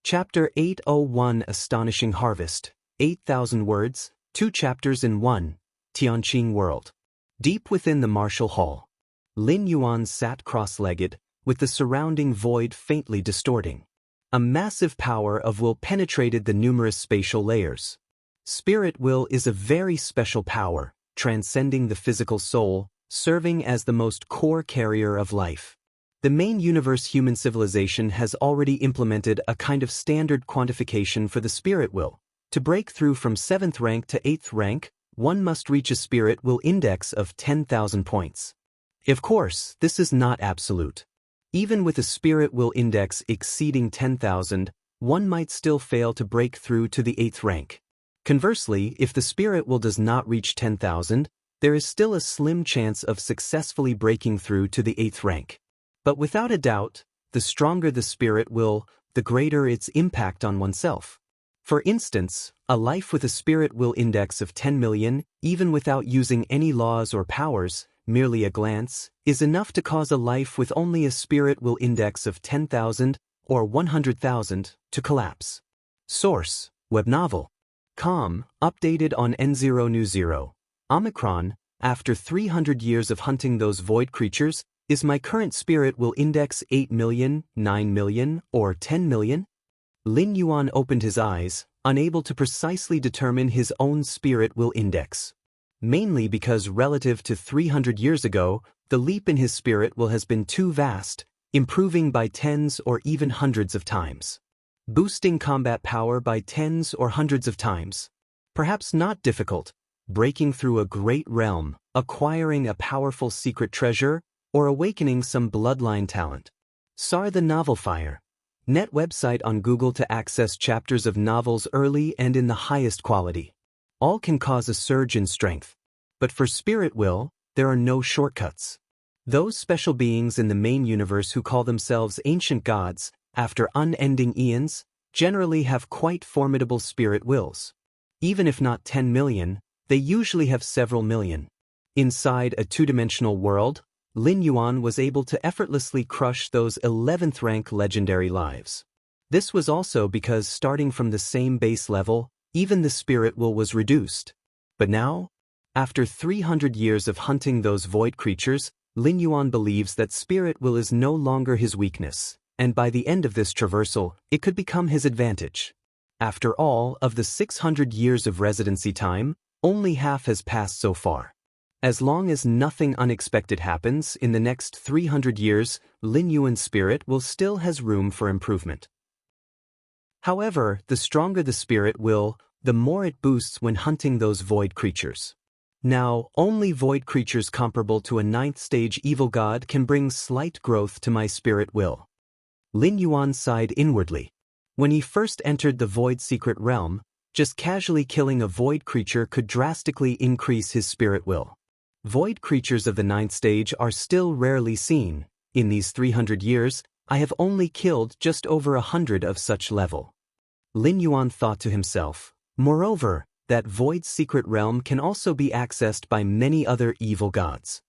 Chapter 801 Astonishing Harvest, 8,000 words, 2 chapters in 1, Tianqing World. Deep within the martial hall, Lin Yuan sat cross-legged, with the surrounding void faintly distorting. A massive power of will penetrated the numerous spatial layers. Spirit will is a very special power, transcending the physical soul, serving as the most core carrier of life. The main universe human civilization has already implemented a kind of standard quantification for the spirit will. To break through from 7th rank to 8th rank, one must reach a spirit will index of 10,000 points. Of course, this is not absolute. Even with a spirit will index exceeding 10,000, one might still fail to break through to the 8th rank. Conversely, if the spirit will does not reach 10,000, there is still a slim chance of successfully breaking through to the 8th rank. But without a doubt, the stronger the spirit will, the greater its impact on oneself. For instance, a life with a spirit will index of 10 million, even without using any laws or powers, merely a glance, is enough to cause a life with only a spirit will index of 10,000 or 100,000 to collapse. Source: Web Novel. Com, updated on N0 New 0. Omicron, after 300 years of hunting those void creatures, is my current spirit will index 8 million, 9 million, or 10 million? Lin Yuan opened his eyes, unable to precisely determine his own spirit will index. Mainly because relative to 300 years ago, the leap in his spirit will has been too vast, improving by tens or even hundreds of times. Boosting combat power by tens or hundreds of times. Perhaps not difficult. Breaking through a great realm, acquiring a powerful secret treasure, or awakening some bloodline talent. SAR the Novel Fire. Net website on Google to access chapters of novels early and in the highest quality. All can cause a surge in strength. But for spirit will, there are no shortcuts. Those special beings in the main universe who call themselves ancient gods, after unending eons, generally have quite formidable spirit wills. Even if not 10 million, they usually have several million. Inside a two-dimensional world, Lin Yuan was able to effortlessly crush those 11th rank legendary lives. This was also because starting from the same base level, even the spirit will was reduced. But now, after 300 years of hunting those void creatures, Lin Yuan believes that spirit will is no longer his weakness, and by the end of this traversal, it could become his advantage. After all, of the 600 years of residency time, only half has passed so far. As long as nothing unexpected happens in the next 300 years, Lin Yuan's spirit will still has room for improvement. However, the stronger the spirit will, the more it boosts when hunting those void creatures. Now, only void creatures comparable to a 9th stage evil god can bring slight growth to my spirit will. Lin Yuan sighed inwardly. When he first entered the void secret realm, just casually killing a void creature could drastically increase his spirit will. Void creatures of the 9th stage are still rarely seen. In these 300 years, I have only killed just over 100 of such level. Lin Yuan thought to himself. Moreover, that void secret realm can also be accessed by many other evil gods.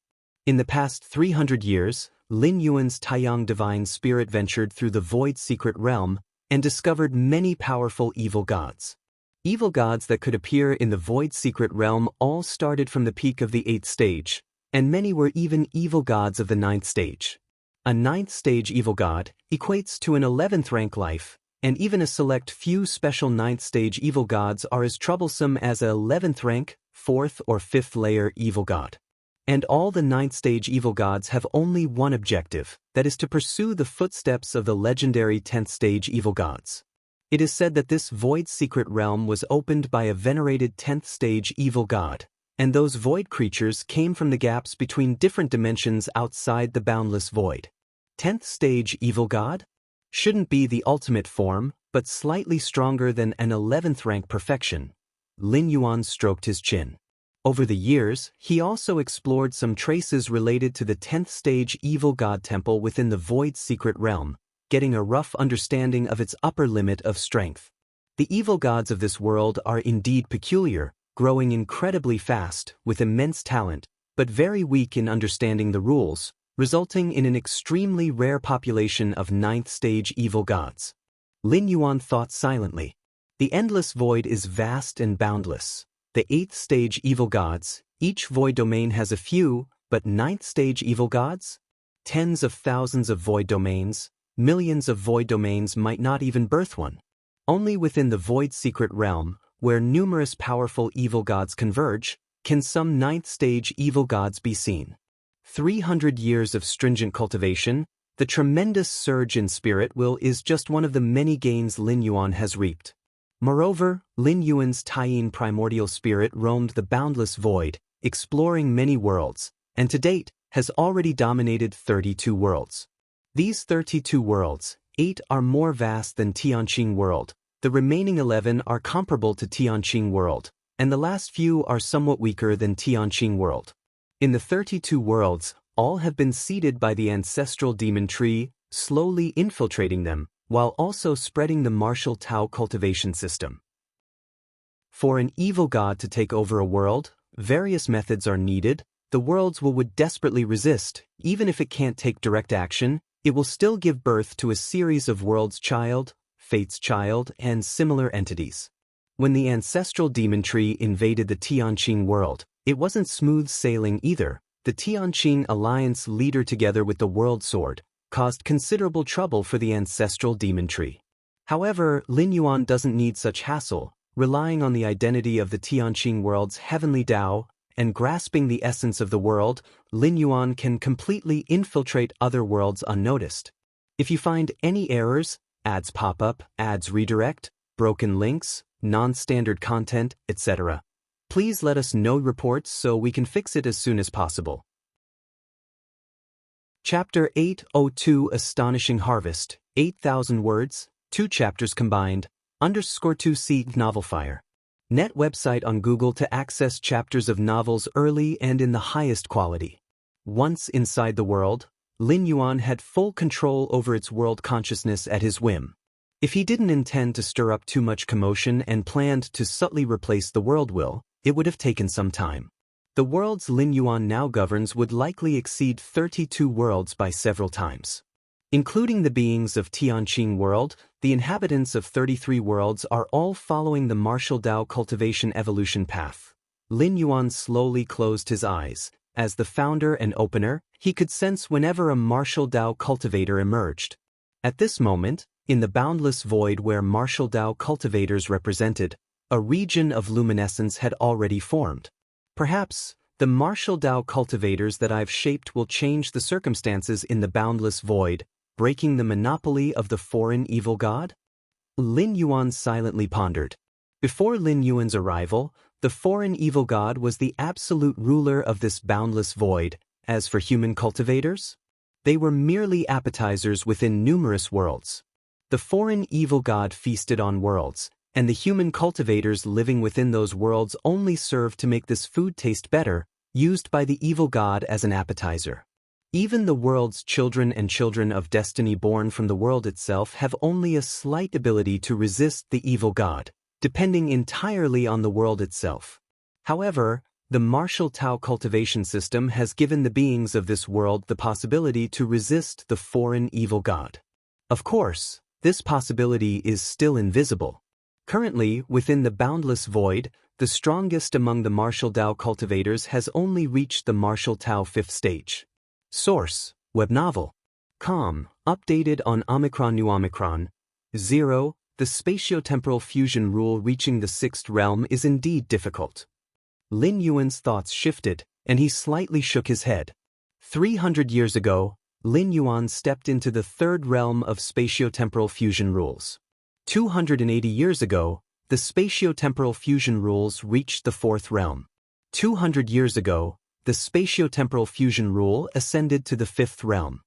In the past 300 years, Lin Yuan's Taiyang divine spirit ventured through the void secret realm and discovered many powerful evil gods. Evil gods that could appear in the void secret realm all started from the peak of the 8th stage, and many were even evil gods of the 9th stage. A 9th stage evil god equates to an 11th rank life, and even a select few special 9th stage evil gods are as troublesome as a 11th rank, 4th or 5th layer evil god. And all the 9th stage evil gods have only one objective, that is to pursue the footsteps of the legendary 10th stage evil gods. It is said that this void secret realm was opened by a venerated 10th stage evil god, and those void creatures came from the gaps between different dimensions outside the boundless void. 10th stage evil god? Shouldn't be the ultimate form, but slightly stronger than an 11th rank perfection. Lin Yuan stroked his chin. Over the years, he also explored some traces related to the 10th stage evil god temple within the void secret realm, getting a rough understanding of its upper limit of strength. The evil gods of this world are indeed peculiar, growing incredibly fast, with immense talent, but very weak in understanding the rules, resulting in an extremely rare population of 9th stage evil gods. Lin Yuan thought silently. The endless void is vast and boundless. The 8th stage evil gods, each void domain has a few, but 9th stage evil gods? Tens of thousands of void domains, millions of void domains might not even birth one. Only within the void secret realm, where numerous powerful evil gods converge, can some 9th stage evil gods be seen. 300 years of stringent cultivation, the tremendous surge in spirit will is just one of the many gains Lin Yuan has reaped. Moreover, Lin Yuan's Taiyin primordial spirit roamed the boundless void, exploring many worlds, and to date, has already dominated 32 worlds. These 32 worlds, 8 are more vast than Tianqing World, the remaining 11 are comparable to Tianqing World, and the last few are somewhat weaker than Tianqing World. In the 32 worlds, all have been seeded by the ancestral demon tree, slowly infiltrating them, while also spreading the martial Tao cultivation system. For an evil god to take over a world, various methods are needed. The worlds would desperately resist. Even if it can't take direct action, it will still give birth to a series of world's child, fate's child, and similar entities. When the ancestral demon tree invaded the Tianqing world, it wasn't smooth sailing either. The Tianqing alliance leader together with the world sword caused considerable trouble for the ancestral demon tree. However, Lin Yuan doesn't need such hassle, relying on the identity of the Tianqing world's heavenly Tao and grasping the essence of the world, Lin Yuan can completely infiltrate other worlds unnoticed. If you find any errors, ads pop up, ads redirect, broken links, non-standard content, etc., please let us know reports so we can fix it as soon as possible. Chapter 802 Astonishing Harvest, 8,000 words, 2 chapters combined, _2C Novel Fire. Net website on Google to access chapters of novels early and in the highest quality. Once inside the world, Lin Yuan had full control over its world consciousness at his whim. If he didn't intend to stir up too much commotion and planned to subtly replace the world will, it would have taken some time. The worlds Lin Yuan now governs would likely exceed 32 worlds by several times. Including the beings of Tianqing World, the inhabitants of 33 worlds are all following the martial Dao cultivation evolution path. Lin Yuan slowly closed his eyes. As the founder and opener, he could sense whenever a martial Dao cultivator emerged. At this moment, in the boundless void where martial Dao cultivators represented, a region of luminescence had already formed. Perhaps, the martial Dao cultivators that I've shaped will change the circumstances in the boundless void, breaking the monopoly of the foreign evil god? Lin Yuan silently pondered. Before Lin Yuan's arrival, the foreign evil god was the absolute ruler of this boundless void. As for human cultivators, they were merely appetizers within numerous worlds. The foreign evil god feasted on worlds, and the human cultivators living within those worlds only served to make this food taste better, used by the evil god as an appetizer. Even the world's children and children of destiny born from the world itself have only a slight ability to resist the evil god, depending entirely on the world itself. However, the martial Tao cultivation system has given the beings of this world the possibility to resist the foreign evil god. Of course, this possibility is still invisible. Currently, within the boundless void, the strongest among the martial Dao cultivators has only reached the martial Tao 5th stage. Source: Web Novel. Com. Updated on Omicron New Omicron. 0. The spatiotemporal fusion rule reaching the 6th realm is indeed difficult. Lin Yuan's thoughts shifted, and he slightly shook his head. 300 years ago, Lin Yuan stepped into the 3rd realm of spatiotemporal fusion rules. 280 years ago, the spatiotemporal fusion rules reached the 4th realm. 200 years ago, the spatiotemporal fusion rule ascended to the 5th realm.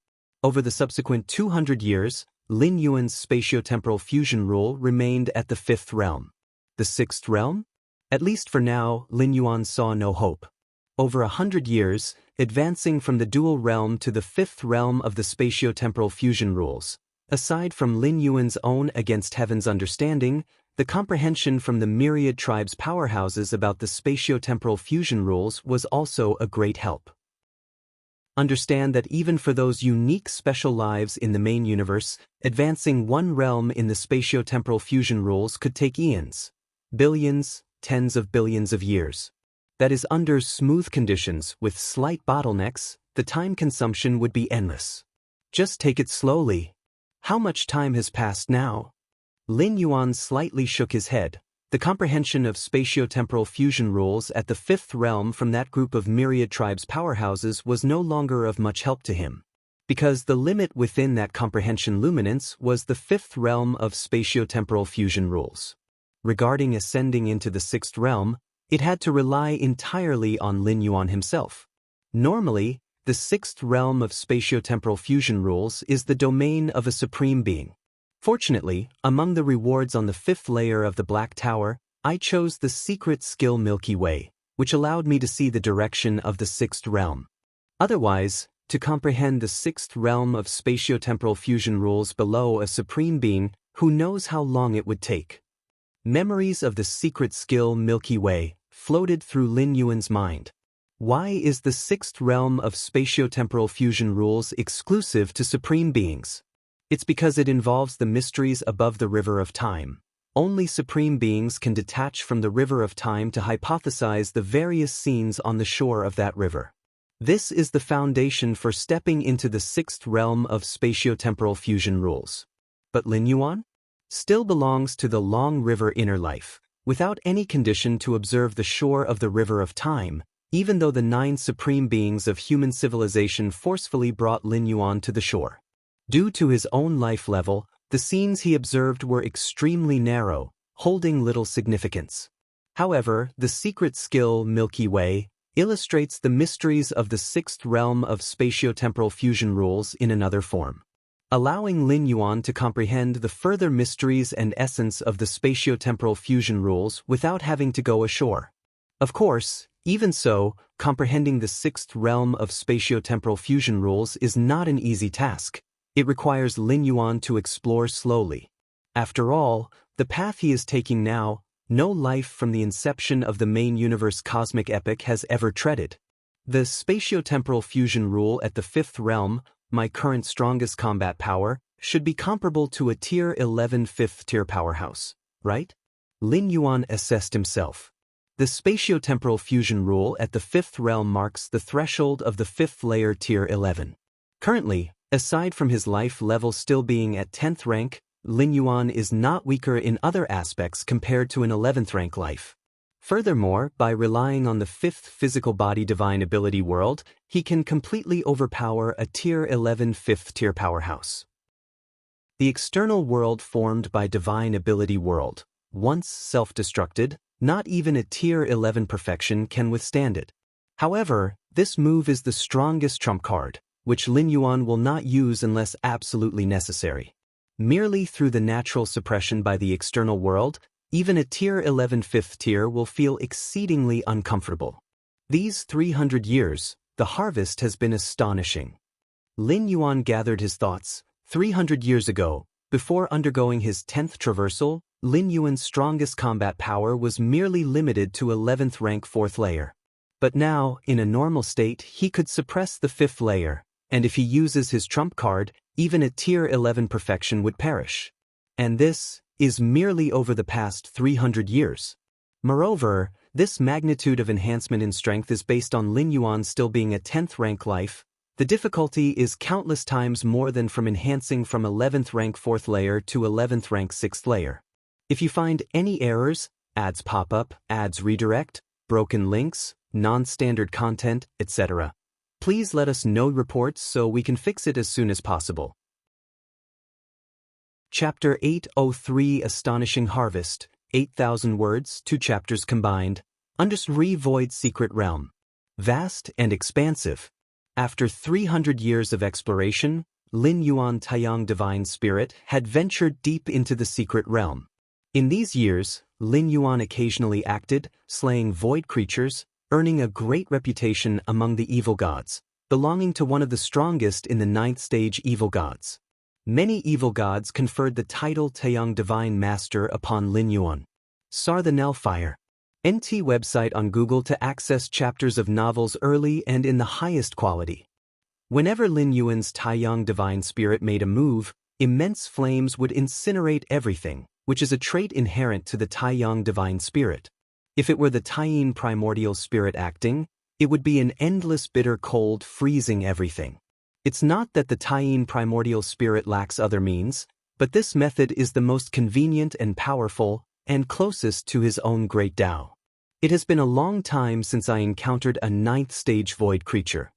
Over the subsequent 200 years, Lin Yuan's spatiotemporal fusion rule remained at the 5th realm. The 6th realm? At least for now, Lin Yuan saw no hope. Over 100 years, advancing from the dual realm to the 5th realm of the spatiotemporal fusion rules. Aside from Lin Yuan's own against heaven's understanding, the comprehension from the myriad tribes' powerhouses about the spatiotemporal fusion rules was also a great help. Understand that even for those unique special lives in the main universe, advancing one realm in the spatiotemporal fusion rules could take eons, billions, tens of billions of years. That is, under smooth conditions with slight bottlenecks, the time consumption would be endless. Just take it slowly. How much time has passed now? Lin Yuan slightly shook his head. The comprehension of spatiotemporal fusion rules at the fifth realm from that group of myriad tribes' powerhouses was no longer of much help to him, because the limit within that comprehension luminance was the fifth realm of spatiotemporal fusion rules. Regarding ascending into the sixth realm, it had to rely entirely on Lin Yuan himself. Normally, the sixth realm of spatiotemporal fusion rules is the domain of a supreme being. Fortunately, among the rewards on the fifth layer of the Black Tower, I chose the secret skill Milky Way, which allowed me to see the direction of the sixth realm. Otherwise, to comprehend the sixth realm of spatiotemporal fusion rules below a supreme being, who knows how long it would take. Memories of the secret skill Milky Way floated through Lin Yuan's mind. Why is the sixth realm of spatiotemporal fusion rules exclusive to supreme beings? It's because it involves the mysteries above the river of time. Only supreme beings can detach from the river of time to hypothesize the various scenes on the shore of that river. This is the foundation for stepping into the sixth realm of spatiotemporal fusion rules. But Lin Yuan still belongs to the long river inner life, without any condition to observe the shore of the river of time, even though the 9 supreme beings of human civilization forcefully brought Lin Yuan to the shore. Due to his own life level, the scenes he observed were extremely narrow, holding little significance. However, the secret skill Milky Way illustrates the mysteries of the sixth realm of spatiotemporal fusion rules in another form, allowing Lin Yuan to comprehend the further mysteries and essence of the spatiotemporal fusion rules without having to go ashore. Of course, even so, comprehending the sixth realm of spatiotemporal fusion rules is not an easy task. It requires Lin Yuan to explore slowly. After all, the path he is taking now, no life from the inception of the main universe cosmic epic has ever treaded. The spatiotemporal fusion rule at the fifth realm, my current strongest combat power, should be comparable to a Tier 11 fifth-tier powerhouse, right? Lin Yuan assessed himself. The spatiotemporal fusion rule at the fifth realm marks the threshold of the fifth layer Tier 11. Currently, aside from his life level still being at 10th rank, Lin Yuan is not weaker in other aspects compared to an 11th rank life. Furthermore, by relying on the fifth physical body divine ability world, he can completely overpower a Tier 11 fifth-tier powerhouse. The external world formed by divine ability world, once self-destructed, not even a Tier 11 perfection can withstand it. However, this move is the strongest trump card, which Lin Yuan will not use unless absolutely necessary. Merely through the natural suppression by the external world, even a Tier 11 fifth tier will feel exceedingly uncomfortable. These 300 years, the harvest has been astonishing. Lin Yuan gathered his thoughts. 300 years ago, before undergoing his 10th traversal, Lin Yuan's strongest combat power was merely limited to 11th rank 4th layer. But now, in a normal state, he could suppress the 5th layer, and if he uses his trump card, even a Tier 11 perfection would perish. And this is merely over the past 300 years. Moreover, this magnitude of enhancement in strength is based on Lin Yuan still being a 10th rank life. The difficulty is countless times more than from enhancing from 11th rank 4th layer to 11th rank 6th layer. If you find any errors, ads pop up, ads redirect, broken links, non-standard content, etc., please let us know reports so we can fix it as soon as possible. Chapter 803 Astonishing Harvest, 8,000 words, 2 chapters combined. Void Secret Realm. Vast and expansive. After 300 years of exploration, Lin Yuan Taiyang Divine Spirit had ventured deep into the secret realm. In these years, Lin Yuan occasionally acted, slaying void creatures, earning a great reputation among the evil gods, belonging to one of the strongest in the 9th stage evil gods. Many evil gods conferred the title Taiyang Divine Master upon Lin Yuan. Sar the Nelfire. NT website on Google to access chapters of novels early and in the highest quality. Whenever Lin Yuan's Taiyang divine spirit made a move, immense flames would incinerate everything, which is a trait inherent to the Taiyang divine spirit. If it were the Taiyin primordial spirit acting, it would be an endless bitter cold freezing everything. It's not that the Taiyin primordial spirit lacks other means, but this method is the most convenient and powerful, and closest to his own great Tao. It has been a long time since I encountered a ninth-stage void creature.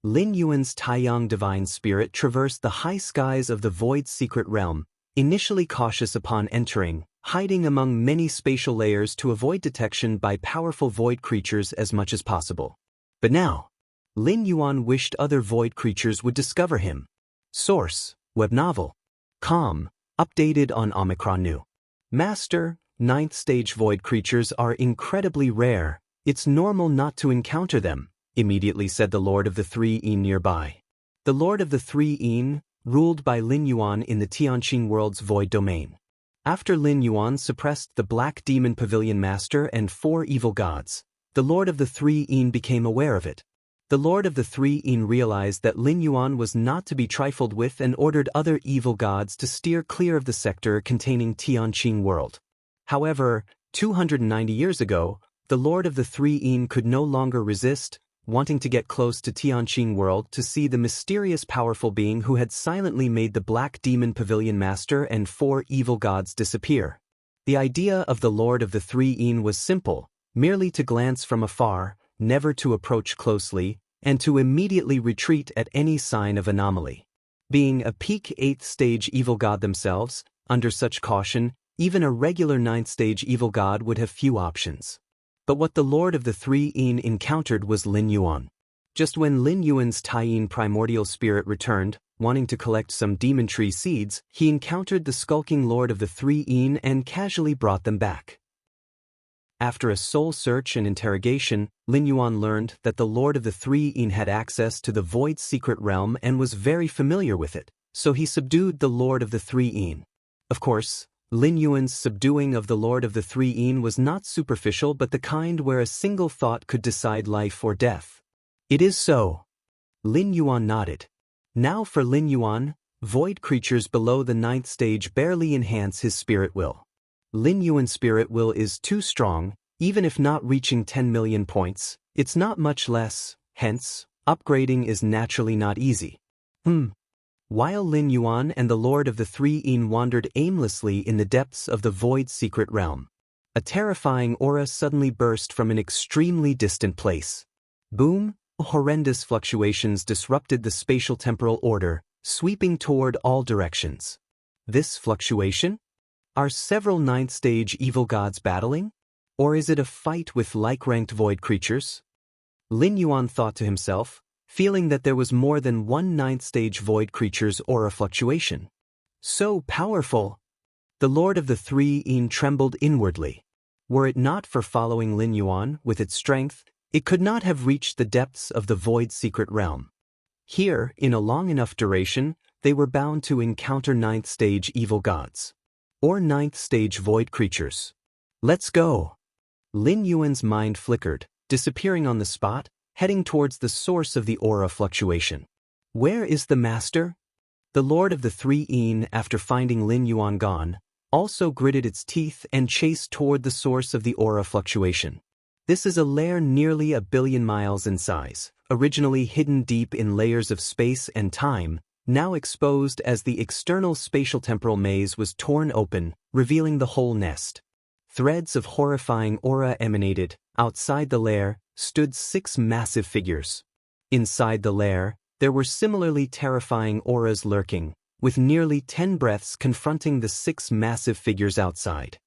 Lin Yuan's Taiyang divine spirit traversed the high skies of the void's secret realm, initially cautious upon entering, hiding among many spatial layers to avoid detection by powerful void creatures as much as possible. But now, Lin Yuan wished other void creatures would discover him. Source: Web Novel. Com. Updated on Omicron New. Master, ninth-stage void creatures are incredibly rare. It's normal not to encounter them, immediately said the Lord of the Three Yin nearby. The Lord of the Three Yin, ruled by Lin Yuan in the Tianqing world's void domain. After Lin Yuan suppressed the Black Demon Pavilion Master and 4 evil gods, the Lord of the Three Yin became aware of it. The Lord of the Three Yin realized that Lin Yuan was not to be trifled with and ordered other evil gods to steer clear of the sector containing Tianqing world. However, 290 years ago, the Lord of the Three Yin could no longer resist, wanting to get close to Tianqing world to see the mysterious powerful being who had silently made the Black Demon Pavilion Master and 4 evil gods disappear. The idea of the Lord of the Three Yin was simple, merely to glance from afar, never to approach closely, and to immediately retreat at any sign of anomaly. Being a peak 8th stage evil god themselves, under such caution, even a regular 9th stage evil god would have few options. But what the Lord of the Three Yin encountered was Lin Yuan. Just when Lin Yuan's Taiyin primordial spirit returned, wanting to collect some demon tree seeds, he encountered the skulking Lord of the Three Yin and casually brought them back. After a soul search and interrogation, Lin Yuan learned that the Lord of the Three Yin had access to the Void's secret realm and was very familiar with it, so he subdued the Lord of the Three Yin. Of course, Lin Yuan's subduing of the Lord of the Three Yin was not superficial but the kind where a single thought could decide life or death. It is so. Lin Yuan nodded. Now for Lin Yuan, void creatures below the 9th stage barely enhance his spirit will. Lin Yuan's spirit will is too strong, even if not reaching 10 million points, it's not much less, hence, upgrading is naturally not easy. While Lin Yuan and the Lord of the Three Yin wandered aimlessly in the depths of the Void's secret realm, a terrifying aura suddenly burst from an extremely distant place. Boom! Horrendous fluctuations disrupted the spatial-temporal order, sweeping toward all directions. This fluctuation? Are several 9th stage evil gods battling? Or is it a fight with like-ranked void creatures? Lin Yuan thought to himself, feeling that there was more than one 9th stage void creature's aura fluctuation. So powerful! The Lord of the Three Yin trembled inwardly. Were it not for following Lin Yuan with its strength, it could not have reached the depths of the Void's secret realm. Here, in a long enough duration, they were bound to encounter 9th stage evil gods. Or 9th stage void creatures. Let's go! Lin Yuan's mind flickered, disappearing on the spot, heading towards the source of the aura fluctuation. Where is the master? The Lord of the Three Yin, after finding Lin Yuan gone, also gritted its teeth and chased toward the source of the aura fluctuation. This is a lair nearly 1 billion miles in size, originally hidden deep in layers of space and time, now exposed as the external spatial-temporal maze was torn open, revealing the whole nest. Threads of horrifying aura emanated. Outside the lair stood 6 massive figures. Inside the lair, there were similarly terrifying auras lurking, with nearly 10 breaths confronting the 6 massive figures outside.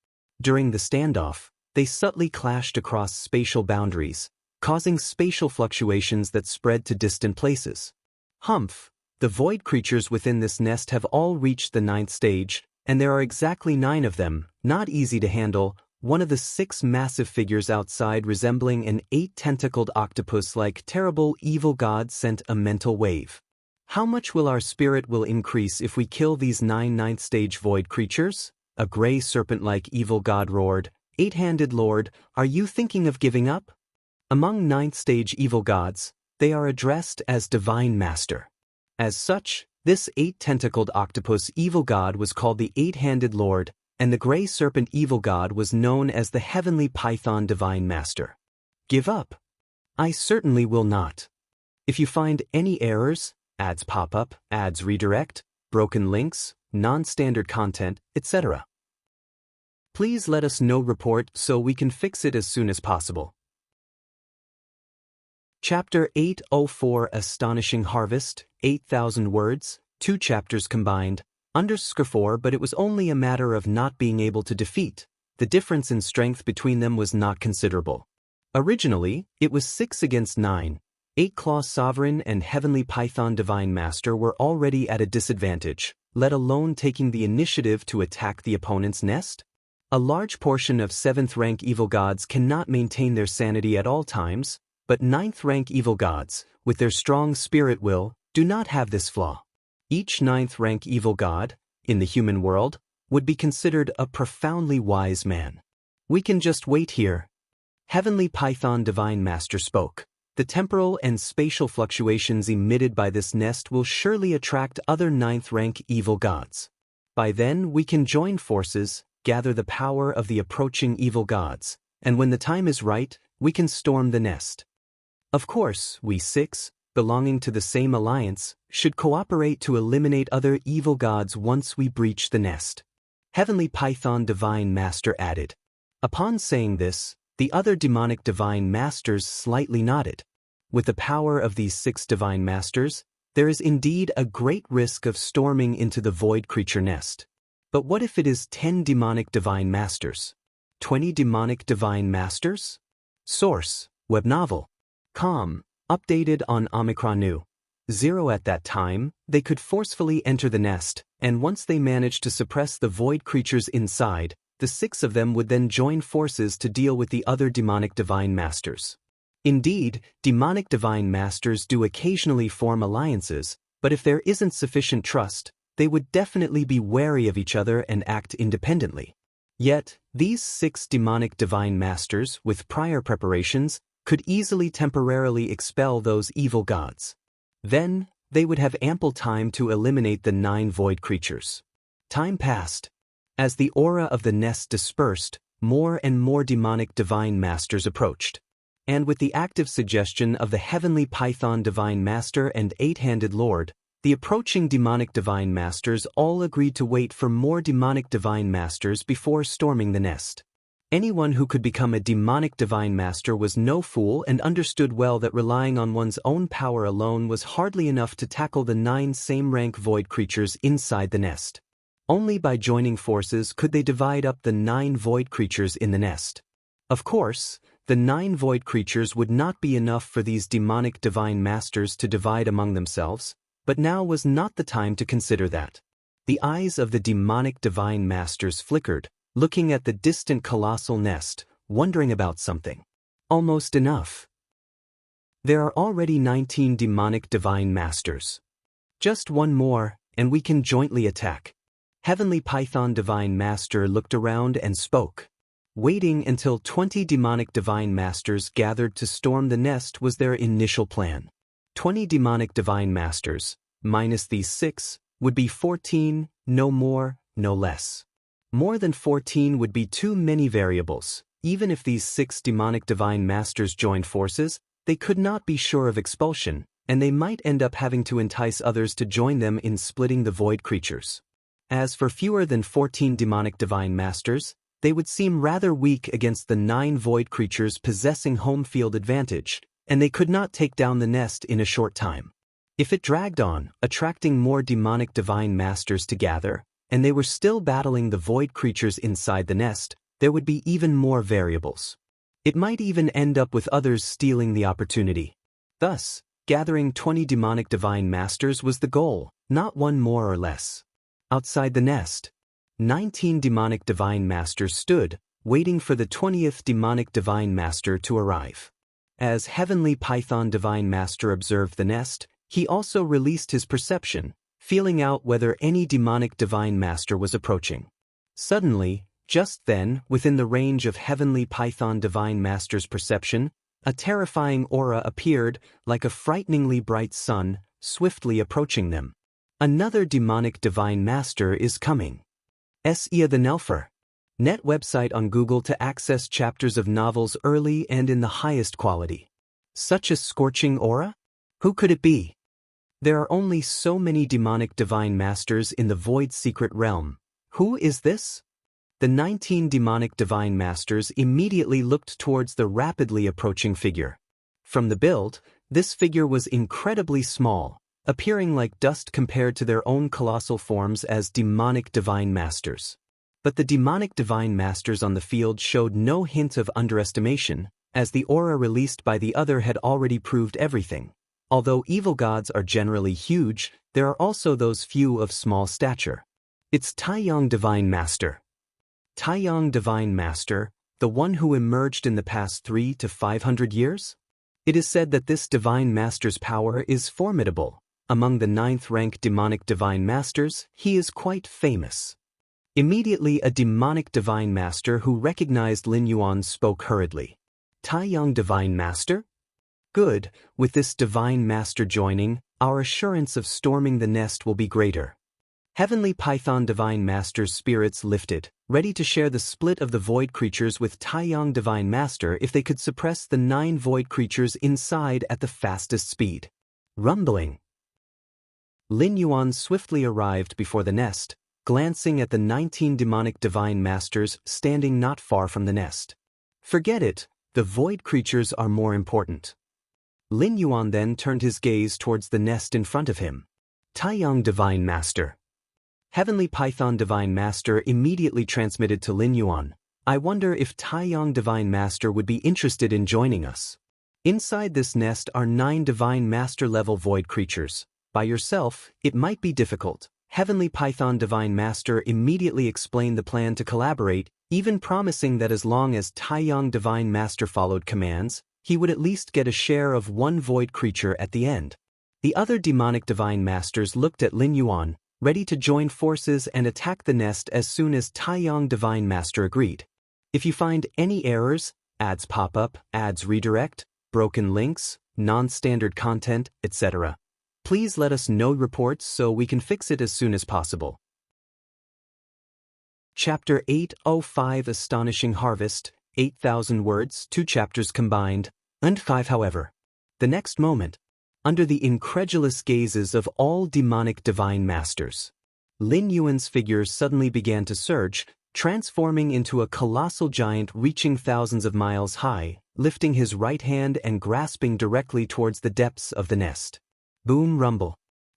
During the standoff, they subtly clashed across spatial boundaries, causing spatial fluctuations that spread to distant places. Humph! The void creatures within this nest have all reached the 9th stage, and there are exactly 9 of them, not easy to handle. One of the 6 massive figures outside resembling an 8-tentacled octopus-like terrible evil god sent a mental wave. How much will our spirit will increase if we kill these 9 9th stage void creatures? A gray serpent-like evil god roared, 8-handed lord, are you thinking of giving up? Among 9th stage evil gods, they are addressed as Divine Master. As such, this eight-tentacled octopus evil god was called the Eight-Handed Lord, and the gray serpent evil god was known as the Heavenly Python Divine Master. Give up? I certainly will not. If you find any errors, ads pop up, ads redirect, broken links, non-standard content, etc., please let us know. Report so we can fix it as soon as possible. Chapter 804 Astonishing Harvest, 8,000 words, 2 chapters combined, _4 but it was only a matter of not being able to defeat. The difference in strength between them was not considerable. Originally, it was 6 against 9. Eight-Claw Sovereign and Heavenly Python Divine Master were already at a disadvantage, let alone taking the initiative to attack the opponent's nest. A large portion of 7th-rank evil gods cannot maintain their sanity at all times, but 9th-rank evil gods, with their strong spirit will, do not have this flaw. Each 9th-rank evil god, in the human world, would be considered a profoundly wise man. We can just wait here. Heavenly Python Divine Master spoke. The temporal and spatial fluctuations emitted by this nest will surely attract other 9th-rank evil gods. By then we can join forces, gather the power of the approaching evil gods, and when the time is right, we can storm the nest. Of course, we 6, belonging to the same alliance, should cooperate to eliminate other evil gods once we breach the nest. Heavenly Python Divine Master added. Upon saying this, the other demonic divine masters slightly nodded. With the power of these 6 divine masters, there is indeed a great risk of storming into the void creature nest. But what if it is 10 demonic divine masters? 20 demonic divine masters? Source, web novel. Com, updated on Omicron New. 0 at that time, they could forcefully enter the nest, and once they managed to suppress the void creatures inside, the 6 of them would then join forces to deal with the other demonic divine masters. Indeed, demonic divine masters do occasionally form alliances, but if there isn't sufficient trust, they would definitely be wary of each other and act independently. Yet, these 6 demonic divine masters, with prior preparations, could easily temporarily expel those evil gods. Then, they would have ample time to eliminate the 9 void creatures. Time passed. As the aura of the nest dispersed, more and more demonic divine masters approached. And with the active suggestion of the Heavenly Python Divine Master and Eight-Handed Lord, the approaching demonic divine masters all agreed to wait for more demonic divine masters before storming the nest. Anyone who could become a demonic divine master was no fool and understood well that relying on one's own power alone was hardly enough to tackle the 9 same-rank void creatures inside the nest. Only by joining forces could they divide up the 9 void creatures in the nest. Of course, the 9 void creatures would not be enough for these demonic divine masters to divide among themselves, but now was not the time to consider that. The eyes of the demonic divine masters flickered, looking at the distant colossal nest, wondering about something. Almost enough. There are already 19 demonic divine masters. Just one more, and we can jointly attack. Heavenly Python Divine Master looked around and spoke. Waiting until 20 demonic divine masters gathered to storm the nest was their initial plan. 20 demonic divine masters, minus these 6, would be 14, no more, no less. More than 14 would be too many variables. Even if these 6 demonic divine masters joined forces, they could not be sure of expulsion, and they might end up having to entice others to join them in splitting the void creatures. As for fewer than 14 demonic divine masters, they would seem rather weak against the 9 void creatures possessing home field advantage, and they could not take down the nest in a short time. If it dragged on, attracting more demonic divine masters to gather, and they were still battling the void creatures inside the nest, there would be even more variables. It might even end up with others stealing the opportunity. Thus, gathering 20 demonic divine masters was the goal, not one more or less. Outside the nest, 19 demonic divine masters stood, waiting for the 20th demonic divine master to arrive. As Heavenly Python Divine Master observed the nest, he also released his perception, feeling out whether any demonic divine master was approaching. Suddenly, just then, within the range of Heavenly Python Divine Master's perception, a terrifying aura appeared, like a frighteningly bright sun, swiftly approaching them. Another demonic divine master is coming. Sia the Nelfer. Net website on Google to access chapters of novels early and in the highest quality. Such a scorching aura? Who could it be? There are only so many demonic divine masters in the void secret realm. Who is this? The 19 demonic divine masters immediately looked towards the rapidly approaching figure. From the build, this figure was incredibly small, appearing like dust compared to their own colossal forms as demonic divine masters. But the demonic divine masters on the field showed no hint of underestimation, as the aura released by the other had already proved everything. Although evil gods are generally huge, there are also those few of small stature. It's Taiyang Divine Master. Taiyang Divine Master, the one who emerged in the past 300 to 500 years? It is said that this divine master's power is formidable. Among the 9th rank demonic divine masters, he is quite famous. Immediately a demonic divine master who recognized Lin Yuan spoke hurriedly. Taiyang Divine Master? Good, with this divine master joining, our assurance of storming the nest will be greater. Heavenly Python Divine Master's spirits lifted, ready to share the split of the void creatures with Taiyang Divine Master if they could suppress the 9 void creatures inside at the fastest speed. Rumbling. Lin Yuan swiftly arrived before the nest, glancing at the 19 demonic divine masters standing not far from the nest. Forget it, the void creatures are more important. Lin Yuan then turned his gaze towards the nest in front of him. Taiyang Divine Master. Heavenly Python Divine Master immediately transmitted to Lin Yuan, I wonder if Taiyang Divine Master would be interested in joining us. Inside this nest are 9 Divine Master level void creatures. By yourself, it might be difficult. Heavenly Python Divine Master immediately explained the plan to collaborate, even promising that as long as Taiyang Divine Master followed commands, he would at least get a share of 1 void creature at the end. The other demonic divine masters looked at Lin Yuan, ready to join forces and attack the nest as soon as Taiyang Divine Master agreed. If you find any errors, ads pop up, ads redirect, broken links, non-standard content, etc., please let us know reports so we can fix it as soon as possible. Chapter 805 Astonishing Harvest, 8,000 words, 2 chapters combined, and 5 however. The next moment, under the incredulous gazes of all demonic divine masters, Lin Yuan's figure suddenly began to surge, transforming into a colossal giant reaching thousands of miles high, lifting his right hand and grasping directly towards the depths of the nest. Boom rumble.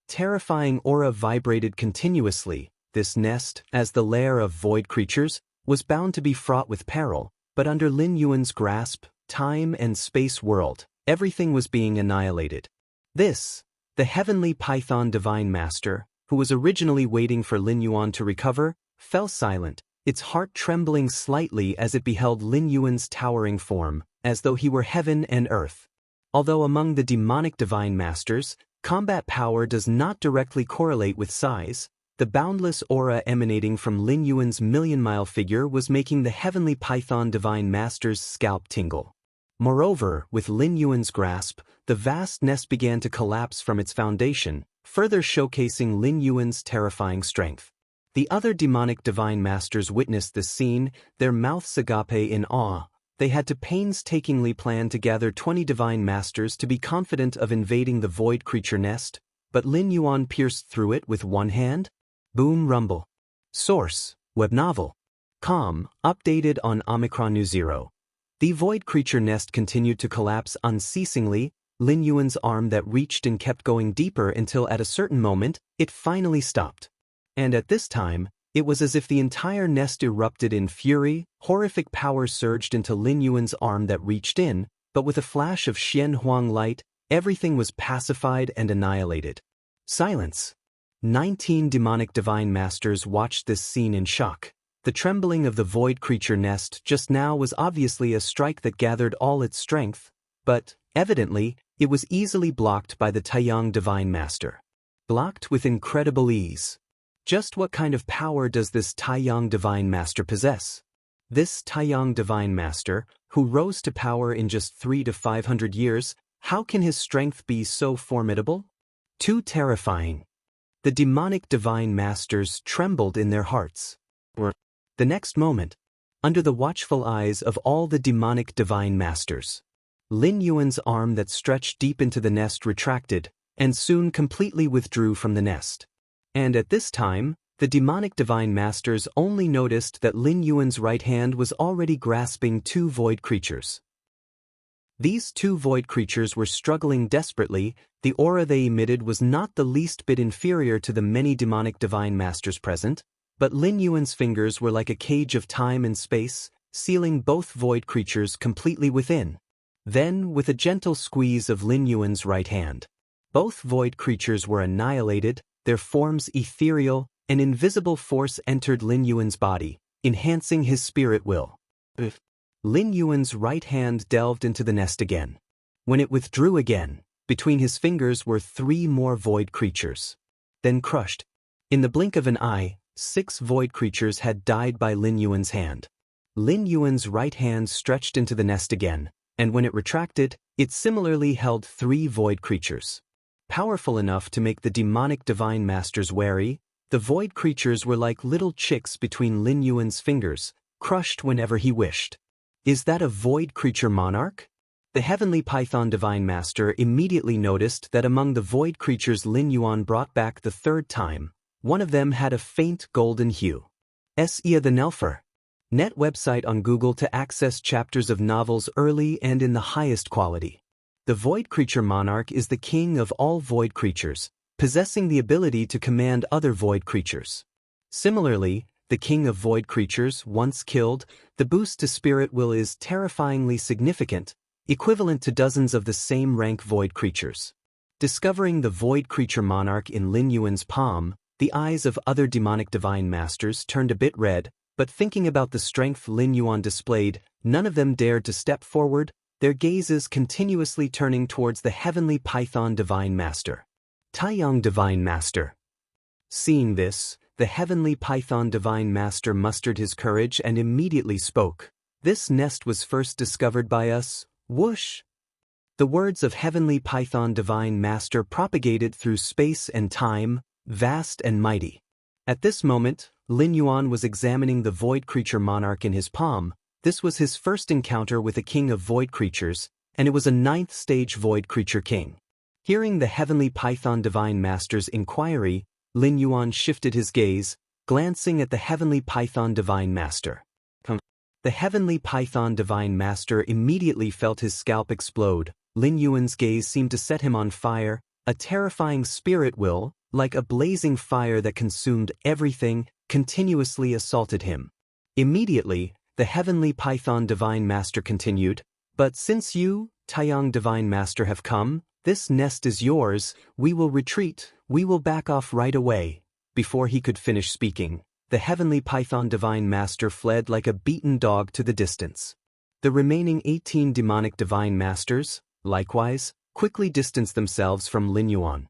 Terrifying aura vibrated continuously. This nest, as the lair of void creatures, was bound to be fraught with peril, but under Lin Yuan's grasp, time and space whirled, everything was being annihilated. This, the Heavenly Python Divine Master, who was originally waiting for Lin Yuan to recover, fell silent, its heart trembling slightly as it beheld Lin Yuan's towering form, as though he were heaven and earth. Although among the demonic divine masters, combat power does not directly correlate with size, the boundless aura emanating from Lin Yuan's million-mile figure was making the Heavenly Python Divine Master's scalp tingle. Moreover, with Lin Yuan's grasp, the vast nest began to collapse from its foundation, further showcasing Lin Yuan's terrifying strength. The other demonic divine masters witnessed this scene, their mouths agape in awe. They had to painstakingly plan to gather 20 divine masters to be confident of invading the void creature nest, but Lin Yuan pierced through it with one hand? Boom rumble. Source, web novel. Com, updated on Omicron New Zero. The void creature nest continued to collapse unceasingly, Lin Yuan's arm that reached and kept going deeper until at a certain moment, it finally stopped. And at this time, it was as if the entire nest erupted in fury, horrific power surged into Lin Yuan's arm that reached in, but with a flash of Xian Huang light, everything was pacified and annihilated. Silence. 19 demonic divine masters watched this scene in shock. The trembling of the void creature nest just now was obviously a strike that gathered all its strength, but, evidently, it was easily blocked by the Taiyang Divine Master. Blocked with incredible ease. Just what kind of power does this Taiyang Divine Master possess? This Taiyang Divine Master, who rose to power in just 300 to 500 years, how can his strength be so formidable? Too terrifying. The demonic divine masters trembled in their hearts. The next moment, under the watchful eyes of all the demonic divine masters, Lin Yuan's arm that stretched deep into the nest retracted, and soon completely withdrew from the nest. And at this time, the demonic divine masters only noticed that Lin Yuan's right hand was already grasping two void creatures. These two void creatures were struggling desperately. The aura they emitted was not the least bit inferior to the many demonic divine masters present, but Lin Yuan's fingers were like a cage of time and space, sealing both void creatures completely within. Then, with a gentle squeeze of Lin Yuan's right hand, both void creatures were annihilated, their forms ethereal. An invisible force entered Lin Yuan's body, enhancing his spirit will. Lin Yuan's right hand delved into the nest again. When it withdrew again, between his fingers were 3 more void creatures. Then crushed. In the blink of an eye, 6 void creatures had died by Lin Yuan's hand. Lin Yuan's right hand stretched into the nest again, and when it retracted, it similarly held 3 void creatures. Powerful enough to make the demonic divine masters wary, the void creatures were like little chicks between Lin Yuan's fingers, crushed whenever he wished. Is that a void creature monarch? The heavenly python divine master immediately noticed that among the void creatures Lin Yuan brought back the 3rd time, one of them had a faint golden hue. Sia the Nelfer. Net website on Google to access chapters of novels early and in the highest quality. The void creature monarch is the king of all void creatures, possessing the ability to command other void creatures. Similarly, the king of void creatures, once killed, the boost to spirit will is terrifyingly significant, equivalent to dozens of the same rank void creatures. Discovering the void creature monarch in Lin Yuan's palm, the eyes of other demonic divine masters turned a bit red, but thinking about the strength Lin Yuan displayed, none of them dared to step forward, their gazes continuously turning towards the heavenly python divine master. Taiyang divine master. Seeing this, the heavenly python divine master mustered his courage and immediately spoke. This nest was first discovered by us, whoosh. The words of heavenly python divine master propagated through space and time, vast and mighty. At this moment, Lin Yuan was examining the void creature monarch in his palm. This was his first encounter with a king of void creatures, and it was a 9th stage void creature king. Hearing the heavenly python divine master's inquiry, Lin Yuan shifted his gaze, glancing at the heavenly python divine master. The heavenly python divine master immediately felt his scalp explode. Lin Yuan's gaze seemed to set him on fire, a terrifying spirit will, like a blazing fire that consumed everything, continuously assaulted him. Immediately, the heavenly python divine master continued, "But since you, Taiyang divine master, have come, this nest is yours, we will retreat, we will back off right away." Before he could finish speaking, the heavenly python divine master fled like a beaten dog to the distance. The remaining 18 demonic divine masters, likewise, quickly distanced themselves from Lin Yuan.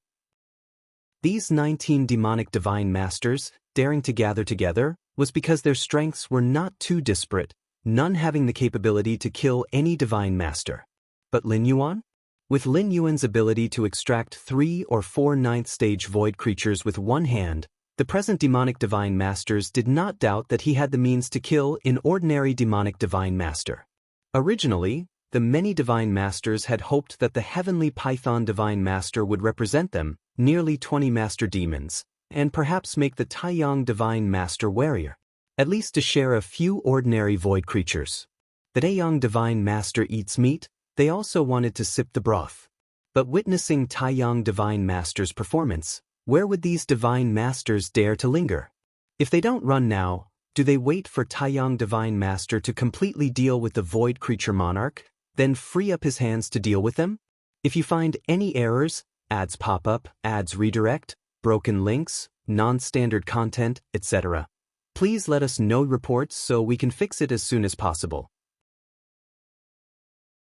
These 19 demonic divine masters, daring to gather together, was because their strengths were not too disparate, none having the capability to kill any divine master. But Lin Yuan? With Lin Yuan's ability to extract 3 or 4 9th stage void creatures with one hand, the present demonic divine masters did not doubt that he had the means to kill an ordinary demonic divine master. Originally, the many divine masters had hoped that the heavenly python divine master would represent them, nearly 20 master demons, and perhaps make the Taiyang divine master warier, at least to share a few ordinary void creatures. The Taiyang divine master eats meat, they also wanted to sip the broth. But witnessing Taiyang divine master's performance, where would these divine masters dare to linger? If they don't run now, do they wait for Taiyang divine master to completely deal with the void creature monarch, then free up his hands to deal with them? If you find any errors, ads pop up, ads redirect, broken links, non-standard content, etc., please let us know reports so we can fix it as soon as possible.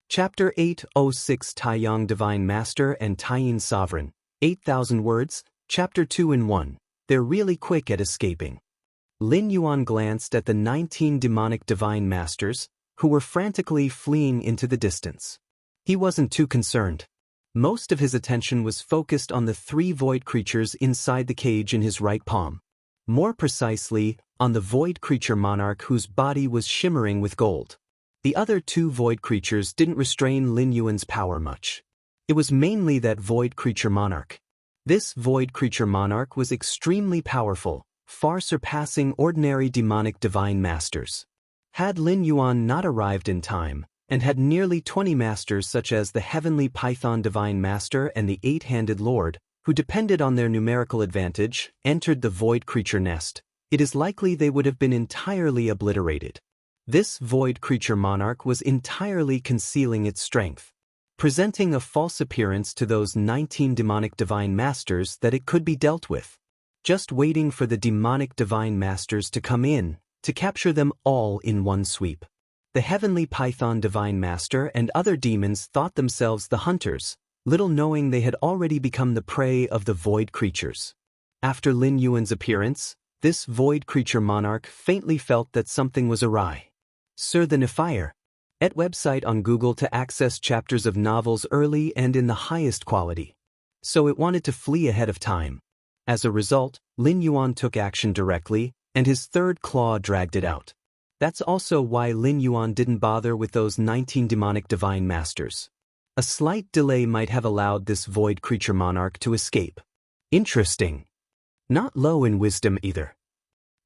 Chapter 806 Taiyang Divine Master and Taiyin Sovereign, 8,000 words, Chapter 2 in 1. They're really quick at escaping. Lin Yuan glanced at the 19 demonic divine masters, who were frantically fleeing into the distance. He wasn't too concerned. Most of his attention was focused on the 3 void creatures inside the cage in his right palm. More precisely, on the void creature monarch whose body was shimmering with gold. The other 2 void creatures didn't restrain Lin Yuan's power much. It was mainly that void creature monarch. This void creature monarch was extremely powerful, far surpassing ordinary demonic divine masters. Had Lin Yuan not arrived in time, and had nearly 20 masters such as the Heavenly Python Divine Master and the 8-Handed Lord, who depended on their numerical advantage, entered the void creature nest, it is likely they would have been entirely obliterated. This void creature monarch was entirely concealing its strength, presenting a false appearance to those 19 demonic divine masters that it could be dealt with, just waiting for the demonic divine masters to come in, to capture them all in one sweep. The Heavenly Python Divine Master and other demons thought themselves the hunters, little knowing they had already become the prey of the void creatures. After Lin Yuan's appearance, this void creature monarch faintly felt that something was awry. Sir the Nephire. Et website on Google to access chapters of novels early and in the highest quality. So it wanted to flee ahead of time. As a result, Lin Yuan took action directly, and his 3rd claw dragged it out. That's also why Lin Yuan didn't bother with those 19 demonic divine masters. A slight delay might have allowed this void creature monarch to escape. Interesting. Not low in wisdom either.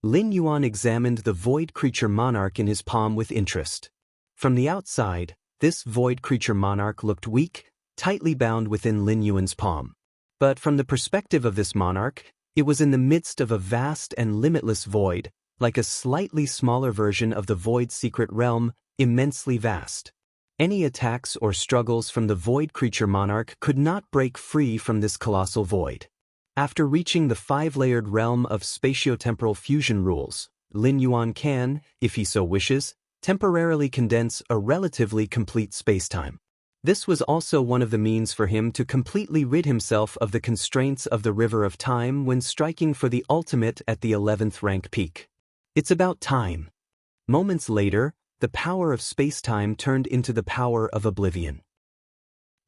Lin Yuan examined the void creature monarch in his palm with interest. From the outside, this void creature monarch looked weak, tightly bound within Lin Yuan's palm. But from the perspective of this monarch, it was in the midst of a vast and limitless void, like a slightly smaller version of the void secret realm, immensely vast. Any attacks or struggles from the void creature monarch could not break free from this colossal void. After reaching the 5-layered realm of spatiotemporal fusion rules, Lin Yuan can, if he so wishes, temporarily condense a relatively complete spacetime. This was also one of the means for him to completely rid himself of the constraints of the River of Time when striking for the ultimate at the 11th rank peak. It's about time. Moments later, the power of spacetime turned into the power of oblivion.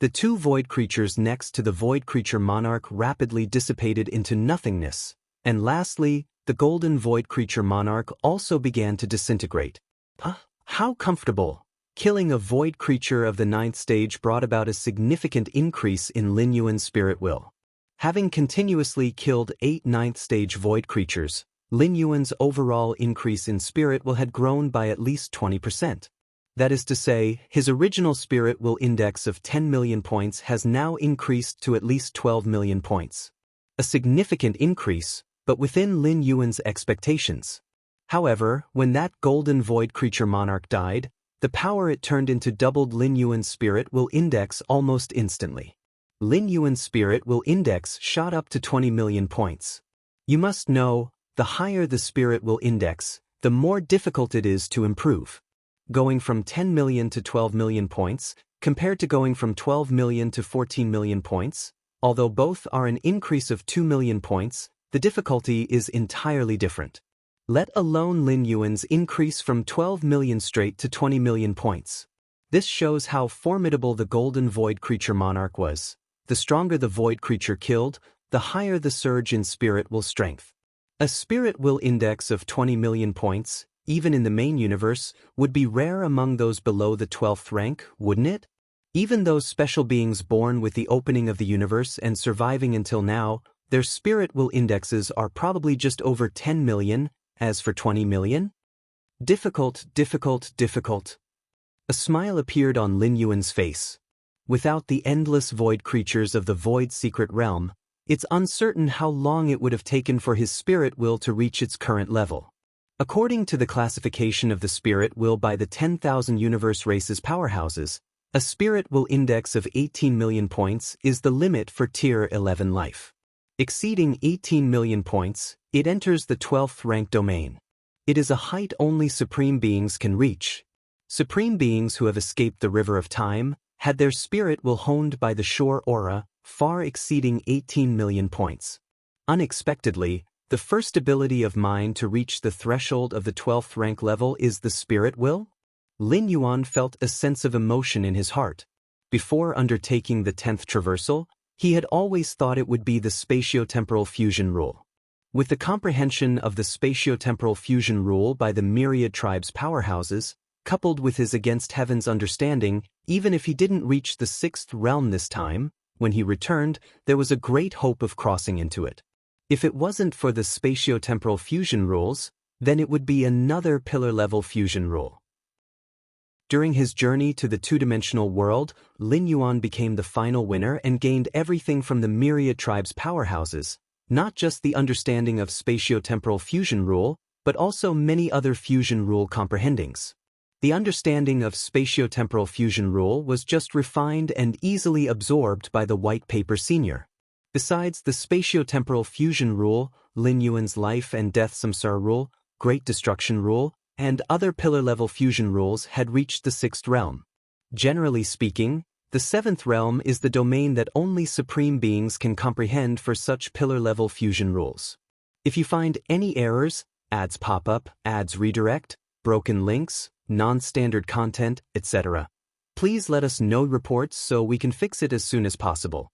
The 2 void creatures next to the void creature monarch rapidly dissipated into nothingness, and lastly, the golden void creature monarch also began to disintegrate. How comfortable! Killing a void creature of the 9th stage brought about a significant increase in Lin Yuan's spirit will. Having continuously killed 8 9th stage void creatures, Lin Yuan's overall increase in spirit will had grown by at least 20%. That is to say, his original spirit will index of 10 million points has now increased to at least 12 million points. A significant increase, but within Lin Yuan's expectations. However, when that golden void creature monarch died, the power it turned into doubled Lin Yuan's spirit will index almost instantly. Lin Yuan's spirit will index shot up to 20 million points. You must know, the higher the spirit will index, the more difficult it is to improve. Going from 10 million to 12 million points, compared to going from 12 million to 14 million points, although both are an increase of 2 million points, the difficulty is entirely different. Let alone Lin Yuan's increase from 12 million straight to 20 million points. This shows how formidable the golden void creature monarch was. The stronger the void creature killed, the higher the surge in spirit will strength. A spirit will index of 20 million points, even in the main universe, would be rare among those below the 12th rank, wouldn't it? Even those special beings born with the opening of the universe and surviving until now, their spirit will indexes are probably just over 10 million, as for 20 million? Difficult, difficult, difficult. A smile appeared on Lin Yuan's face. Without the endless void creatures of the void secret realm, it's uncertain how long it would have taken for his spirit will to reach its current level. According to the classification of the spirit will by the 10,000 universe races powerhouses, a spirit will index of 18 million points is the limit for tier 11 life. Exceeding 18 million points, it enters the 12th rank domain. It is a height only supreme beings can reach. Supreme beings who have escaped the river of time had their spirit will honed by the shore aura, far exceeding 18 million points. Unexpectedly, the first ability of mine to reach the threshold of the 12th rank level is the spirit will? Lin Yuan felt a sense of emotion in his heart. Before undertaking the 10th traversal, he had always thought it would be the spatiotemporal fusion rule. With the comprehension of the spatiotemporal fusion rule by the myriad tribes' powerhouses, coupled with his against heaven's understanding, even if he didn't reach the 6th realm this time, when he returned, there was a great hope of crossing into it. If it wasn't for the spatiotemporal fusion rules, then it would be another pillar-level fusion rule. During his journey to the two-dimensional world, Lin Yuan became the final winner and gained everything from the myriad tribes' powerhouses, not just the understanding of spatiotemporal fusion rule, but also many other fusion rule comprehendings. The understanding of spatiotemporal fusion rule was just refined and easily absorbed by the white paper senior. Besides the spatiotemporal fusion rule, Lin Yuan's life and death samsara rule, great destruction rule, and other pillar-level fusion rules had reached the 6th realm. Generally speaking, the 7th realm is the domain that only supreme beings can comprehend for such pillar-level fusion rules. If you find any errors, ads pop up, ads redirect, broken links, non-standard content, etc., please let us know reports so we can fix it as soon as possible.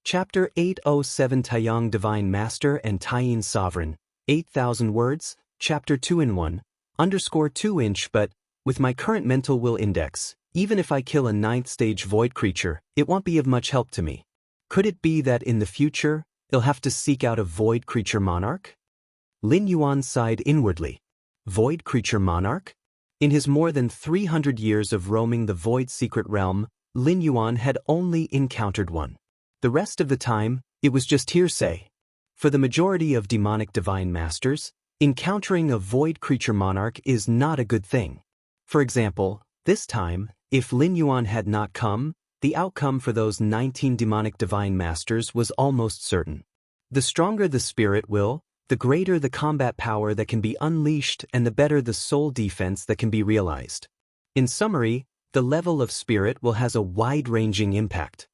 Chapter 807 Taiyang Divine Master and Taiyin Sovereign, 8,000 words, Chapter 2-in-1, _2 but, with my current mental will index, even if I kill a 9th stage void creature, it won't be of much help to me. Could it be that in the future, I'll have to seek out a void creature monarch? Lin Yuan sighed inwardly. Void creature monarch? In his more than 300 years of roaming the void secret realm, Lin Yuan had only encountered one. The rest of the time, it was just hearsay. For the majority of demonic divine masters, encountering a void creature monarch is not a good thing. For example, this time, if Lin Yuan had not come, the outcome for those 19 demonic divine masters was almost certain. The stronger the spirit will, the greater the combat power that can be unleashed and the better the soul defense that can be realized. In summary, the level of spirit will has a wide-ranging impact.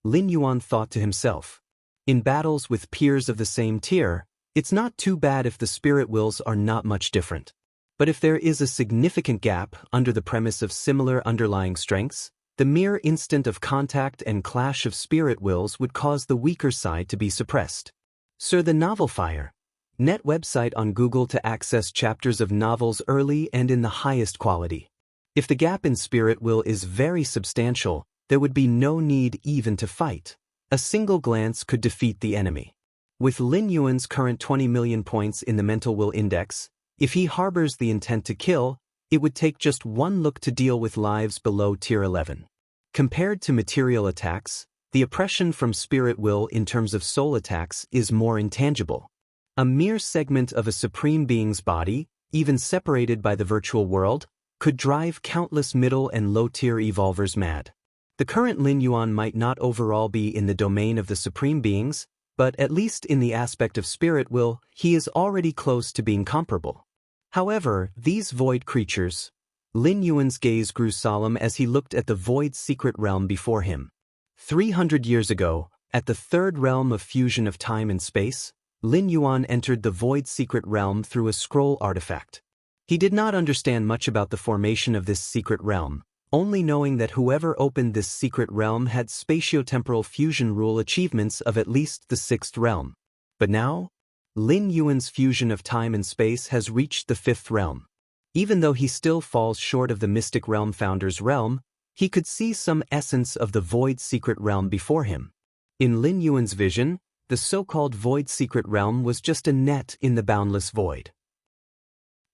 Lin Yuan thought to himself. In battles with peers of the same tier, it's not too bad if the spirit wills are not much different. But if there is a significant gap under the premise of similar underlying strengths, the mere instant of contact and clash of spirit wills would cause the weaker side to be suppressed. Sir the Novel Fire. Net website on Google to access chapters of novels early and in the highest quality. If the gap in spirit will is very substantial, there would be no need even to fight. A single glance could defeat the enemy. With Lin Yuan's current 20 million points in the mental will index, if he harbors the intent to kill, it would take just one look to deal with lives below tier 11. Compared to material attacks, the oppression from spirit will in terms of soul attacks is more intangible. A mere segment of a supreme being's body, even separated by the virtual world, could drive countless middle and low-tier evolvers mad. The current Lin Yuan might not overall be in the domain of the supreme beings, but at least in the aspect of spirit will, he is already close to being comparable. However, these void creatures, Lin Yuan's gaze grew solemn as he looked at the void secret realm before him. 300 years ago, at the 3rd realm of fusion of time and space, Lin Yuan entered the void secret realm through a scroll artifact. He did not understand much about the formation of this secret realm, only knowing that whoever opened this secret realm had spatiotemporal fusion rule achievements of at least the 6th realm. But now, Lin Yuan's fusion of time and space has reached the 5th realm. Even though he still falls short of the Mystic Realm Founder's realm, he could see some essence of the void secret realm before him. In Lin Yuan's vision, the so-called void secret realm was just a net in the boundless void.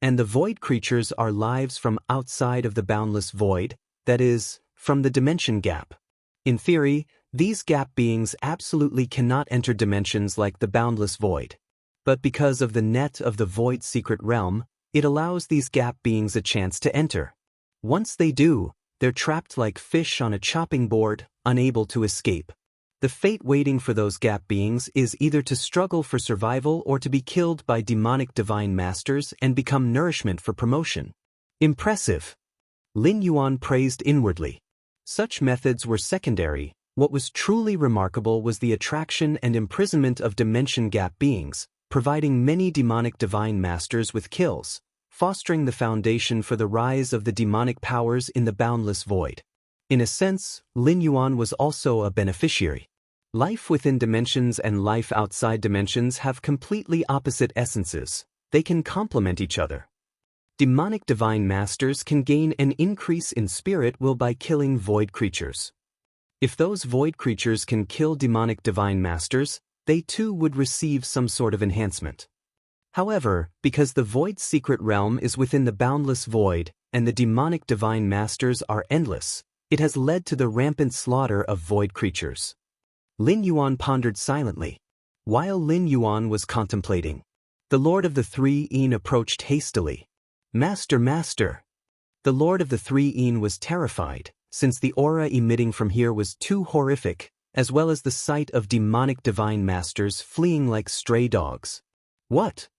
And the void creatures are lives from outside of the boundless void, that is, from the dimension gap. In theory, these gap beings absolutely cannot enter dimensions like the boundless void. But because of the net of the void secret realm, it allows these gap beings a chance to enter. Once they do, they're trapped like fish on a chopping board, unable to escape. The fate waiting for those gap beings is either to struggle for survival or to be killed by demonic divine masters and become nourishment for promotion. Impressive! Lin Yuan praised inwardly. Such methods were secondary. What was truly remarkable was the attraction and imprisonment of dimension gap beings, providing many demonic divine masters with kills. fostering the foundation for the rise of the demonic powers in the boundless void. In a sense, Lin Yuan was also a beneficiary. Life within dimensions and life outside dimensions have completely opposite essences. They can complement each other. Demonic divine masters can gain an increase in spirit will by killing void creatures. If those void creatures can kill demonic divine masters, they too would receive some sort of enhancement. However, because the void's secret realm is within the boundless void, and the demonic divine masters are endless, it has led to the rampant slaughter of void creatures. Lin Yuan pondered silently. While Lin Yuan was contemplating, the Lord of the Three Yin approached hastily. Master, Master! The Lord of the Three Yin was terrified, since the aura emitting from here was too horrific, as well as the sight of demonic divine masters fleeing like stray dogs. What?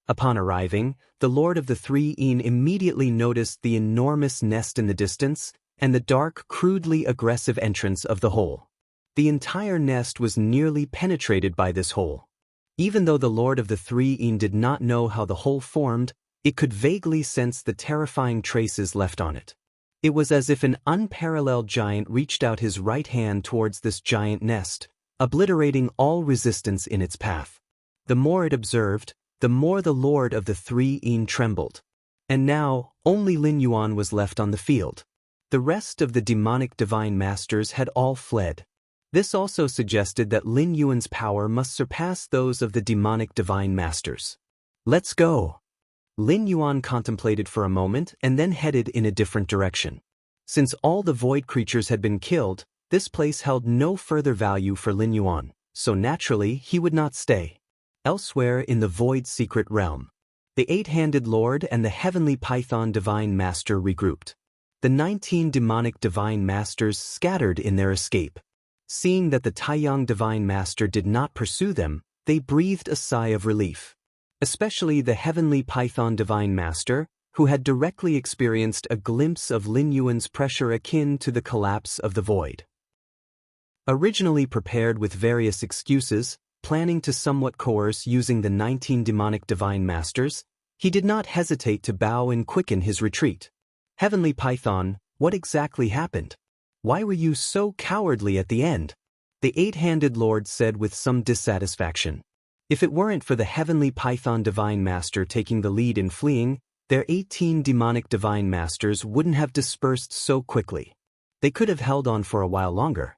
Upon arriving, the Lord of the Three Yin immediately noticed the enormous nest in the distance and the dark, crudely aggressive entrance of the hole. The entire nest was nearly penetrated by this hole. Even though the Lord of the Three Yin did not know how the hole formed, it could vaguely sense the terrifying traces left on it. It was as if an unparalleled giant reached out his right hand towards this giant nest, obliterating all resistance in its path. The more it observed, the more the Lord of the Three Yin trembled. And now, only Lin Yuan was left on the field. The rest of the demonic divine masters had all fled. This also suggested that Lin Yuan's power must surpass those of the demonic divine masters. Let's go! Lin Yuan contemplated for a moment and then headed in a different direction. Since all the void creatures had been killed, this place held no further value for Lin Yuan, so naturally he would not stay. Elsewhere in the void secret realm, the eight-handed Lord and the heavenly Python divine master regrouped. The 19 demonic divine masters scattered in their escape. Seeing that the Taiyang divine master did not pursue them, they breathed a sigh of relief. Especially the heavenly Python divine master, who had directly experienced a glimpse of Lin Yuan's pressure akin to the collapse of the void. Originally prepared with various excuses, planning to somewhat coerce using the 19 demonic divine masters, he did not hesitate to bow and quicken his retreat. Heavenly Python, what exactly happened? Why were you so cowardly at the end? The eight-handed Lord said with some dissatisfaction. If it weren't for the heavenly Python divine master taking the lead in fleeing, their 18 demonic divine masters wouldn't have dispersed so quickly. They could have held on for a while longer.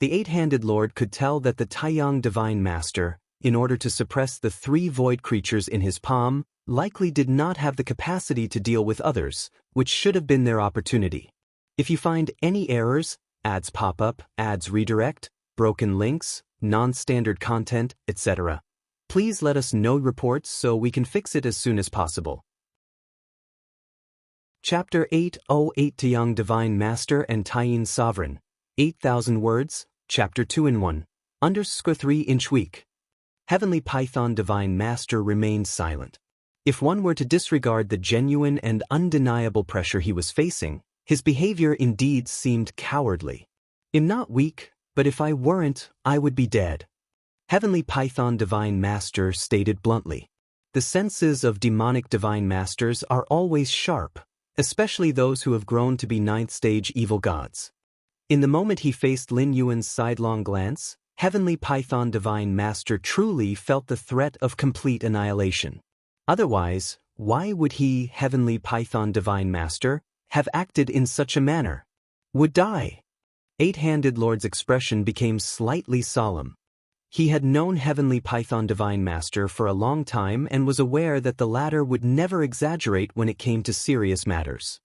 The eight-handed Lord could tell that the Taiyang divine master, in order to suppress the 3 void creatures in his palm, likely did not have the capacity to deal with others, which should have been their opportunity. If you find any errors, ads pop up, ads redirect, broken links, non-standard content, etc., please let us know reports so we can fix it as soon as possible. Chapter 808 Taiyang Divine Master and Taiyin Sovereign. 8,000 words, Chapter 2-in-1. _ 3-inch week. Heavenly Python Divine Master remained silent. If one were to disregard the genuine and undeniable pressure he was facing, his behavior indeed seemed cowardly. I'm not weak, but if I weren't, I would be dead. Heavenly Python Divine Master stated bluntly. The senses of demonic divine masters are always sharp, especially those who have grown to be 9th-stage evil gods. In the moment he faced Lin Yuan's sidelong glance, Heavenly Python Divine Master truly felt the threat of complete annihilation. Otherwise, why would he, Heavenly Python Divine Master, have acted in such a manner? Would die. Eight-handed Lord's expression became slightly solemn. He had known Heavenly Python Divine Master for a long time and was aware that the latter would never exaggerate when it came to serious matters.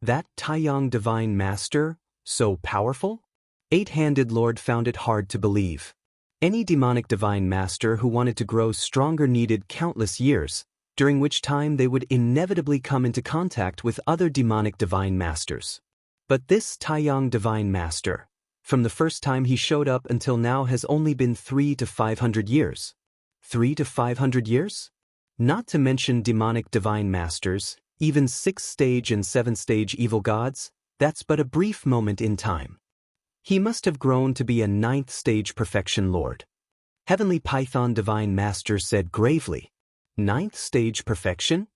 That Taiyang Divine Master, so powerful? Eight-handed Lord found it hard to believe. Any demonic Divine Master who wanted to grow stronger needed countless years, during which time they would inevitably come into contact with other demonic Divine Masters. But this Taiyang Divine Master, from the first time he showed up until now has only been 300 to 500 years. 300 to 500 years? Not to mention demonic divine masters, even 6th-stage and 7th-stage evil gods, that's but a brief moment in time. He must have grown to be a 9th-stage perfection lord. Heavenly Python Divine Master said gravely. 9th-stage perfection?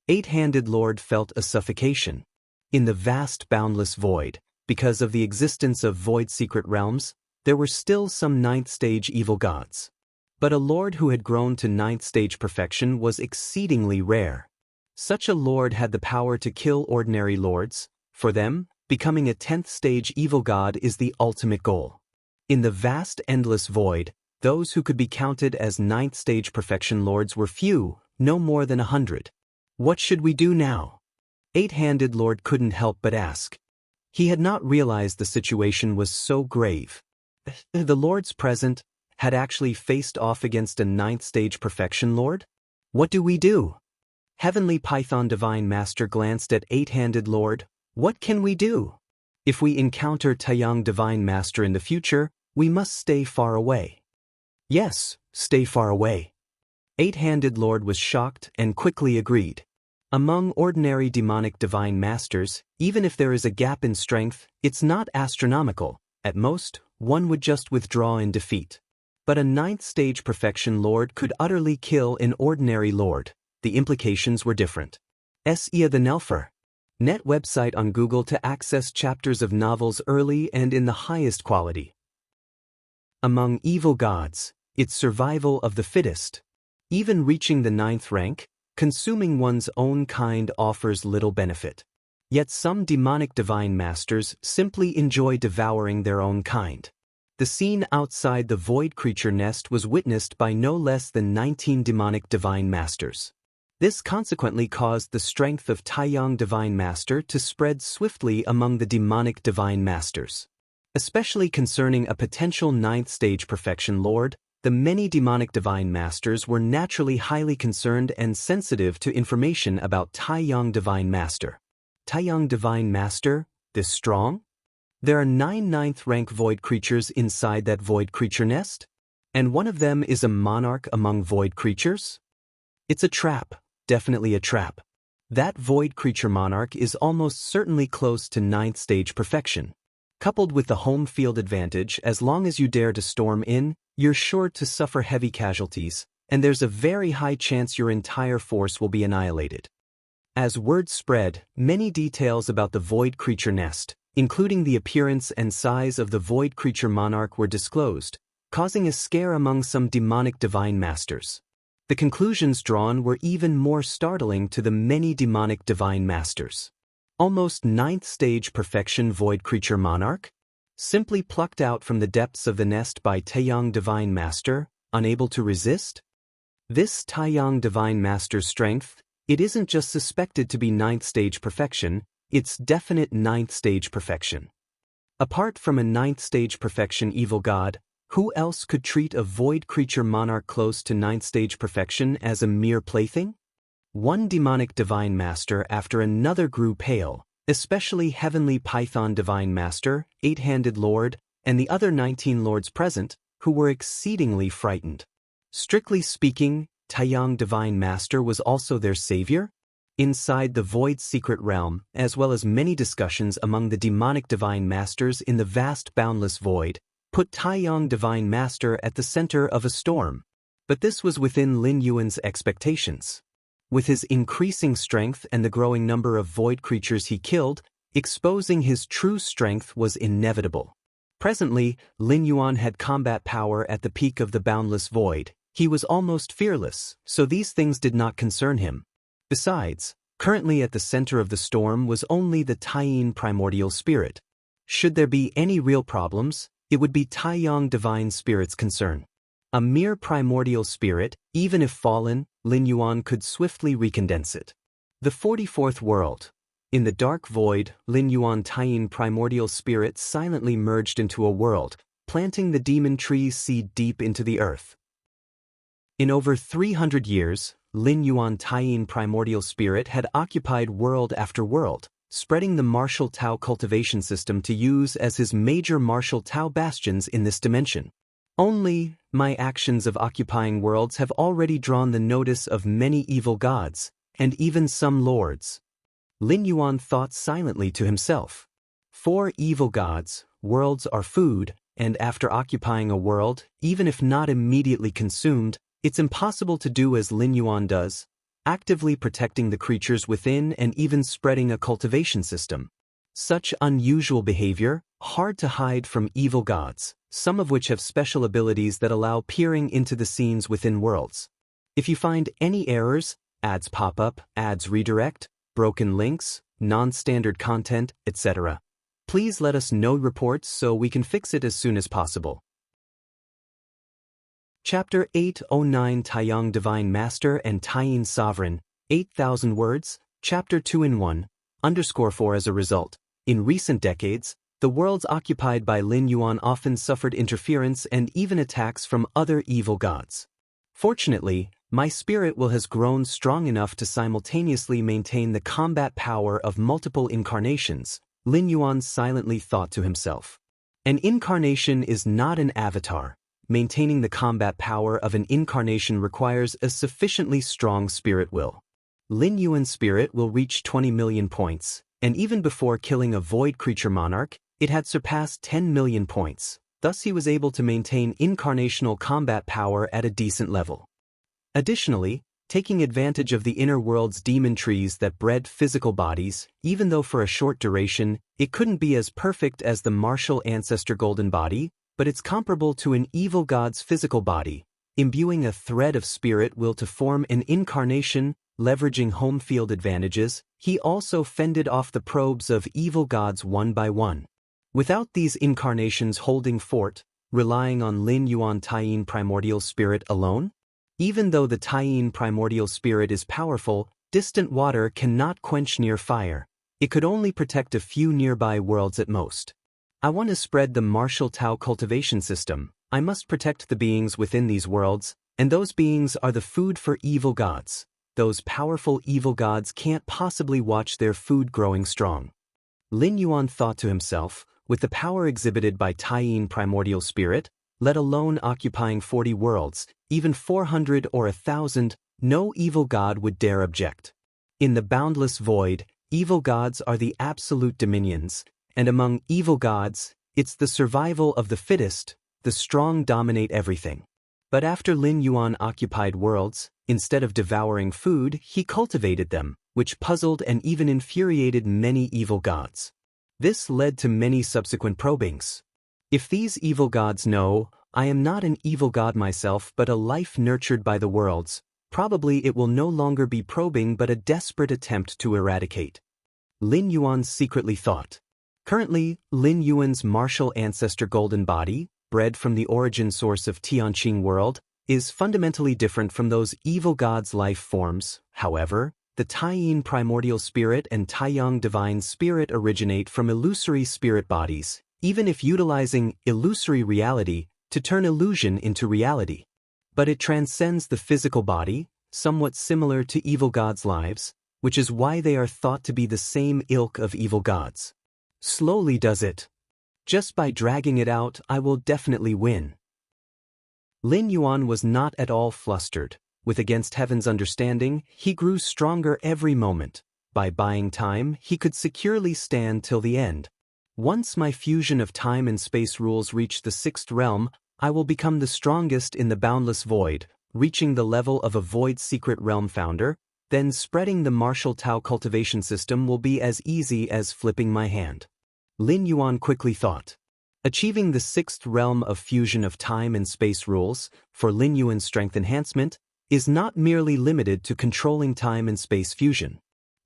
Eight-handed Lord felt a suffocation. In the vast boundless void, because of the existence of void secret realms, there were still some ninth-stage evil gods. But a lord who had grown to ninth-stage perfection was exceedingly rare. Such a lord had the power to kill ordinary lords. For them, becoming a 10th-stage evil god is the ultimate goal. In the vast endless void, those who could be counted as ninth-stage perfection lords were few, no more than 100. What should we do now? Eight-handed Lord couldn't help but ask. He had not realized the situation was so grave. The lords present had actually faced off against a ninth-stage perfection lord? What do we do? Heavenly Python Divine Master glanced at Eight-handed Lord. What can we do? If we encounter Taiyang Divine Master in the future, we must stay far away. Yes, stay far away. Eight-handed Lord was shocked and quickly agreed. Among ordinary demonic divine masters, even if there is a gap in strength, it's not astronomical. At most, one would just withdraw in defeat. But a ninth-stage perfection lord could utterly kill an ordinary lord. The implications were different. Ia the Nelfer. Net website on Google to access chapters of novels early and in the highest quality. Among evil gods, it's survival of the fittest. Even reaching the 9th rank, consuming one's own kind offers little benefit. Yet some demonic divine masters simply enjoy devouring their own kind. The scene outside the void creature nest was witnessed by no less than 19 demonic divine masters. This consequently caused the strength of Taiyang Divine Master to spread swiftly among the demonic divine masters. Especially concerning a potential 9th-stage perfection lord, the many demonic divine masters were naturally highly concerned and sensitive to information about Taiyang Divine Master. Taiyang Divine Master, this strong? There are 9 9th-rank void creatures inside that void creature nest? And one of them is a monarch among void creatures? It's a trap, definitely a trap. That void creature monarch is almost certainly close to 9th-stage perfection. Coupled with the home field advantage, as long as you dare to storm in, you're sure to suffer heavy casualties, and there's a very high chance your entire force will be annihilated. As word spread, many details about the void creature nest, including the appearance and size of the void creature monarch, were disclosed, causing a scare among some demonic divine masters. The conclusions drawn were even more startling to the many demonic divine masters. Almost 9th-stage perfection void creature monarch? Simply plucked out from the depths of the nest by Taiyang Divine Master, unable to resist? This Taiyang Divine Master's strength, it isn't just suspected to be 9th-stage perfection, it's definite 9th-stage perfection. Apart from a 9th-stage perfection evil god, who else could treat a void creature monarch close to 9th-stage perfection as a mere plaything? One demonic divine master after another grew pale, especially Heavenly Python Divine Master, Eight-handed Lord, and the other 19 lords present, who were exceedingly frightened. Strictly speaking, Taiyang Divine Master was also their savior? Inside the void secret realm, as well as many discussions among the demonic divine masters in the vast boundless void, put Taiyang Divine Master at the center of a storm. But this was within Lin Yuan's expectations. With his increasing strength and the growing number of void creatures he killed, exposing his true strength was inevitable. Presently, Lin Yuan had combat power at the peak of the boundless void. He was almost fearless, so these things did not concern him. Besides, currently at the center of the storm was only the Taiying primordial spirit. Should there be any real problems, it would be Taiyang Divine Spirit's concern. A mere primordial spirit, even if fallen, Lin Yuan could swiftly recondense it. The 44th world. In the dark void, Lin Yuan Taiying primordial spirit silently merged into a world, planting the demon tree's seed deep into the earth. In over 300 years, Lin Yuan Taiying primordial spirit had occupied world after world, spreading the martial Tao cultivation system to use as his major martial Tao bastions in this dimension. Only, my actions of occupying worlds have already drawn the notice of many evil gods, and even some lords. Lin Yuan thought silently to himself. For evil gods, worlds are food, and after occupying a world, even if not immediately consumed, it's impossible to do as Lin Yuan does, actively protecting the creatures within and even spreading a cultivation system. Such unusual behavior, hard to hide from evil gods, some of which have special abilities that allow peering into the scenes within worlds. If you find any errors, ads pop up, ads redirect, broken links, non-standard content, etc., please let us know reports so we can fix it as soon as possible. Chapter 809 Taiyang Divine Master and Taiyin Sovereign, 8,000 words, Chapter 2-in-1, _4 As a result, in recent decades, the worlds occupied by Lin Yuan often suffered interference and even attacks from other evil gods. Fortunately, my spirit will has grown strong enough to simultaneously maintain the combat power of multiple incarnations, Lin Yuan silently thought to himself. An incarnation is not an avatar. Maintaining the combat power of an incarnation requires a sufficiently strong spirit will. Lin Yuan's spirit will reach 20 million points, and even before killing a void creature monarch, it had surpassed 10 million points. Thus he was able to maintain incarnational combat power at a decent level. Additionally, taking advantage of the inner world's demon trees that bred physical bodies, even though for a short duration, it couldn't be as perfect as the martial ancestor golden body, but it's comparable to an evil god's physical body, imbuing a thread of spirit will to form an incarnation, leveraging home field advantages. He also fended off the probes of evil gods one by one. Without these incarnations holding fort, relying on Lin Yuan Taiyin primordial spirit alone? Even though the Taiyin primordial spirit is powerful, distant water cannot quench near fire. It could only protect a few nearby worlds at most. I want to spread the martial Tao cultivation system. I must protect the beings within these worlds, and those beings are the food for evil gods. Those powerful evil gods can't possibly watch their food growing strong. Lin Yuan thought to himself, with the power exhibited by Taiyin primordial spirit, let alone occupying 40 worlds, even 400 or 1,000, no evil god would dare object. In the boundless void, evil gods are the absolute dominions, and among evil gods, it's the survival of the fittest, the strong dominate everything. But after Lin Yuan occupied worlds, instead of devouring food, he cultivated them, which puzzled and even infuriated many evil gods. This led to many subsequent probings. If these evil gods know, I am not an evil god myself but a life nurtured by the worlds, probably it will no longer be probing but a desperate attempt to eradicate. Lin Yuan secretly thought. Currently, Lin Yuan's martial ancestor golden body, bred from the origin source of Tianqing world, is fundamentally different from those evil gods' life forms. However, the Taiyin primordial spirit and Taiyang divine spirit originate from illusory spirit bodies, even if utilizing illusory reality to turn illusion into reality. But it transcends the physical body, somewhat similar to evil gods' lives, which is why they are thought to be the same ilk of evil gods. Slowly does it. Just by dragging it out, I will definitely win. Lin Yuan was not at all flustered. With against heaven's understanding, he grew stronger every moment. By buying time, he could securely stand till the end. Once my fusion of time and space rules reach the 6th realm, I will become the strongest in the boundless void, reaching the level of a void secret realm founder. Then spreading the martial Tao cultivation system will be as easy as flipping my hand. Lin Yuan quickly thought. Achieving the 6th realm of fusion of time and space rules, for Lin Yuan's strength enhancement, is not merely limited to controlling time and space fusion.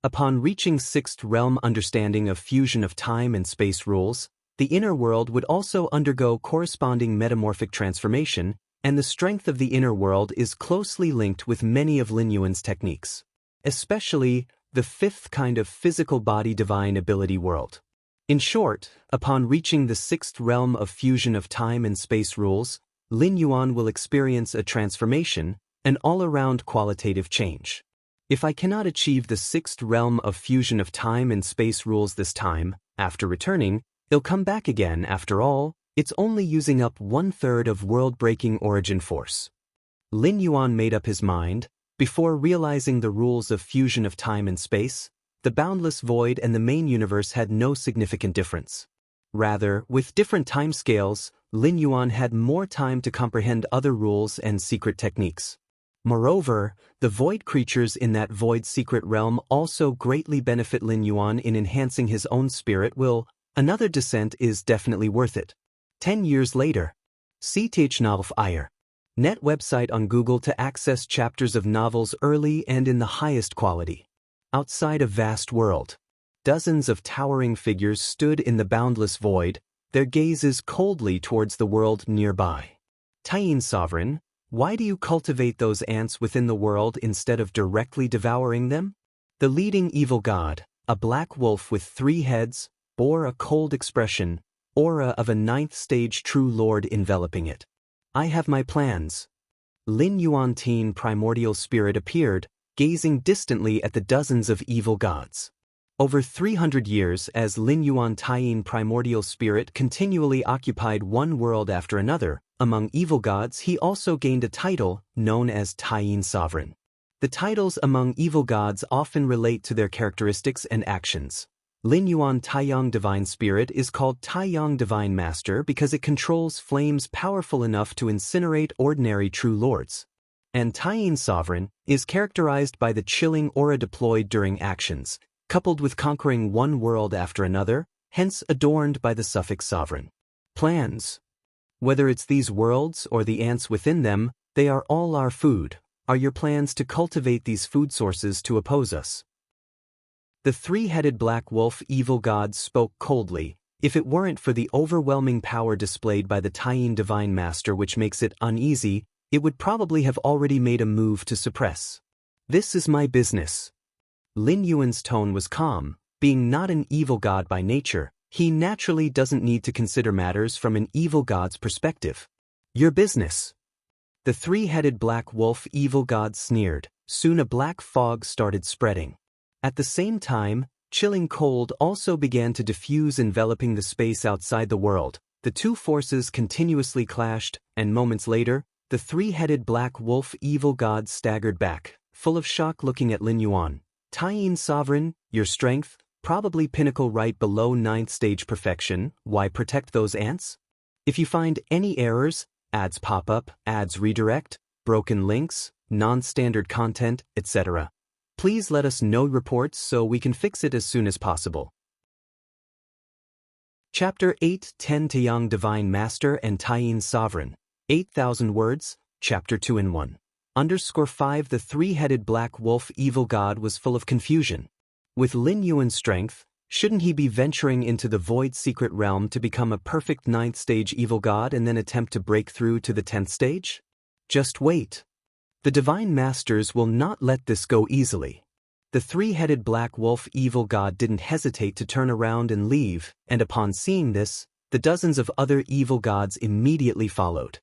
Upon reaching 6th realm understanding of fusion of time and space rules, the inner world would also undergo corresponding metamorphic transformation, and the strength of the inner world is closely linked with many of Lin Yuan's techniques, especially the 5th kind of physical body divine ability world. In short, upon reaching the 6th realm of fusion of time and space rules, Lin Yuan will experience a transformation, an all-around qualitative change. If I cannot achieve the 6th realm of fusion of time and space rules this time, after returning, it'll come back again. After all, it's only using up 1/3 of world-breaking origin force. Lin Yuan made up his mind. Before realizing the rules of fusion of time and space, the boundless void and the main universe had no significant difference. Rather, with different timescales, Lin Yuan had more time to comprehend other rules and secret techniques. Moreover, the void creatures in that void secret realm also greatly benefit Lin Yuan in enhancing his own spirit will. Another descent is definitely worth it. 10 years later. CTH Novel Iyer. Net website on Google to access chapters of novels early and in the highest quality. Outside a vast world. Dozens of towering figures stood in the boundless void, their gazes coldly towards the world nearby. Taiyin Sovereign, why do you cultivate those ants within the world instead of directly devouring them? The leading evil god, a black wolf with 3 heads, bore a cold expression, aura of a 9th stage true lord enveloping it. I have my plans. Lin Yuan teen primordial spirit appeared, gazing distantly at the dozens of evil gods. Over 300 years as Lin Yuan Taiyin primordial spirit continually occupied one world after another, among evil gods he also gained a title, known as Taiyin Sovereign. The titles among evil gods often relate to their characteristics and actions. Lin Yuan Taiyang Divine Spirit is called Taiyang Divine Master because it controls flames powerful enough to incinerate ordinary true lords. And Taiyin Sovereign is characterized by the chilling aura deployed during actions, coupled with conquering one world after another, hence adorned by the suffix sovereign. Plans. Whether it's these worlds or the ants within them, they are all our food. Are your plans to cultivate these food sources to oppose us? The 3-headed black wolf evil god spoke coldly. If it weren't for the overwhelming power displayed by the Taiyin Divine Master which makes it uneasy, it would probably have already made a move to suppress. This is my business. Lin Yuan's tone was calm. Being not an evil god by nature, he naturally doesn't need to consider matters from an evil god's perspective. Your business. The 3-headed black wolf evil god sneered. Soon a black fog started spreading. At the same time, chilling cold also began to diffuse, enveloping the space outside the world. The two forces continuously clashed, and moments later, the 3-headed black wolf evil god staggered back, full of shock looking at Lin Yuan. Taiyin Sovereign, your strength, probably pinnacle right below 9th stage perfection, why protect those ants? If you find any errors, ads pop up, ads redirect, broken links, non-standard content, etc., please let us know reports so we can fix it as soon as possible. Chapter 8 10 Taiyang Divine Master and Taiyin Sovereign. 8,000 words, Chapter 2 in 1. _5 The 3-headed black wolf evil god was full of confusion. With Lin Yuan's strength, shouldn't he be venturing into the void secret realm to become a perfect 9th stage evil god and then attempt to break through to the 10th stage? Just wait. The Divine Masters will not let this go easily. The 3-headed black wolf evil god didn't hesitate to turn around and leave, and upon seeing this, the dozens of other evil gods immediately followed.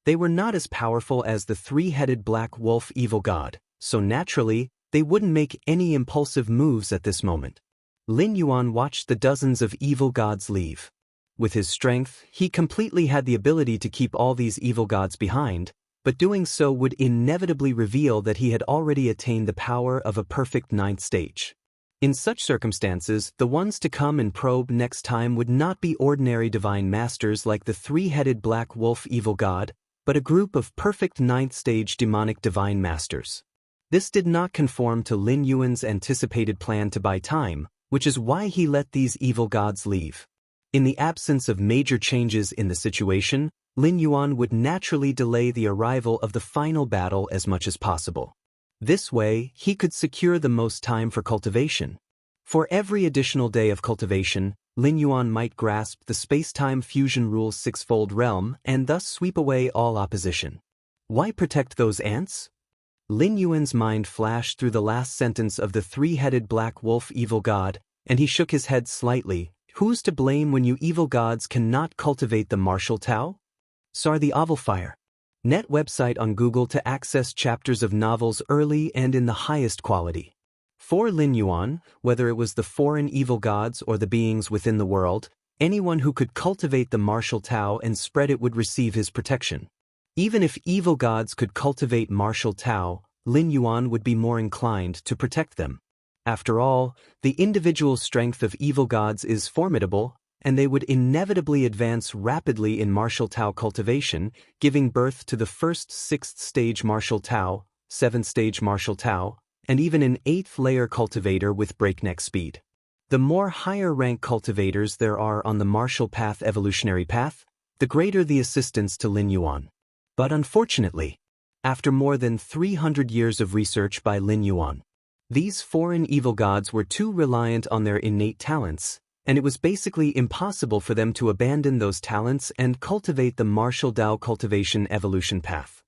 They were not as powerful as the 3-headed black wolf evil god, so naturally, they wouldn't make any impulsive moves at this moment. Lin Yuan watched the dozens of evil gods leave. With his strength, he completely had the ability to keep all these evil gods behind, but doing so would inevitably reveal that he had already attained the power of a perfect 9th stage. In such circumstances, the ones to come and probe next time would not be ordinary divine masters like the 3-headed black wolf evil god, but a group of perfect 9th stage demonic divine masters. This did not conform to Lin Yuan's anticipated plan to buy time, which is why he let these evil gods leave. In the absence of major changes in the situation, Lin Yuan would naturally delay the arrival of the final battle as much as possible. This way, he could secure the most time for cultivation. For every additional day of cultivation, Lin Yuan might grasp the space-time fusion rule's 6-fold realm and thus sweep away all opposition. Why protect those ants? Lin Yuan's mind flashed through the last sentence of the 3-headed black wolf evil god, and he shook his head slightly. Who's to blame when you evil gods cannot cultivate the martial Tao? Sar the Ovalfire. Net website on Google to access chapters of novels early and in the highest quality. For Lin Yuan, whether it was the foreign evil gods or the beings within the world, anyone who could cultivate the martial Tao and spread it would receive his protection. Even if evil gods could cultivate martial Tao, Lin Yuan would be more inclined to protect them. After all, the individual strength of evil gods is formidable, and they would inevitably advance rapidly in martial Tao cultivation, giving birth to the first 6th stage martial Tao, 7th-stage martial Tao, and even an 8th-layer cultivator with breakneck speed. The more higher-rank cultivators there are on the martial path evolutionary path, the greater the assistance to Lin Yuan. But unfortunately, after more than 300 years of research by Lin Yuan, these foreign evil gods were too reliant on their innate talents, and it was basically impossible for them to abandon those talents and cultivate the martial Tao cultivation evolution path.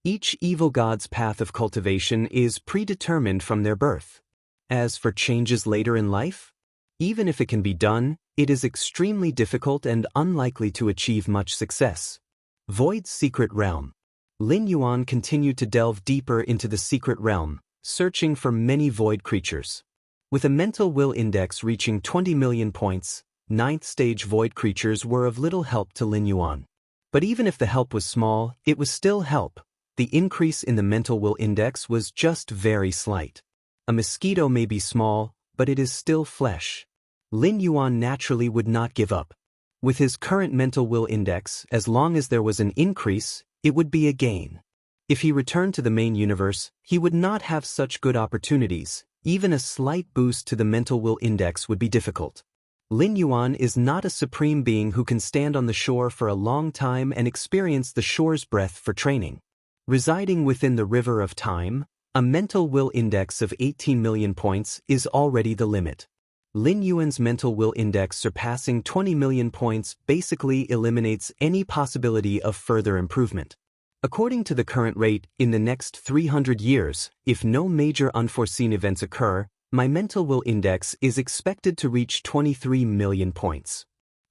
Each evil god's path of cultivation is predetermined from their birth. As for changes later in life, even if it can be done, it is extremely difficult and unlikely to achieve much success. Void's secret realm. Lin Yuan continued to delve deeper into the secret realm, searching for many void creatures. With a mental will index reaching 20 million points, 9th-stage void creatures were of little help to Lin Yuan. But even if the help was small, it was still help. The increase in the mental will index was just very slight. A mosquito may be small, but it is still flesh. Lin Yuan naturally would not give up. With his current mental will index, as long as there was an increase, it would be a gain. If he returned to the main universe, he would not have such good opportunities. Even a slight boost to the mental will index would be difficult. Lin Yuan is not a supreme being who can stand on the shore for a long time and experience the shore's breath for training. Residing within the river of time, a mental will index of 18 million points is already the limit. Lin Yuan's mental will index surpassing 20 million points basically eliminates any possibility of further improvement. According to the current rate, in the next 300 years, if no major unforeseen events occur, my mental will index is expected to reach 23 million points.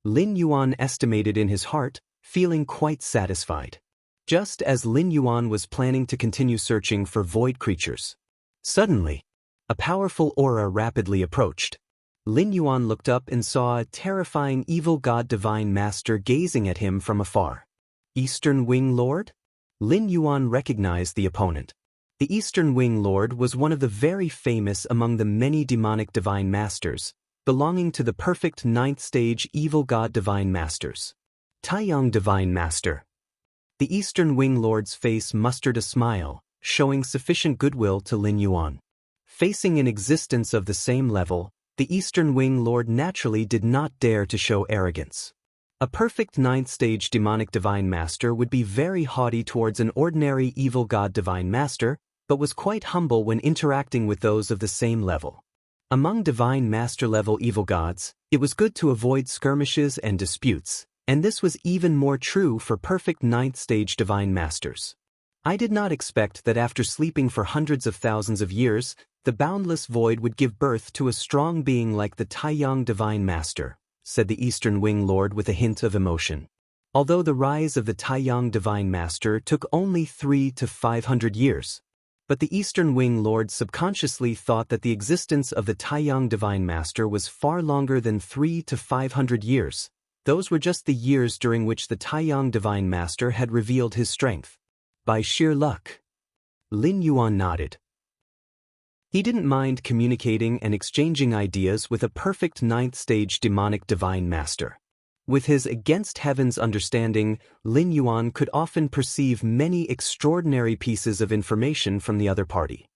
Lin Yuan estimated in his heart, feeling quite satisfied. Just as Lin Yuan was planning to continue searching for void creatures, suddenly, a powerful aura rapidly approached. Lin Yuan looked up and saw a terrifying evil god divine master gazing at him from afar. Eastern Wing Lord? Lin Yuan recognized the opponent. The Eastern Wing Lord was one of the very famous among the many demonic divine masters, belonging to the perfect 9th-stage evil god divine masters. Taiyang Divine Master. The Eastern Wing Lord's face mustered a smile, showing sufficient goodwill to Lin Yuan. Facing an existence of the same level, the Eastern Wing Lord naturally did not dare to show arrogance. A perfect 9th-stage demonic divine master would be very haughty towards an ordinary evil god divine master, but was quite humble when interacting with those of the same level. Among divine master-level evil gods, it was good to avoid skirmishes and disputes, and this was even more true for perfect 9th-stage divine masters. I did not expect that after sleeping for hundreds of thousands of years, the boundless void would give birth to a strong being like the Taiyang Divine Master, said the Eastern Wing Lord with a hint of emotion. Although the rise of the Taiyang Divine Master took only 300 to 500 years, but the Eastern Wing Lord subconsciously thought that the existence of the Taiyang Divine Master was far longer than 300 to 500 years. Those were just the years during which the Taiyang Divine Master had revealed his strength. By sheer luck. Lin Yuan nodded. He didn't mind communicating and exchanging ideas with a perfect 9th-stage demonic divine master. With his against heaven's understanding, Lin Yuan could often perceive many extraordinary pieces of information from the other party.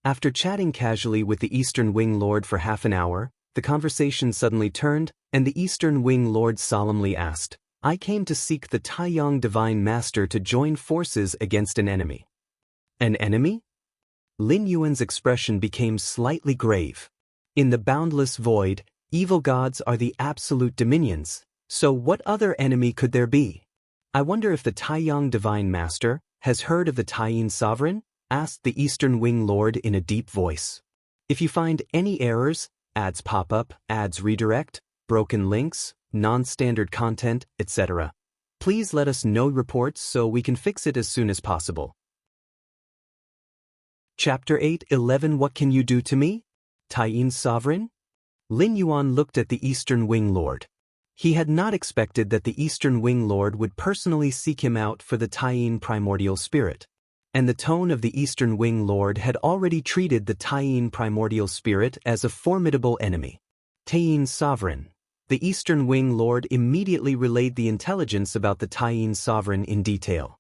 After chatting casually with the Eastern Wing Lord for half an hour, the conversation suddenly turned, and the Eastern Wing Lord solemnly asked, "I came to seek the Taiyang Divine Master to join forces against an enemy." An enemy? Lin Yuan's expression became slightly grave. In the boundless void, evil gods are the absolute dominions, so what other enemy could there be? I wonder if the Taiyang Divine Master has heard of the Taiyin Sovereign? Asked the Eastern Wing Lord in a deep voice. If you find any errors, ads pop up, ads redirect, broken links, non-standard content, etc., please let us know reports so we can fix it as soon as possible. Chapter 8:11 What can you do to me? Taiyin Sovereign? Lin Yuan looked at the Eastern Wing Lord. He had not expected that the Eastern Wing Lord would personally seek him out for the Taiyin Primordial Spirit. And the tone of the Eastern Wing Lord had already treated the Taiyin Primordial Spirit as a formidable enemy. Taiyin Sovereign. The Eastern Wing Lord immediately relayed the intelligence about the Taiyin Sovereign in detail.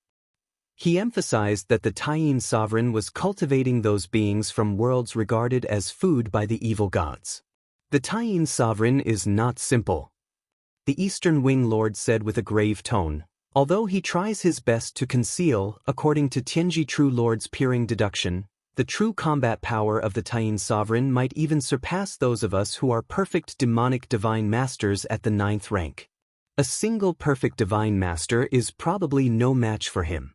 He emphasized that the Taiyin sovereign was cultivating those beings from worlds regarded as food by the evil gods. The Taiyin sovereign is not simple, the Eastern Wing Lord said with a grave tone, although he tries his best to conceal, according to Tianji True Lord's peering deduction, the true combat power of the Taiyin sovereign might even surpass those of us who are perfect demonic divine masters at the 9th rank. A single perfect divine master is probably no match for him.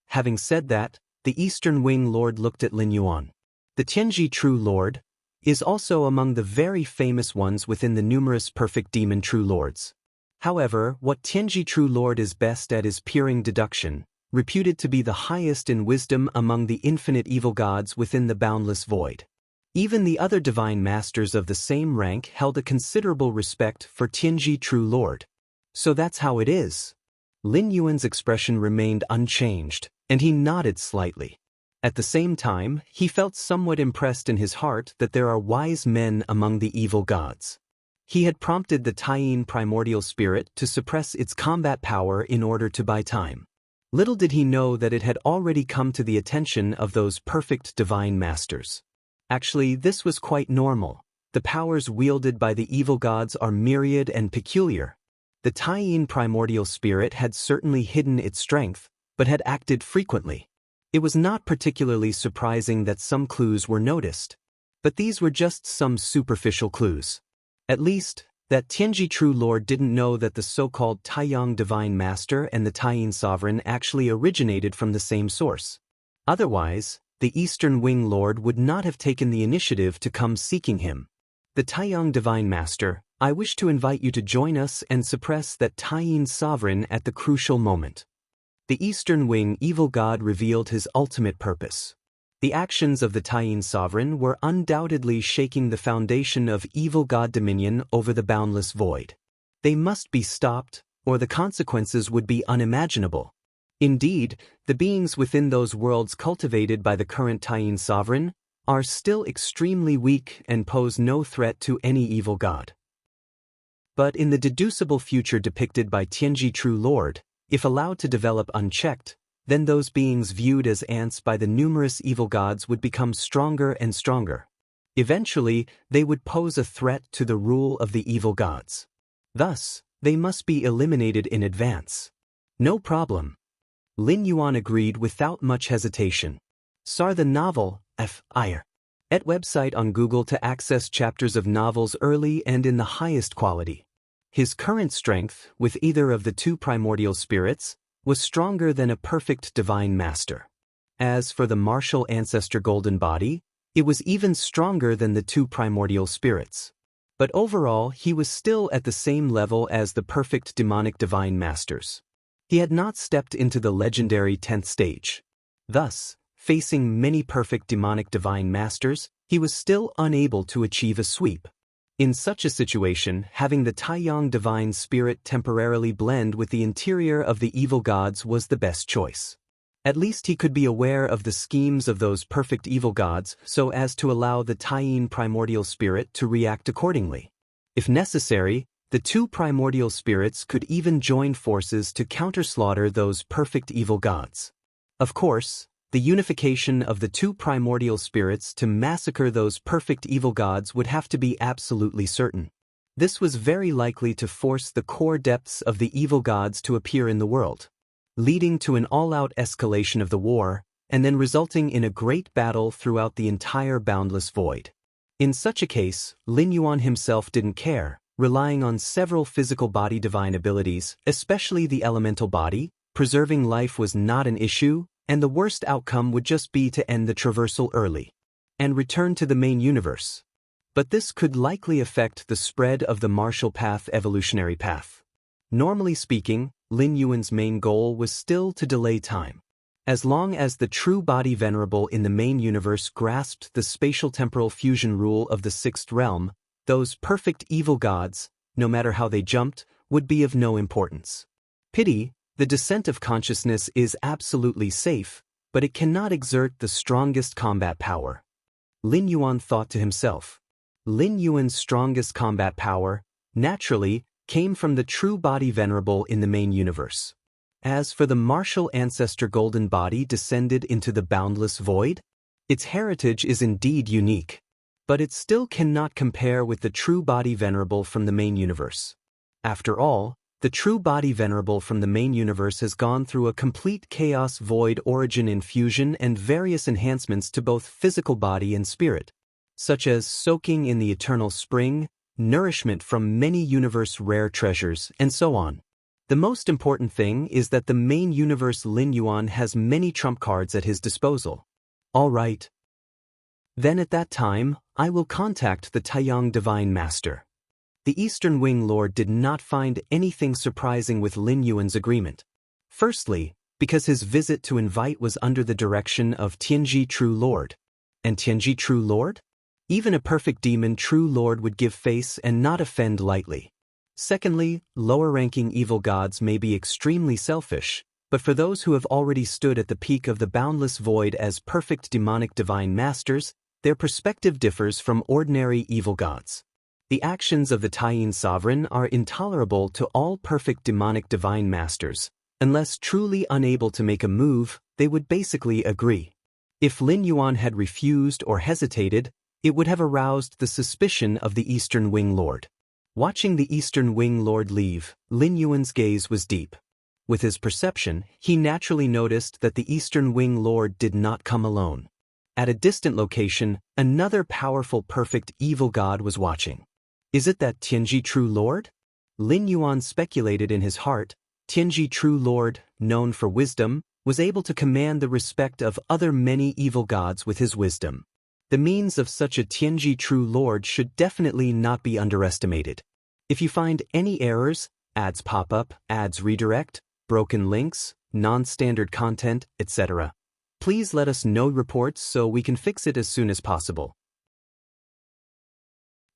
Having said that, the Eastern Wing Lord looked at Lin Yuan. The Tianji True Lord is also among the very famous ones within the numerous perfect demon True Lords. However, what Tianji True Lord is best at is peering deduction, reputed to be the highest in wisdom among the infinite evil gods within the boundless void. Even the other divine masters of the same rank held a considerable respect for Tianji True Lord. So that's how it is. Lin Yuan's expression remained unchanged, and he nodded slightly. At the same time, he felt somewhat impressed in his heart that there are wise men among the evil gods. He had prompted the Taiyin primordial spirit to suppress its combat power in order to buy time. Little did he know that it had already come to the attention of those perfect divine masters. Actually, this was quite normal. The powers wielded by the evil gods are myriad and peculiar. The Taiyin primordial spirit had certainly hidden its strength, but had acted frequently. It was not particularly surprising that some clues were noticed. But these were just some superficial clues. At least, that Tianji True Lord didn't know that the so-called Taiyang Divine Master and the Taiyin Sovereign actually originated from the same source. Otherwise, the Eastern Wing Lord would not have taken the initiative to come seeking him. The Taiyang Divine Master, I wish to invite you to join us and suppress that Taiyin Sovereign at the crucial moment. The Eastern Wing Evil God revealed his ultimate purpose. The actions of the Taiyin Sovereign were undoubtedly shaking the foundation of evil god dominion over the boundless void. They must be stopped, or the consequences would be unimaginable. Indeed, the beings within those worlds cultivated by the current Taiyin Sovereign are still extremely weak and pose no threat to any evil god. But in the deducible future depicted by Tianji True Lord, if allowed to develop unchecked, then those beings viewed as ants by the numerous evil gods would become stronger and stronger. Eventually, they would pose a threat to the rule of the evil gods. Thus, they must be eliminated in advance. No problem. Lin Yuan agreed without much hesitation. Sar the novel, F.I.R. at website on Google to access chapters of novels early and in the highest quality. His current strength, with either of the two primordial spirits, was stronger than a perfect divine master. As for the martial ancestor golden body, it was even stronger than the two primordial spirits. But overall, he was still at the same level as the perfect demonic divine masters. He had not stepped into the legendary 10th stage. Thus, facing many perfect demonic divine masters, he was still unable to achieve a sweep. In such a situation, having the Taiyang divine spirit temporarily blend with the interior of the evil gods was the best choice. At least he could be aware of the schemes of those perfect evil gods so as to allow the Taiyin primordial spirit to react accordingly. If necessary, the two primordial spirits could even join forces to counterslaughter those perfect evil gods. Of course, the unification of the two primordial spirits to massacre those perfect evil gods would have to be absolutely certain. This was very likely to force the core depths of the evil gods to appear in the world, leading to an all-out escalation of the war, and then resulting in a great battle throughout the entire boundless void. In such a case, Lin Yuan himself didn't care, relying on several physical body divine abilities, especially the elemental body. Preserving life was not an issue, and the worst outcome would just be to end the traversal early and return to the main universe. But this could likely affect the spread of the martial path evolutionary path. Normally speaking, Lin Yuan's main goal was still to delay time. As long as the true body venerable in the main universe grasped the spatial-temporal fusion rule of the sixth realm, those perfect evil gods, no matter how they jumped, would be of no importance. Pity, the descent of consciousness is absolutely safe, but it cannot exert the strongest combat power. Lin Yuan thought to himself. Lin Yuan's strongest combat power, naturally, came from the true body venerable in the main universe. As for the martial ancestor golden body descended into the boundless void, its heritage is indeed unique, but it still cannot compare with the true body venerable from the main universe. After all, the true body venerable from the main universe has gone through a complete chaos void origin infusion and various enhancements to both physical body and spirit, such as soaking in the eternal spring, nourishment from many universe rare treasures, and so on. The most important thing is that the main universe Lin Yuan has many trump cards at his disposal. All right. Then at that time, I will contact the Taiyang Divine Master. The Eastern Wing Lord did not find anything surprising with Lin Yuan's agreement. Firstly, because his visit to invite was under the direction of Tianji True Lord. And Tianji True Lord? Even a perfect demon True Lord would give face and not offend lightly. Secondly, lower-ranking evil gods may be extremely selfish, but for those who have already stood at the peak of the boundless void as perfect demonic divine masters, their perspective differs from ordinary evil gods. The actions of the Taiyin sovereign are intolerable to all perfect demonic divine masters. Unless truly unable to make a move, they would basically agree. If Lin Yuan had refused or hesitated, it would have aroused the suspicion of the Eastern Wing Lord. Watching the Eastern Wing Lord leave, Lin Yuan's gaze was deep. With his perception, he naturally noticed that the Eastern Wing Lord did not come alone. At a distant location, another powerful perfect evil god was watching. Is it that Tianji True Lord? Lin Yuan speculated in his heart. Tianji True Lord, known for wisdom, was able to command the respect of other many evil gods with his wisdom. The means of such a Tianji True Lord should definitely not be underestimated. If you find any errors, ads pop up, ads redirect, broken links, non-standard content, etc., please let us know reports so we can fix it as soon as possible.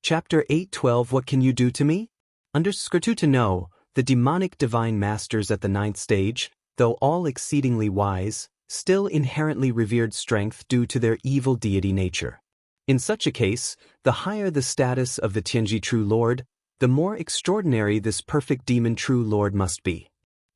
Chapter 8:12 What can you do to me? Underscore to know, the demonic divine masters at the 9th stage, though all exceedingly wise, still inherently revered strength due to their evil deity nature. In such a case, the higher the status of the Tianji True Lord, the more extraordinary this perfect demon True Lord must be.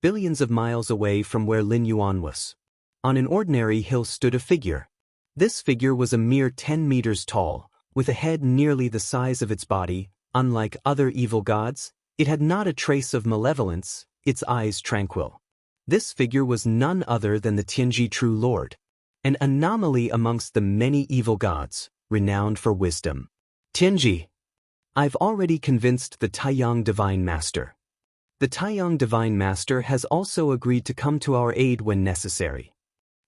Billions of miles away from where Lin Yuan was, on an ordinary hill stood a figure. This figure was a mere 10 meters tall, with a head nearly the size of its body. Unlike other evil gods, it had not a trace of malevolence, its eyes tranquil. This figure was none other than the Tianji True Lord, an anomaly amongst the many evil gods, renowned for wisdom. Tianji, I've already convinced the Taiyang Divine Master. The Taiyang Divine Master has also agreed to come to our aid when necessary.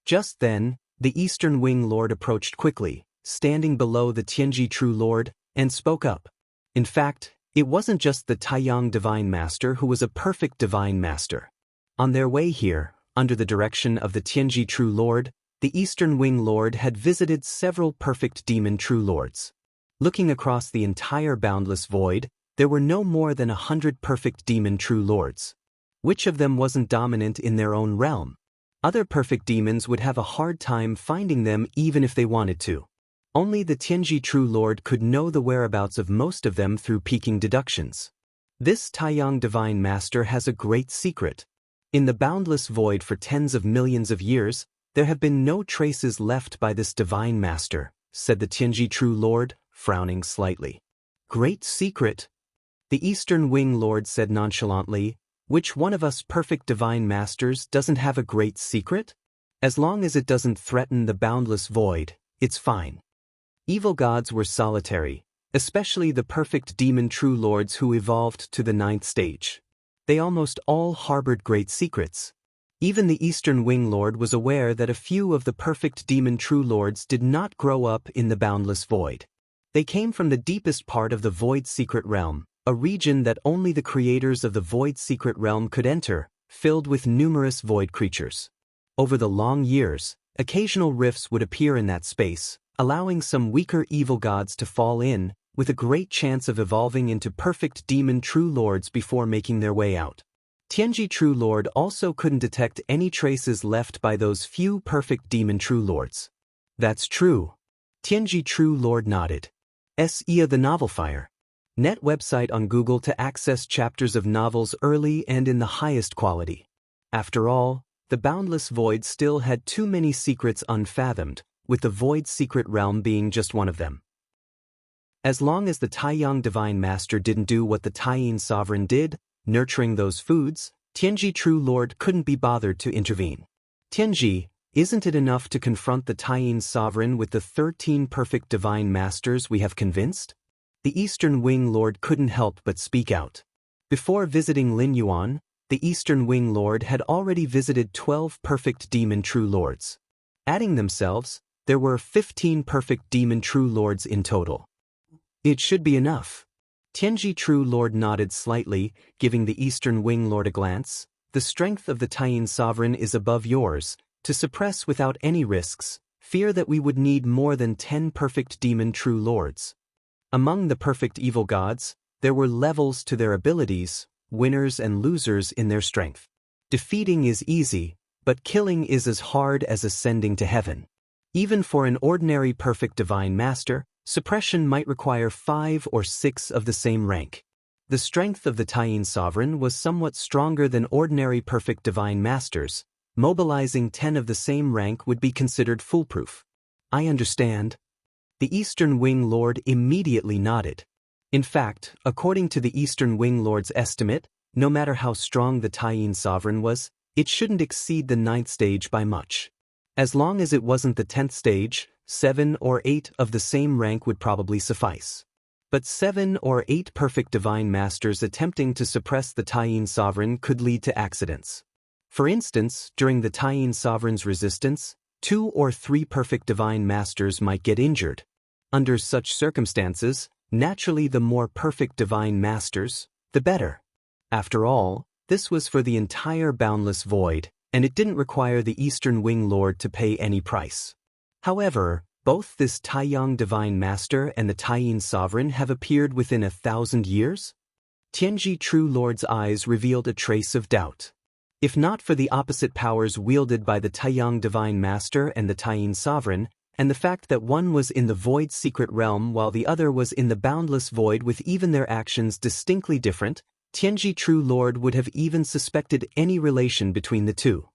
Just then, the Eastern Wing Lord approached quickly, standing below the Tianji True Lord, and spoke up. In fact, it wasn't just the Taiyang Divine Master who was a perfect divine master. On their way here, under the direction of the Tianji True Lord, the Eastern Wing Lord had visited several perfect demon True Lords. Looking across the entire boundless void, there were no more than 100 perfect demon True Lords. Which of them wasn't dominant in their own realm? Other perfect demons would have a hard time finding them even if they wanted to. Only the Tianji True Lord could know the whereabouts of most of them through peeking deductions. This Taiyang Divine Master has a great secret. In the boundless void for tens of millions of years, there have been no traces left by this Divine Master, said the Tianji True Lord, frowning slightly. Great secret? The Eastern Wing Lord said nonchalantly. Which one of us perfect Divine Masters doesn't have a great secret? As long as it doesn't threaten the boundless void, it's fine. Evil gods were solitary, especially the perfect demon True Lords who evolved to the 9th stage. They almost all harbored great secrets. Even the Eastern Wing Lord was aware that a few of the perfect demon True Lords did not grow up in the boundless void. They came from the deepest part of the Void Secret Realm, a region that only the creators of the Void Secret Realm could enter, filled with numerous void creatures. Over the long years, occasional rifts would appear in that space, allowing some weaker evil gods to fall in, with a great chance of evolving into perfect demon True Lords before making their way out. Tianji True Lord also couldn't detect any traces left by those few perfect demon True Lords. That's true. Tianji True Lord nodded. SEA the Novel Fire. Net website on Google to access chapters of novels early and in the highest quality. After all, the boundless void still had too many secrets unfathomed, with the void's secret realm being just one of them. As long as the Taiyang Divine Master didn't do what the Taiyin Sovereign did, nurturing those foods, Tianji True Lord couldn't be bothered to intervene. Tianji, isn't it enough to confront the Taiyin Sovereign with the 13 perfect Divine Masters we have convinced? The Eastern Wing Lord couldn't help but speak out. Before visiting Lin Yuan, the Eastern Wing Lord had already visited 12 perfect Demon True Lords. Adding themselves, there were 15 perfect Demon True Lords in total. It should be enough. Tianji True Lord nodded slightly, giving the Eastern Wing Lord a glance. The strength of the Taiyin Sovereign is above yours. To suppress without any risks, fear that we would need more than 10 perfect Demon True Lords. Among the perfect evil gods, there were levels to their abilities, winners and losers in their strength. Defeating is easy, but killing is as hard as ascending to heaven. Even for an ordinary perfect Divine Master, suppression might require 5 or 6 of the same rank. The strength of the Taiyin Sovereign was somewhat stronger than ordinary perfect Divine Masters. Mobilizing 10 of the same rank would be considered foolproof. I understand. The Eastern Wing Lord immediately nodded. In fact, according to the Eastern Wing Lord's estimate, no matter how strong the Taiyin Sovereign was, it shouldn't exceed the 9th stage by much. As long as it wasn't the 10th stage, 7 or 8 of the same rank would probably suffice. But 7 or 8 perfect Divine Masters attempting to suppress the Taiyin Sovereign could lead to accidents. For instance, during the Taiyin Sovereign's resistance, 2 or 3 perfect Divine Masters might get injured. Under such circumstances, naturally the more perfect Divine Masters, the better. After all, this was for the entire boundless void, and it didn't require the Eastern Wing Lord to pay any price. However, both this Taiyang Divine Master and the Taiyin Sovereign have appeared within 1,000 years? Tianji True Lord's eyes revealed a trace of doubt. If not for the opposite powers wielded by the Taiyang Divine Master and the Taiyin Sovereign, and the fact that one was in the void's secret realm while the other was in the boundless void with even their actions distinctly different, Tianji True Lord would have even suspected any relation between the two.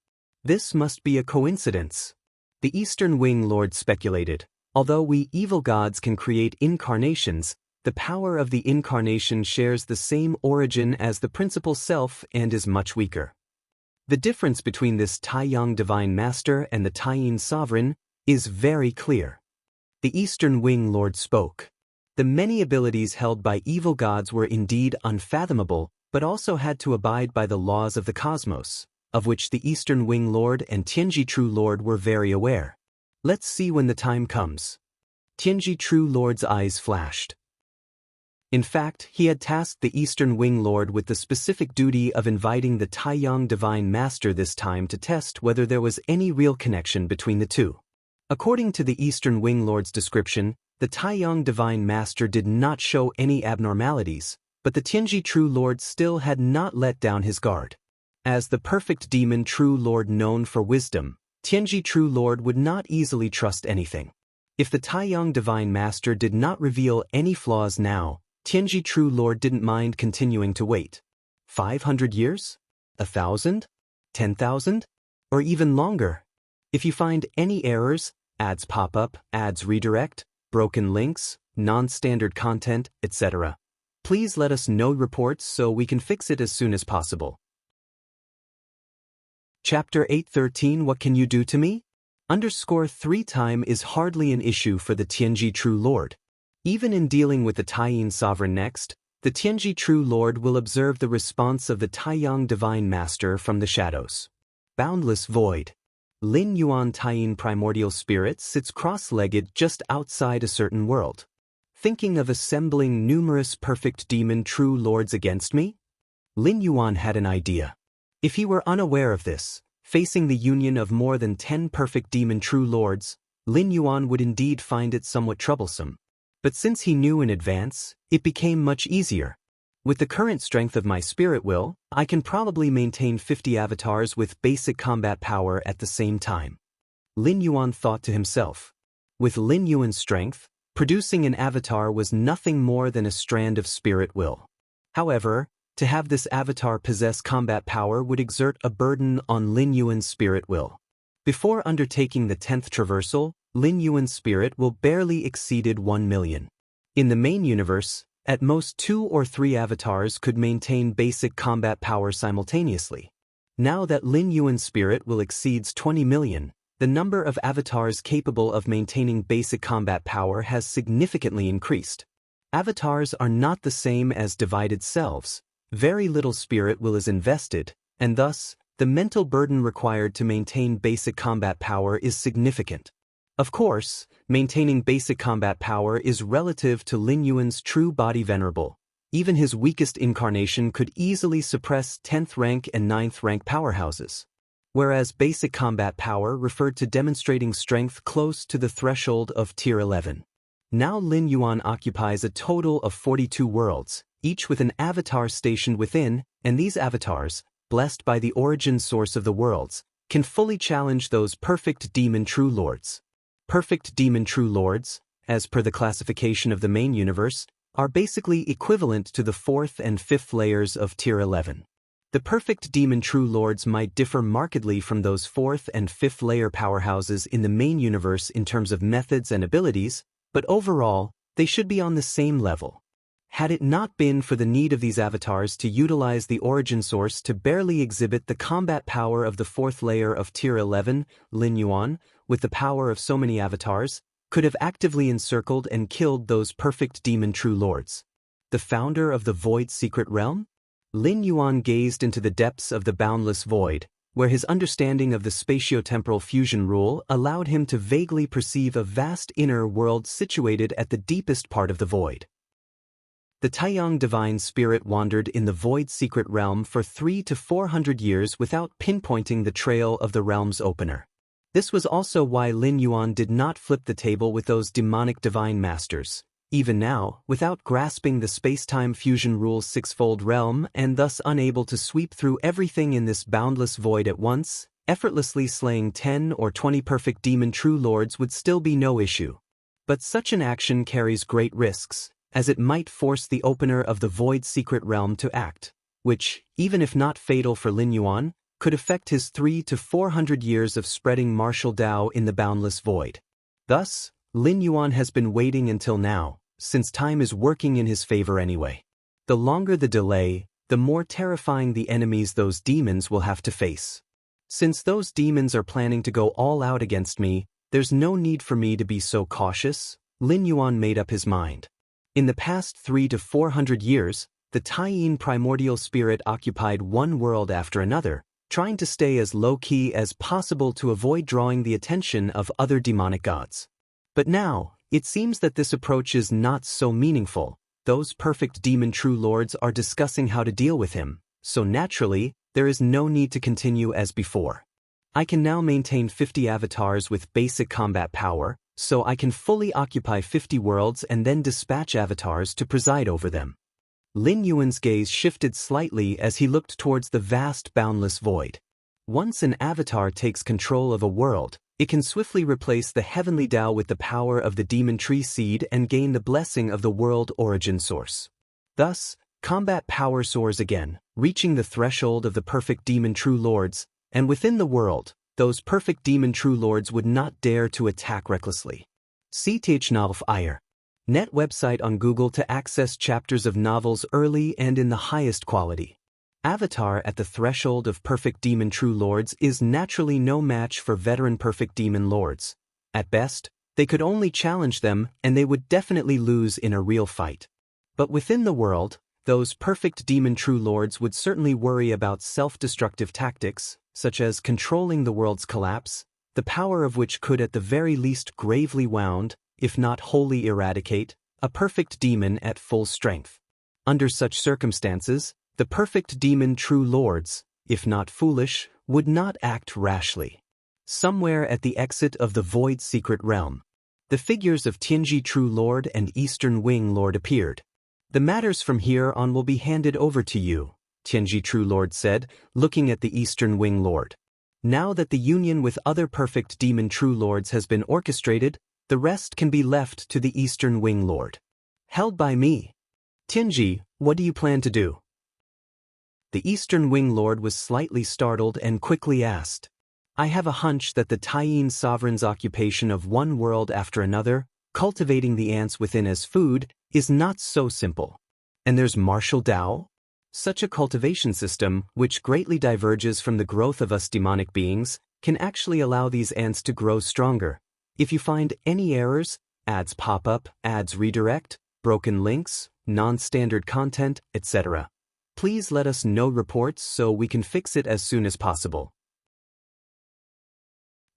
This must be a coincidence. The Eastern Wing Lord speculated, although we evil gods can create incarnations, the power of the incarnation shares the same origin as the principal self and is much weaker. The difference between this Taiyang Divine Master and the Taiyin Sovereign is very clear. The Eastern Wing Lord spoke. The many abilities held by evil gods were indeed unfathomable, but also had to abide by the laws of the cosmos, of which the Eastern Wing Lord and Tianji True Lord were very aware. Let's see when the time comes. Tianji True Lord's eyes flashed. In fact, he had tasked the Eastern Wing Lord with the specific duty of inviting the Taiyang Divine Master this time to test whether there was any real connection between the two. According to the Eastern Wing Lord's description, the Taiyang Divine Master did not show any abnormalities, but the Tianji True Lord still had not let down his guard. As the perfect Demon True Lord known for wisdom, Tianji True Lord would not easily trust anything. If the Taiyang Divine Master did not reveal any flaws now, Tianji True Lord didn't mind continuing to wait. 500 years? 1,000? 10,000? Or even longer? If you find any errors, ads pop up, ads redirect, broken links, non-standard content, etc., please let us know reports so we can fix it as soon as possible. Chapter 8:13 What Can You Do to Me? _3 time is hardly an issue for the Tianji True Lord. Even in dealing with the Taiyin Sovereign next, the Tianji True Lord will observe the response of the Taiyang Divine Master from the shadows. Boundless Void. Lin Yuan Taiyin Primordial Spirit sits cross-legged just outside a certain world. Thinking of assembling numerous perfect Demon True Lords against me? Lin Yuan had an idea. If he were unaware of this, facing the union of more than 10 perfect Demon True Lords, Lin Yuan would indeed find it somewhat troublesome. But since he knew in advance, it became much easier. With the current strength of my spirit will, I can probably maintain 50 avatars with basic combat power at the same time. Lin Yuan thought to himself. With Lin Yuan's strength, producing an avatar was nothing more than a strand of spirit will. However, To have this avatar possess combat power would exert a burden on Lin Yuan's spirit will. Before undertaking the 10th traversal, Lin Yuan's spirit will barely exceeded 1 million. In the main universe, at most 2 or 3 avatars could maintain basic combat power simultaneously. Now that Lin Yuan's spirit will exceeds 20 million, the number of avatars capable of maintaining basic combat power has significantly increased. Avatars are not the same as divided selves. Very little spirit will is invested, and thus, the mental burden required to maintain basic combat power is significant. Of course, maintaining basic combat power is relative to Lin Yuan's true body venerable. Even his weakest incarnation could easily suppress 10th rank and 9th rank powerhouses. Whereas basic combat power referred to demonstrating strength close to the threshold of Tier 11. Now Lin Yuan occupies a total of 42 worlds, each with an avatar stationed within, and these avatars, blessed by the origin source of the worlds, can fully challenge those perfect demon true lords. Perfect demon true lords, as per the classification of the main universe, are basically equivalent to the 4th and 5th layers of Tier 11. The perfect demon true lords might differ markedly from those 4th and 5th layer powerhouses in the main universe in terms of methods and abilities, but overall, they should be on the same level. Had it not been for the need of these avatars to utilize the origin source to barely exhibit the combat power of the 4th layer of Tier 11, Lin Yuan, with the power of so many avatars, could have actively encircled and killed those perfect demon true lords. The founder of the Void Secret Realm? Lin Yuan gazed into the depths of the boundless void, where his understanding of the spatiotemporal fusion rule allowed him to vaguely perceive a vast inner world situated at the deepest part of the void. The Taiyang divine spirit wandered in the Void Secret Realm for 300 to 400 years without pinpointing the trail of the realm's opener. This was also why Lin Yuan did not flip the table with those demonic divine masters, even now, without grasping the space-time fusion rule's sixfold realm and thus unable to sweep through everything in this boundless void at once, effortlessly slaying 10 or 20 perfect demon true lords would still be no issue. But such an action carries great risks, as it might force the opener of the Void Secret Realm to act, which, even if not fatal for Lin Yuan, could affect his 300 to 400 years of spreading martial Dao in the boundless void. Thus, Lin Yuan has been waiting until now, since time is working in his favor anyway. The longer the delay, the more terrifying the enemies those demons will have to face. Since those demons are planning to go all out against me, there's no need for me to be so cautious, Lin Yuan made up his mind. In the past 300 to 400 years, the Taiyin primordial spirit occupied one world after another, trying to stay as low-key as possible to avoid drawing the attention of other demonic gods. But now, it seems that this approach is not so meaningful. Those perfect demon true lords are discussing how to deal with him, so naturally, there is no need to continue as before. I can now maintain 50 avatars with basic combat power, so I can fully occupy 50 worlds and then dispatch avatars to preside over them. Lin Yuan's gaze shifted slightly as he looked towards the vast boundless void. Once an avatar takes control of a world, it can swiftly replace the heavenly Dao with the power of the demon tree seed and gain the blessing of the world origin source. Thus, combat power soars again, reaching the threshold of the perfect demon true lords, and within the world, those perfect demon true lords would not dare to attack recklessly. See Novel Ire. Net website on Google to access chapters of novels early and in the highest quality. Avatar at the threshold of perfect demon true lords is naturally no match for veteran perfect demon lords. At best, they could only challenge them and they would definitely lose in a real fight. But within the world, those perfect demon true lords would certainly worry about self-destructive tactics, such as controlling the world's collapse, the power of which could at the very least gravely wound, if not wholly eradicate, a perfect demon at full strength. Under such circumstances, the perfect demon true lords, if not foolish, would not act rashly. Somewhere at the exit of the Void Secret Realm, the figures of Tianji True Lord and Eastern Wing Lord appeared. The matters from here on will be handed over to you, Tianji True Lord said, looking at the Eastern Wing Lord. Now that the union with other perfect demon true lords has been orchestrated, the rest can be left to the Eastern Wing Lord. Held by me. Tianji, what do you plan to do? The Eastern Wing Lord was slightly startled and quickly asked, I have a hunch that the Taiyin sovereign's occupation of one world after another, cultivating the ants within as food, is not so simple. And there's martial Tao? Such a cultivation system, which greatly diverges from the growth of us demonic beings, can actually allow these ants to grow stronger. If you find any errors, ads pop up, ads redirect, broken links, non-standard content, etc., please let us know reports so we can fix it as soon as possible.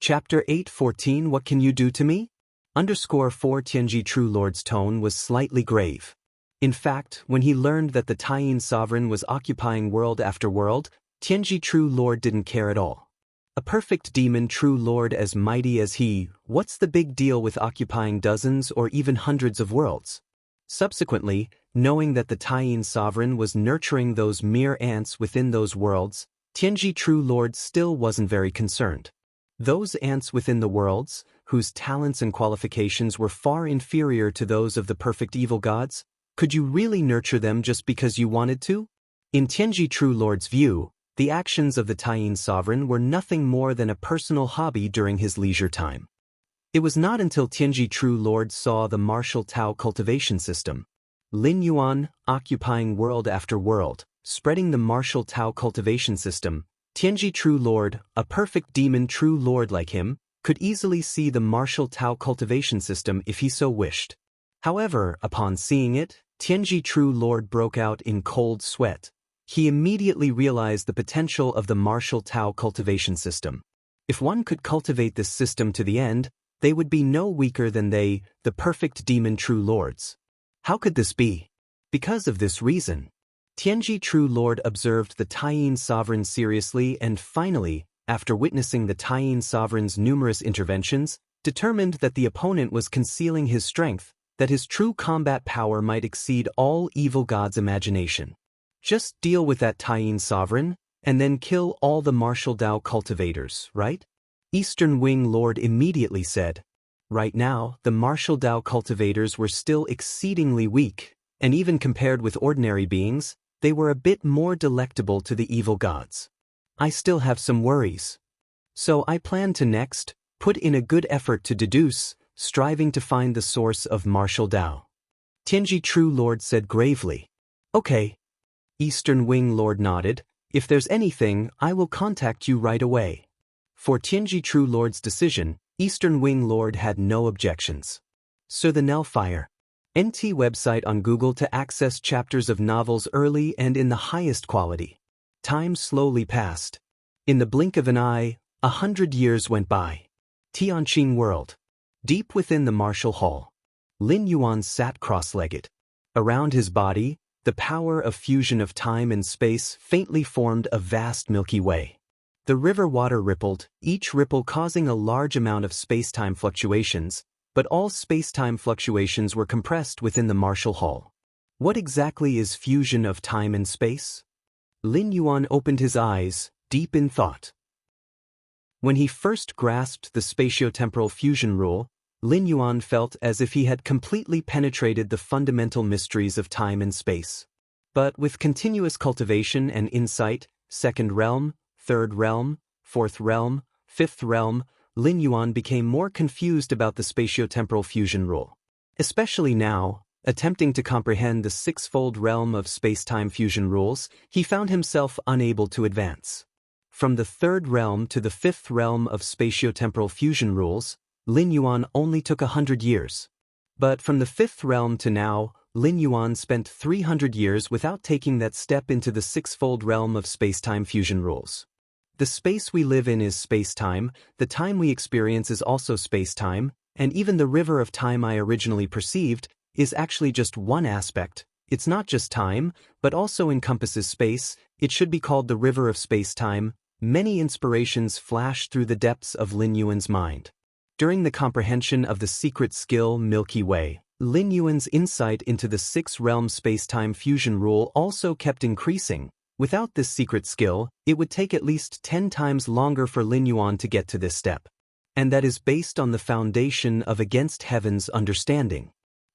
Chapter 8:14 What can you do to me? _4 Tianji True Lord's tone was slightly grave. In fact, when he learned that the Taiyin sovereign was occupying world after world, Tianji True Lord didn't care at all. A perfect demon True Lord as mighty as he, what's the big deal with occupying dozens or even hundreds of worlds? Subsequently, knowing that the Taiyin sovereign was nurturing those mere ants within those worlds, Tianji True Lord still wasn't very concerned. Those ants within the worlds, whose talents and qualifications were far inferior to those of the perfect evil gods, could you really nurture them just because you wanted to? In Tianji True Lord's view, the actions of the Taiyin sovereign were nothing more than a personal hobby during his leisure time. It was not until Tianji True Lord saw the martial Tao cultivation system, Lin Yuan occupying world after world, spreading the martial Tao cultivation system, Tianji True Lord, a perfect demon True Lord like him, could easily see the martial Tao cultivation system if he so wished. However, upon seeing it, Tianji True Lord broke out in cold sweat. He immediately realized the potential of the martial Tao cultivation system. If one could cultivate this system to the end, they would be no weaker than they, the perfect demon True Lords. How could this be? Because of this reason, Tianji True Lord observed the Taiyin sovereign seriously and finally, after witnessing the Taiyin sovereign's numerous interventions, determined that the opponent was concealing his strength, that his true combat power might exceed all evil gods' imagination. Just deal with that Taiyin sovereign, and then kill all the martial Tao cultivators, right? Eastern Wing Lord immediately said. Right now, the martial Tao cultivators were still exceedingly weak, and even compared with ordinary beings, they were a bit more delectable to the evil gods. I still have some worries. So I plan to next put in a good effort to deduce, striving to find the source of martial Tao. Tianji True Lord said gravely. Okay. Eastern Wing Lord nodded. If there's anything, I will contact you right away. For Tianji True Lord's decision, Eastern Wing Lord had no objections. Sir the Nellfire. NT website on Google to access chapters of novels early and in the highest quality. Time slowly passed. In the blink of an eye, 100 years went by. Tianqing World. Deep within the martial hall, Lin Yuan sat cross-legged. Around his body, the power of fusion of time and space faintly formed a vast Milky Way. The river water rippled, each ripple causing a large amount of space-time fluctuations, but all space-time fluctuations were compressed within the martial hall. What exactly is fusion of time and space? Lin Yuan opened his eyes, deep in thought. When he first grasped the spatiotemporal fusion rule, Lin Yuan felt as if he had completely penetrated the fundamental mysteries of time and space. But with continuous cultivation and insight, second realm, third realm, fourth realm, fifth realm, Lin Yuan became more confused about the spatiotemporal fusion rule. Especially now, attempting to comprehend the sixfold realm of space-time fusion rules, he found himself unable to advance. From the third realm to the fifth realm of spatiotemporal fusion rules, Lin Yuan only took 100 years. But from the fifth realm to now, Lin Yuan spent 300 years without taking that step into the sixfold realm of space-time fusion rules. The space we live in is space-time, the time we experience is also space-time, and even the river of time I originally perceived is actually just one aspect. It's not just time, but also encompasses space. It should be called the river of space-time. Many inspirations flashed through the depths of Lin Yuan's mind. During the comprehension of the secret skill Milky Way, Lin Yuan's insight into the six-realm space-time fusion rule also kept increasing. Without this secret skill, it would take at least 10 times longer for Lin Yuan to get to this step. And that is based on the foundation of Against Heaven's understanding.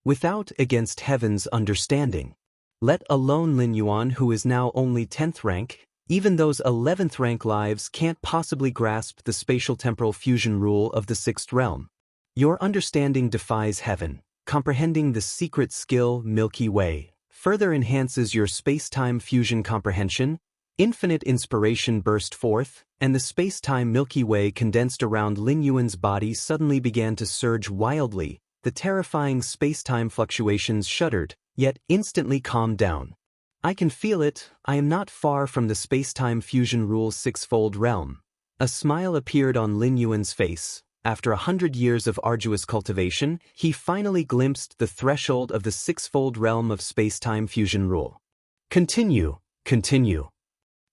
Without Against Heaven's understanding, Let alone Lin Yuan, who is now only 10th rank. Even those 11th rank lives can't possibly grasp the spatial-temporal fusion rule of the 6th realm. Your understanding defies heaven. Comprehending the secret skill Milky Way further enhances your space-time fusion comprehension. Infinite inspiration burst forth, and the space-time Milky Way condensed around Lin Yuan's body suddenly began to surge wildly. The terrifying space-time fluctuations shuddered, yet instantly calmed down. I can feel it. I am not far from the space-time fusion rule's sixfold realm. A smile appeared on Lin Yuan's face. After 100 years of arduous cultivation, he finally glimpsed the threshold of the sixfold realm of space-time fusion rule. Continue.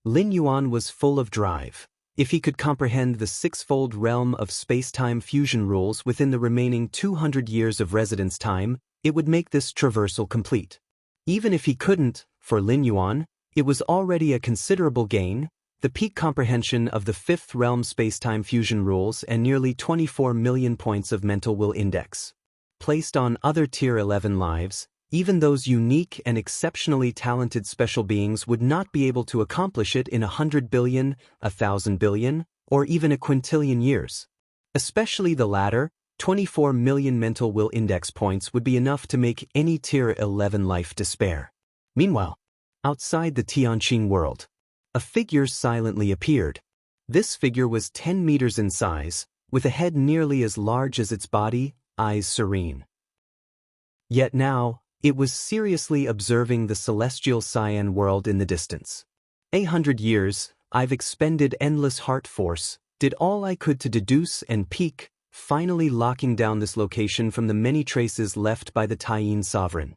Lin Yuan was full of drive. If he could comprehend the sixfold realm of space-time fusion rules within the remaining 200 years of residence time, it would make this traversal complete. Even if he couldn't, for Lin Yuan, it was already a considerable gain. The peak comprehension of the fifth realm space-time fusion rules and nearly 24 million points of mental will index. Placed on other tier 11 lives, even those unique and exceptionally talented special beings would not be able to accomplish it in 100 billion, 1,000 billion, or even a quintillion years. Especially the latter, 24 million mental will index points would be enough to make any tier 11 life despair. Meanwhile, outside the Tianqing world, a figure silently appeared. This figure was 10 meters in size, with a head nearly as large as its body, eyes serene. Yet now, it was seriously observing the celestial cyan world in the distance. 100 years, I've expended endless heart force, did all I could to deduce and peak, finally locking down this location from the many traces left by the Taiyin sovereign.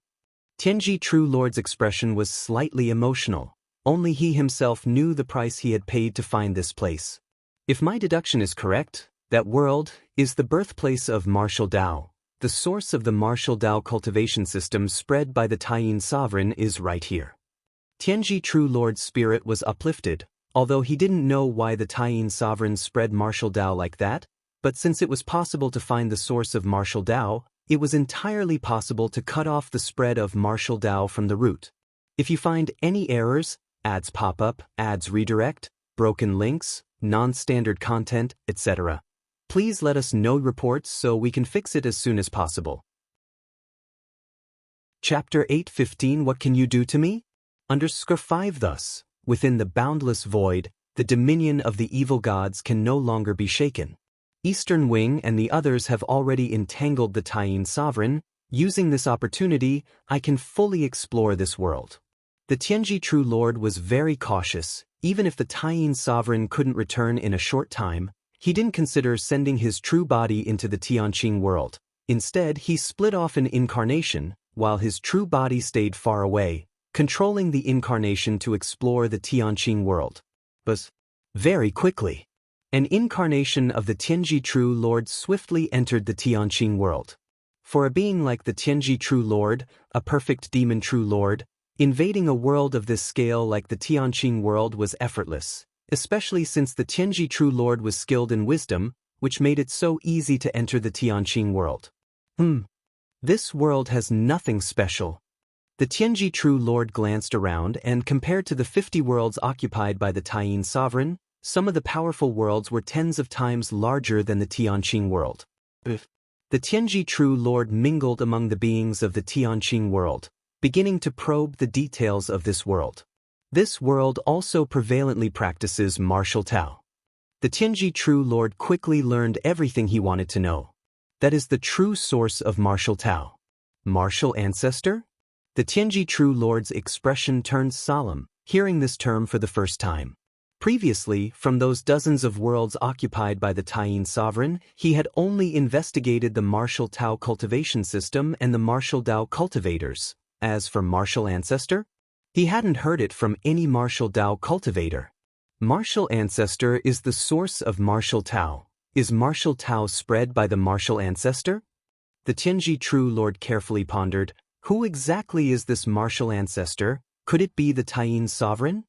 Tianji True Lord's expression was slightly emotional. Only he himself knew the price he had paid to find this place. If my deduction is correct, that world is the birthplace of martial Dao. The source of the martial Dao cultivation system spread by the Taiyin sovereign is right here. Tianji True Lord's spirit was uplifted, although he didn't know why the Taiyin sovereign spread martial Dao like that, but since it was possible to find the source of martial Dao, it was entirely possible to cut off the spread of martial Dao from the root. If you find any errors, ads pop up, ads redirect, broken links, non-standard content, etc., please let us know reports so we can fix it as soon as possible. Chapter 8:15 What can you do to me? _5 Thus, within the boundless void, the dominion of the evil gods can no longer be shaken. Eastern Wing and the others have already entangled the Taiyin sovereign. Using this opportunity, I can fully explore this world. The Tianji True Lord was very cautious. Even if the Taiyin sovereign couldn't return in a short time, he didn't consider sending his true body into the Tianqing world. Instead, he split off an incarnation, while his true body stayed far away, controlling the incarnation to explore the Tianqing world. But very quickly, an incarnation of the Tianji True Lord swiftly entered the Tianqing world. For a being like the Tianji True Lord, a perfect demon True Lord, invading a world of this scale like the Tianqing world was effortless, especially since the Tianji True Lord was skilled in wisdom, which made it so easy to enter the Tianqing world. This world has nothing special. The Tianji True Lord glanced around and compared to the 50 worlds occupied by the Taiyin sovereign, some of the powerful worlds were tens of times larger than the Tianqing world. The Tianji True Lord mingled among the beings of the Tianqing world, beginning to probe the details of this world. This world also prevalently practices martial Tao. The Tianji True Lord quickly learned everything he wanted to know. That is the true source of martial Tao. Martial ancestor? The Tianji True Lord's expression turned solemn, hearing this term for the first time. Previously, from those dozens of worlds occupied by the Taiyin sovereign, he had only investigated the martial Tao cultivation system and the martial Dao cultivators. As for martial ancestor, he hadn't heard it from any martial Dao cultivator. Martial ancestor is the source of martial Tao. Is martial Tao spread by the martial ancestor? The Tianji True Lord carefully pondered, who exactly is this martial ancestor? Could it be the Taiyin sovereign?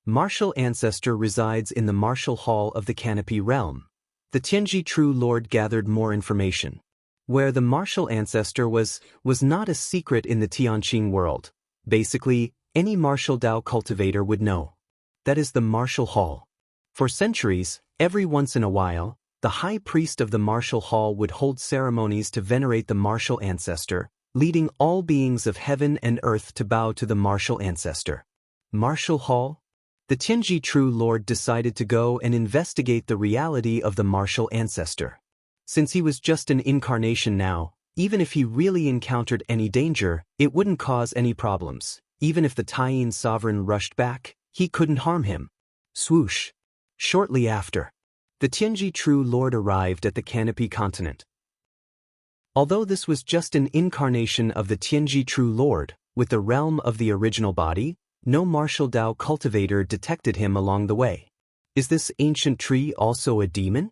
Martial ancestor resides in the martial hall of the Canopy realm. The Tianji True Lord gathered more information. Where the martial ancestor was not a secret in the Tianqing world. Basically, any martial Dao cultivator would know. That is the martial hall. For centuries, every once in a while, the high priest of the martial hall would hold ceremonies to venerate the martial ancestor, leading all beings of heaven and earth to bow to the martial ancestor. Martial hall? The Tianji True Lord decided to go and investigate the reality of the martial ancestor. Since he was just an incarnation now, even if he really encountered any danger, it wouldn't cause any problems. Even if the Taiyin sovereign rushed back, he couldn't harm him. Swoosh! Shortly after, the Tianji True Lord arrived at the Canopy continent. Although this was just an incarnation of the Tianji True Lord, with the realm of the original body, no martial Dao cultivator detected him along the way. Is this ancient tree also a demon?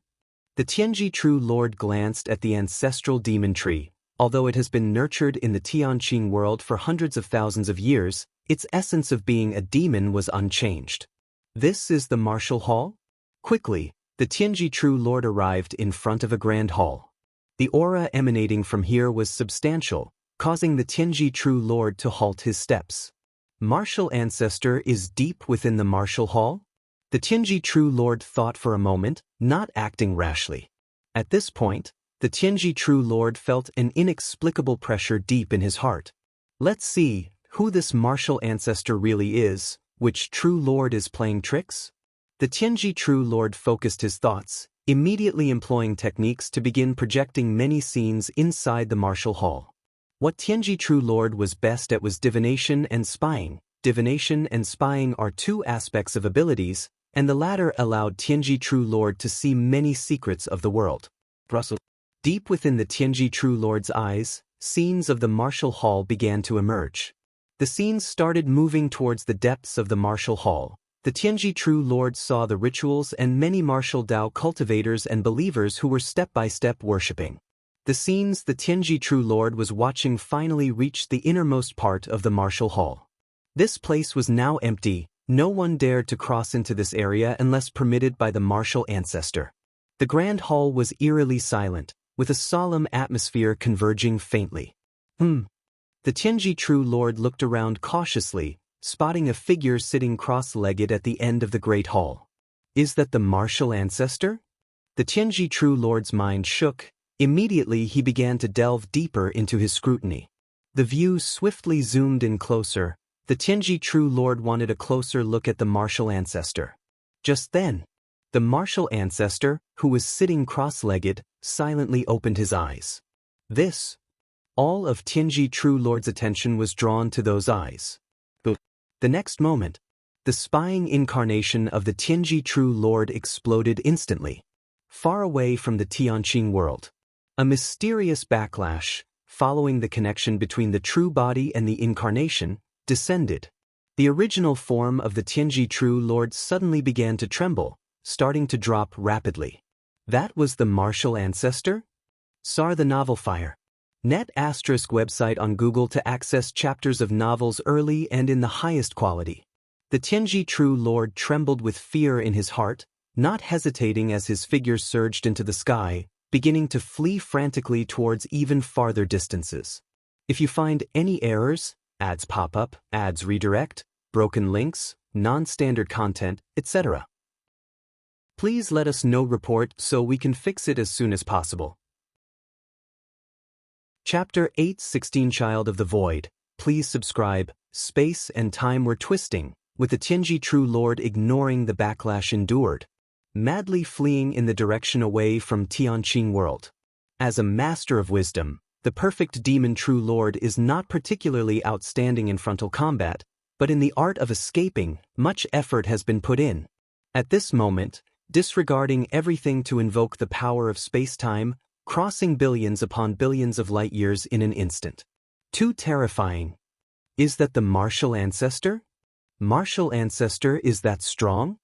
The Tianji True Lord glanced at the ancestral demon tree. Although it has been nurtured in the Tianqing world for hundreds of thousands of years, its essence of being a demon was unchanged. This is the martial hall? Quickly, the Tianji True Lord arrived in front of a grand hall. The aura emanating from here was substantial, causing the Tianji True Lord to halt his steps. Martial ancestor is deep within the martial hall? The Tianji True Lord thought for a moment, not acting rashly. At this point, the Tianji True Lord felt an inexplicable pressure deep in his heart. Let's see who this martial ancestor really is. Which True Lord is playing tricks? The Tianji True Lord focused his thoughts, immediately employing techniques to begin projecting many scenes inside the martial hall. What Tianji True Lord was best at was divination and spying. Divination and spying are two aspects of abilities, and the latter allowed Tianji True Lord to see many secrets of the world. Deep within the Tianji True Lord's eyes, scenes of the martial hall began to emerge. The scenes started moving towards the depths of the martial hall. The Tianji True Lord saw the rituals and many martial Dao cultivators and believers who were step-by-step worshipping. The scenes the Tianji True Lord was watching finally reached the innermost part of the martial hall. This place was now empty. No one dared to cross into this area unless permitted by the martial ancestor. The grand hall was eerily silent, with a solemn atmosphere converging faintly. The Tianji True Lord looked around cautiously, spotting a figure sitting cross-legged at the end of the great hall. Is that the martial ancestor? The Tianji True Lord's mind shook. Immediately he began to delve deeper into his scrutiny. The view swiftly zoomed in closer. The Tianji True Lord wanted a closer look at the martial ancestor. Just then, the martial ancestor, who was sitting cross-legged, silently opened his eyes. All of Tianji True Lord's attention was drawn to those eyes. The next moment, the spying incarnation of the Tianji True Lord exploded instantly. Far away from the Tianqing world, a mysterious backlash, following the connection between the true body and the incarnation, descended. The original form of the Tianji True Lord suddenly began to tremble, starting to drop rapidly. That was the martial ancestor? Sar the Novel Fire. Net * website on Google to access chapters of novels early and in the highest quality. The Tianji True Lord trembled with fear in his heart, not hesitating as his figure surged into the sky, beginning to flee frantically towards even farther distances. If you find any errors, ads pop up, ads redirect, broken links, non-standard content, etc., please let us know. Report so we can fix it as soon as possible. Chapter 8:16 Child of the Void. Please subscribe. Space and time were twisting, with the Tianji True Lord ignoring the backlash endured, madly fleeing in the direction away from Tianqing world. As a master of wisdom, the perfect demon True Lord is not particularly outstanding in frontal combat, but in the art of escaping, much effort has been put in. At this moment, disregarding everything to invoke the power of space-time, crossing billions upon billions of light-years in an instant. Too terrifying. Is that the martial ancestor? Martial ancestor is that strong?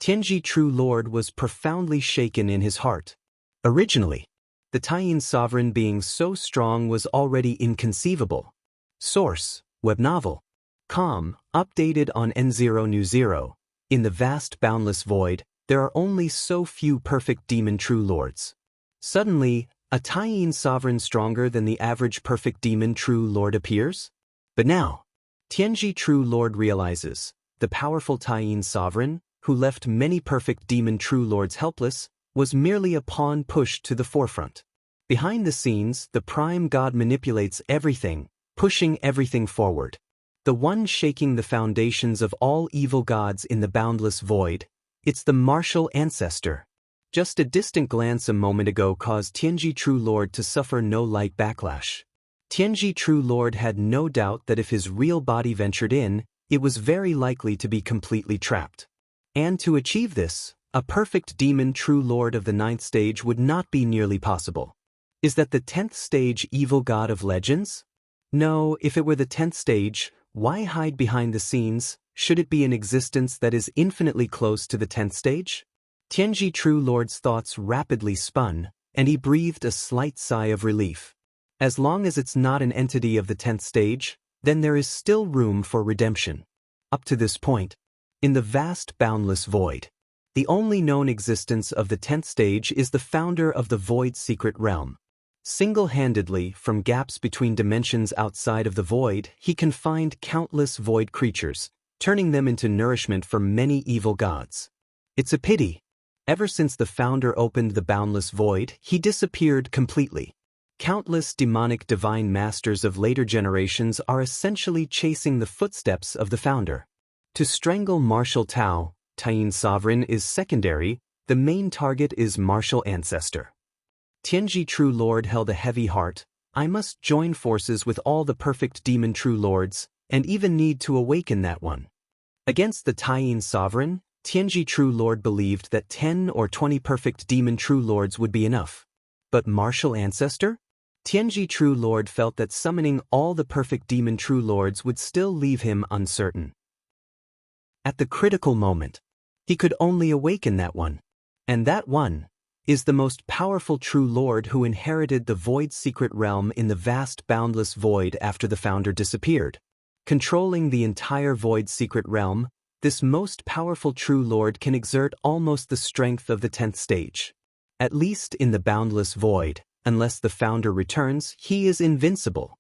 Tianji True Lord was profoundly shaken in his heart. Originally, the Taiyin sovereign being so strong was already inconceivable. Source: Web novel. Com, updated on N0 New 0. In the vast boundless void, there are only so few perfect demon True Lords. Suddenly, a Taiyin sovereign stronger than the average perfect demon True Lord appears? But now, Tianji True Lord realizes, the powerful Taiyin sovereign, who left many perfect demon true lords helpless, was merely a pawn pushed to the forefront. Behind the scenes, the prime god manipulates everything, pushing everything forward. The one shaking the foundations of all evil gods in the boundless void, it's the martial ancestor. Just a distant glance a moment ago caused Tianji True Lord to suffer no light backlash. Tianji True Lord had no doubt that if his real body ventured in, it was very likely to be completely trapped. And to achieve this, a perfect demon true lord of the 9th stage would not be nearly possible. Is that the 10th stage evil god of legends? No, if it were the 10th stage, why hide behind the scenes? Should it be an existence that is infinitely close to the 10th stage? Tianji True Lord's thoughts rapidly spun, and he breathed a slight sigh of relief. As long as it's not an entity of the 10th stage, then there is still room for redemption. Up to this point, in the vast boundless void, the only known existence of the 10th stage is the founder of the void's secret realm. Single-handedly, from gaps between dimensions outside of the void, he can find countless void creatures, turning them into nourishment for many evil gods. It's a pity. Ever since the founder opened the boundless void, he disappeared completely. Countless demonic divine masters of later generations are essentially chasing the footsteps of the founder. To strangle martial Tao, Taiyin sovereign is secondary, the main target is martial ancestor. Tianji True Lord held a heavy heart. I must join forces with all the perfect demon true lords, and even need to awaken that one. Against the Taiyin sovereign, Tianji True Lord believed that 10 or 20 perfect demon true lords would be enough. But martial ancestor? Tianji True Lord felt that summoning all the perfect demon true lords would still leave him uncertain. At the critical moment, he could only awaken that one. And that one is the most powerful true lord who inherited the void's secret realm in the vast boundless void after the founder disappeared. Controlling the entire void's secret realm, this most powerful true lord can exert almost the strength of the 10th stage. At least in the boundless void, unless the founder returns, he is invincible.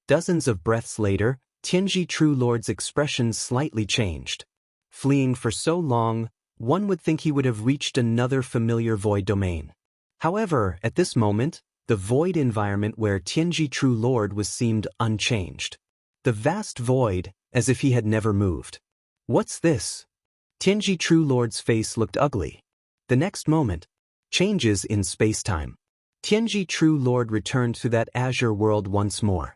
Dozens of breaths later, Tianji True Lord's expression slightly changed. Fleeing for so long, one would think he would have reached another familiar void domain. However, at this moment, the void environment where Tianji True Lord was seemed unchanged. The vast void, as if he had never moved. What's this? Tianji True Lord's face looked ugly. The next moment, changes in space-time. Tianji True Lord returned to that azure world once more,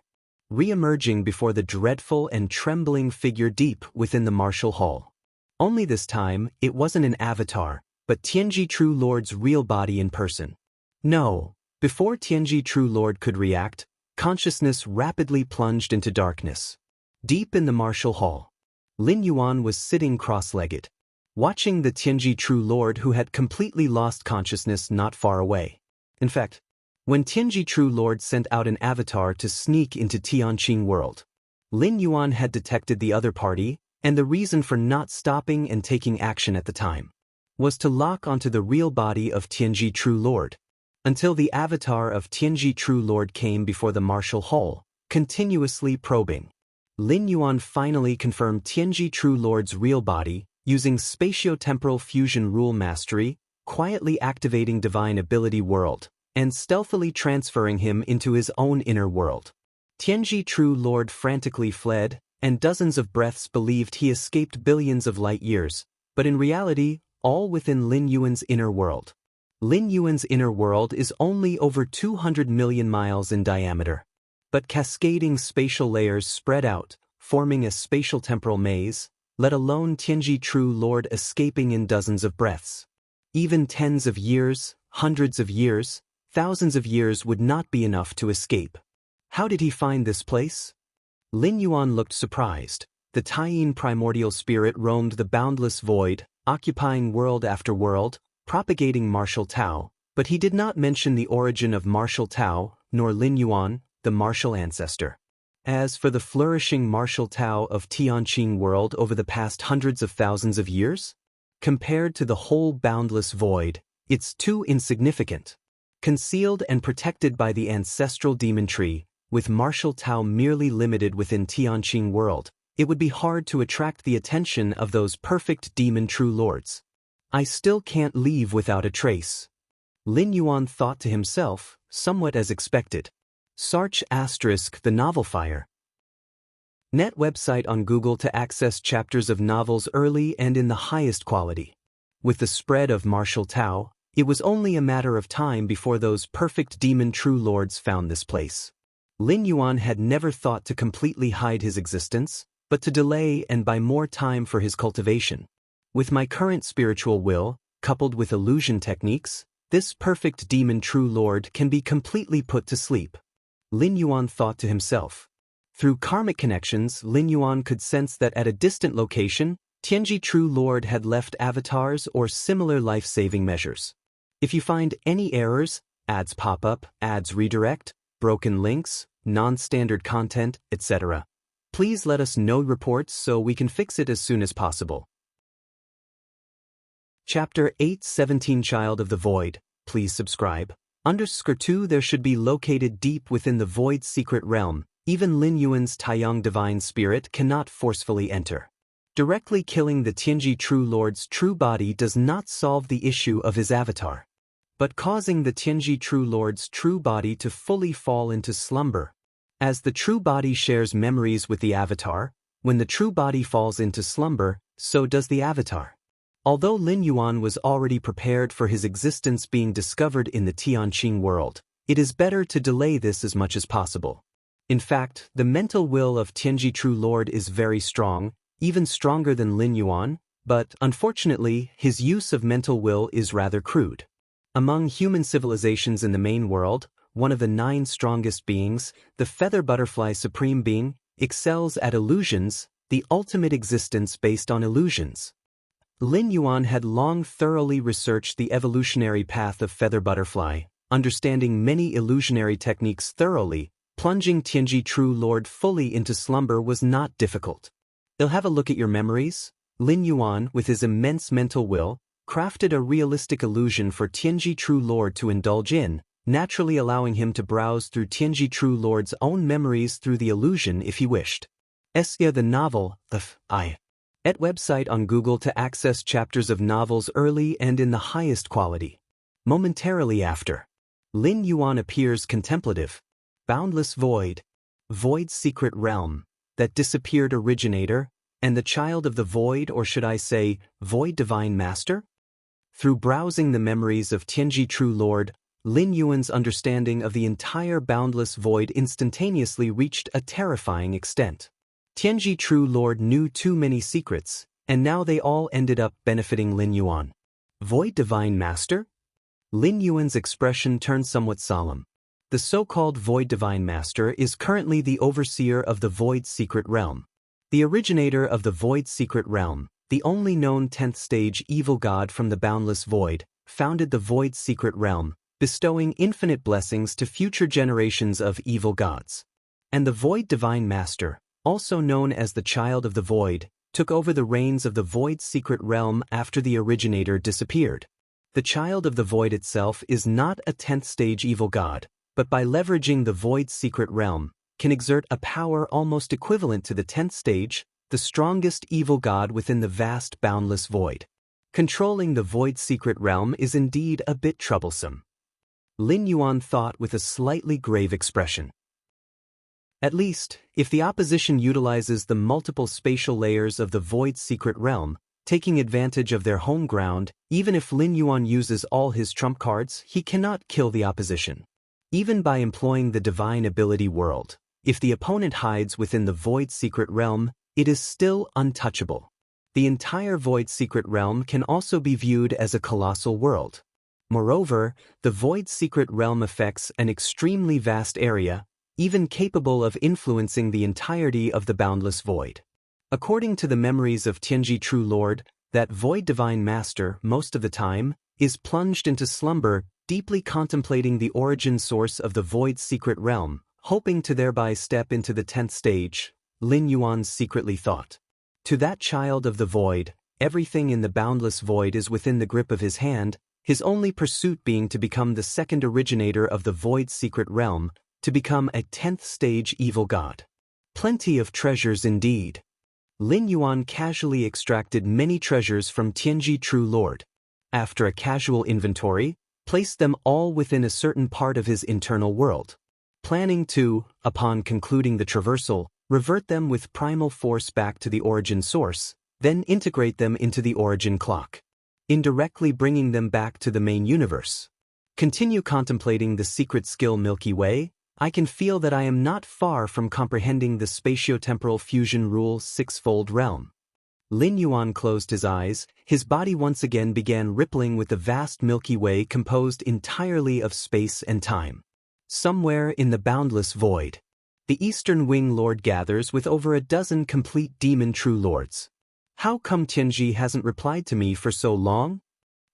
re-emerging before the dreadful and trembling figure deep within the martial hall. Only this time, it wasn't an avatar, but Tianji True Lord's real body in person. No, before Tianji True Lord could react, consciousness rapidly plunged into darkness. Deep in the martial hall, Lin Yuan was sitting cross-legged, watching the Tianji True Lord who had completely lost consciousness not far away. In fact, when Tianji True Lord sent out an avatar to sneak into Tianqing world, Lin Yuan had detected the other party, and the reason for not stopping and taking action at the time was to lock onto the real body of Tianji True Lord, until the avatar of Tianji True Lord came before the martial hall, continuously probing. Lin Yuan finally confirmed Tianji True Lord's real body, using spatio-temporal fusion rule mastery, quietly activating divine ability world, and stealthily transferring him into his own inner world. Tianji True Lord frantically fled, and dozens of breaths believed he escaped billions of light years, but in reality, all within Lin Yuan's inner world. Lin Yuan's inner world is only over 200 million miles in diameter, but cascading spatial layers spread out, forming a spatial temporal maze, let alone Tianji True Lord escaping in dozens of breaths. Even tens of years, hundreds of years, thousands of years would not be enough to escape. How did he find this place? Lin Yuan looked surprised. The Taiyin primordial spirit roamed the boundless void, occupying world after world, propagating martial Tao, but he did not mention the origin of martial Tao, nor Lin Yuan, the martial ancestor. As for the flourishing martial Tao of Tianqing world over the past hundreds of thousands of years, compared to the whole boundless void, it's too insignificant. Concealed and protected by the ancestral demon tree, With martial Tao merely limited within Tianqing world, it would be hard to attract the attention of those perfect demon true lords. I still can't leave without a trace. Lin Yuan thought to himself, somewhat as expected. Search *, the novel Fire. Net website on Google to access chapters of novels early and in the highest quality. With the spread of martial Tao, it was only a matter of time before those perfect demon true lords found this place. Lin Yuan had never thought to completely hide his existence, but to delay and buy more time for his cultivation. With my current spiritual will, coupled with illusion techniques, this perfect demon true lord can be completely put to sleep. Lin Yuan thought to himself. Through karmic connections, Lin Yuan could sense that at a distant location, Tianji True Lord had left avatars or similar life-saving measures. If you find any errors, ads pop up, ads redirect, broken links, non-standard content, etc., please let us know reports so we can fix it as soon as possible. Chapter 8:17 Child of the Void, please subscribe. _2 There should be located deep within the void secret realm, even Lin Yuan's Taiyang divine spirit cannot forcefully enter. Directly killing the Tianji True Lord's true body does not solve the issue of his avatar. But causing the Tianji True Lord's true body to fully fall into slumber. As the true body shares memories with the avatar, when the true body falls into slumber, so does the avatar. Although Lin Yuan was already prepared for his existence being discovered in the Tianqing world, it is better to delay this as much as possible. In fact, the mental will of Tianji True Lord is very strong, even stronger than Lin Yuan, but, unfortunately, his use of mental will is rather crude. Among human civilizations in the main world, one of the 9 strongest beings, the feather butterfly supreme being, excels at illusions, the ultimate existence based on illusions. Lin Yuan had long thoroughly researched the evolutionary path of feather butterfly, understanding many illusionary techniques thoroughly. Plunging Tianji True Lord fully into slumber was not difficult. He'll have a look at your memories. Lin Yuan, with his immense mental will, crafted a realistic illusion for Tianji True Lord to indulge in, naturally allowing him to browse through Tianji True Lord's own memories through the illusion if he wished. The novel, at website on Google to access chapters of novels early and in the highest quality. Momentarily after, Lin Yuan appears contemplative. Boundless void, void secret realm, that disappeared originator, and the child of the void, or should I say, void divine master? Through browsing the memories of Tianji True Lord, Lin Yuan's understanding of the entire boundless void instantaneously reached a terrifying extent. Tianji True Lord knew too many secrets, and now they all ended up benefiting Lin Yuan. Void divine master? Lin Yuan's expression turned somewhat solemn. The so-called Void Divine Master is currently the overseer of the Void Secret Realm. The originator of the Void Secret Realm, the only known 10th stage evil god from the boundless void, founded the Void Secret Realm, bestowing infinite blessings to future generations of evil gods. And the Void Divine Master, also known as the Child of the Void, took over the reins of the Void Secret Realm after the originator disappeared. The Child of the Void itself is not a 10th stage evil god, but by leveraging the Void Secret Realm, can exert a power almost equivalent to the 10th stage, the strongest evil god within the vast boundless void. Controlling the Void Secret Realm is indeed a bit troublesome. Lin Yuan thought with a slightly grave expression. At least, if the opposition utilizes the multiple spatial layers of the Void Secret Realm, taking advantage of their home ground, even if Lin Yuan uses all his trump cards, he cannot kill the opposition. Even by employing the divine ability world, if the opponent hides within the Void Secret Realm, it is still untouchable. The entire Void Secret Realm can also be viewed as a colossal world. Moreover, the Void Secret Realm affects an extremely vast area, even capable of influencing the entirety of the boundless void. According to the memories of Tianji True Lord, that Void Divine Master, most of the time, is plunged into slumber, deeply contemplating the origin source of the Void Secret Realm, hoping to thereby step into the 10th stage, Lin Yuan secretly thought. To that child of the void, everything in the boundless void is within the grip of his hand, his only pursuit being to become the second originator of the Void Secret Realm, to become a 10th stage evil god. Plenty of treasures indeed. Lin Yuan casually extracted many treasures from Tianji True Lord. After a casual inventory, placed them all within a certain part of his internal world, planning to, upon concluding the traversal, revert them with primal force back to the origin source, then integrate them into the origin clock, indirectly bringing them back to the main universe. Continue contemplating the secret skill Milky Way. I can feel that I am not far from comprehending the spatiotemporal fusion rule sixfold realm. Lin Yuan closed his eyes, his body once again began rippling with the vast Milky Way composed entirely of space and time. Somewhere in the boundless void, the Eastern Wing Lord gathers with over a dozen complete demon true lords. How come Tianji hasn't replied to me for so long?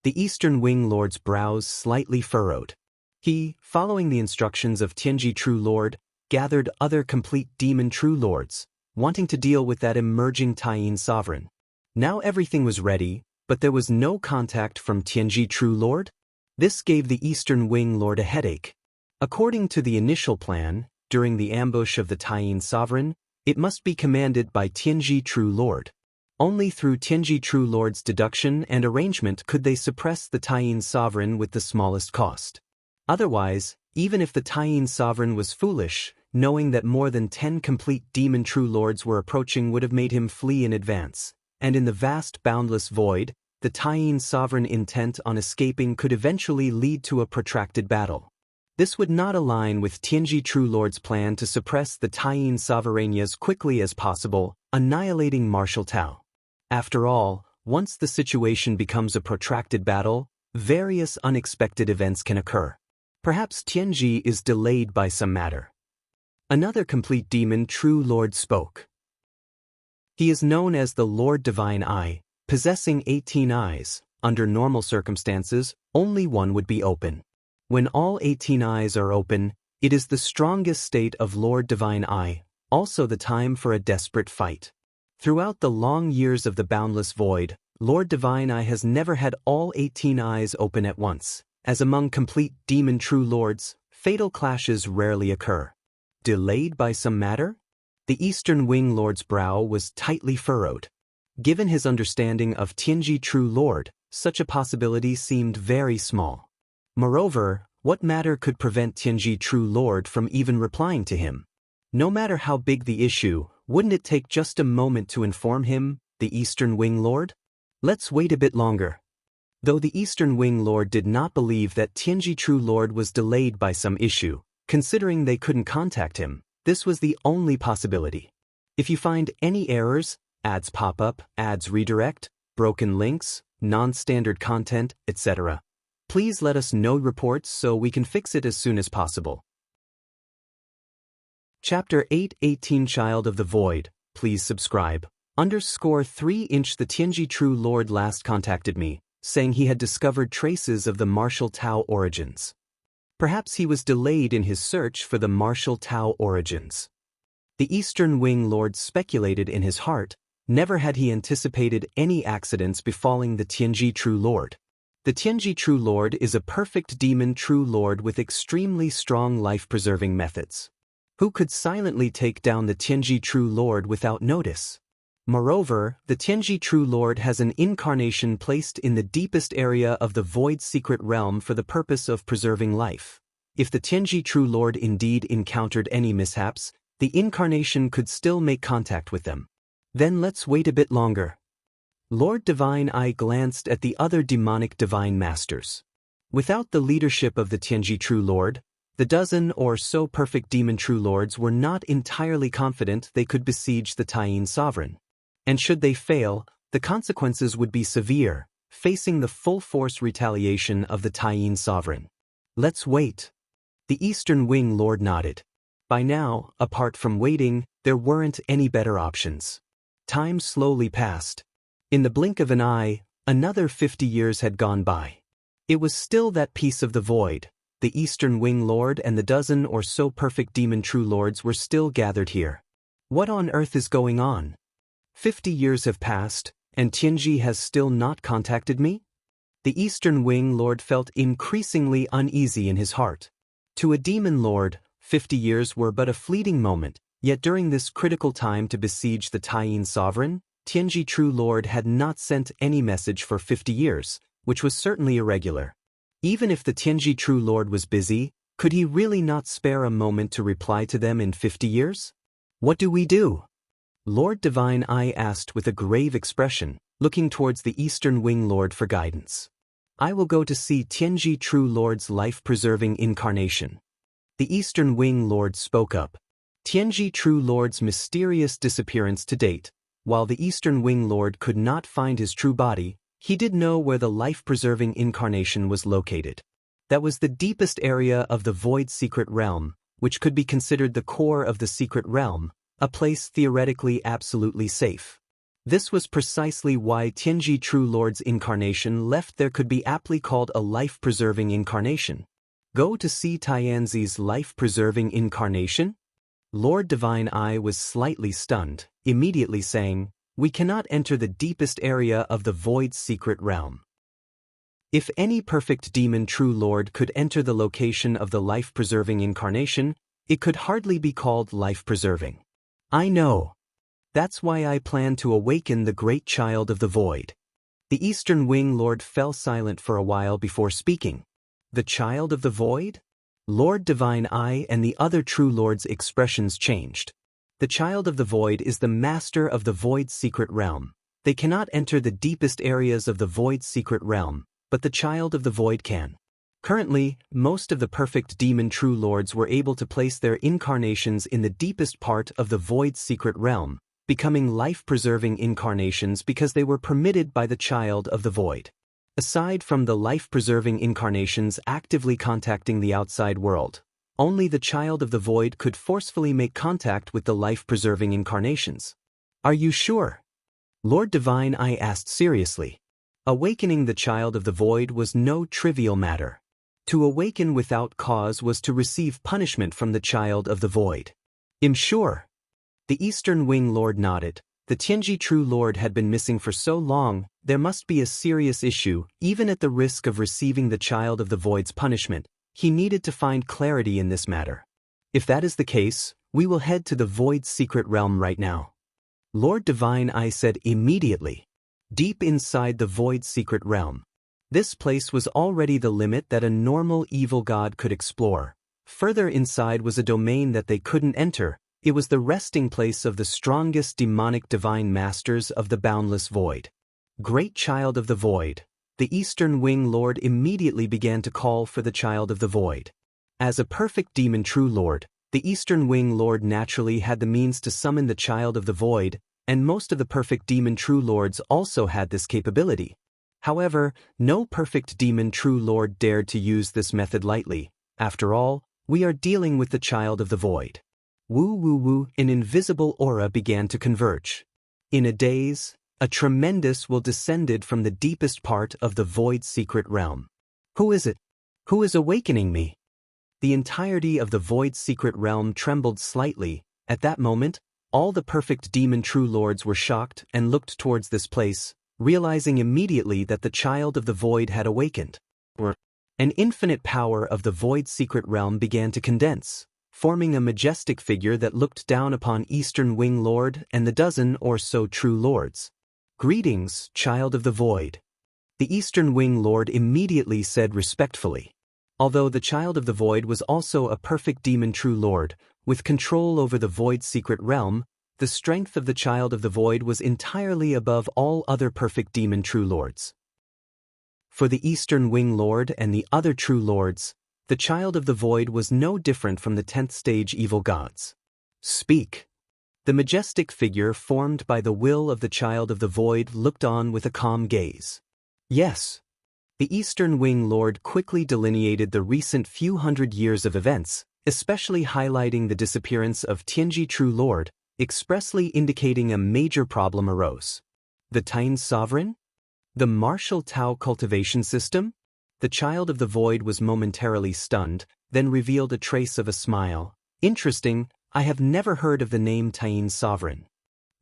The Eastern Wing Lord's brows slightly furrowed. He, following the instructions of Tianji True Lord, gathered other complete demon true lords, wanting to deal with that emerging Taiyin sovereign. Now everything was ready, but there was no contact from Tianji True Lord? This gave the Eastern Wing Lord a headache. According to the initial plan, during the ambush of the Taiyin sovereign, it must be commanded by Tianji True Lord. Only through Tianji True Lord's deduction and arrangement could they suppress the Taiyin sovereign with the smallest cost. Otherwise, even if the Taiyin sovereign was foolish, knowing that more than 10 complete demon true lords were approaching would have made him flee in advance, and in the vast boundless void, the Taiyin sovereign intent on escaping could eventually lead to a protracted battle. This would not align with Tianji True Lord's plan to suppress the Taiyin sovereign as quickly as possible, annihilating Martial Tao. After all, once the situation becomes a protracted battle, various unexpected events can occur. Perhaps Tianji is delayed by some matter. Another complete demon true lord spoke. He is known as the Lord Divine Eye, possessing 18 eyes. Under normal circumstances, only one would be open. When all 18 eyes are open, it is the strongest state of Lord Divine Eye, also the time for a desperate fight. Throughout the long years of the boundless void, Lord Divine Eye has never had all 18 eyes open at once. As among complete demon true lords, fatal clashes rarely occur. Delayed by some matter? The Eastern Wing Lord's brow was tightly furrowed. Given his understanding of Tianji True Lord, such a possibility seemed very small. Moreover, what matter could prevent Tianji True Lord from even replying to him? No matter how big the issue, wouldn't it take just a moment to inform him, the Eastern Wing Lord? Let's wait a bit longer. Though the Eastern Wing Lord did not believe that Tianji True Lord was delayed by some issue, considering they couldn't contact him, this was the only possibility. If you find any errors, ads pop up, ads redirect, broken links, non-standard content, etc., please let us know reports so we can fix it as soon as possible. Chapter 8:18 Child of the Void, please subscribe. _3" The Tianji True Lord last contacted me, saying he had discovered traces of the Martial Tao origins. Perhaps he was delayed in his search for the Martial Tao origins. The Eastern Wing Lord speculated in his heart, never had he anticipated any accidents befalling the Tianji True Lord. The Tianji True Lord is a perfect demon true lord with extremely strong life-preserving methods. Who could silently take down the Tianji True Lord without notice? Moreover, the Tianji True Lord has an incarnation placed in the deepest area of the Void Secret Realm for the purpose of preserving life. If the Tianji True Lord indeed encountered any mishaps, the incarnation could still make contact with them. Then let's wait a bit longer. Lord Divine Eye glanced at the other demonic divine masters. Without the leadership of the Tianji True Lord, the dozen or so perfect demon true lords were not entirely confident they could besiege the Taiyin sovereign. And should they fail, the consequences would be severe, facing the full-force retaliation of the Taiyin sovereign. Let's wait. The Eastern Wing Lord nodded. By now, apart from waiting, there weren't any better options. Time slowly passed. In the blink of an eye, another 50 years had gone by. It was still that piece of the void. The Eastern Wing Lord and the dozen or so perfect demon true lords were still gathered here. What on earth is going on? 50 years have passed, and Tianji has still not contacted me? The Eastern Wing Lord felt increasingly uneasy in his heart. To a demon lord, 50 years were but a fleeting moment, yet during this critical time to besiege the Taiyin sovereign, Tianji True Lord had not sent any message for 50 years, which was certainly irregular. Even if the Tianji True Lord was busy, could he really not spare a moment to reply to them in 50 years? What do we do? Lord Divine I asked with a grave expression, looking towards the Eastern Wing Lord for guidance. I will go to see Tianji True Lord's life-preserving incarnation. The Eastern Wing Lord spoke up. Tianji True Lord's mysterious disappearance to date, while the Eastern Wing Lord could not find his true body, he did know where the life-preserving incarnation was located. That was the deepest area of the Void Secret Realm, which could be considered the core of the Secret Realm, a place theoretically absolutely safe. This was precisely why Tianji True Lord's incarnation left there could be aptly called a life-preserving incarnation. Go to see Tianzi's life-preserving incarnation? Lord Divine I was slightly stunned, immediately saying, "We cannot enter the deepest area of the Void Secret Realm." If any perfect demon True Lord could enter the location of the life-preserving incarnation, it could hardly be called life-preserving. I know. That's why I plan to awaken the great child of the void. The Eastern Wing Lord fell silent for a while before speaking. The child of the void? Lord Divine I and the other True Lord's expressions changed. The child of the void is the master of the Void Secret Realm. They cannot enter the deepest areas of the Void Secret Realm, but the child of the void can. Currently, most of the perfect demon True Lords were able to place their incarnations in the deepest part of the Void Secret Realm, becoming life-preserving incarnations because they were permitted by the child of the void. Aside from the life-preserving incarnations actively contacting the outside world, only the child of the void could forcefully make contact with the life-preserving incarnations. Are you sure? Lord Divine I asked seriously. Awakening the child of the void was no trivial matter. To awaken without cause was to receive punishment from the child of the void. I'm sure. The Eastern Wing Lord nodded. The Tianji True Lord had been missing for so long, there must be a serious issue. Even at the risk of receiving the child of the void's punishment, he needed to find clarity in this matter. If that is the case, we will head to the Void Secret Realm right now. Lord Divine I said immediately. Deep inside the Void Secret Realm. This place was already the limit that a normal evil god could explore. Further inside was a domain that they couldn't enter. It was the resting place of the strongest demonic divine masters of the boundless void. Great child of the void. The Eastern Wing Lord immediately began to call for the child of the void. As a perfect demon True Lord, the Eastern Wing Lord naturally had the means to summon the child of the void, and most of the perfect demon True Lords also had this capability. However, no perfect demon True Lord dared to use this method lightly. After all, we are dealing with the child of the void. Woo woo woo, an invisible aura began to converge. In a daze, a tremendous will descended from the deepest part of the Void Secret Realm. Who is it? Who is awakening me? The entirety of the Void Secret Realm trembled slightly. At that moment, all the perfect demon True Lords were shocked and looked towards this place, realizing immediately that the child of the void had awakened. An infinite power of the Void Secret Realm began to condense, forming a majestic figure that looked down upon Eastern Wing Lord and the dozen or so True Lords. Greetings, child of the void. The Eastern Wing Lord immediately said respectfully. Although the child of the void was also a perfect demon True Lord, with control over the Void Secret Realm, the strength of the child of the void was entirely above all other perfect demon True Lords. For the Eastern Wing Lord and the other True Lords, the child of the void was no different from the 10th stage evil gods. Speak. The majestic figure formed by the will of the child of the void looked on with a calm gaze. Yes. The Eastern Wing Lord quickly delineated the recent few hundred years of events, especially highlighting the disappearance of Tianji True Lord, expressly indicating a major problem arose. The Taiyin sovereign? The martial Tao cultivation system? The child of the void was momentarily stunned, then revealed a trace of a smile. Interesting, I have never heard of the name Taiyin sovereign.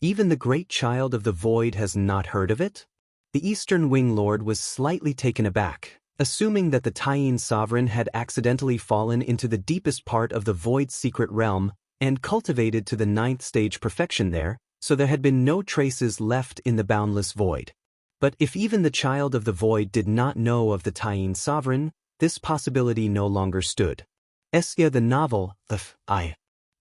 Even the great child of the void has not heard of it? The Eastern Wing Lord was slightly taken aback. Assuming that the Taiyin sovereign had accidentally fallen into the deepest part of the void's secret realm and cultivated to the 9th stage perfection there, so there had been no traces left in the boundless void. But if even the child of the void did not know of the Taiyin sovereign, this possibility no longer stood. Esya the novel, the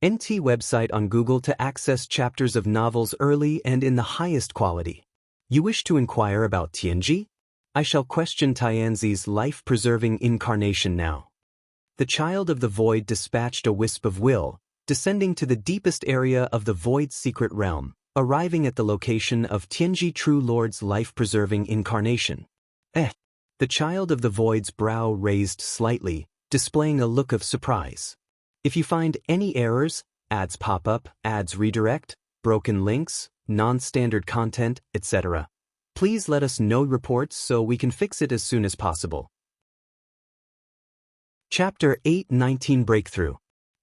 NT website on Google to access chapters of novels early and in the highest quality. You wish to inquire about Tianji? I shall question Tianzi's life-preserving incarnation now. The child of the void dispatched a wisp of will, descending to the deepest area of the void's secret realm, arriving at the location of Tianji True Lord's life-preserving incarnation. The child of the void's brow raised slightly, displaying a look of surprise. If you find any errors, ads pop up, ads redirect, broken links, non-standard content, etc., please let us know reports so we can fix it as soon as possible. Chapter 8-19 Breakthrough.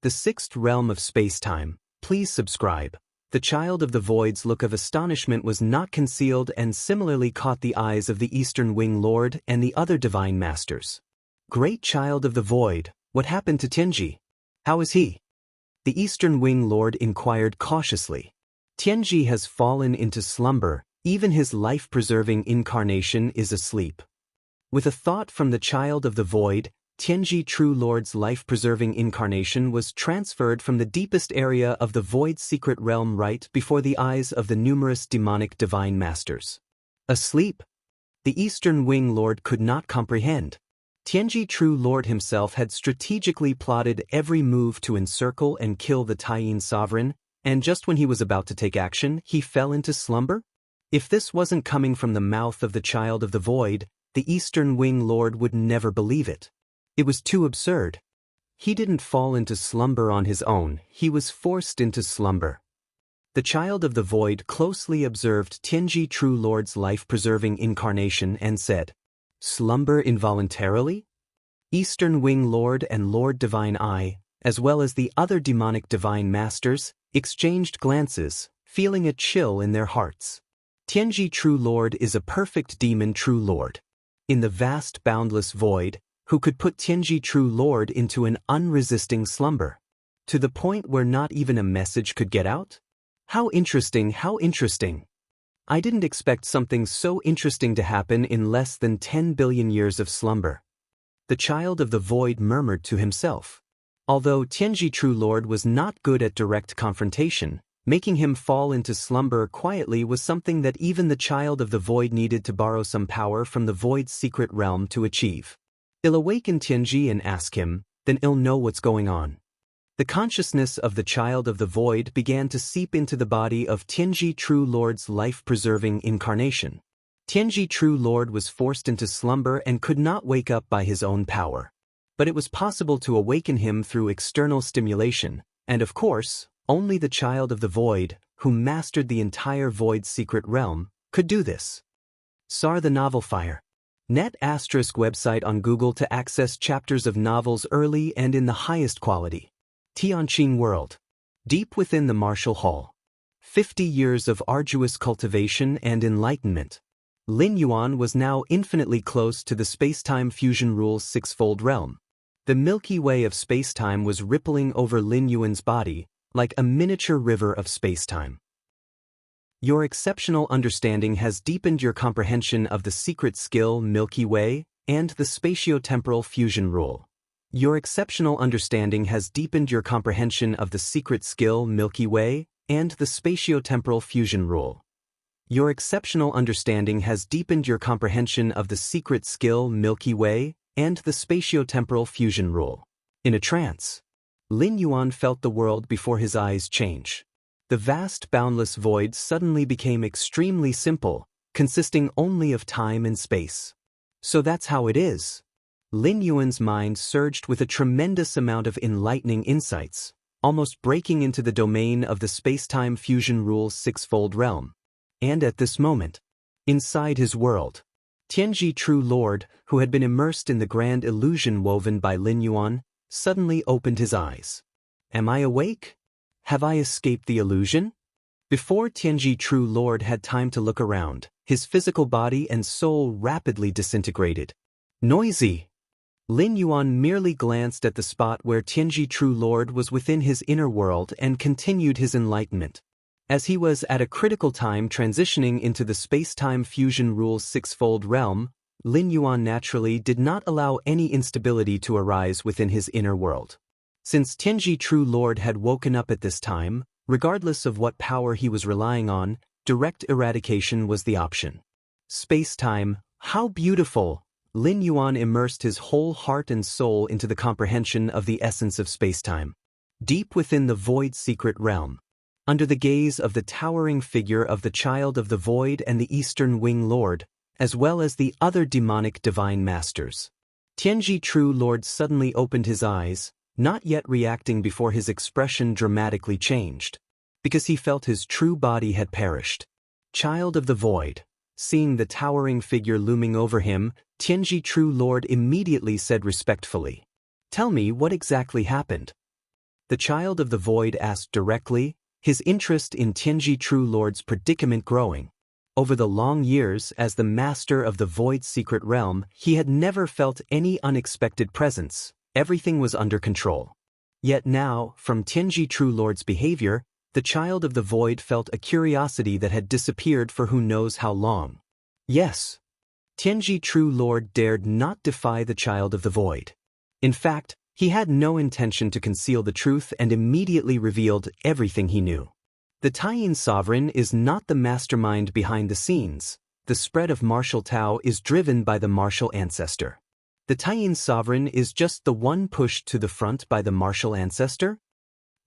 The Sixth Realm of Space-Time. Please subscribe. The child of the void's look of astonishment was not concealed and similarly caught the eyes of the Eastern Wing Lord and the other divine masters. Great child of the void, what happened to Tianji? How is he? The Eastern Wing Lord inquired cautiously. Tianji has fallen into slumber, even his life-preserving incarnation is asleep. With a thought from the child of the void, Tianji True Lord's life-preserving incarnation was transferred from the deepest area of the void's secret realm right before the eyes of the numerous demonic divine masters. Asleep? The Eastern Wing Lord could not comprehend. Tianji True Lord himself had strategically plotted every move to encircle and kill the Taiyin sovereign, and just when he was about to take action, he fell into slumber? If this wasn't coming from the mouth of the child of the void, the Eastern Wing Lord would never believe it. It was too absurd. He didn't fall into slumber on his own, he was forced into slumber. The child of the void closely observed Tianji True Lord's life-preserving incarnation and said, "Slumber involuntarily?" Eastern Wing Lord and Lord Divine Eye, as well as the other demonic divine masters, exchanged glances, feeling a chill in their hearts. Tianji True Lord is a perfect demon True Lord. In the vast boundless void, who could put Tianji True Lord into an unresisting slumber? To the point where not even a message could get out? How interesting, how interesting. I didn't expect something so interesting to happen in less than 10 billion years of slumber. The child of the void murmured to himself. Although Tianji True Lord was not good at direct confrontation, making him fall into slumber quietly was something that even the child of the void needed to borrow some power from the void's secret realm to achieve. I'll awaken Tianji and ask him, then I'll know what's going on. The consciousness of the child of the void began to seep into the body of Tianji True Lord's life-preserving incarnation. Tianji True Lord was forced into slumber and could not wake up by his own power. But it was possible to awaken him through external stimulation, and of course, only the child of the void, who mastered the entire void's secret realm, could do this. Sar the Novel Fire. Net * website on Google to access chapters of novels early and in the highest quality. Tianqing World. Deep within the martial hall. 50 years of arduous cultivation and enlightenment. Lin Yuan was now infinitely close to the space-time fusion rule's sixfold realm. The Milky Way of space-time was rippling over Lin Yuan's body, like a miniature river of space-time. Your exceptional understanding has deepened your comprehension of the secret skill Milky Way and the spatio-temporal fusion rule. Your exceptional understanding has deepened your comprehension of the secret skill Milky Way and the spatio-temporal fusion rule. Your exceptional understanding has deepened your comprehension of the secret skill Milky Way and the spatio-temporal fusion rule. In a trance, Lin Yuan felt the world before his eyes change. The vast boundless void suddenly became extremely simple, consisting only of time and space. So that's how it is. Lin Yuan's mind surged with a tremendous amount of enlightening insights, almost breaking into the domain of the space-time fusion rule's sixfold realm. And at this moment, inside his world, Tianji True Lord, who had been immersed in the grand illusion woven by Lin Yuan, suddenly opened his eyes. Am I awake? Have I escaped the illusion? Before Tianji True Lord had time to look around, his physical body and soul rapidly disintegrated. Noisy. Lin Yuan merely glanced at the spot where Tianji True Lord was within his inner world and continued his enlightenment. As he was at a critical time transitioning into the space-time fusion rule's sixfold realm, Lin Yuan naturally did not allow any instability to arise within his inner world. Since Tianji True Lord had woken up at this time, regardless of what power he was relying on, direct eradication was the option. Space-time, how beautiful! Lin Yuan immersed his whole heart and soul into the comprehension of the essence of space-time. Deep within the void secret realm, under the gaze of the towering figure of the Child of the Void and the Eastern Wing Lord, as well as the other demonic divine masters, Tianji True Lord suddenly opened his eyes, not yet reacting before his expression dramatically changed, because he felt his true body had perished. Child of the Void. Seeing the towering figure looming over him, Tianji True Lord immediately said respectfully, "Tell me what exactly happened." The Child of the Void asked directly, his interest in Tianji True Lord's predicament growing. Over the long years as the master of the Void secret realm, he had never felt any unexpected presence. Everything was under control. Yet now, from Tianji True Lord's behavior, the Child of the Void felt a curiosity that had disappeared for who knows how long. Yes, Tianji True Lord dared not defy the Child of the Void. In fact, he had no intention to conceal the truth and immediately revealed everything he knew. The Taiyin Sovereign is not the mastermind behind the scenes. The spread of martial Tao is driven by the martial ancestor. The Taiyin Sovereign is just the one pushed to the front by the martial ancestor?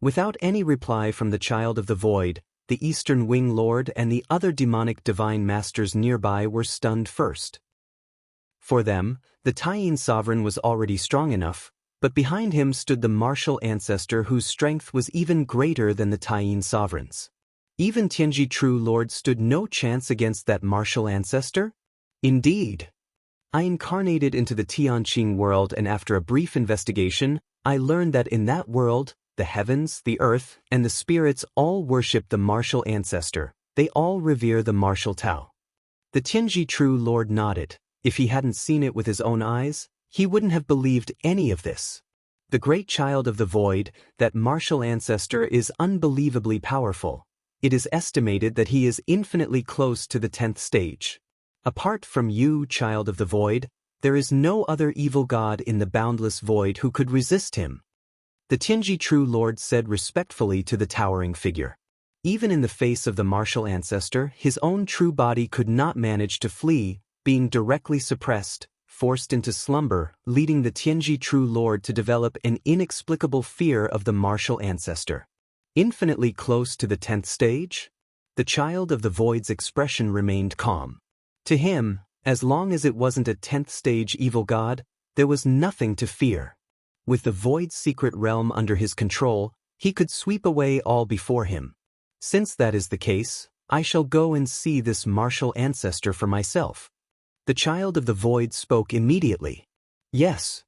Without any reply from the Child of the Void, the Eastern Wing Lord and the other demonic divine masters nearby were stunned first. For them, the Taiyin Sovereign was already strong enough, but behind him stood the martial ancestor whose strength was even greater than the Taiyin Sovereign's. Even Tianji True Lord stood no chance against that martial ancestor? Indeed. I incarnated into the Tianqing world, and after a brief investigation, I learned that in that world, the heavens, the earth, and the spirits all worship the martial ancestor. They all revere the martial Tao. The Tianji True Lord nodded. If he hadn't seen it with his own eyes, he wouldn't have believed any of this. The great Child of the Void, that martial ancestor, is unbelievably powerful. It is estimated that he is infinitely close to the 10th stage. Apart from you, Child of the Void, there is no other evil god in the boundless void who could resist him. The Tianji True Lord said respectfully to the towering figure. Even in the face of the martial ancestor, his own true body could not manage to flee, being directly suppressed, forced into slumber, leading the Tianji True Lord to develop an inexplicable fear of the martial ancestor. Infinitely close to the 10th stage? The Child of the Void's expression remained calm. To him, as long as it wasn't a 10th stage evil god, there was nothing to fear. With the Void's secret realm under his control, he could sweep away all before him. Since that is the case, I shall go and see this martial ancestor for myself. The Child of the Void spoke immediately. Yes.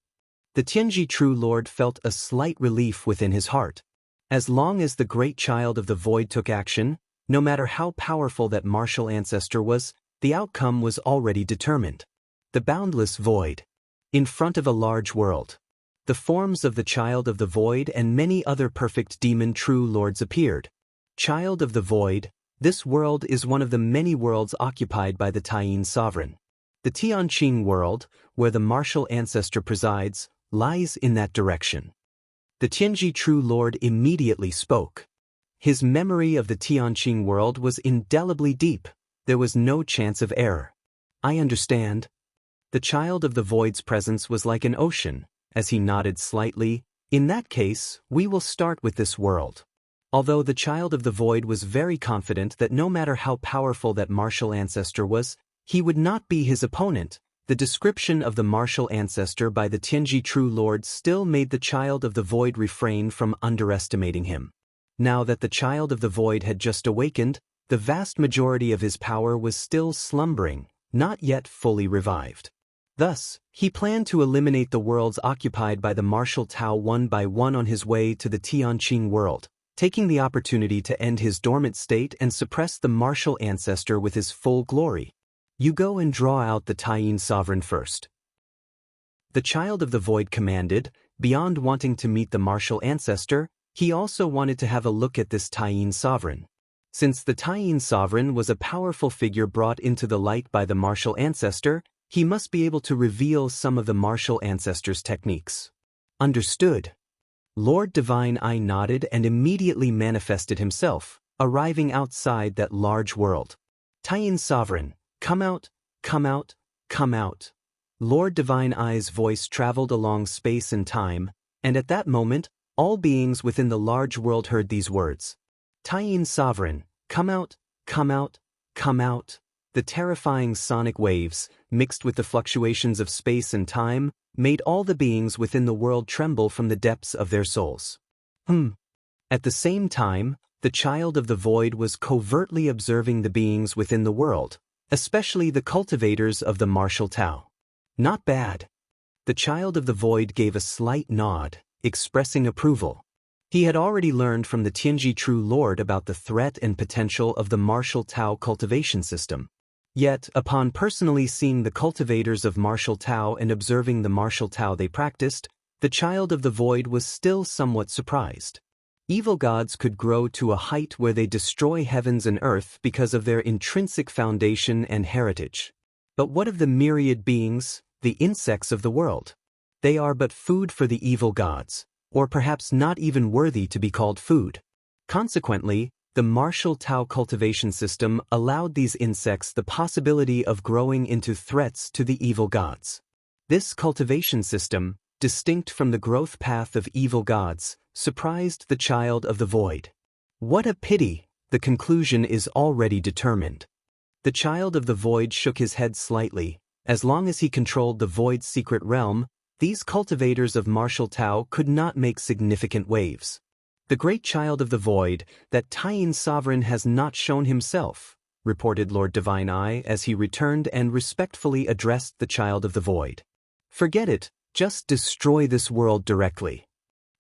The Tianji True Lord felt a slight relief within his heart. As long as the great Child of the Void took action, no matter how powerful that martial ancestor was, the outcome was already determined. The boundless void. In front of a large world. The forms of the Child of the Void and many other perfect demon true lords appeared. Child of the Void, this world is one of the many worlds occupied by the Taiyin Sovereign. The Tianqing world, where the martial ancestor presides, lies in that direction. The Tianji True Lord immediately spoke. His memory of the Tianqing world was indelibly deep. There was no chance of error. I understand. The Child of the Void's presence was like an ocean. As he nodded slightly, in that case, we will start with this world. Although the Child of the Void was very confident that no matter how powerful that martial ancestor was, he would not be his opponent, the description of the martial ancestor by the Tianji True Lord still made the Child of the Void refrain from underestimating him. Now that the Child of the Void had just awakened, the vast majority of his power was still slumbering, not yet fully revived. Thus, he planned to eliminate the worlds occupied by the martial Tao one by one on his way to the Tianqing world, taking the opportunity to end his dormant state and suppress the martial ancestor with his full glory. You go and draw out the Taiyin Sovereign first. The child of the void commanded, beyond wanting to meet the martial ancestor, he also wanted to have a look at this Taiyin sovereign. Since the Taiyin sovereign was a powerful figure brought into the light by the martial ancestor, he must be able to reveal some of the martial ancestor's techniques. Understood. Lord Divine Eye nodded and immediately manifested himself, arriving outside that large world. Taiyin sovereign, come out, come out, come out. Lord Divine Eye's voice traveled along space and time, and at that moment, all beings within the large world heard these words. Taiyin sovereign, come out, come out, come out. The terrifying sonic waves, mixed with the fluctuations of space and time, made all the beings within the world tremble from the depths of their souls. At the same time, the child of the void was covertly observing the beings within the world, especially the cultivators of the martial Tao. Not bad. The child of the void gave a slight nod, expressing approval. He had already learned from the Tianji True Lord about the threat and potential of the martial Tao cultivation system. Yet, upon personally seeing the cultivators of martial Tao and observing the martial Tao they practiced, the child of the void was still somewhat surprised. Evil gods could grow to a height where they destroy heavens and earth because of their intrinsic foundation and heritage. But what of the myriad beings, the insects of the world? They are but food for the evil gods, or perhaps not even worthy to be called food. Consequently, the martial Tao cultivation system allowed these insects the possibility of growing into threats to the evil gods. This cultivation system, distinct from the growth path of evil gods, surprised the child of the void. What a pity, the conclusion is already determined. The child of the void shook his head slightly. As long as he controlled the void's secret realm, these cultivators of martial Tao could not make significant waves. The great child of the void, that Taiyin sovereign has not shown himself, reported Lord Divine Eye as he returned and respectfully addressed the child of the void. Forget it, just destroy this world directly.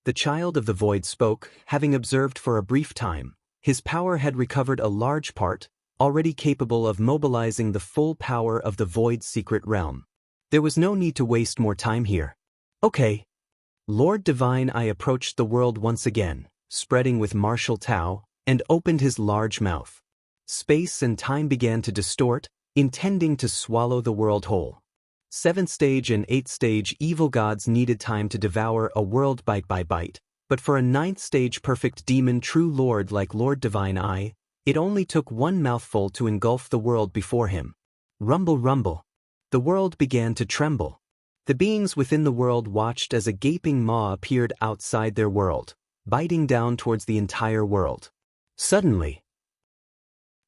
The child of the void spoke, having observed for a brief time. His power had recovered a large part, already capable of mobilizing the full power of the void's secret realm. There was no need to waste more time here. Okay. Lord Divine Eye approached the world once again, spreading with martial Tao, and opened his large mouth. Space and time began to distort, intending to swallow the world whole. 7th stage and 8th stage evil gods needed time to devour a world bite by bite, but for a 9th stage perfect demon true lord like Lord Divine Eye, it only took one mouthful to engulf the world before him. Rumble, rumble. The world began to tremble. The beings within the world watched as a gaping maw appeared outside their world, biting down towards the entire world. Suddenly,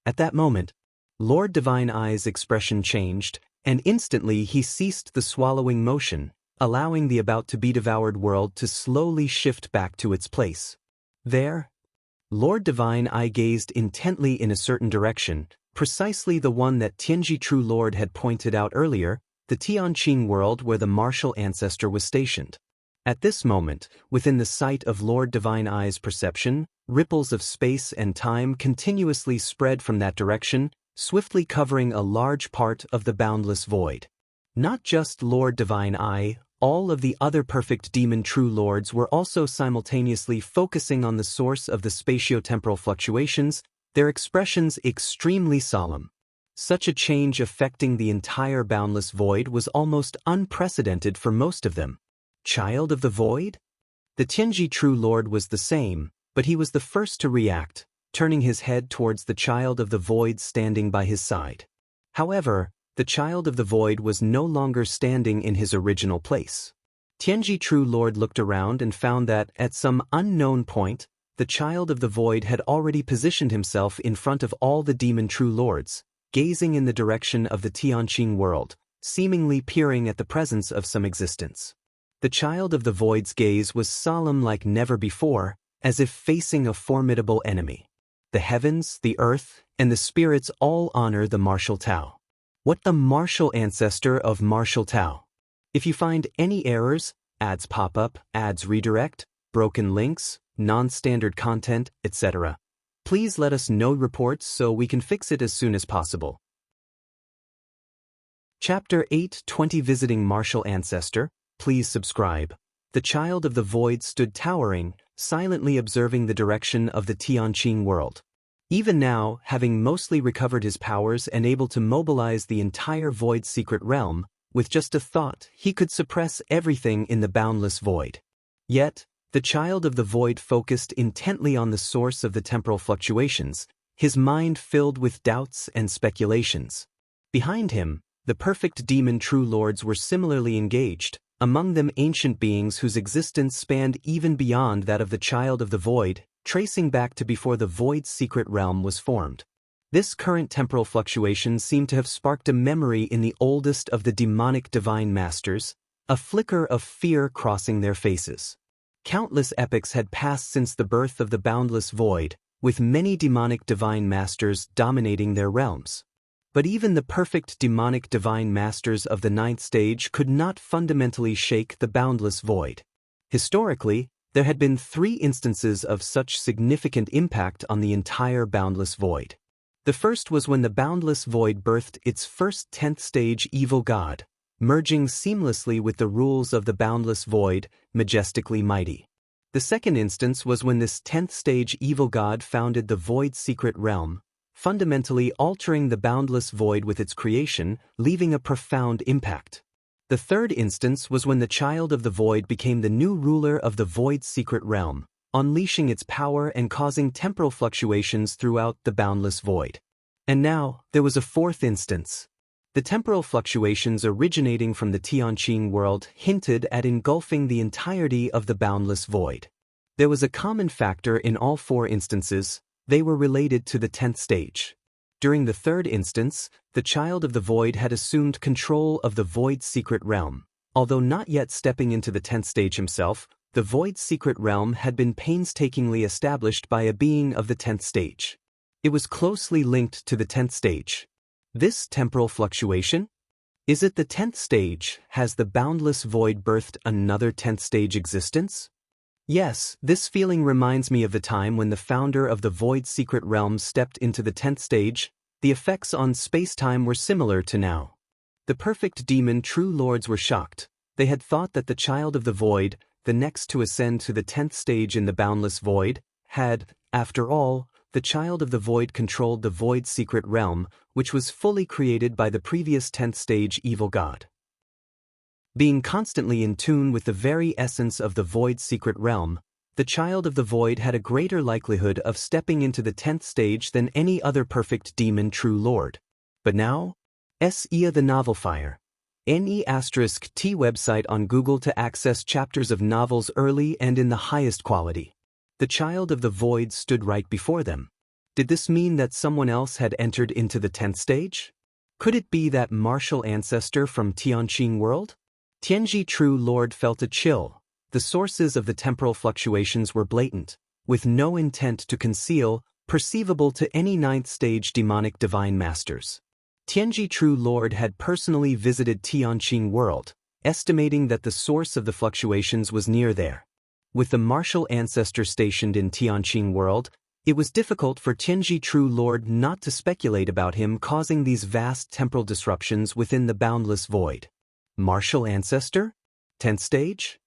at that moment, Lord Divine Eye's expression changed, and instantly he ceased the swallowing motion, allowing the about-to-be-devoured world to slowly shift back to its place. There, Lord Divine Eye gazed intently in a certain direction, precisely the one that Tianji True Lord had pointed out earlier, the Tianqing world where the martial ancestor was stationed. At this moment, within the sight of Lord Divine Eye's perception, ripples of space and time continuously spread from that direction, swiftly covering a large part of the boundless void. Not just Lord Divine Eye, all of the other perfect demon true lords were also simultaneously focusing on the source of the spatiotemporal fluctuations, their expressions extremely solemn. Such a change affecting the entire boundless void was almost unprecedented for most of them. Child of the void? The Tianji True Lord was the same, but he was the first to react, turning his head towards the child of the void standing by his side. However, the child of the void was no longer standing in his original place. Tianji True Lord looked around and found that, at some unknown point, the child of the void had already positioned himself in front of all the demon true lords, gazing in the direction of the Tianqing world, seemingly peering at the presence of some existence. The child of the void's gaze was solemn like never before, as if facing a formidable enemy. The heavens, the earth, and the spirits all honor the martial Tao. What the martial ancestor of martial Tao? If you find any errors, ads pop up, ads redirect, broken links, non-standard content, etc., please let us know reports so we can fix it as soon as possible. Chapter 8 20 Visiting Martial Ancestor, please subscribe. The child of the void stood towering, silently observing the direction of the Tianqing world. Even now, having mostly recovered his powers and able to mobilize the entire void secret realm, with just a thought, he could suppress everything in the boundless void. Yet, the child of the void focused intently on the source of the temporal fluctuations, his mind filled with doubts and speculations. Behind him, the perfect demon true lords were similarly engaged, among them ancient beings whose existence spanned even beyond that of the child of the void, tracing back to before the void's secret realm was formed. This current temporal fluctuation seemed to have sparked a memory in the oldest of the demonic divine masters, a flicker of fear crossing their faces. Countless epochs had passed since the birth of the boundless void, with many demonic divine masters dominating their realms. But even the perfect demonic divine masters of the ninth stage could not fundamentally shake the boundless void. Historically, there had been 3 instances of such significant impact on the entire boundless void. The first was when the boundless void birthed its first 10th stage evil god, merging seamlessly with the rules of the boundless void, majestically mighty. The second instance was when this 10th stage evil god founded the void secret realm, fundamentally altering the boundless void with its creation, leaving a profound impact. The third instance was when the child of the void became the new ruler of the void secret realm, unleashing its power and causing temporal fluctuations throughout the boundless void. And now, there was a fourth instance. The temporal fluctuations originating from the Tianqing world hinted at engulfing the entirety of the boundless void. There was a common factor in all 4 instances: they were related to the 10th stage. During the third instance, the child of the void had assumed control of the void's secret realm. Although not yet stepping into the 10th stage himself, the void's secret realm had been painstakingly established by a being of the 10th stage. It was closely linked to the 10th stage. This temporal fluctuation? Is it the 10th stage? Has the boundless void birthed another 10th stage existence? Yes, this feeling reminds me of the time when the founder of the void secret realm stepped into the 10th stage. The effects on space-time were similar to now. The perfect demon true lords were shocked. They had thought that the child of the void, the next to ascend to the 10th stage in the boundless void, had, after all, the child of the void controlled the void's secret realm, which was fully created by the previous 10th stage evil god. Being constantly in tune with the very essence of the void's secret realm, the child of the void had a greater likelihood of stepping into the 10th stage than any other perfect demon true lord. But now? S.E.A. the Novel Fire. N.E*T website on Google to access chapters of novels early and in the highest quality. The child of the void stood right before them. Did this mean that someone else had entered into the 10th stage? Could it be that martial ancestor from Tianqing world? Tianji True Lord felt a chill. The sources of the temporal fluctuations were blatant, with no intent to conceal, perceivable to any 9th stage demonic divine masters. Tianji True Lord had personally visited Tianqing world, estimating that the source of the fluctuations was near there. With the martial ancestor stationed in Tianqing world, it was difficult for Tianji True Lord not to speculate about him causing these vast temporal disruptions within the boundless void. Martial ancestor? 10th stage?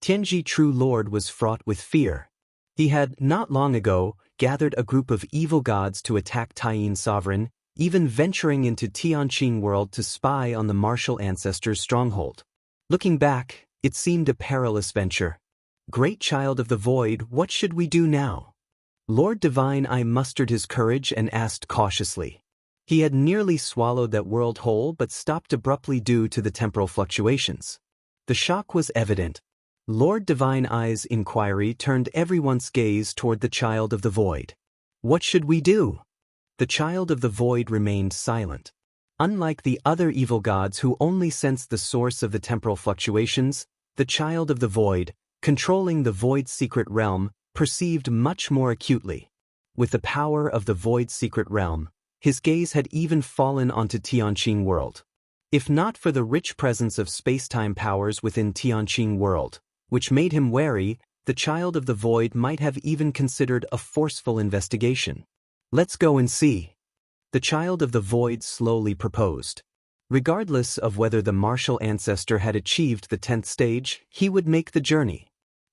Tianji True Lord was fraught with fear. He had, not long ago, gathered a group of evil gods to attack Taiyin Sovereign, even venturing into Tianqing world to spy on the martial ancestor's stronghold. Looking back, it seemed a perilous venture. Great child of the void, what should we do now? Lord Divine I mustered his courage and asked cautiously. He had nearly swallowed that world whole but stopped abruptly due to the temporal fluctuations. The shock was evident. Lord Divine Eye's inquiry turned everyone's gaze toward the child of the void. What should we do? The child of the void remained silent. Unlike the other evil gods who only sensed the source of the temporal fluctuations, the child of the void, controlling the void's secret realm, perceived much more acutely. With the power of the void's secret realm, his gaze had even fallen onto Tianqing world. If not for the rich presence of space-time powers within Tianqing world, which made him wary, the child of the void might have even considered a forceful investigation. Let's go and see. The child of the void slowly proposed. Regardless of whether the martial ancestor had achieved the 10th stage, he would make the journey.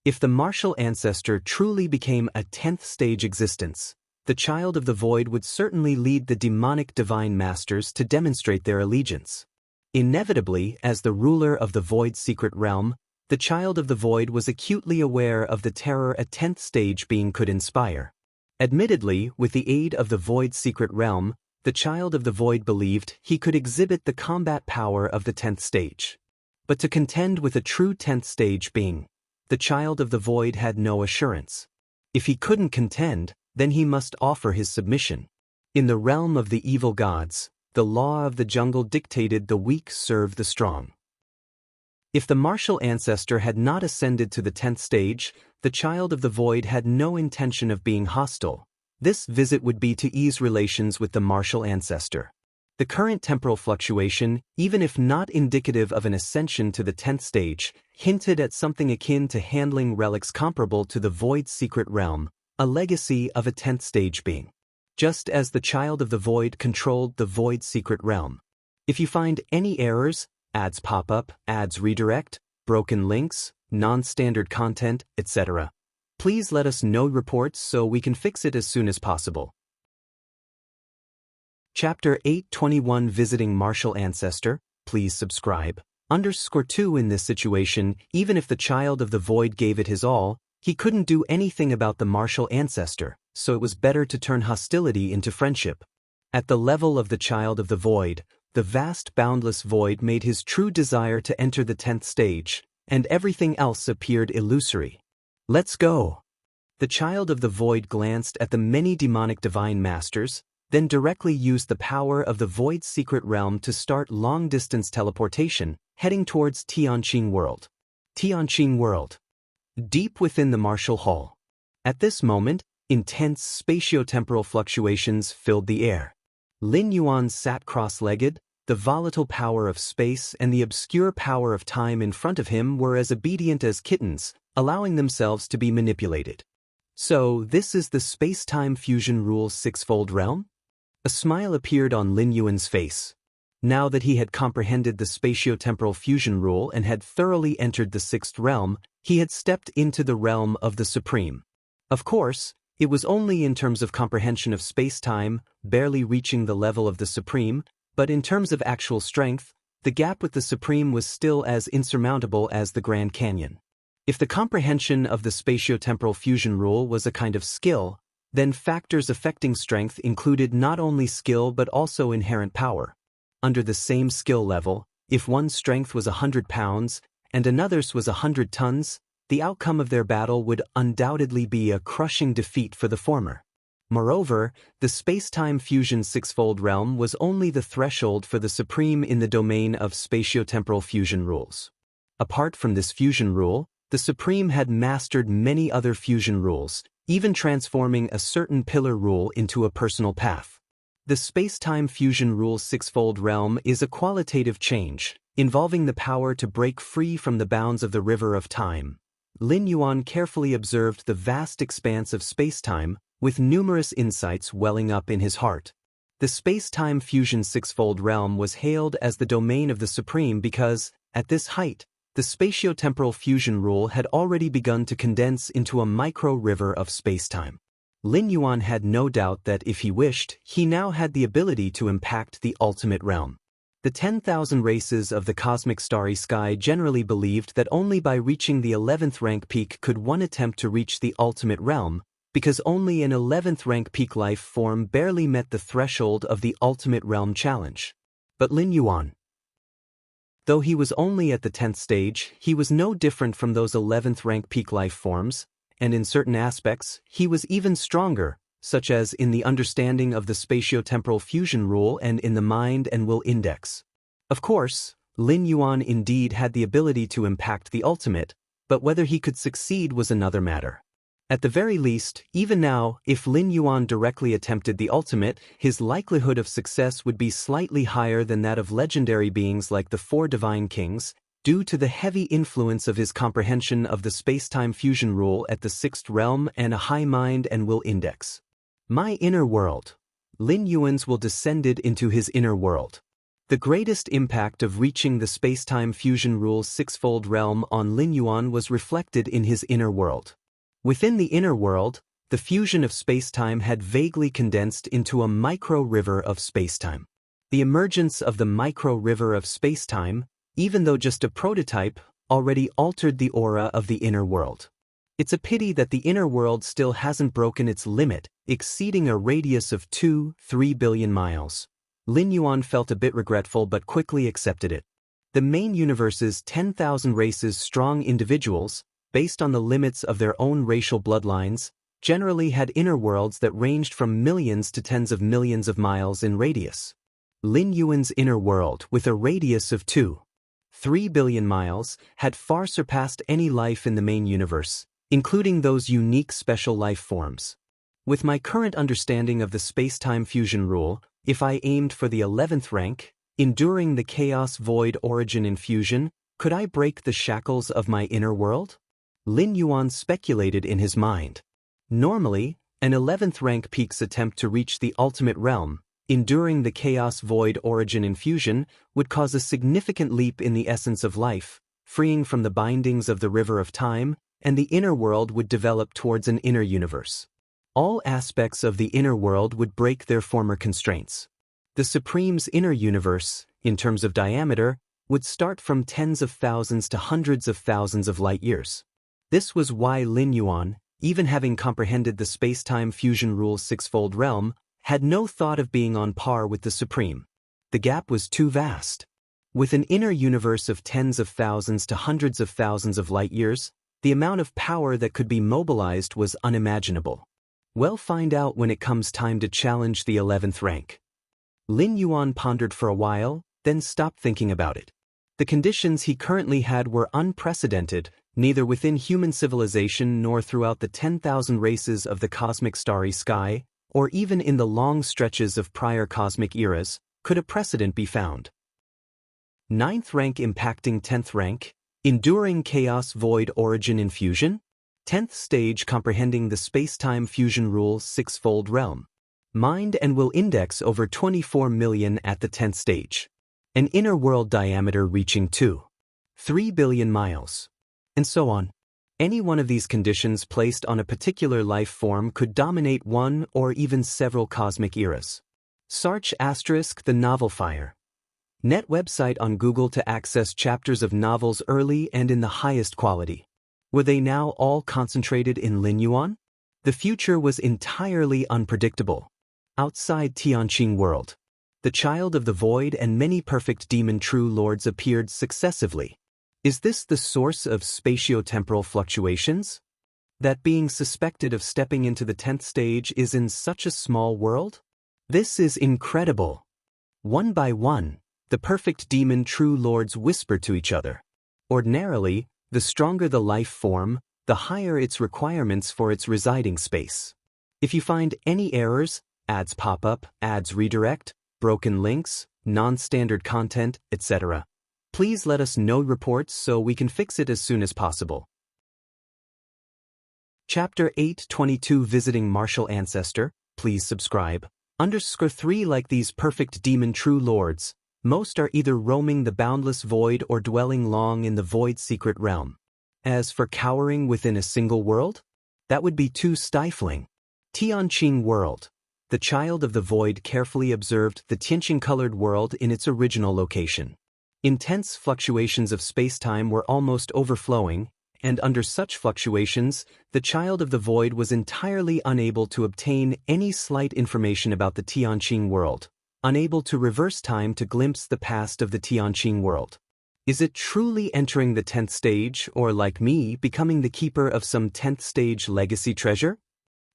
If the martial ancestor truly became a 10th stage existence, the child of the void would certainly lead the demonic divine masters to demonstrate their allegiance. Inevitably, as the ruler of the void's secret realm, the child of the void was acutely aware of the terror a 10th stage being could inspire. Admittedly, with the aid of the void's secret realm, the child of the void believed he could exhibit the combat power of the 10th stage. But to contend with a true 10th stage being, the child of the void had no assurance. If he couldn't contend, then he must offer his submission. In the realm of the evil gods, the law of the jungle dictated the weak serve the strong. If the martial ancestor had not ascended to the 10th stage, the child of the void had no intention of being hostile. This visit would be to ease relations with the martial ancestor. The current temporal fluctuation, even if not indicative of an ascension to the 10th stage, hinted at something akin to handling relics comparable to the void's secret realm, a legacy of a 10th stage being. Just as the child of the void controlled the void's secret realm. If you find any errors, ads pop up, ads redirect, broken links, non-standard content, etc., please let us know reports so we can fix it as soon as possible. Chapter 821 Visiting Martial Ancestor, please subscribe. _2 In this situation, even if the child of the void gave it his all, he couldn't do anything about the martial ancestor, so it was better to turn hostility into friendship. At the level of the child of the void, the vast boundless void made his true desire to enter the 10th stage, and everything else appeared illusory. Let's go! The child of the void glanced at the many demonic divine masters, then directly used the power of the void's secret realm to start long-distance teleportation, heading towards Tianqing World. Tianqing World. Deep within the martial hall. At this moment, intense spatio-temporal fluctuations filled the air. Lin Yuan sat cross-legged. The volatile power of space and the obscure power of time in front of him were as obedient as kittens, allowing themselves to be manipulated. So, this is the space-time fusion rule's sixfold realm? A smile appeared on Lin Yuan's face. Now that he had comprehended the spatio-temporal fusion rule and had thoroughly entered the sixth realm, he had stepped into the realm of the Supreme. Of course, it was only in terms of comprehension of space-time, barely reaching the level of the Supreme, but in terms of actual strength, the gap with the Supreme was still as insurmountable as the Grand Canyon. If the comprehension of the spatio-temporal fusion rule was a kind of skill, then factors affecting strength included not only skill but also inherent power. Under the same skill level, if one's strength was 100 pounds and another's was 100 tons, the outcome of their battle would undoubtedly be a crushing defeat for the former. Moreover, the space-time fusion sixfold realm was only the threshold for the Supreme in the domain of spatio-temporal fusion rules. Apart from this fusion rule, the Supreme had mastered many other fusion rules, even transforming a certain pillar rule into a personal path. The space-time fusion rule's sixfold realm is a qualitative change, involving the power to break free from the bounds of the river of time. Lin Yuan carefully observed the vast expanse of space-time, with numerous insights welling up in his heart. The space-time fusion sixfold realm was hailed as the domain of the Supreme because, at this height, the spatio-temporal fusion rule had already begun to condense into a micro-river of space-time. Lin Yuan had no doubt that if he wished, he now had the ability to impact the ultimate realm. The 10,000 races of the cosmic starry sky generally believed that only by reaching the 11th rank peak could one attempt to reach the ultimate realm, because only an 11th rank peak life form barely met the threshold of the ultimate realm challenge. But Lin Yuan, though he was only at the 10th stage, he was no different from those 11th rank peak life forms, and in certain aspects, he was even stronger, such as in the understanding of the spatio-temporal fusion rule and in the mind and will index. Of course, Lin Yuan indeed had the ability to impact the ultimate, but whether he could succeed was another matter. At the very least, even now, if Lin Yuan directly attempted the ultimate, his likelihood of success would be slightly higher than that of legendary beings like the four divine kings, due to the heavy influence of his comprehension of the space-time fusion rule at the sixth realm and a high mind and will index. My inner world. Lin Yuan's will descended into his inner world. The greatest impact of reaching the space-time fusion rule's sixfold realm on Lin Yuan was reflected in his inner world. Within the inner world, the fusion of space-time had vaguely condensed into a micro-river of space-time. The emergence of the micro-river of space-time, even though just a prototype, already altered the aura of the inner world. It's a pity that the inner world still hasn't broken its limit, exceeding a radius of 2-3 billion miles. Lin Yuan felt a bit regretful but quickly accepted it. The main universe's 10,000 races strong individuals, based on the limits of their own racial bloodlines, generally had inner worlds that ranged from millions to tens of millions of miles in radius. Lin Yuan's inner world, with a radius of 2-3 billion miles, had far surpassed any life in the main universe, including those unique special life forms. With my current understanding of the space-time fusion rule, if I aimed for the 11th rank, enduring the chaos void origin in fusion, could I break the shackles of my inner world? Lin Yuan speculated in his mind. Normally, an 11th rank peak's attempt to reach the ultimate realm, enduring the chaos void origin in fusion, would cause a significant leap in the essence of life, freeing from the bindings of the river of time, and the inner world would develop towards an inner universe. All aspects of the inner world would break their former constraints. The Supreme's inner universe, in terms of diameter, would start from tens of thousands to hundreds of thousands of light years. This was why Lin Yuan, even having comprehended the space-time fusion rule's sixfold realm, had no thought of being on par with the Supreme. The gap was too vast. With an inner universe of tens of thousands to hundreds of thousands of light years, the amount of power that could be mobilized was unimaginable. We'll find out when it comes time to challenge the 11th rank. Lin Yuan pondered for a while, then stopped thinking about it. The conditions he currently had were unprecedented, neither within human civilization nor throughout the 10,000 races of the cosmic starry sky, or even in the long stretches of prior cosmic eras, could a precedent be found. 9th rank impacting 10th rank, enduring chaos void origin in fusion? 10th stage comprehending the space-time fusion rule's sixfold realm. Mind and will index over 24 million at the 10th stage. An inner world diameter reaching 2-3 billion miles. And so on. Any one of these conditions placed on a particular life form could dominate one or even several cosmic eras. Search * the novel Fire. Net website on Google to access chapters of novels early and in the highest quality. Were they now all concentrated in Lin Yuan? The future was entirely unpredictable. Outside Tianqing world, the Child of the Void and many perfect demon true lords appeared successively. Is this the source of spatio-temporal fluctuations? That being suspected of stepping into the 10th stage is in such a small world? This is incredible. One by one, the perfect demon true lords whisper to each other. Ordinarily, the stronger the life form, the higher its requirements for its residing space. If you find any errors, ads pop up, ads redirect, broken links, non-standard content, etc., please let us know reports so we can fix it as soon as possible. Chapter 822 Visiting Martial Ancestor, please subscribe. _3 Like these perfect demon true lords, most are either roaming the boundless void or dwelling long in the void secret realm. As for cowering within a single world, that would be too stifling. Tianqing world. The Child of the Void carefully observed the Tianqing-colored world in its original location. Intense fluctuations of space-time were almost overflowing, and under such fluctuations, the Child of the Void was entirely unable to obtain any slight information about the Tianqing world, unable to reverse time to glimpse the past of the Tianqing world. Is it truly entering the 10th stage, or like me, becoming the keeper of some 10th stage legacy treasure?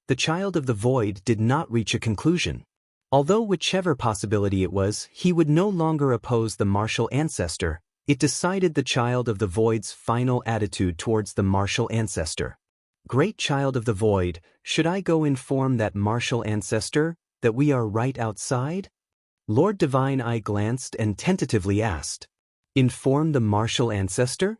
The Child of the Void did not reach a conclusion. Although whichever possibility it was, he would no longer oppose the martial ancestor, it decided the Child of the Void's final attitude towards the martial ancestor. Great Child of the Void, should I go inform that martial ancestor that we are right outside? Lord Divine Eye glanced and tentatively asked. Inform the martial ancestor?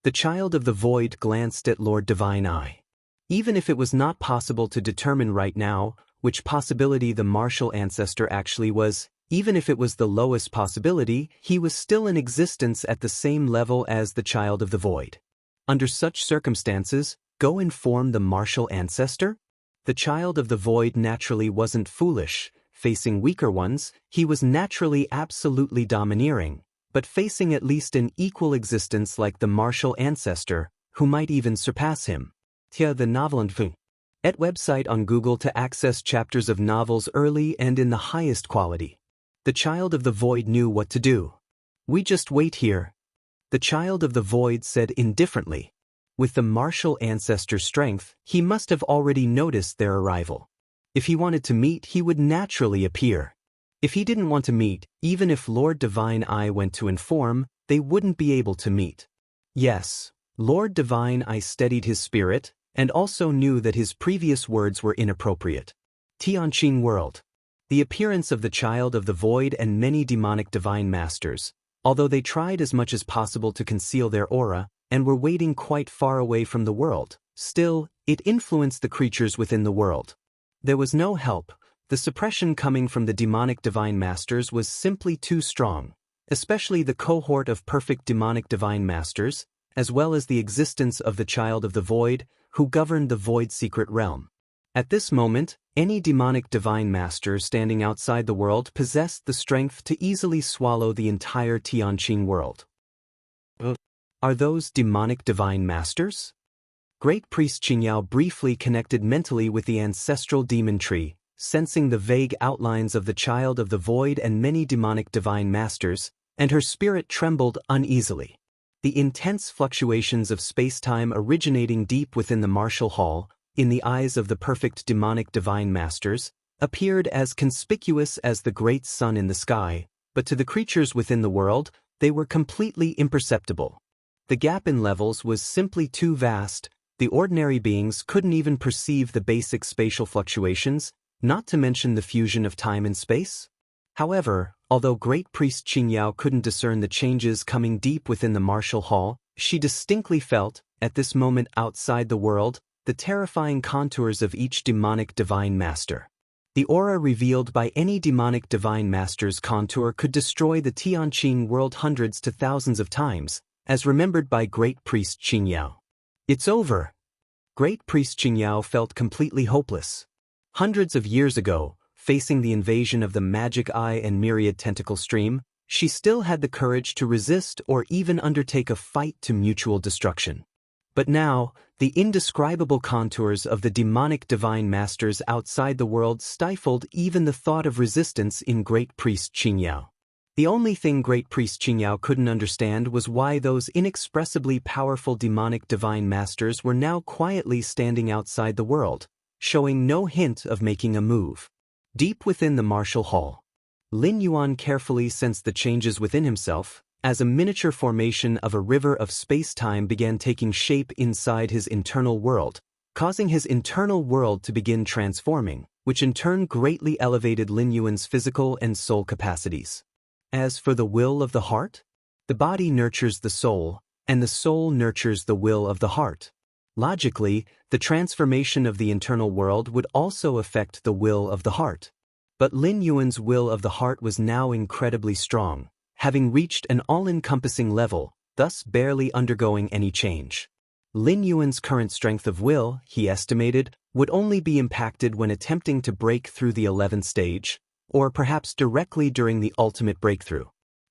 The Child of the Void glanced at Lord Divine Eye. Even if it was not possible to determine right now which possibility the martial ancestor actually was, Even if it was the lowest possibility, he was still in existence at the same level as the child of the void. Under such circumstances, go inform the martial ancestor? The child of the void naturally wasn't foolish. Facing weaker ones, he was naturally absolutely domineering, but facing at least an equal existence like the martial ancestor, who might even surpass him. Tia the novel and Fu. Et website on Google to access chapters of novels early and in the highest quality. The child of the void knew what to do. We just wait here. The child of the void said indifferently. With the martial ancestor's strength, he must have already noticed their arrival. If he wanted to meet, he would naturally appear. If he didn't want to meet, even if Lord Divine Eye went to inform, they wouldn't be able to meet. Yes, Lord Divine Eye steadied his spirit, and also knew that his previous words were inappropriate. Tianqing World. The appearance of the child of the void and many demonic divine masters, although they tried as much as possible to conceal their aura, and were waiting quite far away from the world, still, it influenced the creatures within the world. There was no help. The suppression coming from the demonic divine masters was simply too strong, especially the cohort of perfect demonic divine masters, as well as the existence of the child of the void, who governed the void secret realm. At this moment, any demonic divine master standing outside the world possessed the strength to easily swallow the entire Tianqing world. Are those demonic divine masters? Great Priest Qingyao briefly connected mentally with the ancestral demon tree, sensing the vague outlines of the child of the void and many demonic divine masters, and her spirit trembled uneasily. The intense fluctuations of space-time originating deep within the martial hall, in the eyes of the perfect demonic divine masters, appeared as conspicuous as the great sun in the sky, but to the creatures within the world, they were completely imperceptible. The gap in levels was simply too vast. The ordinary beings couldn't even perceive the basic spatial fluctuations, not to mention the fusion of time and space. However, although Great Priest Qingyao couldn't discern the changes coming deep within the martial hall, she distinctly felt, at this moment outside the world, the terrifying contours of each demonic divine master. The aura revealed by any demonic divine master's contour could destroy the Tianqing world hundreds to thousands of times, as remembered by Great Priest Qingyao. It's over. Great Priest Qingyao felt completely hopeless. Hundreds of years ago, facing the invasion of the magic eye and myriad tentacle stream, she still had the courage to resist or even undertake a fight to mutual destruction. But now, the indescribable contours of the demonic divine masters outside the world stifled even the thought of resistance in Great Priest Qingyao. The only thing Great Priest Qingyao couldn't understand was why those inexpressibly powerful demonic divine masters were now quietly standing outside the world, showing no hint of making a move. Deep within the martial hall, Lin Yuan carefully sensed the changes within himself, as a miniature formation of a river of space-time began taking shape inside his internal world, causing his internal world to begin transforming, which in turn greatly elevated Lin Yuan's physical and soul capacities. As for the will of the heart, the body nurtures the soul, and the soul nurtures the will of the heart. Logically, the transformation of the internal world would also affect the will of the heart. But Lin Yuan's will of the heart was now incredibly strong, having reached an all-encompassing level, thus barely undergoing any change. Lin Yuan's current strength of will, he estimated, would only be impacted when attempting to break through the 11th stage, or perhaps directly during the ultimate breakthrough.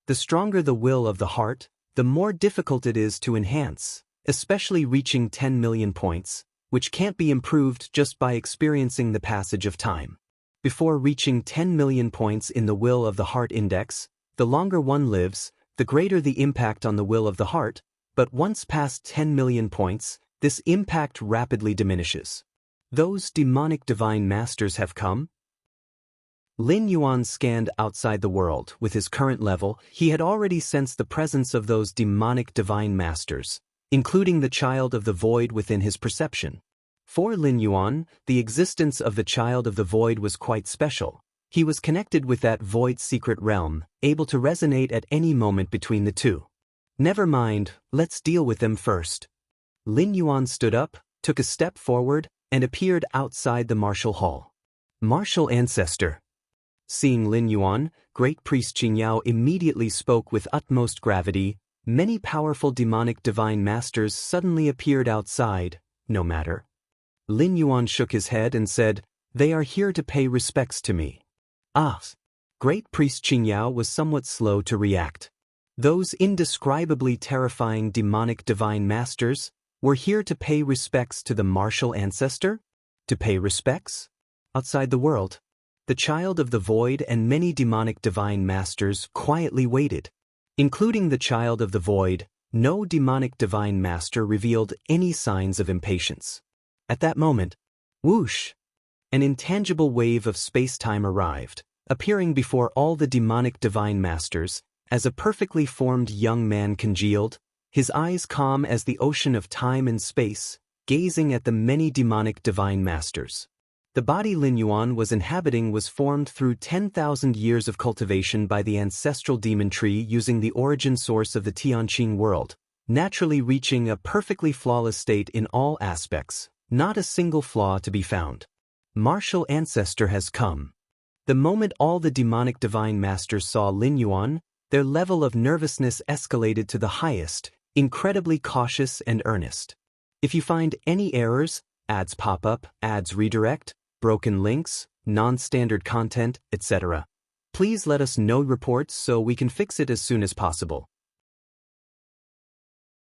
The stronger the will of the heart, the more difficult it is to enhance, especially reaching 10 million points, which can't be improved just by experiencing the passage of time. Before reaching 10 million points in the will of the heart index, the longer one lives, the greater the impact on the will of the heart, but once past 10 million points, this impact rapidly diminishes. Those demonic divine masters have come? Lin Yuan scanned outside the world. With his current level, he had already sensed the presence of those demonic divine masters, including the child of the void within his perception. For Lin Yuan, the existence of the child of the void was quite special. He was connected with that void secret realm, able to resonate at any moment between the two. Never mind, let's deal with them first. Lin Yuan stood up, took a step forward, and appeared outside the martial hall. Martial ancestor. Seeing Lin Yuan, great priest Qingyao immediately spoke with utmost gravity. Many powerful demonic divine masters suddenly appeared outside. No matter. Lin Yuan shook his head and said, "They are here to pay respects to me." Ah! Great priest Qingyao was somewhat slow to react. Those indescribably terrifying demonic divine masters were here to pay respects to the martial ancestor? To pay respects? Outside the world, the child of the void and many demonic divine masters quietly waited. Including the child of the void, no demonic divine master revealed any signs of impatience. At that moment, whoosh! An intangible wave of space-time arrived, appearing before all the demonic divine masters. As a perfectly formed young man congealed, his eyes calm as the ocean of time and space, gazing at the many demonic divine masters. The body Lin Yuan was inhabiting was formed through 10,000 years of cultivation by the ancestral demon tree using the origin source of the Tianqing world, naturally reaching a perfectly flawless state in all aspects, not a single flaw to be found. Martial ancestor has come. The moment all the demonic divine masters saw Lin Yuan, their level of nervousness escalated to the highest, incredibly cautious and earnest. If you find any errors, ads pop up, ads redirect, broken links, non-standard content, etc., please let us know reports so we can fix it as soon as possible.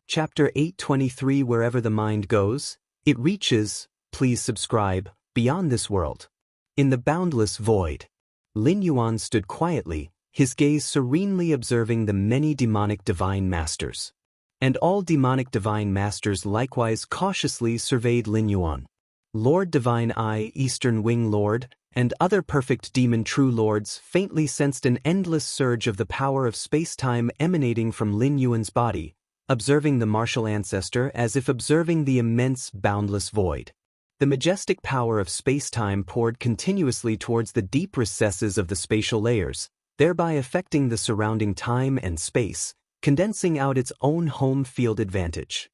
Chapter 823 Wherever the Mind Goes, It Reaches, please subscribe, Beyond This World. In the boundless void, Lin Yuan stood quietly, his gaze serenely observing the many demonic divine masters. And all demonic divine masters likewise cautiously surveyed Lin Yuan. Lord Divine Eye, Eastern Wing Lord, and other perfect demon true lords faintly sensed an endless surge of the power of space-time emanating from Lin Yuan's body, observing the martial ancestor as if observing the immense boundless void. The majestic power of space-time poured continuously towards the deep recesses of the spatial layers, thereby affecting the surrounding time and space, condensing out its own home field advantage.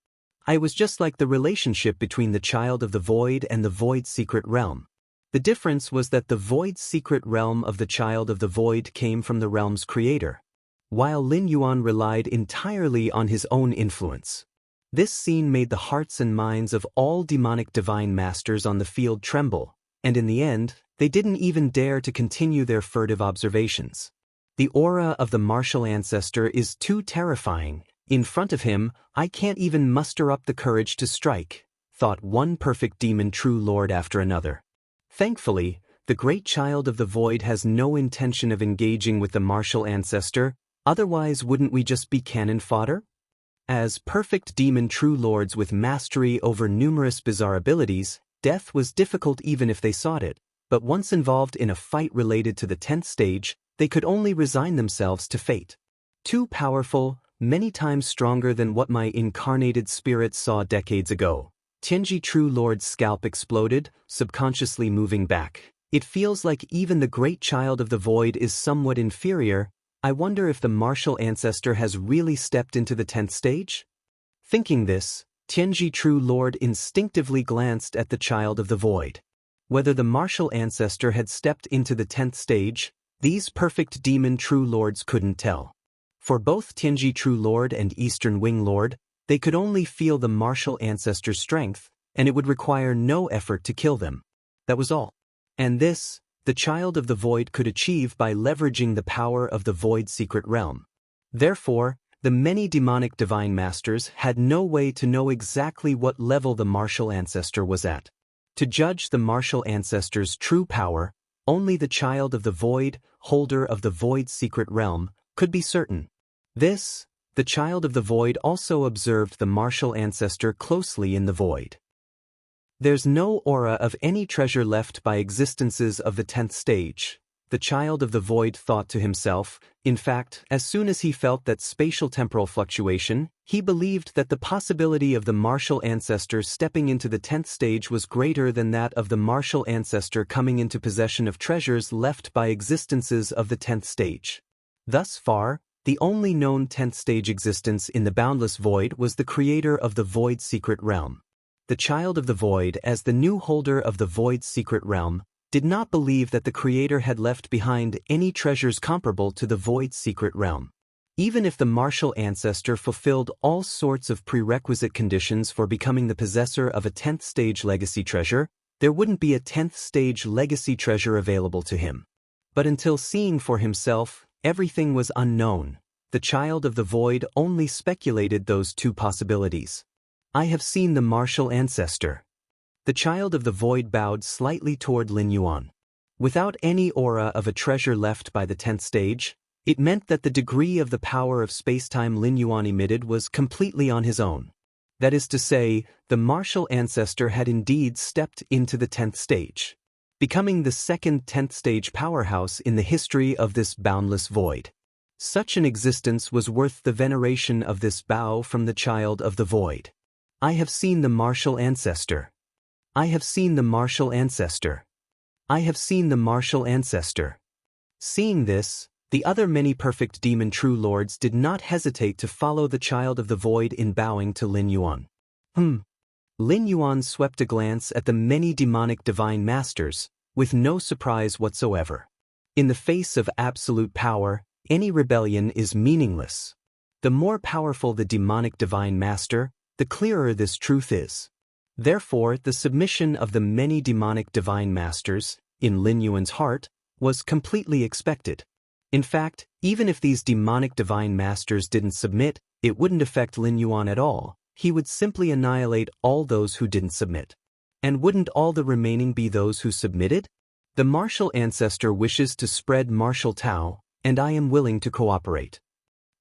I was just like the relationship between the child of the void and the void's secret realm. The difference was that the void's secret realm of the child of the void came from the realm's creator, while Lin Yuan relied entirely on his own influence. This scene made the hearts and minds of all demonic divine masters on the field tremble, and in the end, they didn't even dare to continue their furtive observations. The aura of the martial ancestor is too terrifying. In front of him, I can't even muster up the courage to strike, thought one perfect demon true lord after another. Thankfully, the great child of the void has no intention of engaging with the martial ancestor, otherwise wouldn't we just be cannon fodder? As perfect demon true lords with mastery over numerous bizarre abilities, death was difficult even if they sought it, but once involved in a fight related to the 10th stage, they could only resign themselves to fate. Too powerful, many times stronger than what my incarnated spirit saw decades ago. Tianji True Lord's scalp exploded, subconsciously moving back. It feels like even the great child of the void is somewhat inferior. I wonder if the martial ancestor has really stepped into the 10th stage? Thinking this, Tianji True Lord instinctively glanced at the child of the void. Whether the martial ancestor had stepped into the 10th stage, these perfect demon true lords couldn't tell. For both Tianji True Lord and Eastern Wing Lord, they could only feel the martial ancestor's strength, and it would require no effort to kill them. That was all. And this, the child of the void could achieve by leveraging the power of the void's secret realm. Therefore, the many demonic divine masters had no way to know exactly what level the martial ancestor was at. To judge the martial ancestor's true power, only the child of the void, holder of the void's secret realm, could be certain. This, the child of the void also observed the martial ancestor closely in the void. There's no aura of any treasure left by existences of the 10th stage, the child of the void thought to himself. In fact, as soon as he felt that spatial temporal fluctuation, he believed that the possibility of the martial ancestor stepping into the 10th stage was greater than that of the martial ancestor coming into possession of treasures left by existences of the 10th stage. Thus far, the only known 10th stage existence in the boundless void was the creator of the void's secret realm. The child of the void, as the new holder of the void's secret realm, did not believe that the Creator had left behind any treasures comparable to the Void's secret realm. Even if the martial ancestor fulfilled all sorts of prerequisite conditions for becoming the possessor of a 10th stage legacy treasure, there wouldn't be a 10th stage legacy treasure available to him. But until seeing for himself, everything was unknown. The child of the void only speculated those two possibilities. I have seen the martial ancestor. The child of the void bowed slightly toward Lin Yuan. Without any aura of a treasure left by the 10th stage, it meant that the degree of the power of spacetime Lin Yuan emitted was completely on his own. That is to say, the martial ancestor had indeed stepped into the 10th stage, becoming the second 10th stage powerhouse in the history of this boundless void. Such an existence was worth the veneration of this bow from the child of the void. I have seen the martial ancestor. I have seen the martial ancestor. I have seen the martial ancestor. Seeing this, the other many perfect demon true lords did not hesitate to follow the child of the void in bowing to Lin Yuan. Lin Yuan swept a glance at the many demonic divine masters, with no surprise whatsoever. In the face of absolute power, any rebellion is meaningless. The more powerful the demonic divine master, the clearer this truth is. Therefore, the submission of the many demonic divine masters, in Lin Yuan's heart, was completely expected. In fact, even if these demonic divine masters didn't submit, it wouldn't affect Lin Yuan at all. He would simply annihilate all those who didn't submit. And wouldn't all the remaining be those who submitted? The martial ancestor wishes to spread martial Tao, and I am willing to cooperate.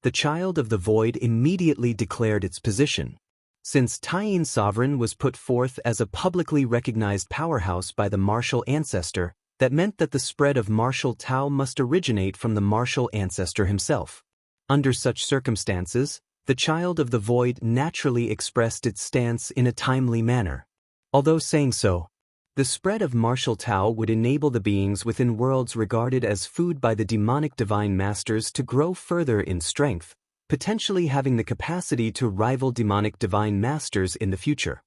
The child of the void immediately declared its position. Since Taiyin Sovereign was put forth as a publicly recognized powerhouse by the martial ancestor, that meant that the spread of martial Tao must originate from the martial ancestor himself. Under such circumstances, the child of the void naturally expressed its stance in a timely manner. Although saying so, the spread of martial Tao would enable the beings within worlds regarded as food by the demonic divine masters to grow further in strength, potentially having the capacity to rival demonic divine masters in the future.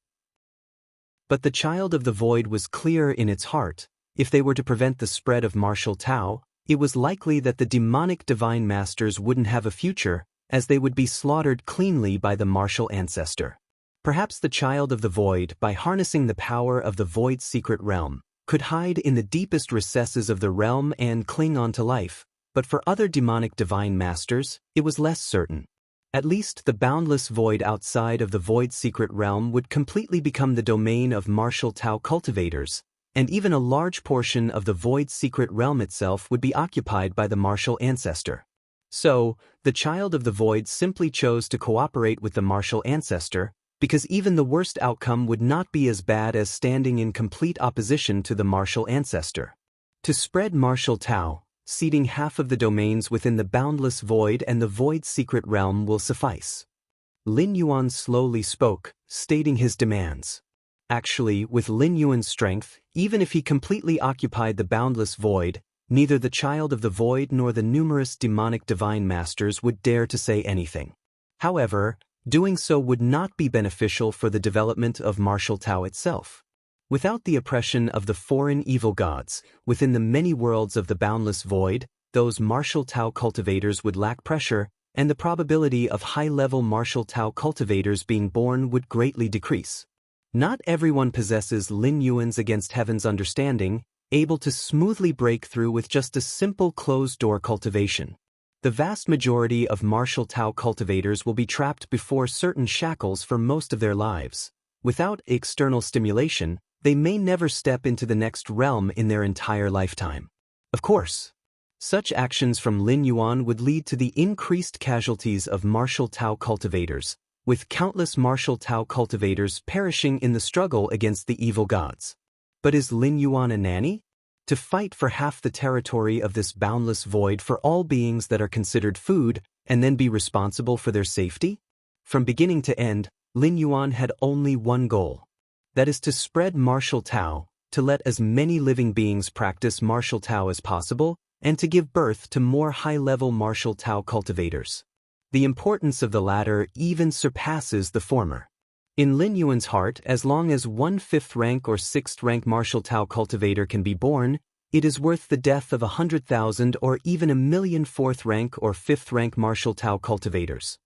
But the child of the void was clear in its heart. If they were to prevent the spread of martial Tao, it was likely that the demonic divine masters wouldn't have a future, as they would be slaughtered cleanly by the martial ancestor. Perhaps the child of the void, by harnessing the power of the void's secret realm, could hide in the deepest recesses of the realm and cling on to life, but for other demonic divine masters, it was less certain. At least the boundless void outside of the void's secret realm would completely become the domain of martial Tao cultivators, and even a large portion of the void's secret realm itself would be occupied by the martial ancestor. So, the child of the void simply chose to cooperate with the martial ancestor, because even the worst outcome would not be as bad as standing in complete opposition to the martial ancestor. To spread martial Tao, ceding half of the domains within the boundless void and the void's secret realm will suffice. Lin Yuan slowly spoke, stating his demands. Actually, with Lin Yuan's strength, even if he completely occupied the boundless void, neither the child of the void nor the numerous demonic divine masters would dare to say anything. However, doing so would not be beneficial for the development of martial Tao itself. Without the oppression of the foreign evil gods, within the many worlds of the boundless void, those martial Tao cultivators would lack pressure, and the probability of high-level martial Tao cultivators being born would greatly decrease. Not everyone possesses Lin Yuan's against heaven's understanding, able to smoothly break through with just a simple closed-door cultivation. The vast majority of martial Tao cultivators will be trapped before certain shackles for most of their lives. Without external stimulation, they may never step into the next realm in their entire lifetime. Of course, such actions from Lin Yuan would lead to the increased casualties of martial Tao cultivators, with countless martial Tao cultivators perishing in the struggle against the evil gods. But is Lin Yuan a nanny? To fight for half the territory of this boundless void for all beings that are considered food, and then be responsible for their safety? From beginning to end, Lin Yuan had only one goal. That is to spread martial Tao, to let as many living beings practice martial Tao as possible, and to give birth to more high-level martial Tao cultivators. The importance of the latter even surpasses the former. In Lin Yuan's heart, as long as one 5th rank or 6th rank martial Tao cultivator can be born, it is worth the death of 100,000 or even 1,000,000 4th rank or 5th rank martial Tao cultivators.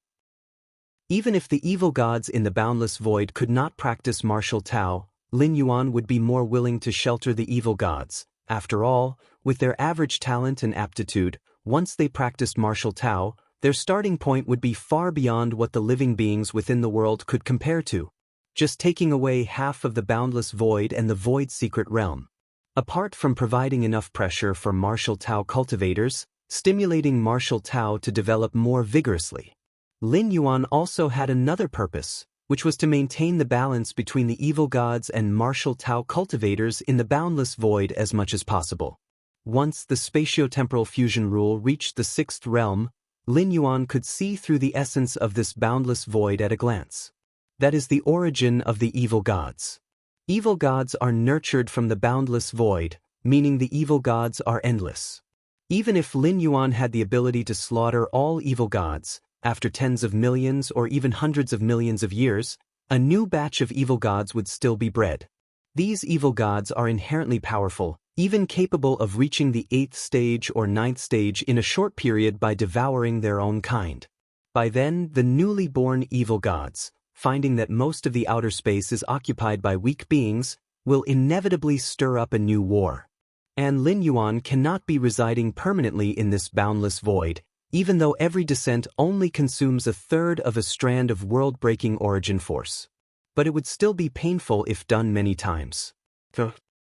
Even if the evil gods in the boundless void could not practice martial Tao, Lin Yuan would be more willing to shelter the evil gods. After all, with their average talent and aptitude, once they practiced martial Tao, their starting point would be far beyond what the living beings within the world could compare to. Just taking away half of the boundless void and the void secret realm. Apart from providing enough pressure for martial Tao cultivators, stimulating martial Tao to develop more vigorously, Lin Yuan also had another purpose, which was to maintain the balance between the evil gods and martial Tao cultivators in the boundless void as much as possible. Once the spatio-temporal fusion rule reached the 6th realm, Lin Yuan could see through the essence of this boundless void at a glance. That is the origin of the evil gods. Evil gods are nurtured from the boundless void, meaning the evil gods are endless. Even if Lin Yuan had the ability to slaughter all evil gods, after tens of millions or even hundreds of millions of years, a new batch of evil gods would still be bred. These evil gods are inherently powerful, even capable of reaching the 8th stage or 9th stage in a short period by devouring their own kind. By then, the newly born evil gods, finding that most of the outer space is occupied by weak beings, will inevitably stir up a new war. And Lin Yuan cannot be residing permanently in this boundless void, even though every descent only consumes a third of a strand of world-breaking origin force. But it would still be painful if done many times.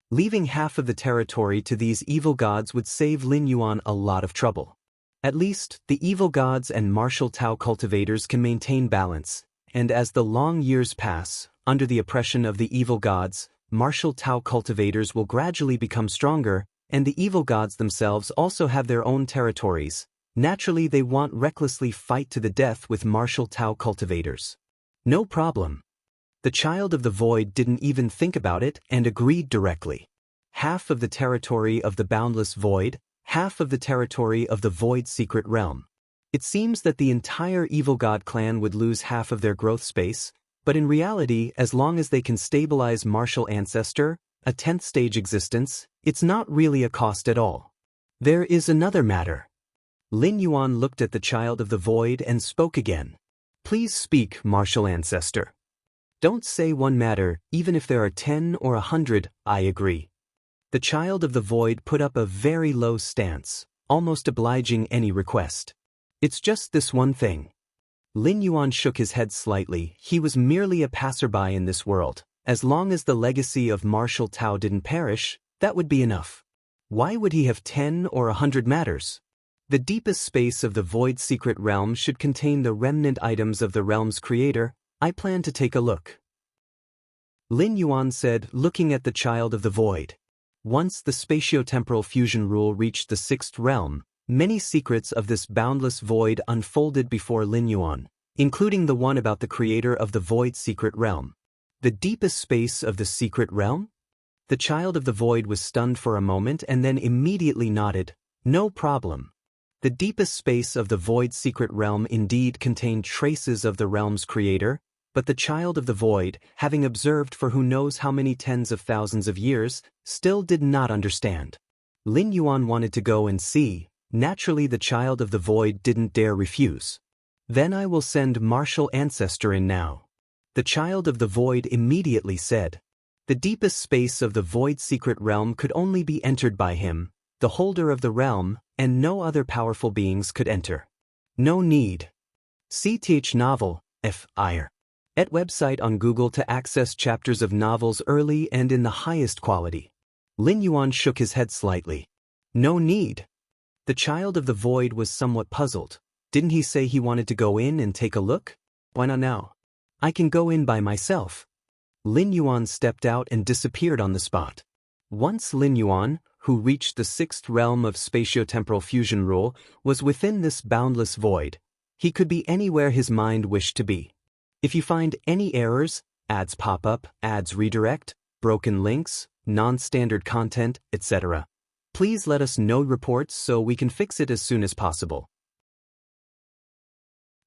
Leaving half of the territory to these evil gods would save Lin Yuan a lot of trouble. At least, the evil gods and martial Tao cultivators can maintain balance, and as the long years pass, under the oppression of the evil gods, martial Tao cultivators will gradually become stronger, and the evil gods themselves also have their own territories. Naturally, they won't recklessly fight to the death with martial Tao cultivators. No problem. The child of the void didn't even think about it and agreed directly. Half of the territory of the boundless void, half of the territory of the void secret realm. It seems that the entire evil god clan would lose half of their growth space, but in reality, as long as they can stabilize martial ancestor, a 10th stage existence, it's not really a cost at all. There is another matter. Lin Yuan looked at the child of the void and spoke again. Please speak, martial ancestor. Don't say one matter, even if there are 10 or 100, I agree. The child of the void put up a very low stance, almost obliging any request. It's just this one thing. Lin Yuan shook his head slightly. He was merely a passerby in this world. As long as the legacy of martial Tao didn't perish, that would be enough. Why would he have 10 or 100 matters? The deepest space of the void secret realm should contain the remnant items of the realm's creator. I plan to take a look. Lin Yuan said, looking at the child of the void. Once the spatio-temporal fusion rule reached the 6th realm, many secrets of this boundless void unfolded before Lin Yuan, including the one about the creator of the void secret realm. The deepest space of the secret realm? The child of the void was stunned for a moment and then immediately nodded. No problem. The deepest space of the void secret realm indeed contained traces of the realm's creator, but the child of the void, having observed for who knows how many tens of thousands of years, still did not understand. Lin Yuan wanted to go and see. Naturally, the child of the void didn't dare refuse. Then I will send martial ancestor in now. The child of the void immediately said. The deepest space of the void secret realm could only be entered by him, the holder of the realm, and no other powerful beings could enter. No need. CTH novel, F.I.R. at website on Google to access chapters of novels early and in the highest quality. Lin Yuan shook his head slightly. No need. The child of the void was somewhat puzzled. Didn't he say he wanted to go in and take a look? Why not now? I can go in by myself. Lin Yuan stepped out and disappeared on the spot. Once Lin Yuan, who reached the 6th realm of spatio-temporal fusion rule, was within this boundless void, he could be anywhere his mind wished to be. If you find any errors, ads pop up, ads redirect, broken links, non-standard content, etc., please let us know reports so we can fix it as soon as possible.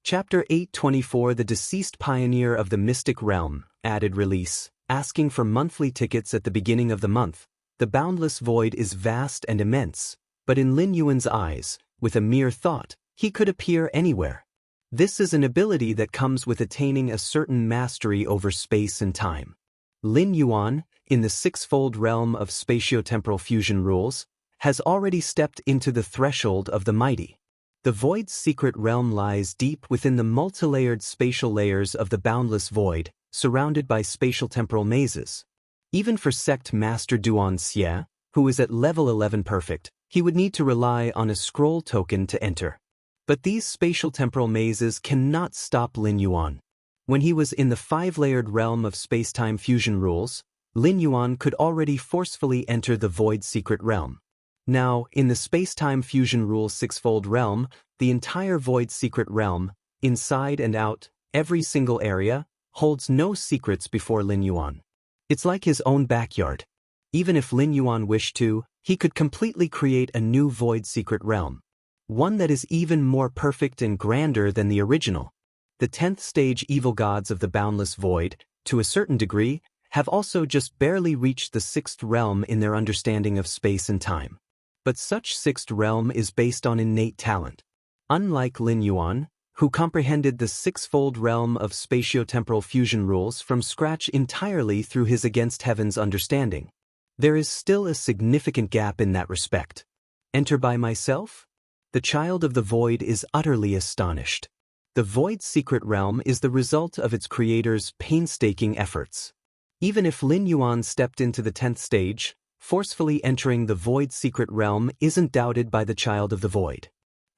Chapter 824 The deceased pioneer of the mystic realm, added release, asking for monthly tickets at the beginning of the month. The boundless void is vast and immense, but in Lin Yuan's eyes, with a mere thought, he could appear anywhere. This is an ability that comes with attaining a certain mastery over space and time. Lin Yuan, in the sixfold realm of spatiotemporal fusion rules, has already stepped into the threshold of the mighty. The void's secret realm lies deep within the multilayered spatial layers of the boundless void, surrounded by spatial-temporal mazes. Even for sect master Duan Xie, who is at level 11 perfect, he would need to rely on a scroll token to enter. But these spatial-temporal mazes cannot stop Lin Yuan. When he was in the five-layered realm of space-time fusion rules, Lin Yuan could already forcefully enter the void's secret realm. Now, in the space-time fusion rules sixfold realm, the entire void's secret realm, inside and out, every single area, holds no secrets before Lin Yuan. It's like his own backyard. Even if Lin Yuan wished to, he could completely create a new void secret realm. One that is even more perfect and grander than the original. The 10th stage evil gods of the boundless void, to a certain degree, have also just barely reached the 6th realm in their understanding of space and time. But such 6th realm is based on innate talent. Unlike Lin Yuan, who comprehended the sixfold realm of spatiotemporal fusion rules from scratch entirely through his Against Heaven's understanding, there is still a significant gap in that respect. Enter by myself? The child of the void is utterly astonished. The void's secret realm is the result of its creator's painstaking efforts. Even if Lin Yuan stepped into the 10th stage, forcefully entering the void's secret realm isn't doubted by the child of the void.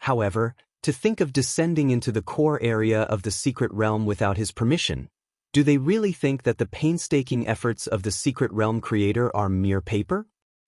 However, to think of descending into the core area of the secret realm without his permission, do they really think that the painstaking efforts of the secret realm creator are mere paper?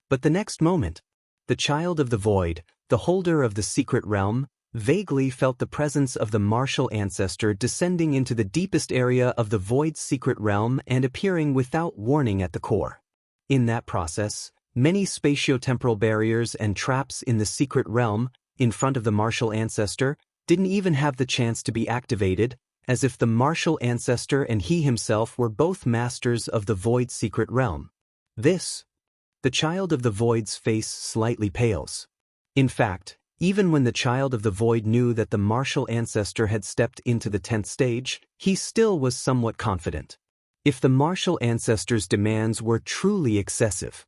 But the next moment, the child of the void, the holder of the secret realm, vaguely felt the presence of the martial ancestor descending into the deepest area of the void's secret realm and appearing without warning at the core. In that process, many spatiotemporal barriers and traps in the secret realm, in front of the martial ancestor, didn't even have the chance to be activated, as if the martial ancestor and he himself were both masters of the void's secret realm. The child of the void's face slightly pales. In fact, even when the child of the void knew that the martial ancestor had stepped into the 10th stage, he still was somewhat confident. If the martial ancestor's demands were truly excessive,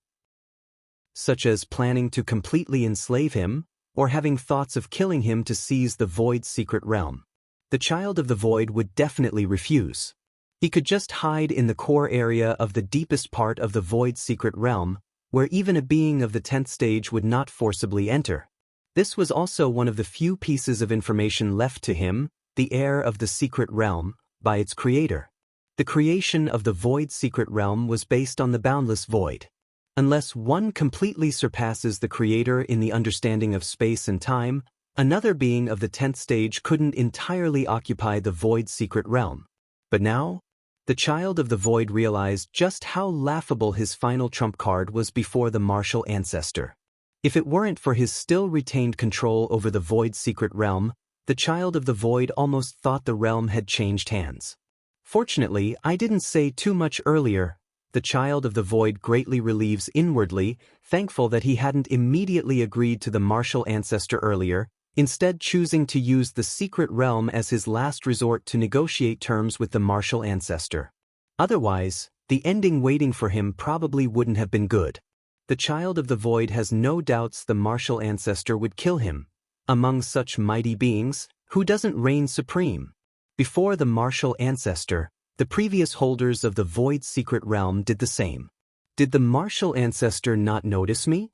such as planning to completely enslave him, or having thoughts of killing him to seize the void's secret realm, the child of the void would definitely refuse. He could just hide in the core area of the deepest part of the void's secret realm, where even a being of the 10th stage would not forcibly enter. This was also one of the few pieces of information left to him, the heir of the secret realm, by its creator. The creation of the void's secret realm was based on the boundless void. Unless one completely surpasses the creator in the understanding of space and time, another being of the 10th stage couldn't entirely occupy the void's secret realm. But now, the child of the void realized just how laughable his final trump card was before the martial ancestor. If it weren't for his still retained control over the void's secret realm, the child of the void almost thought the realm had changed hands. Fortunately, I didn't say too much earlier. The child of the void greatly relieves inwardly, thankful that he hadn't immediately agreed to the martial ancestor earlier, instead choosing to use the secret realm as his last resort to negotiate terms with the martial ancestor. Otherwise, the ending waiting for him probably wouldn't have been good. The child of the void has no doubts the martial ancestor would kill him. Among such mighty beings, who doesn't reign supreme? Before the martial ancestor, the previous holders of the void's secret realm did the same. Did the martial ancestor not notice me?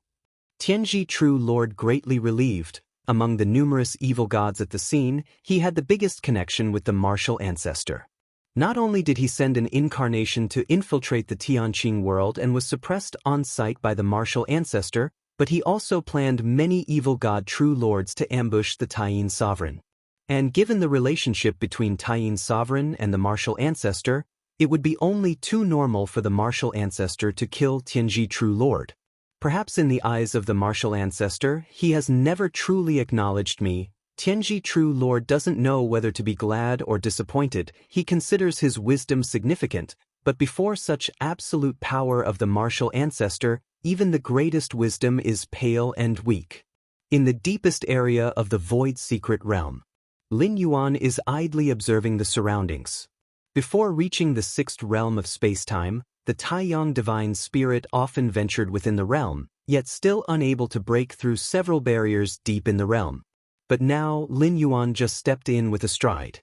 Tianji True Lord greatly relieved. Among the numerous evil gods at the scene, he had the biggest connection with the martial ancestor. Not only did he send an incarnation to infiltrate the Tianqing world and was suppressed on sight by the martial ancestor, but he also planned many evil god true lords to ambush the Taiyin sovereign. And given the relationship between Taiyin sovereign and the martial ancestor, it would be only too normal for the martial ancestor to kill Tianji True Lord. Perhaps in the eyes of the martial ancestor, he has never truly acknowledged me, Tianji True Lord doesn't know whether to be glad or disappointed. He considers his wisdom significant, but before such absolute power of the martial ancestor, even the greatest wisdom is pale and weak. In the deepest area of the void secret realm, Lin Yuan is idly observing the surroundings. Before reaching the sixth realm of space-time, the Taiyang divine spirit often ventured within the realm, yet still unable to break through several barriers deep in the realm. But now Lin Yuan just stepped in with a stride.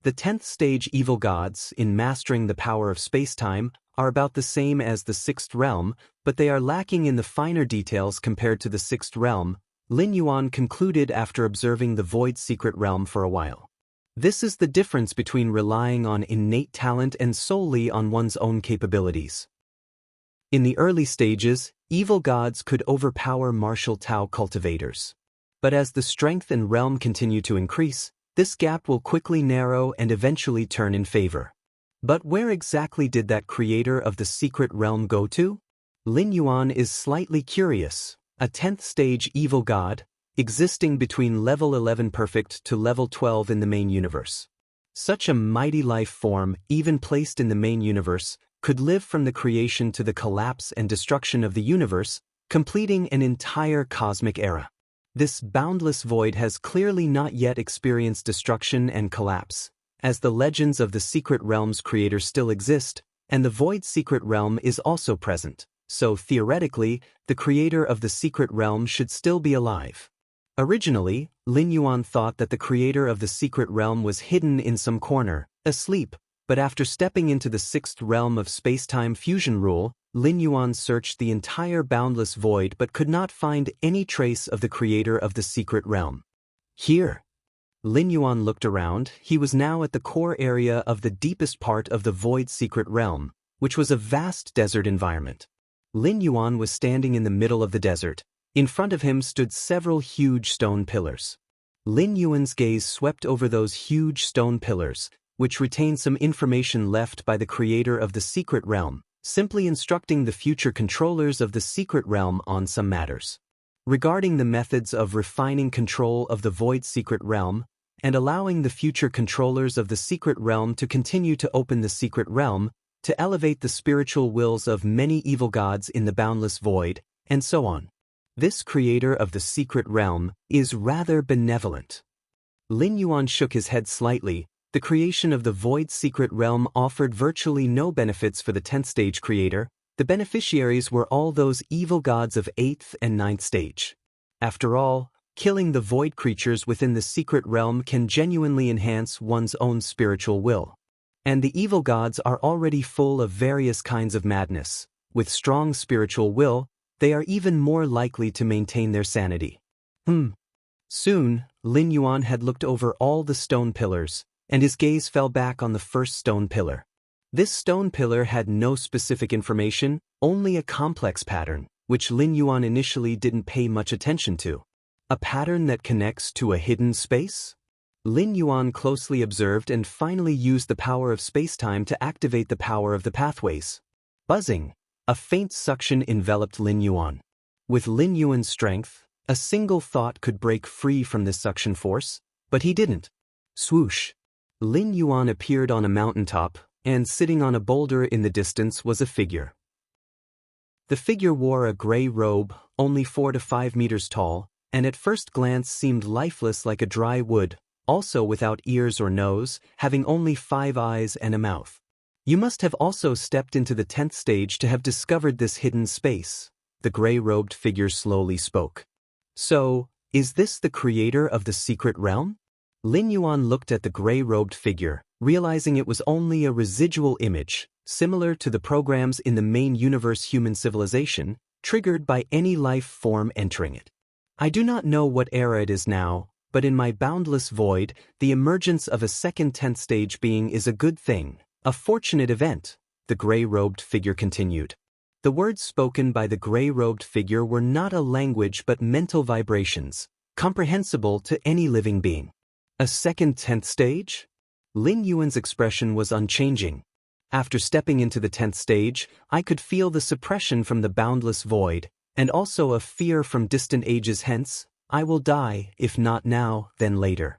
The 10th stage evil gods, in mastering the power of space-time, are about the same as the sixth realm, but they are lacking in the finer details compared to the sixth realm, Lin Yuan concluded after observing the void secret realm for a while. This is the difference between relying on innate talent and solely on one's own capabilities. In the early stages, evil gods could overpower martial Tao cultivators. But as the strength and realm continue to increase, this gap will quickly narrow and eventually turn in favor. But where exactly did that creator of the secret realm go to? Lin Yuan is slightly curious. A 10th stage evil god, existing between level 11 perfect to level 12 in the main universe. Such a mighty life form, even placed in the main universe, could live from the creation to the collapse and destruction of the universe, completing an entire cosmic era. This boundless void has clearly not yet experienced destruction and collapse, as the legends of the secret realm's creator still exist, and the void secret realm is also present. So theoretically, the creator of the secret realm should still be alive. Originally, Lin Yuan thought that the creator of the secret realm was hidden in some corner, asleep, but after stepping into the sixth realm of space-time fusion rule, Lin Yuan searched the entire boundless void but could not find any trace of the creator of the secret realm. Here. Lin Yuan looked around. He was now at the core area of the deepest part of the void secret realm, which was a vast desert environment. Lin Yuan was standing in the middle of the desert. In front of him stood several huge stone pillars. Lin Yuan's gaze swept over those huge stone pillars, which retained some information left by the creator of the secret realm, simply instructing the future controllers of the secret realm on some matters. Regarding the methods of refining control of the void secret realm, and allowing the future controllers of the secret realm to continue to open the secret realm, to elevate the spiritual wills of many evil gods in the boundless void, and so on. This creator of the secret realm is rather benevolent. Lin Yuan shook his head slightly. The creation of the void secret realm offered virtually no benefits for the 10th stage creator. The beneficiaries were all those evil gods of 8th and 9th stage. After all, killing the void creatures within the secret realm can genuinely enhance one's own spiritual will. And the evil gods are already full of various kinds of madness. With strong spiritual will, they are even more likely to maintain their sanity. Soon, Lin Yuan had looked over all the stone pillars, and his gaze fell back on the first stone pillar. This stone pillar had no specific information, only a complex pattern, which Lin Yuan initially didn't pay much attention to. A pattern that connects to a hidden space? Lin Yuan closely observed and finally used the power of space-time to activate the power of the pathways. Buzzing. A faint suction enveloped Lin Yuan. With Lin Yuan's strength, a single thought could break free from this suction force, but he didn't. Swoosh. Lin Yuan appeared on a mountaintop, and sitting on a boulder in the distance was a figure. The figure wore a gray robe, only 4 to 5 meters tall, and at first glance seemed lifeless like a dry wood, also without ears or nose, having only 5 eyes and a mouth. You must have also stepped into the 10th stage to have discovered this hidden space, the gray-robed figure slowly spoke. So, is this the creator of the secret realm? Lin Yuan looked at the gray-robed figure, realizing it was only a residual image, similar to the programs in the main universe human civilization, triggered by any life form entering it. I do not know what era it is now, but in my boundless void, the emergence of a second 10th stage being is a good thing, a fortunate event, the gray-robed figure continued. The words spoken by the gray-robed figure were not a language but mental vibrations, comprehensible to any living being. A second 10th stage? Lin Yuan's expression was unchanging. After stepping into the 10th stage, I could feel the suppression from the boundless void, and also a fear from distant ages hence, I will die, if not now, then later.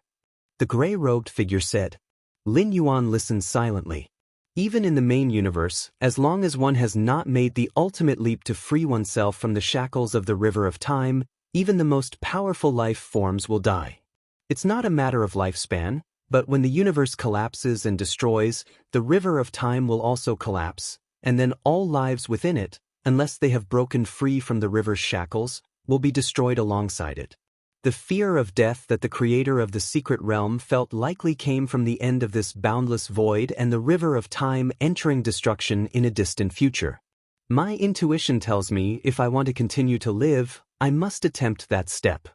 The gray-robed figure said. Lin Yuan listened silently. Even in the main universe, as long as one has not made the ultimate leap to free oneself from the shackles of the river of time, even the most powerful life forms will die. It's not a matter of lifespan, but when the universe collapses and destroys, the river of time will also collapse, and then all lives within it, unless they have broken free from the river's shackles, will be destroyed alongside it. The fear of death that the creator of the secret realm felt likely came from the end of this boundless void and the river of time entering destruction in a distant future. My intuition tells me if I want to continue to live, I must attempt that step.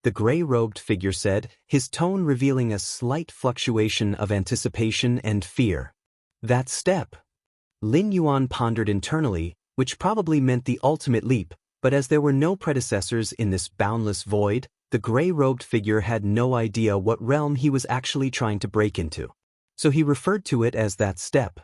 The gray-robed figure said, his tone revealing a slight fluctuation of anticipation and fear. That step? Lin Yuan pondered internally, which probably meant the ultimate leap, but as there were no predecessors in this boundless void, the gray-robed figure had no idea what realm he was actually trying to break into. So he referred to it as that step.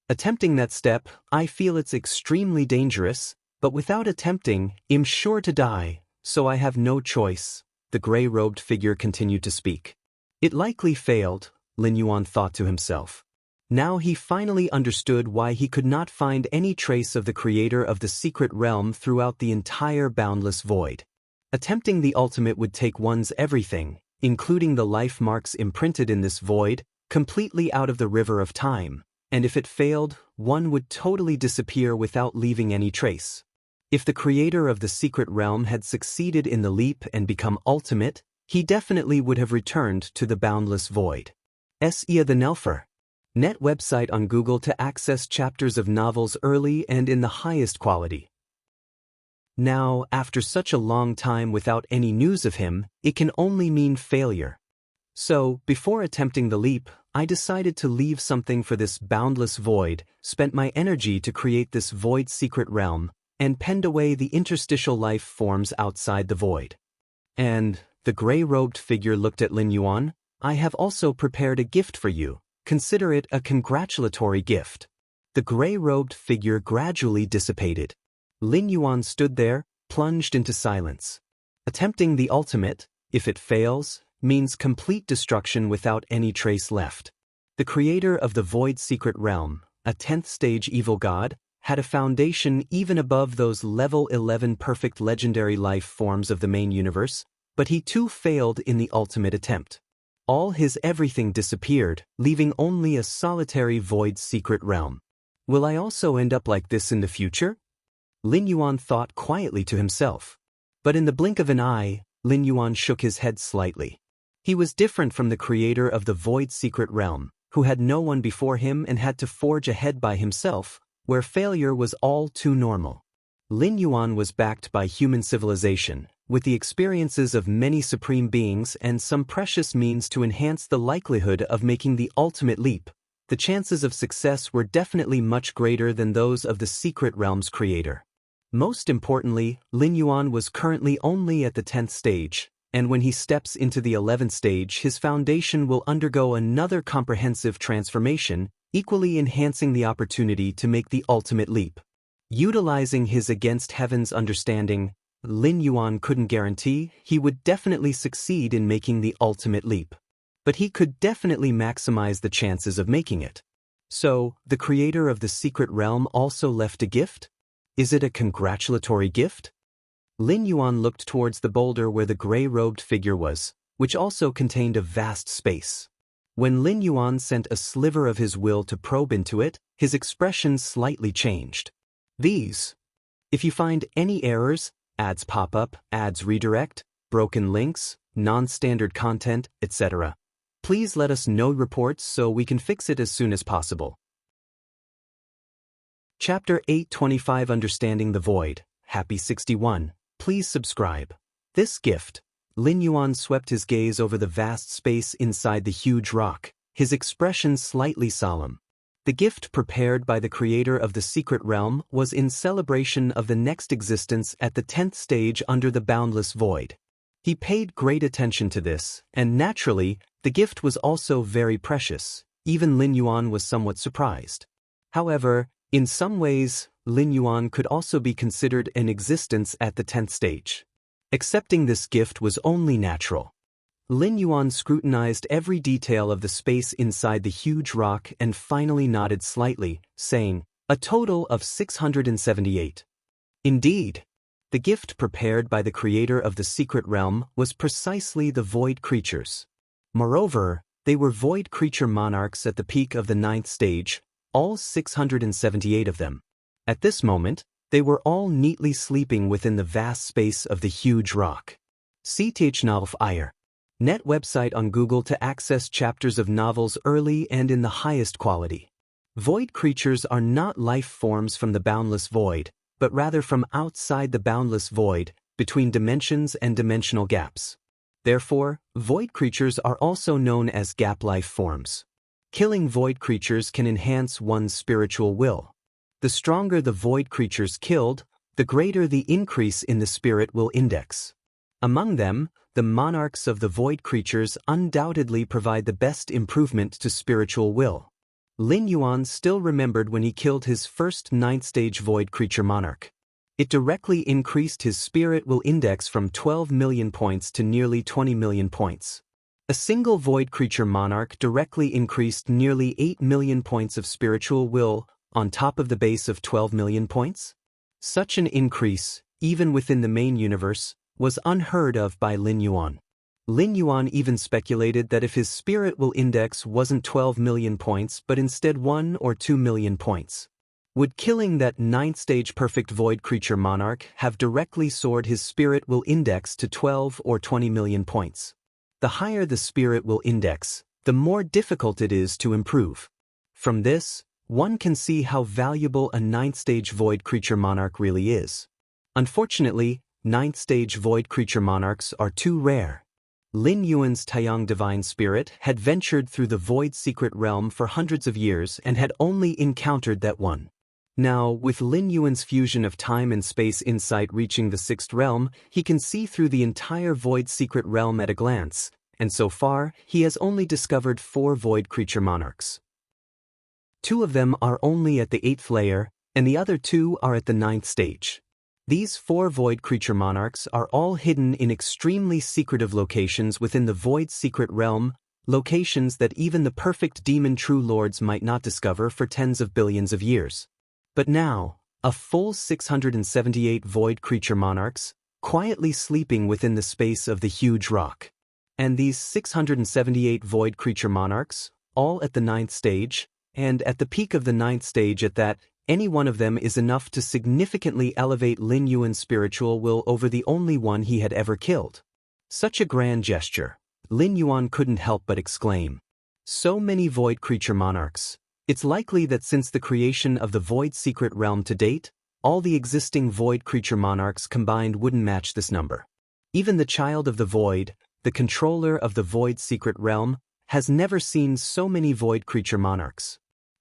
Attempting that step, I feel it's extremely dangerous, but without attempting, I'm sure to die, so I have no choice. The gray-robed figure continued to speak. It likely failed, Lin Yuan thought to himself. Now he finally understood why he could not find any trace of the creator of the secret realm throughout the entire boundless void. Attempting the ultimate would take one's everything, including the life marks imprinted in this void, completely out of the river of time, and if it failed, one would totally disappear without leaving any trace. If the creator of the secret realm had succeeded in the leap and become ultimate, he definitely would have returned to the boundless void. Ia the Nelfer. Net website on Google to access chapters of novels early and in the highest quality. Now, after such a long time without any news of him, it can only mean failure. So, before attempting the leap, I decided to leave something for this boundless void, spent my energy to create this void secret realm, and penned away the interstitial life forms outside the void. And, the gray-robed figure looked at Lin Yuan, I have also prepared a gift for you. Consider it a congratulatory gift. The gray-robed figure gradually dissipated. Lin Yuan stood there, plunged into silence. Attempting the ultimate, if it fails, means complete destruction without any trace left. The creator of the void secret realm, a 10th stage evil god, had a foundation even above those level 11 perfect legendary life forms of the main universe, but he too failed in the ultimate attempt. All his everything disappeared, leaving only a solitary void secret realm. Will I also end up like this in the future? Lin Yuan thought quietly to himself. But in the blink of an eye, Lin Yuan shook his head slightly. He was different from the creator of the void secret realm, who had no one before him and had to forge ahead by himself, where failure was all too normal. Lin Yuan was backed by human civilization, with the experiences of many supreme beings and some precious means to enhance the likelihood of making the ultimate leap. The chances of success were definitely much greater than those of the secret realm's creator. Most importantly, Lin Yuan was currently only at the 10th stage, and when he steps into the 11th stage, his foundation will undergo another comprehensive transformation, equally enhancing the opportunity to make the ultimate leap. Utilizing his against heaven's understanding, Lin Yuan couldn't guarantee he would definitely succeed in making the ultimate leap. But he could definitely maximize the chances of making it. So, the creator of the secret realm also left a gift? Is it a congratulatory gift? Lin Yuan looked towards the boulder where the gray-robed figure was, which also contained a vast space. When Lin Yuan sent a sliver of his will to probe into it, his expression slightly changed. These. If you find any errors, ads pop up, ads redirect, broken links, non-standard content, etc. Please let us know reports so we can fix it as soon as possible. Chapter 825 Understanding the Void, Happy 61. Please subscribe. This gift. Lin Yuan swept his gaze over the vast space inside the huge rock, his expression slightly solemn. The gift prepared by the creator of the secret realm was in celebration of the next existence at the 10th stage under the boundless void. He paid great attention to this, and naturally, the gift was also very precious. Even Lin Yuan was somewhat surprised. However, in some ways, Lin Yuan could also be considered an existence at the 10th stage. Accepting this gift was only natural. Lin Yuan scrutinized every detail of the space inside the huge rock and finally nodded slightly, saying, "A total of 678. Indeed. The gift prepared by the creator of the secret realm was precisely the void creatures. Moreover, they were void creature monarchs at the peak of the 9th stage, all 678 of them. At this moment, they were all neatly sleeping within the vast space of the huge rock." See Th Iyer. Net website on Google to access chapters of novels early and in the highest quality. Void creatures are not life forms from the boundless void, but rather from outside the boundless void, between dimensions and dimensional gaps. Therefore, void creatures are also known as gap life forms. Killing void creatures can enhance one's spiritual will. The stronger the void creatures killed, the greater the increase in the spirit will index. Among them, the monarchs of the void creatures undoubtedly provide the best improvement to spiritual will. Lin Yuan still remembered when he killed his first 9th stage void creature monarch. It directly increased his spirit will index from 12 million points to nearly 20 million points. A single void creature monarch directly increased nearly 8 million points of spiritual will on top of the base of 12 million points. Such an increase, even within the main universe, was unheard of by Lin Yuan. Lin Yuan even speculated that if his spirit will index wasn't 12 million points but instead 1 or 2 million points, would killing that 9th stage perfect void creature monarch have directly soared his spirit will index to 12 or 20 million points. The higher the spirit will index, the more difficult it is to improve. From this, one can see how valuable a 9th stage void creature monarch really is. Unfortunately, 9th stage void creature monarchs are too rare. Lin Yuan's Taiyang divine spirit had ventured through the void secret realm for hundreds of years and had only encountered that one. Now, with Lin Yuan's fusion of time and space insight reaching the 6th realm, he can see through the entire void secret realm at a glance, and so far, he has only discovered 4 void creature monarchs. 2 of them are only at the 8th layer, and the other 2 are at the 9th stage. These 4 void creature monarchs are all hidden in extremely secretive locations within the void secret realm, locations that even the perfect demon true lords might not discover for tens of billions of years. But now, a full 678 void creature monarchs, quietly sleeping within the space of the huge rock. And these 678 void creature monarchs, all at the 9th stage, and at the peak of the 9th stage at that, any one of them is enough to significantly elevate Lin Yuan's spiritual will over the only one he had ever killed. Such a grand gesture. Lin Yuan couldn't help but exclaim. So many void creature monarchs. It's likely that since the creation of the void secret realm to date, all the existing void creature monarchs combined wouldn't match this number. Even the child of the void, the controller of the void secret realm, has never seen so many void creature monarchs.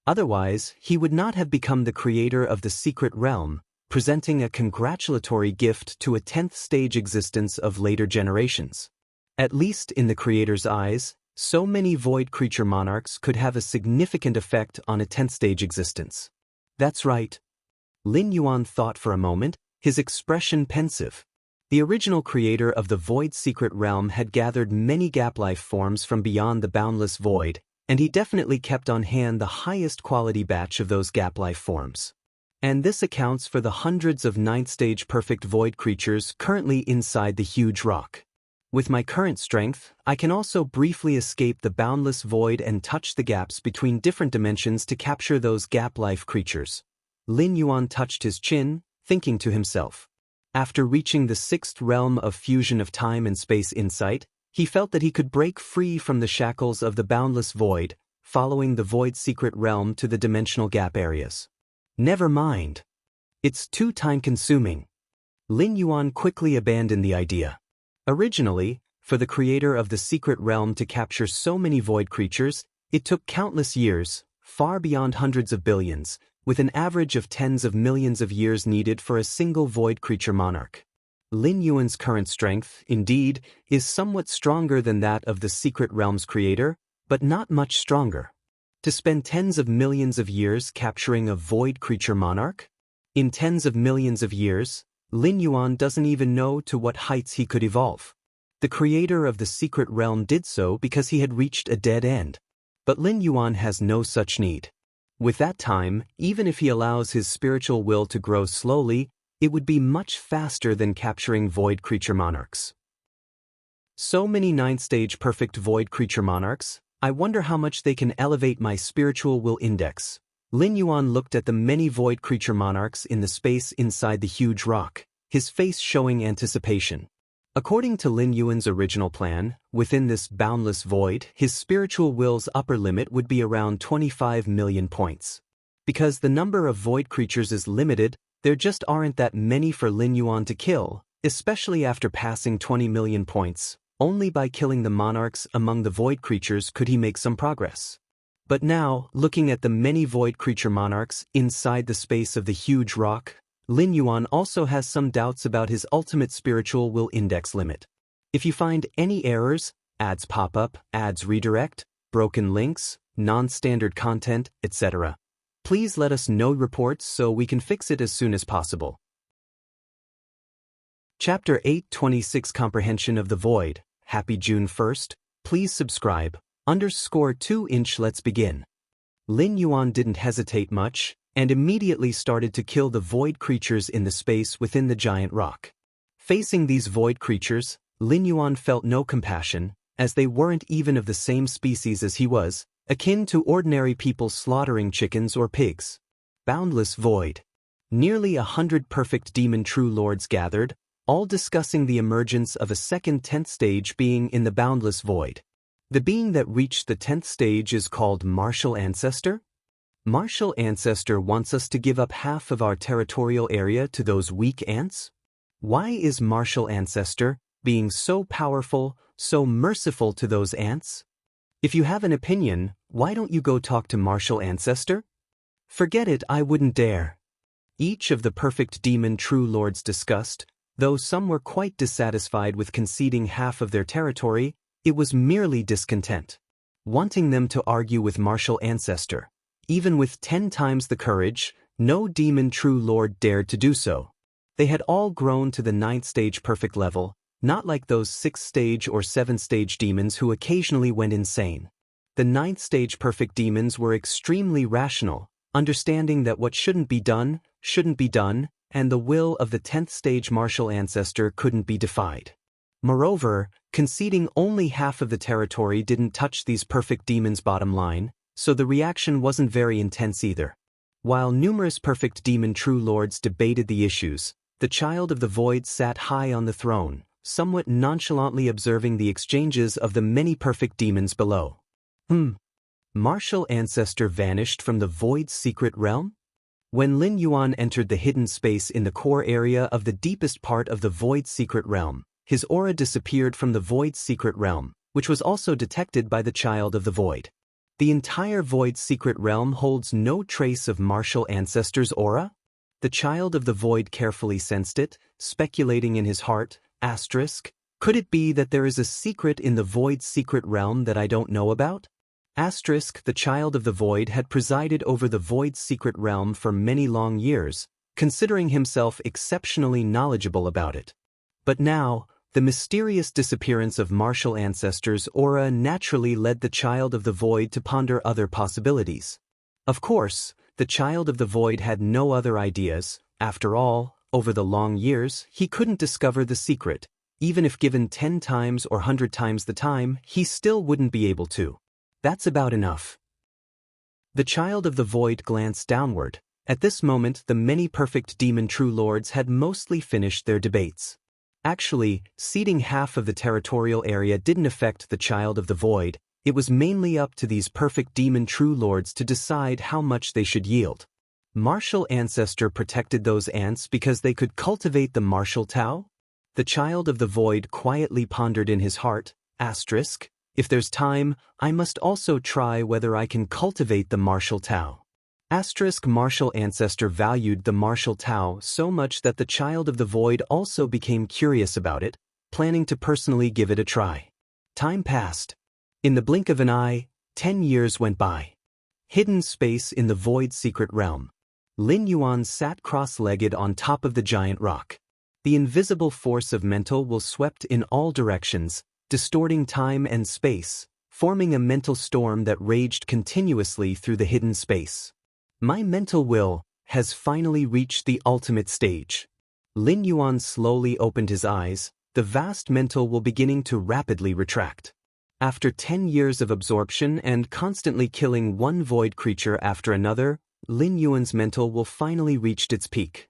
Otherwise, he would not have become the creator of the secret realm, presenting a congratulatory gift to a 10th stage existence of later generations. At least in the creator's eyes, so many void creature monarchs could have a significant effect on a 10th stage existence. That's right. Lin Yuan thought for a moment, his expression pensive. The original creator of the void secret realm had gathered many gap life forms from beyond the boundless void, and he definitely kept on hand the highest quality batch of those gap life forms. And this accounts for the hundreds of 9th stage perfect void creatures currently inside the huge rock. With my current strength, I can also briefly escape the boundless void and touch the gaps between different dimensions to capture those gap life creatures. Lin Yuan touched his chin, thinking to himself. After reaching the 6th realm of fusion of time and space insight, he felt that he could break free from the shackles of the boundless void, following the void secret realm to the dimensional gap areas. Never mind. It's too time-consuming. Lin Yuan quickly abandoned the idea. Originally, for the creator of the secret realm to capture so many void creatures, it took countless years, far beyond hundreds of billions, with an average of tens of millions of years needed for a single void creature monarch. Lin Yuan's current strength, indeed, is somewhat stronger than that of the secret realm's creator, but not much stronger. To spend tens of millions of years capturing a void creature monarch? In tens of millions of years, Lin Yuan doesn't even know to what heights he could evolve. The creator of the secret realm did so because he had reached a dead end. But Lin Yuan has no such need. With that time, even if he allows his spiritual will to grow slowly, it would be much faster than capturing void creature monarchs. So many 9th-stage perfect void creature monarchs, I wonder how much they can elevate my spiritual will index. Lin Yuan looked at the many void creature monarchs in the space inside the huge rock, his face showing anticipation. According to Lin Yuan's original plan, within this boundless void, his spiritual will's upper limit would be around 25 million points. Because the number of void creatures is limited, there just aren't that many for Lin Yuan to kill, especially after passing 20 million points. Only by killing the monarchs among the void creatures could he make some progress. But now, looking at the many void creature monarchs inside the space of the huge rock, Lin Yuan also has some doubts about his ultimate spiritual will index limit. If you find any errors, ads pop up, ads redirect, broken links, non-standard content, etc., please let us know reports so we can fix it as soon as possible. Chapter 826 Comprehension of the Void. Happy June 1st. Please subscribe. _2" Let's begin. Lin Yuan didn't hesitate much, and immediately started to kill the void creatures in the space within the giant rock. Facing these void creatures, Lin Yuan felt no compassion, as they weren't even of the same species as he was, akin to ordinary people slaughtering chickens or pigs. Boundless void. Nearly 100 perfect demon true lords gathered, all discussing the emergence of a second 10th stage being in the boundless void. The being that reached the 10th stage is called Martial Ancestor? Martial Ancestor wants us to give up half of our territorial area to those weak ants? Why is Martial Ancestor being so powerful, so merciful to those ants? If you have an opinion, why don't you go talk to Martial Ancestor? Forget it, I wouldn't dare. Each of the perfect demon true lords discussed, though some were quite dissatisfied with conceding half of their territory, it was merely discontent. Wanting them to argue with Martial Ancestor. Even with 10 times the courage, no demon true lord dared to do so. They had all grown to the 9th stage perfect level, not like those 6th stage or 7th stage demons who occasionally went insane. The 9th stage perfect demons were extremely rational, understanding that what shouldn't be done, and the will of the 10th stage Martial Ancestor couldn't be defied. Moreover, conceding only half of the territory didn't touch these perfect demons' bottom line, so the reaction wasn't very intense either. While numerous perfect demon true lords debated the issues, the Child of the Void sat high on the throne, somewhat nonchalantly observing the exchanges of the many perfect demons below. Martial Ancestor vanished from the Void's secret realm? When Lin Yuan entered the hidden space in the core area of the deepest part of the Void's secret realm, his aura disappeared from the Void's secret realm, which was also detected by the Child of the Void. The entire Void's secret realm holds no trace of Martial Ancestor's aura? The Child of the Void carefully sensed it, speculating in his heart, could it be that there is a secret in the Void's secret realm that I don't know about? The Child of the Void had presided over the Void's secret realm for many long years, considering himself exceptionally knowledgeable about it. But now, the mysterious disappearance of Martial Ancestor's aura naturally led the Child of the Void to ponder other possibilities. Of course, the Child of the Void had no other ideas. After all, over the long years, he couldn't discover the secret. Even if given 10 times or 100 times the time, he still wouldn't be able to. That's about enough. The Child of the Void glanced downward. At this moment, the many perfect demon true lords had mostly finished their debates. Actually, ceding half of the territorial area didn't affect the Child of the Void. It was mainly up to these perfect demon true lords to decide how much they should yield. Martial Ancestor protected those ants because they could cultivate the martial Tao? The Child of the Void quietly pondered in his heart, if there's time, I must also try whether I can cultivate the martial Tao. Martial Ancestor valued the martial Tao so much that the Child of the Void also became curious about it, planning to personally give it a try. Time passed. In the blink of an eye, 10 years went by. Hidden space in the Void's secret realm. Lin Yuan sat cross-legged on top of the giant rock. The invisible force of mental will swept in all directions, distorting time and space, forming a mental storm that raged continuously through the hidden space. My mental will has finally reached the ultimate stage. Lin Yuan slowly opened his eyes, the vast mental will beginning to rapidly retract. After 10 years of absorption and constantly killing one void creature after another, Lin Yuan's mental will finally reached its peak.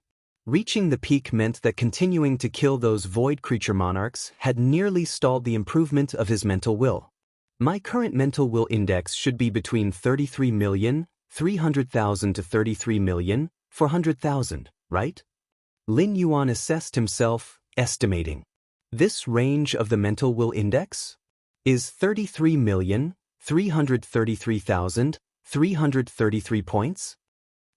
Reaching the peak meant that continuing to kill those void creature monarchs had nearly stalled the improvement of his mental will. My current mental will index should be between 33,300,000 to 33,400,000, right? Lin Yuan assessed himself, estimating. This range of the mental will index is 33,333,333 points.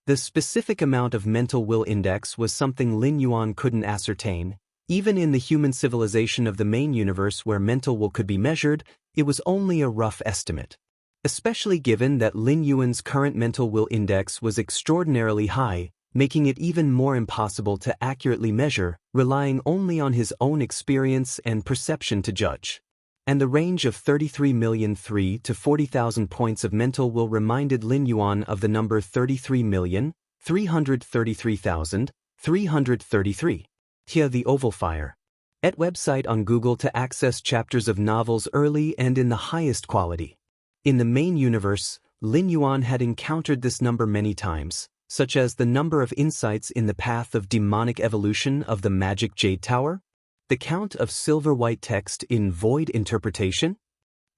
The specific amount of mental will index was something Lin Yuan couldn't ascertain. Even in the human civilization of the main universe where mental will could be measured, it was only a rough estimate. Especially given that Lin Yuan's current mental will index was extraordinarily high, making it even more impossible to accurately measure, relying only on his own experience and perception to judge. And the range of 33,003,000 to 40,000 points of mental will reminded Lin Yuan of the number 33,333,333. Here the Oval Fire. Et website on Google to access chapters of novels early and in the highest quality. In the main universe, Lin Yuan had encountered this number many times, such as the number of insights in the path of demonic evolution of the magic Jade Tower, the count of silver-white text in void interpretation,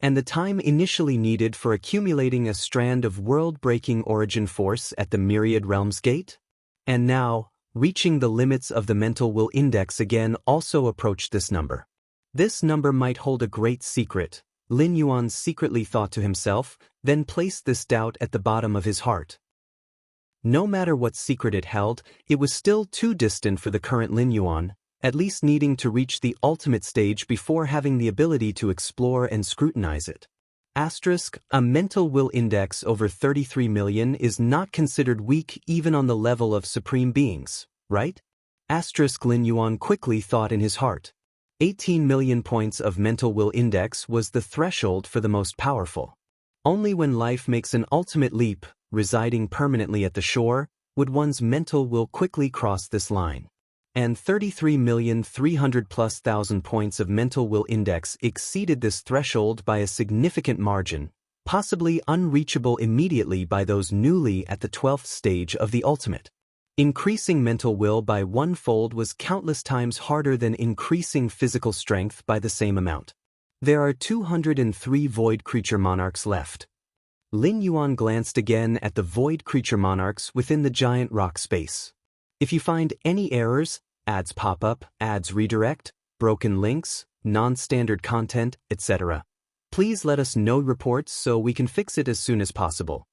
and the time initially needed for accumulating a strand of world-breaking origin force at the Myriad Realms Gate. And now, reaching the limits of the mental will index again also approached this number. This number might hold a great secret, Lin Yuan secretly thought to himself, then placed this doubt at the bottom of his heart. No matter what secret it held, it was still too distant for the current Lin Yuan, at least needing to reach the ultimate stage before having the ability to explore and scrutinize it. Asterisk, a mental will index over 33 million is not considered weak even on the level of supreme beings, right? Asterisk, Lin Yuan quickly thought in his heart. 18 million points of mental will index was the threshold for the most powerful. Only when life makes an ultimate leap, residing permanently at the shore, would one's mental will quickly cross this line. And 33,300,000+ points of mental will index exceeded this threshold by a significant margin, possibly unreachable immediately by those newly at the 12th stage of the ultimate. Increasing mental will by one-fold was countless times harder than increasing physical strength by the same amount. There are 203 void creature monarchs left. Lin Yuan glanced again at the void creature monarchs within the giant rock space. If you find any errors, ads pop up, ads redirect, broken links, non-standard content, etc., please let us know reports so we can fix it as soon as possible.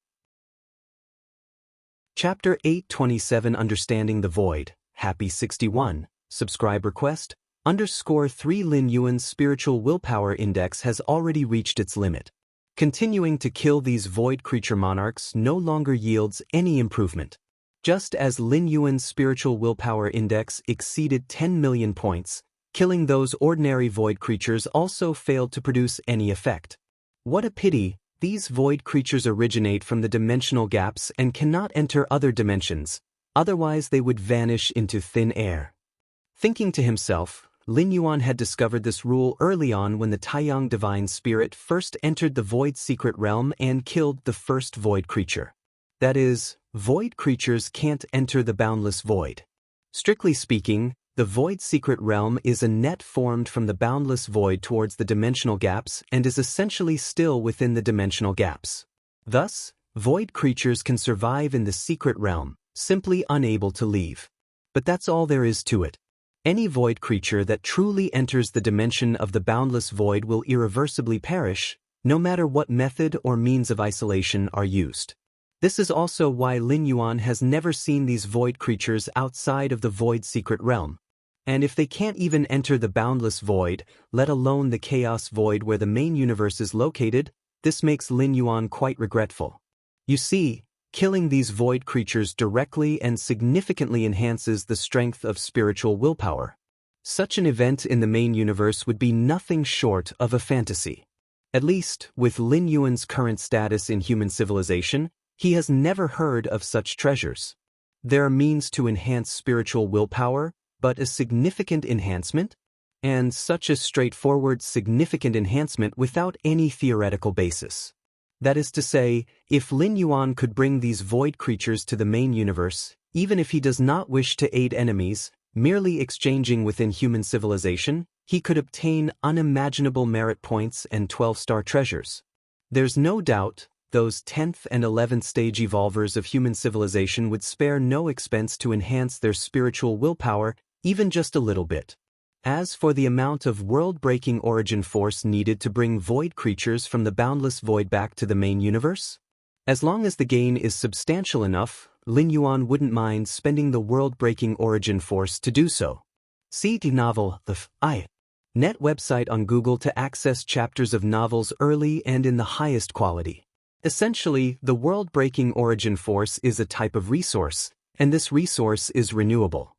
Chapter 827 Understanding the Void, Happy 61, Subscribe Request, _3 Lin Yuan's spiritual willpower index has already reached its limit. Continuing to kill these void creature monarchs no longer yields any improvement. Just as Lin Yuan's spiritual willpower index exceeded 10 million points, killing those ordinary void creatures also failed to produce any effect. What a pity, these void creatures originate from the dimensional gaps and cannot enter other dimensions, otherwise they would vanish into thin air. Thinking to himself, Lin Yuan had discovered this rule early on when the Taiyang Divine Spirit first entered the Void Secret Realm and killed the first void creature. That is, void creatures can't enter the boundless void. Strictly speaking, the Void Secret Realm is a net formed from the boundless void towards the dimensional gaps and is essentially still within the dimensional gaps. Thus, void creatures can survive in the secret realm, simply unable to leave. But that's all there is to it. Any void creature that truly enters the dimension of the boundless void will irreversibly perish, no matter what method or means of isolation are used. This is also why Lin Yuan has never seen these void creatures outside of the Void Secret Realm. And if they can't even enter the boundless void, let alone the chaos void where the main universe is located, this makes Lin Yuan quite regretful. You see, killing these void creatures directly and significantly enhances the strength of spiritual willpower. Such an event in the main universe would be nothing short of a fantasy. At least, with Lin Yuan's current status in human civilization, he has never heard of such treasures. There are means to enhance spiritual willpower, but a significant enhancement? And such a straightforward, significant enhancement without any theoretical basis. That is to say, if Lin Yuan could bring these void creatures to the main universe, even if he does not wish to aid enemies, merely exchanging within human civilization, he could obtain unimaginable merit points and 12-star treasures. There's no doubt, those 10th and 11th stage evolvers of human civilization would spare no expense to enhance their spiritual willpower, even just a little bit. As for the amount of world-breaking origin force needed to bring void creatures from the boundless void back to the main universe, as long as the gain is substantial enough, Lin Yuan wouldn't mind spending the world-breaking origin force to do so. See the novel, Net website on Google to access chapters of novels early and in the highest quality. Essentially, the world-breaking origin force is a type of resource, and this resource is renewable.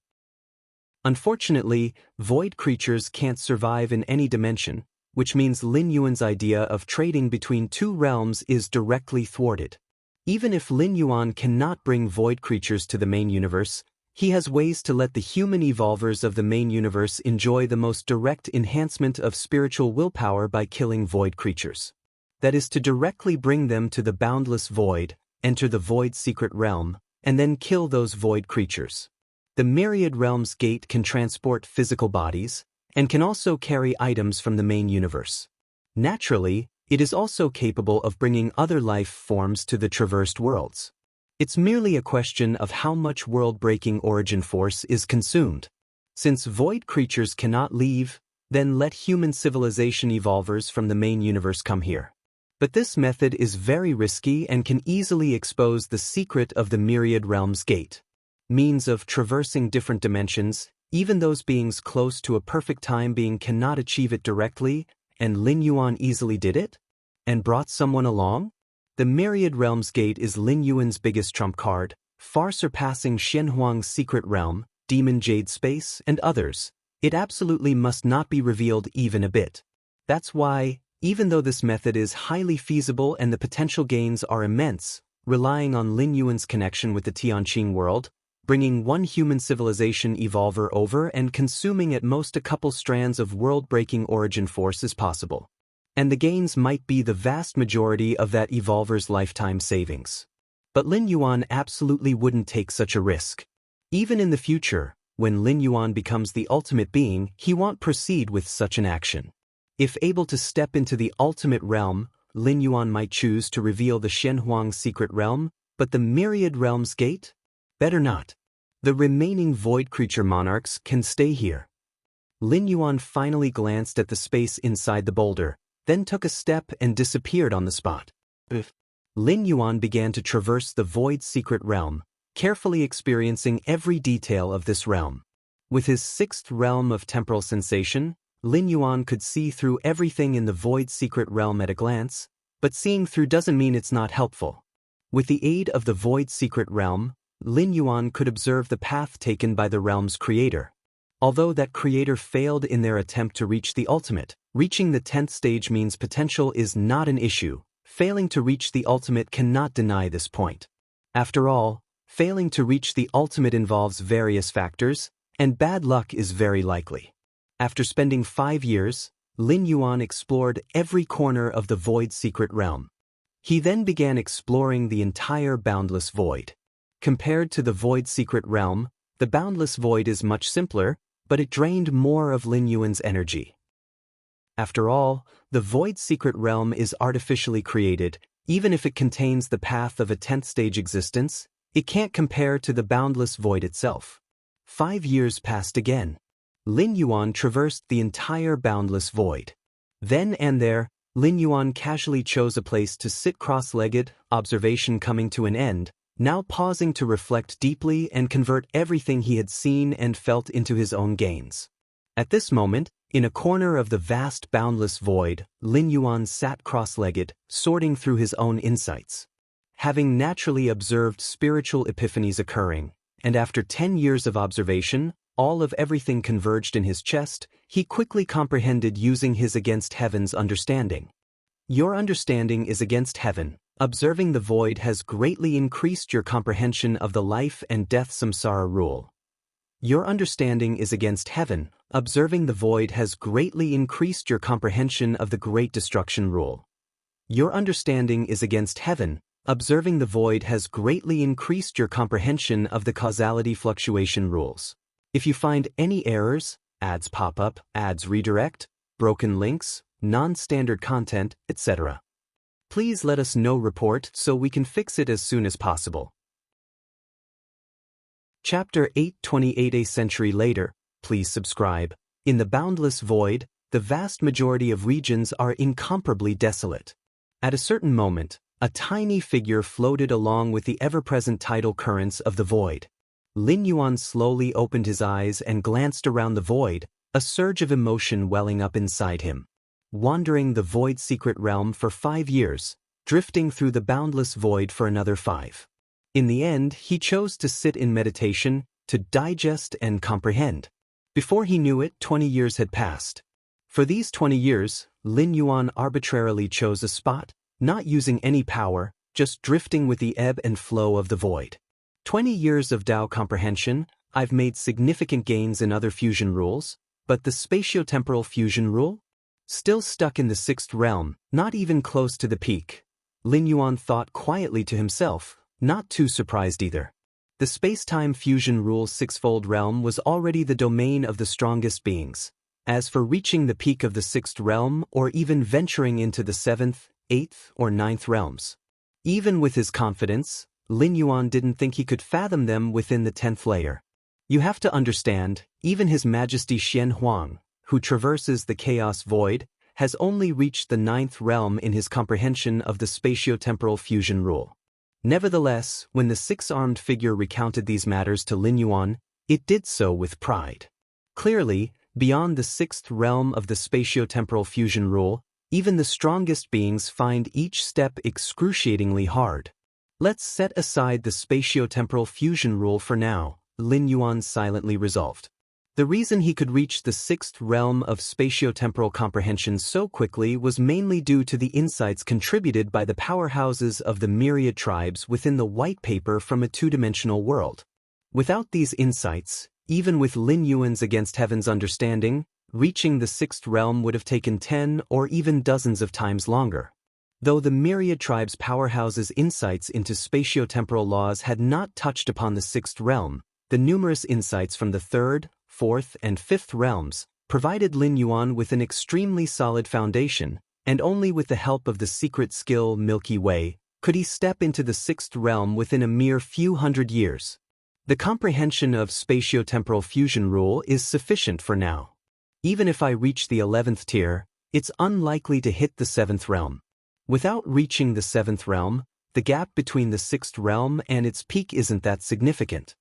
Unfortunately, void creatures can't survive in any dimension, which means Lin Yuan's idea of trading between two realms is directly thwarted. Even if Lin Yuan cannot bring void creatures to the main universe, he has ways to let the human evolvers of the main universe enjoy the most direct enhancement of spiritual willpower by killing void creatures. That is to directly bring them to the boundless void, enter the void secret realm, and then kill those void creatures. The Myriad Realms Gate can transport physical bodies, and can also carry items from the main universe. Naturally, it is also capable of bringing other life forms to the traversed worlds. It's merely a question of how much world-breaking origin force is consumed. Since void creatures cannot leave, then let human civilization evolvers from the main universe come here. But this method is very risky and can easily expose the secret of the Myriad Realms Gate. Means of traversing different dimensions, even those beings close to a perfect time being cannot achieve it directly, and Lin Yuan easily did it? And brought someone along? The Myriad Realms Gate is Lin Yuan's biggest trump card, far surpassing Shenhuang's Secret Realm, Demon Jade Space, and others. It absolutely must not be revealed even a bit. That's why, even though this method is highly feasible and the potential gains are immense, relying on Lin Yuan's connection with the Tianqing world, bringing one human civilization evolver over and consuming at most a couple strands of world-breaking origin force is possible. And the gains might be the vast majority of that evolver's lifetime savings. But Lin Yuan absolutely wouldn't take such a risk. Even in the future, when Lin Yuan becomes the ultimate being, he won't proceed with such an action. If able to step into the ultimate realm, Lin Yuan might choose to reveal the Shenhuang Secret Realm, but the Myriad Realms Gate? Better not. The remaining void creature monarchs can stay here. Lin Yuan finally glanced at the space inside the boulder, then took a step and disappeared on the spot. Lin Yuan began to traverse the void secret realm, carefully experiencing every detail of this realm. With his sixth realm of temporal sensation, Lin Yuan could see through everything in the void secret realm at a glance, but seeing through doesn't mean it's not helpful. With the aid of the void secret realm, Lin Yuan could observe the path taken by the realm's creator. Although that creator failed in their attempt to reach the ultimate, reaching the 10th stage means potential is not an issue. Failing to reach the ultimate cannot deny this point. After all, failing to reach the ultimate involves various factors, and bad luck is very likely. After spending 5 years, Lin Yuan explored every corner of the void secret realm. He then began exploring the entire boundless void. Compared to the void secret realm, the boundless void is much simpler, but it drained more of Lin Yuan's energy. After all, the void secret realm is artificially created. Even if it contains the path of a 10th stage existence, it can't compare to the boundless void itself. 5 years passed again. Lin Yuan traversed the entire boundless void. Then and there, Lin Yuan casually chose a place to sit cross-legged, observation coming to an end, now pausing to reflect deeply and convert everything he had seen and felt into his own gains. At this moment, in a corner of the vast boundless void, Lin Yuan sat cross-legged, sorting through his own insights. Having naturally observed spiritual epiphanies occurring, and after 10 years of observation, all of everything converged in his chest, he quickly comprehended using his against heaven's understanding. Your understanding is against heaven. Observing the void has greatly increased your comprehension of the life and death samsara rule. Your understanding is against heaven. Observing the void has greatly increased your comprehension of the great destruction rule. Your understanding is against heaven. Observing the void has greatly increased your comprehension of the causality fluctuation rules. If you find any errors, ads pop up, ads redirect, broken links, non-standard content, etc., please let us know. Report so we can fix it as soon as possible. Chapter 828. A century later. Please subscribe. In the boundless void, the vast majority of regions are incomparably desolate. At a certain moment, a tiny figure floated along with the ever-present tidal currents of the void. Lin Yuan slowly opened his eyes and glanced around the void, a surge of emotion welling up inside him. Wandering the void secret realm for 5 years, drifting through the boundless void for another 5. In the end, he chose to sit in meditation, to digest and comprehend. Before he knew it, 20 years had passed. For these 20 years, Lin Yuan arbitrarily chose a spot, not using any power, just drifting with the ebb and flow of the void. 20 years of Tao comprehension. I've made significant gains in other fusion rules, but the spatiotemporal fusion rule? Still stuck in the 6th realm, not even close to the peak. Lin Yuan thought quietly to himself, not too surprised either. The space-time fusion rule's 6-fold realm was already the domain of the strongest beings. As for reaching the peak of the 6th realm or even venturing into the 7th, 8th, or 9th realms, even with his confidence, Lin Yuan didn't think he could fathom them within the 10th layer. You have to understand, even His Majesty Xian Huang, who traverses the chaos void, has only reached the 9th realm in his comprehension of the spatiotemporal fusion rule. Nevertheless, when the 6-armed figure recounted these matters to Lin Yuan, it did so with pride. Clearly, beyond the 6th realm of the spatiotemporal fusion rule, even the strongest beings find each step excruciatingly hard. Let's set aside the spatiotemporal fusion rule for now, Lin Yuan silently resolved. The reason he could reach the 6th realm of spatiotemporal comprehension so quickly was mainly due to the insights contributed by the powerhouses of the myriad tribes within the white paper from a 2-dimensional world. Without these insights, even with Lin Yuan's against heaven's understanding, reaching the 6th realm would have taken 10 or even dozens of times longer. Though the myriad tribes' powerhouses' insights into spatiotemporal laws had not touched upon the 6th realm, the numerous insights from the 3rd, 4th, and 5th realms provided Lin Yuan with an extremely solid foundation, and only with the help of the secret skill Milky Way could he step into the 6th realm within a mere few hundred years. The comprehension of spatiotemporal fusion rule is sufficient for now. Even if I reach the 11th tier, it's unlikely to hit the 7th realm. Without reaching the 7th realm, the gap between the 6th realm and its peak isn't that significant.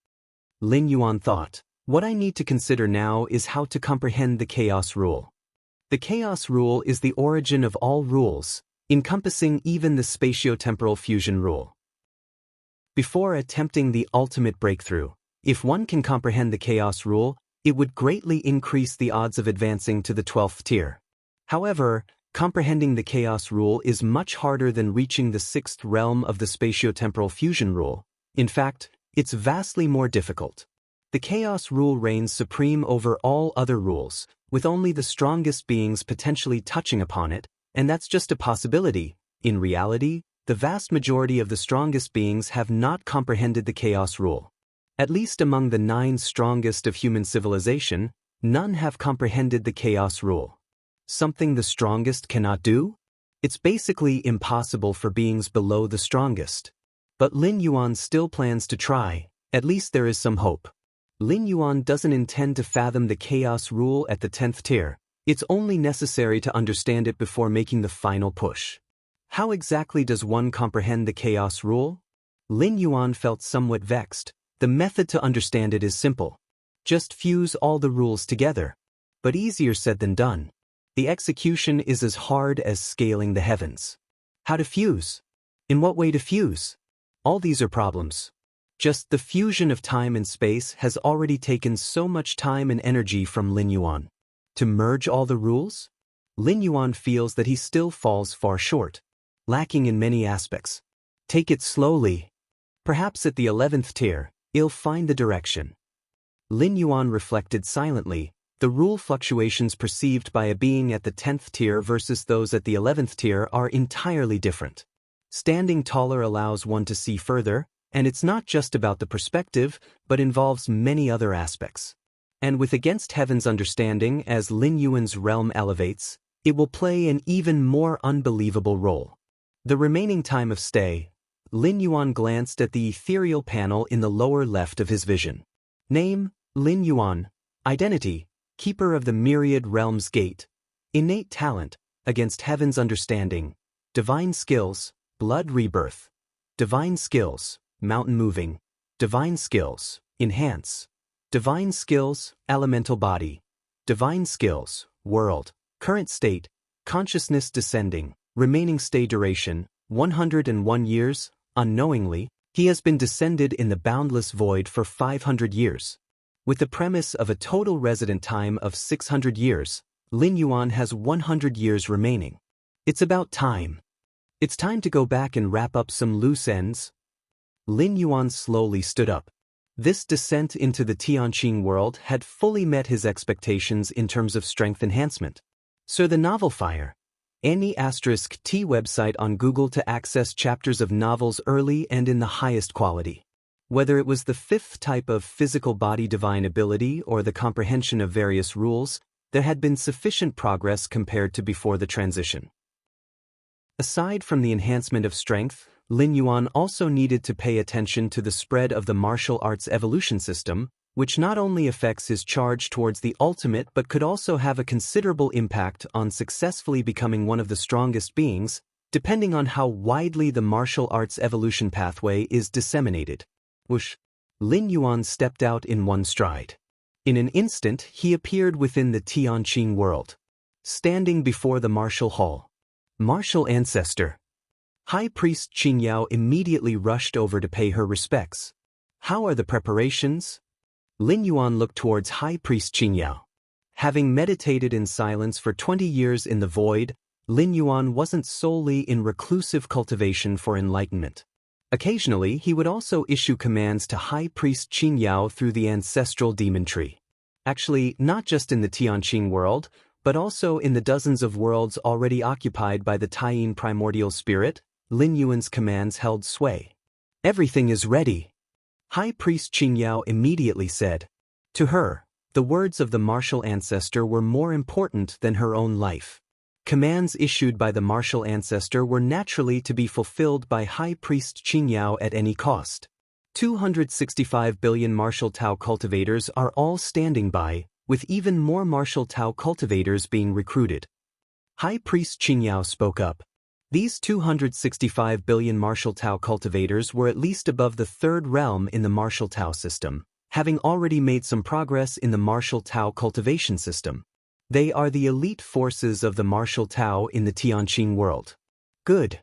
Lin Yuan thought, what I need to consider now is how to comprehend the chaos rule. The chaos rule is the origin of all rules, encompassing even the spatiotemporal fusion rule. Before attempting the ultimate breakthrough, if one can comprehend the chaos rule, it would greatly increase the odds of advancing to the 12th tier. However, comprehending the chaos rule is much harder than reaching the 6th realm of the spatiotemporal fusion rule. In fact, it's vastly more difficult. The chaos rule reigns supreme over all other rules, with only the strongest beings potentially touching upon it, and that's just a possibility. In reality, the vast majority of the strongest beings have not comprehended the chaos rule. At least among the 9 strongest of human civilization, none have comprehended the chaos rule. Something the strongest cannot do? It's basically impossible for beings below the strongest. But Lin Yuan still plans to try. At least there is some hope. Lin Yuan doesn't intend to fathom the chaos rule at the 10th tier. It's only necessary to understand it before making the final push. How exactly does one comprehend the chaos rule? Lin Yuan felt somewhat vexed. The method to understand it is simple. Just fuse all the rules together. But easier said than done. The execution is as hard as scaling the heavens. How to fuse? In what way to fuse? All these are problems. Just the fusion of time and space has already taken so much time and energy from Lin Yuan. To merge all the rules? Lin Yuan feels that he still falls far short, lacking in many aspects. Take it slowly. Perhaps at the 11th tier, he'll find the direction. Lin Yuan reflected silently. The rule fluctuations perceived by a being at the 10th tier versus those at the 11th tier are entirely different. Standing taller allows one to see further, and it's not just about the perspective, but involves many other aspects. And with Against Heaven's understanding, as Lin Yuan's realm elevates, it will play an even more unbelievable role. The remaining time of stay, Lin Yuan glanced at the ethereal panel in the lower left of his vision. Name, Lin Yuan. Identity, Keeper of the Myriad Realms Gate. Innate talent, Against Heaven's understanding. Divine skills, Blood rebirth. Divine skills, Mountain moving. Divine skills, Enhance. Divine skills, Elemental body. Divine skills, World. Current state, Consciousness descending. Remaining stay duration, 101 years. Unknowingly, he has been descended in the boundless void for 500 years. With the premise of a total resident time of 600 years, Lin Yuan has 100 years remaining. It's about time. It's time to go back and wrap up some loose ends. Lin Yuan slowly stood up. This descent into the Tianqing world had fully met his expectations in terms of strength enhancement. So the novel Fire. Any *T website on Google to access chapters of novels early and in the highest quality. Whether it was the 5th type of physical body divine ability or the comprehension of various rules, there had been sufficient progress compared to before the transition. Aside from the enhancement of strength, Lin Yuan also needed to pay attention to the spread of the martial arts evolution system, which not only affects his charge towards the ultimate but could also have a considerable impact on successfully becoming one of the strongest beings, depending on how widely the martial arts evolution pathway is disseminated. Whoosh! Lin Yuan stepped out in one stride. In an instant, he appeared within the Tianqing world, standing before the martial hall. Martial ancestor. High Priest Qingyao immediately rushed over to pay her respects. How are the preparations? Lin Yuan looked towards High Priest Qingyao. Having meditated in silence for 20 years in the void, Lin Yuan wasn't solely in reclusive cultivation for enlightenment. Occasionally, he would also issue commands to High Priest Qingyao through the ancestral demon tree. Actually, not just in the Tianqing world, but also in the dozens of worlds already occupied by the Taiyin primordial spirit, Lin Yuan's commands held sway. Everything is ready. High Priest Qingyao immediately said. To her, the words of the martial ancestor were more important than her own life. Commands issued by the martial ancestor were naturally to be fulfilled by High Priest Qingyao at any cost. 265 billion martial Tao cultivators are all standing by, with even more martial Tao cultivators being recruited. High Priest Qingyao spoke up. These 265 billion martial Tao cultivators were at least above the 3rd realm in the martial Tao system, having already made some progress in the martial Tao cultivation system. They are the elite forces of the martial Tao in the Tianqing world. Good.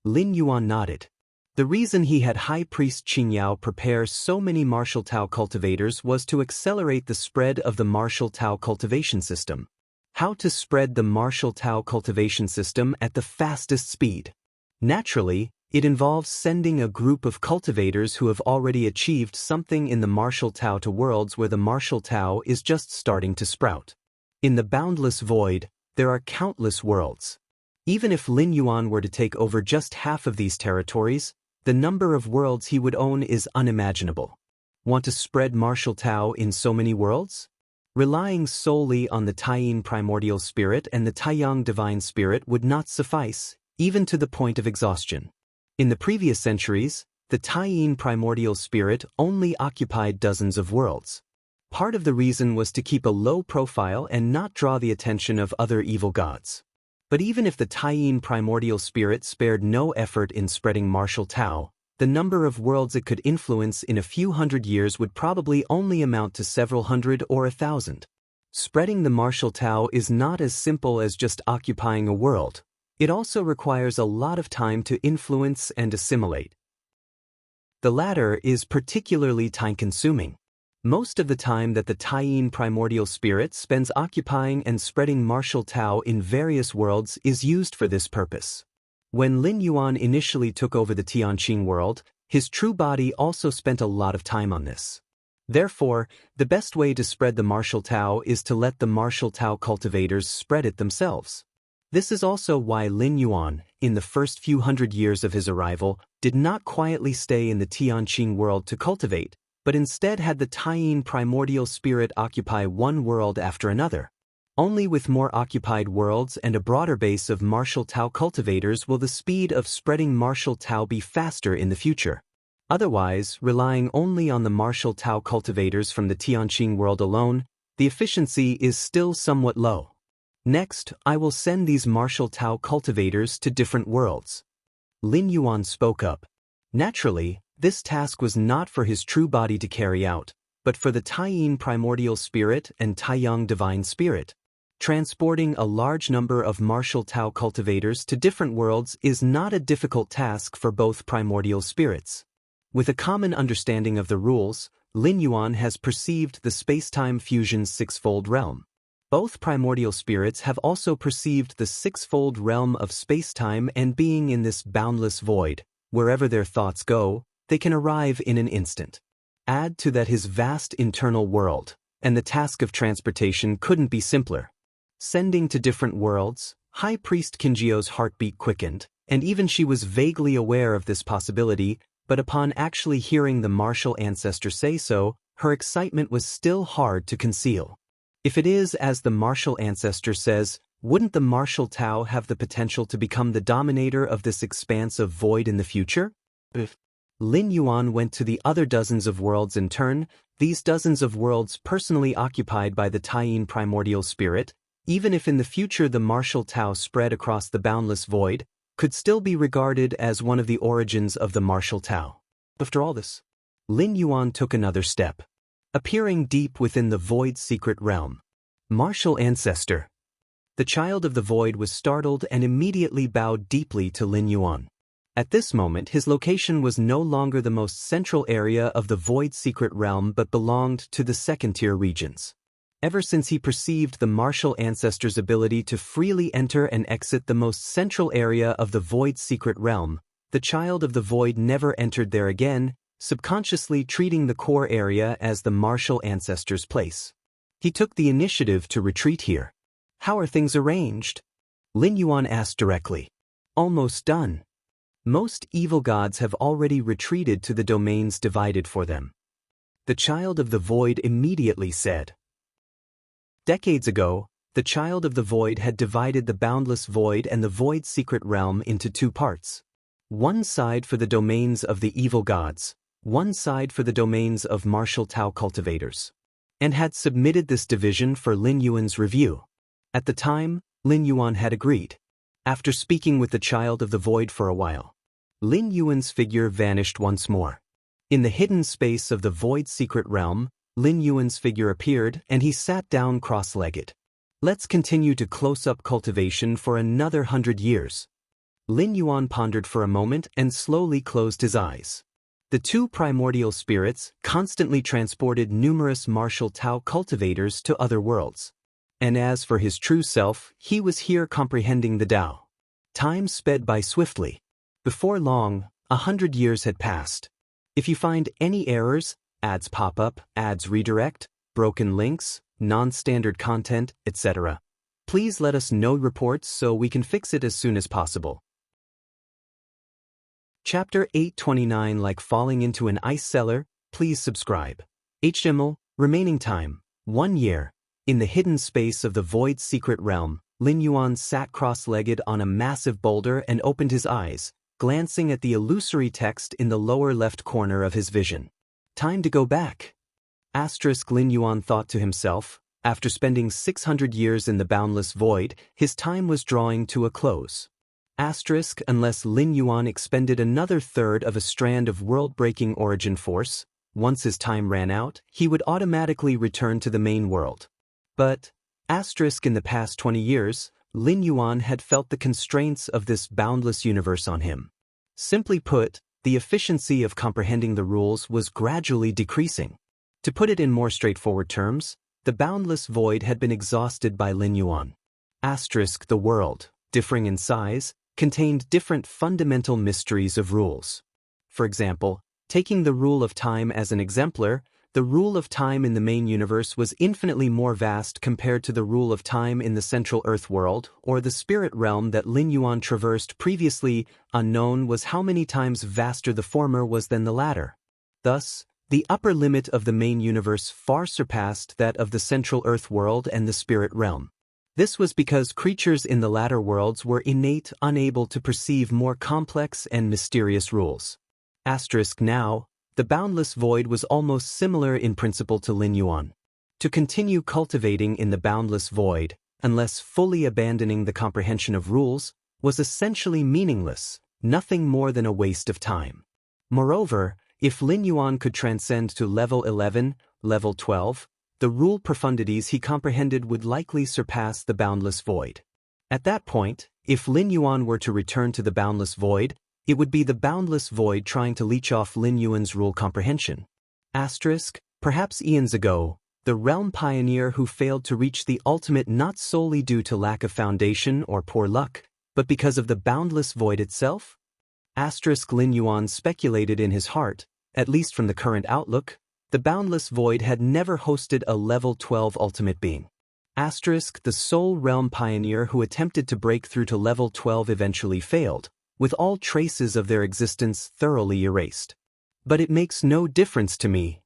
Lin Yuan nodded. The reason he had High Priest Qingyao prepare so many martial Tao cultivators was to accelerate the spread of the martial Tao cultivation system. How to spread the martial Tao cultivation system at the fastest speed. Naturally, it involves sending a group of cultivators who have already achieved something in the martial Tao to worlds where the martial Tao is just starting to sprout. In the boundless void, there are countless worlds. Even if Lin Yuan were to take over just half of these territories, the number of worlds he would own is unimaginable. Want to spread martial Tao in so many worlds? Relying solely on the Taiyin primordial spirit and the Taiyang divine spirit would not suffice, even to the point of exhaustion. In the previous centuries, the Taiyin primordial spirit only occupied dozens of worlds. Part of the reason was to keep a low profile and not draw the attention of other evil gods. But even if the Taiyin primordial spirit spared no effort in spreading martial Tao, the number of worlds it could influence in a few hundred years would probably only amount to several hundred or 1,000. Spreading the martial Tao is not as simple as just occupying a world. It also requires a lot of time to influence and assimilate. The latter is particularly time-consuming. Most of the time that the Taiyin primordial spirit spends occupying and spreading martial Tao in various worlds is used for this purpose. When Lin Yuan initially took over the Tianqing world, his true body also spent a lot of time on this. Therefore, the best way to spread the martial Tao is to let the martial Tao cultivators spread it themselves. This is also why Lin Yuan, in the first few hundred years of his arrival, did not quietly stay in the Tianqing world to cultivate, but instead had the Taiyin primordial spirit occupy one world after another. Only with more occupied worlds and a broader base of martial Tao cultivators will the speed of spreading martial Tao be faster in the future. Otherwise, relying only on the martial Tao cultivators from the Tianqing world alone, the efficiency is still somewhat low. Next, I will send these martial Tao cultivators to different worlds. Lin Yuan spoke up. Naturally, this task was not for his true body to carry out, but for the Taiyin primordial spirit and Taiyang divine spirit. Transporting a large number of martial Tao cultivators to different worlds is not a difficult task for both primordial spirits. With a common understanding of the rules, Lin Yuan has perceived the space-time fusion's sixfold realm. Both primordial spirits have also perceived the sixfold realm of space-time, and being in this boundless void, wherever their thoughts go, they can arrive in an instant. Add to that his vast internal world, and the task of transportation couldn't be simpler. Sending to different worlds, High Priest Kinjio's heartbeat quickened, and even she was vaguely aware of this possibility, but upon actually hearing the martial ancestor say so, her excitement was still hard to conceal. If it is as the martial ancestor says, wouldn't the martial Tao have the potential to become the dominator of this expanse of void in the future? Lin Yuan went to the other dozens of worlds in turn, these dozens of worlds personally occupied by the Taiyin primordial spirit, even if in the future the martial Tao spread across the boundless void, could still be regarded as one of the origins of the martial Tao. After all this, Lin Yuan took another step. Appearing deep within the void's secret realm. Martial ancestor. The child of the void was startled and immediately bowed deeply to Lin Yuan. At this moment his location was no longer the most central area of the void's secret realm but belonged to the second-tier regions. Ever since he perceived the martial ancestor's ability to freely enter and exit the most central area of the void's secret realm, the child of the void never entered there again, subconsciously treating the core area as the martial ancestor's place. He took the initiative to retreat here. How are things arranged? Lin Yuan asked directly. Almost done. Most evil gods have already retreated to the domains divided for them. The child of the void immediately said. Decades ago, the child of the void had divided the boundless void and the void's secret realm into two parts. One side for the domains of the evil gods, one side for the domains of martial Tao cultivators, and had submitted this division for Lin Yuan's review. At the time, Lin Yuan had agreed. After speaking with the child of the void for a while, Lin Yuan's figure vanished once more. In the hidden space of the void's secret realm, Lin Yuan's figure appeared and he sat down cross-legged. Let's continue to close-up cultivation for another 100 years. Lin Yuan pondered for a moment and slowly closed his eyes. The two primordial spirits constantly transported numerous martial Tao cultivators to other worlds. And as for his true self, he was here comprehending the Tao. Time sped by swiftly. Before long, 100 years had passed. If you find any errors, ads pop up, ads redirect, broken links, non-standard content, etc., please let us know reports so we can fix it as soon as possible. Chapter 829 Like falling into an ice cellar, please subscribe. HTML, remaining time, 1 year. In the hidden space of the void's secret realm, Lin Yuan sat cross-legged on a massive boulder and opened his eyes, glancing at the illusory text in the lower left corner of his vision. Time to go back. Lin Yuan thought to himself, after spending 600 years in the boundless void, his time was drawing to a close. Unless Lin Yuan expended another third of a strand of world-breaking origin force, once his time ran out, he would automatically return to the main world. But, in the past 20 years, Lin Yuan had felt the constraints of this boundless universe on him. Simply put, the efficiency of comprehending the rules was gradually decreasing. To put it in more straightforward terms, the boundless void had been exhausted by Lin Yuan. The world, differing in size, contained different fundamental mysteries of rules. For example, taking the rule of time as an exemplar, the rule of time in the main universe was infinitely more vast compared to the rule of time in the central Earth world, or the spirit realm that Lin Yuan traversed previously unknown was how many times vaster the former was than the latter. Thus, the upper limit of the main universe far surpassed that of the central Earth world and the spirit realm. This was because creatures in the latter worlds were unable to perceive more complex and mysterious rules. Now, the boundless void was almost similar in principle to Lin Yuan. To continue cultivating in the boundless void, unless fully abandoning the comprehension of rules, was essentially meaningless, nothing more than a waste of time. Moreover, if Lin Yuan could transcend to level 11, level 12, the rule profundities he comprehended would likely surpass the boundless void. At that point, if Lin Yuan were to return to the boundless void, it would be the boundless void trying to leech off Lin Yuan's rule comprehension. Perhaps eons ago, the realm pioneer who failed to reach the ultimate not solely due to lack of foundation or poor luck, but because of the boundless void itself? Lin Yuan speculated in his heart, at least from the current outlook, the boundless void had never hosted a level 12 ultimate being. The sole realm pioneer who attempted to break through to level 12 eventually failed, with all traces of their existence thoroughly erased. But it makes no difference to me.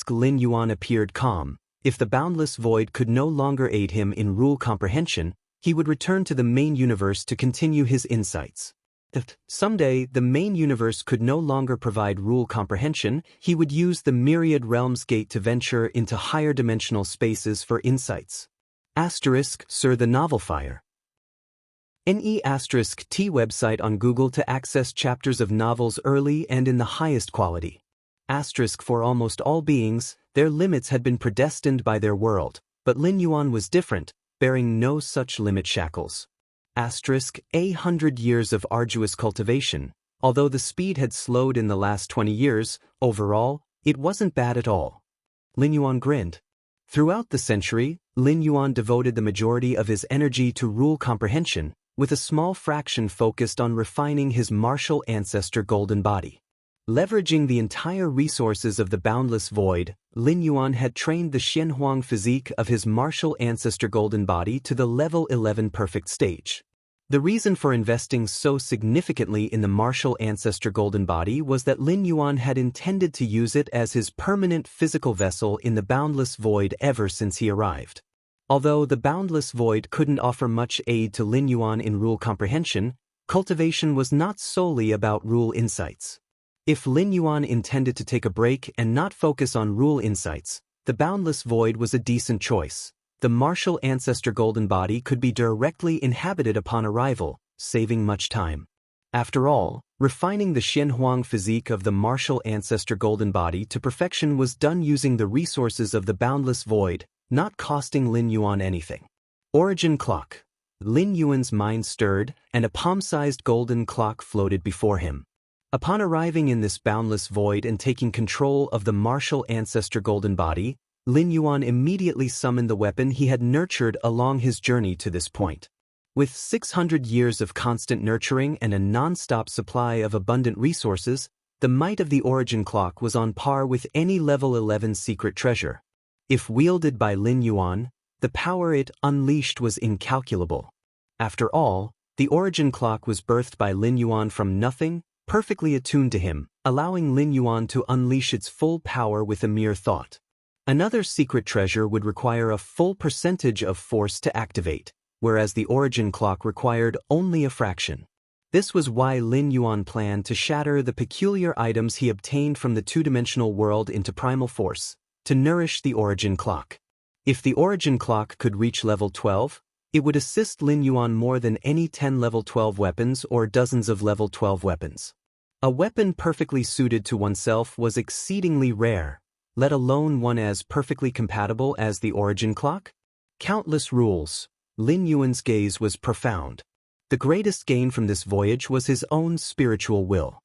Lin Yuan appeared calm. If the boundless void could no longer aid him in rule comprehension, he would return to the main universe to continue his insights. If someday the main universe could no longer provide rule comprehension, he would use the myriad realms gate to venture into higher dimensional spaces for insights. Sir the Novel Fire. T website on Google to access chapters of novels early and in the highest quality. For almost all beings, their limits had been predestined by their world, but Lin Yuan was different, bearing no such limit shackles. 100 years of arduous cultivation. Although the speed had slowed in the last 20 years, overall, it wasn't bad at all. Lin Yuan grinned. Throughout the century, Lin Yuan devoted the majority of his energy to rule comprehension, with a small fraction focused on refining his martial ancestor golden body. Leveraging the entire resources of the boundless void, Lin Yuan had trained the Xianhuang physique of his martial ancestor golden body to the level 11 perfect stage. The reason for investing so significantly in the martial ancestor golden body was that Lin Yuan had intended to use it as his permanent physical vessel in the boundless void ever since he arrived. Although the boundless void couldn't offer much aid to Lin Yuan in rule comprehension, cultivation was not solely about rule insights. If Lin Yuan intended to take a break and not focus on rule insights, the boundless void was a decent choice. The martial ancestor golden body could be directly inhabited upon arrival, saving much time. After all, refining the Xianhuang physique of the martial ancestor golden body to perfection was done using the resources of the boundless void, not costing Lin Yuan anything. Origin clock. Lin Yuan's mind stirred, and a palm-sized golden clock floated before him. Upon arriving in this boundless void and taking control of the martial ancestor golden body, Lin Yuan immediately summoned the weapon he had nurtured along his journey to this point. With 600 years of constant nurturing and a non-stop supply of abundant resources, the might of the origin clock was on par with any level 11 secret treasure. If wielded by Lin Yuan, the power it unleashed was incalculable. After all, the origin clock was birthed by Lin Yuan from nothing, perfectly attuned to him, allowing Lin Yuan to unleash its full power with a mere thought. Another secret treasure would require a full percentage of force to activate, whereas the origin clock required only a fraction. This was why Lin Yuan planned to shatter the peculiar items he obtained from the two-dimensional world into primal force, to nourish the origin clock. If the origin clock could reach level 12, it would assist Lin Yuan more than any 10 level 12 weapons or dozens of level 12 weapons. A weapon perfectly suited to oneself was exceedingly rare, let alone one as perfectly compatible as the origin clock. Countless rules. Lin Yuan's gaze was profound. The greatest gain from this voyage was his own spiritual will.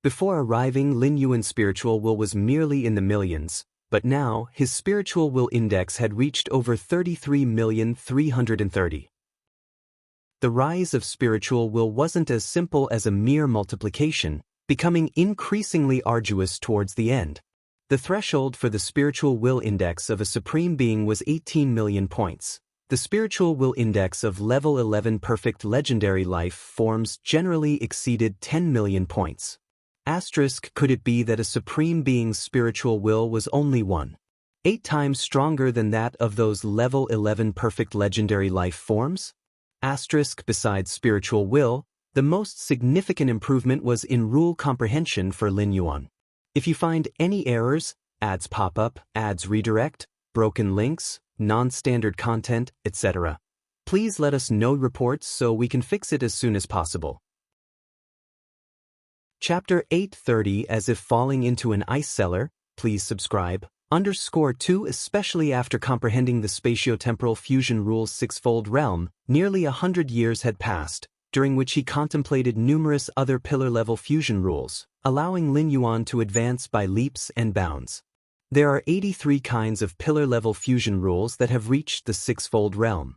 Before arriving, Lin Yuan's spiritual will was merely in the millions, but now his spiritual will index had reached over 33,330,000. The rise of spiritual will wasn't as simple as a mere multiplication, becoming increasingly arduous towards the end. The threshold for the spiritual will index of a supreme being was 18 million points. The spiritual will index of level 11 perfect legendary life forms generally exceeded 10 million points. Asterisk, could it be that a supreme being's spiritual will was only 1.8 times stronger than that of those level 11 perfect legendary life forms? Asterisk, besides spiritual will, the most significant improvement was in rule comprehension for Lin Yuan. If you find any errors, ads pop up, ads redirect, broken links, non-standard content, etc., please let us know reports so we can fix it as soon as possible. Chapter 830, As if falling into an ice cellar, please subscribe. _2 Especially after comprehending the spatio-temporal fusion rule's sixfold realm, nearly 100 years had passed, during which he contemplated numerous other pillar-level fusion rules, allowing Lin Yuan to advance by leaps and bounds. There are 83 kinds of pillar-level fusion rules that have reached the sixfold realm.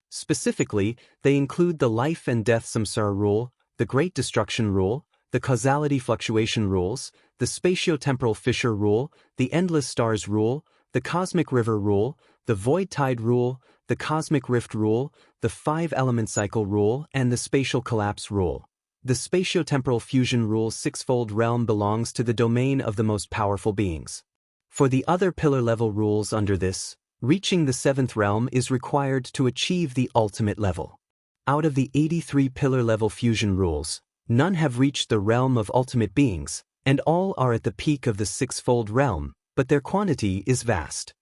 Specifically, they include the life and death samsara rule, the great destruction rule, the causality fluctuation rules, the spatio-temporal fissure rule, the endless stars rule, the cosmic river rule, the void tide rule, the cosmic rift rule, the 5-element cycle rule, and the spatial collapse rule. The spatio-temporal fusion rule's sixfold realm belongs to the domain of the most powerful beings. For the other pillar-level rules under this, reaching the 7th realm is required to achieve the ultimate level. Out of the 83 pillar-level fusion rules, none have reached the realm of ultimate beings, and all are at the peak of the sixfold realm, but their quantity is vast.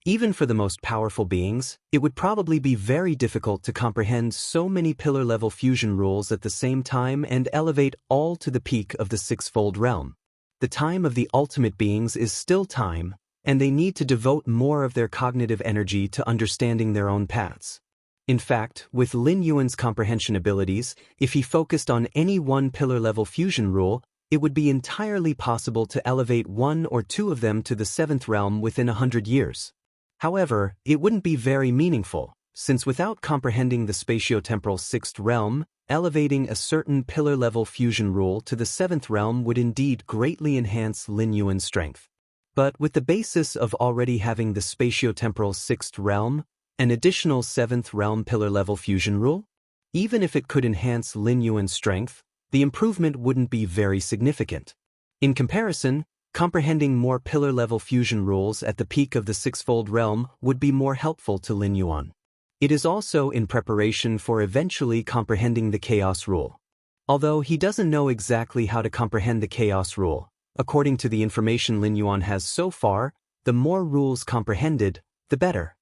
Even for the most powerful beings, it would probably be very difficult to comprehend so many pillar-level fusion rules at the same time and elevate all to the peak of the sixfold realm. The time of the ultimate beings is still time, and they need to devote more of their cognitive energy to understanding their own paths. In fact, with Lin Yuan's comprehension abilities, if he focused on any one pillar-level fusion rule, it would be entirely possible to elevate one or two of them to the 7th realm within 100 years. However, it wouldn't be very meaningful, since without comprehending the spatio-temporal 6th realm, elevating a certain pillar-level fusion rule to the 7th realm would indeed greatly enhance Lin Yuan's strength. But with the basis of already having the spatio-temporal 6th realm, an additional 7th realm pillar-level fusion rule? Even if it could enhance Lin Yuan's strength, the improvement wouldn't be very significant. In comparison, comprehending more pillar-level fusion rules at the peak of the sixfold realm would be more helpful to Lin Yuan. It is also in preparation for eventually comprehending the chaos rule. Although he doesn't know exactly how to comprehend the chaos rule, according to the information Lin Yuan has so far, the more rules comprehended, the better.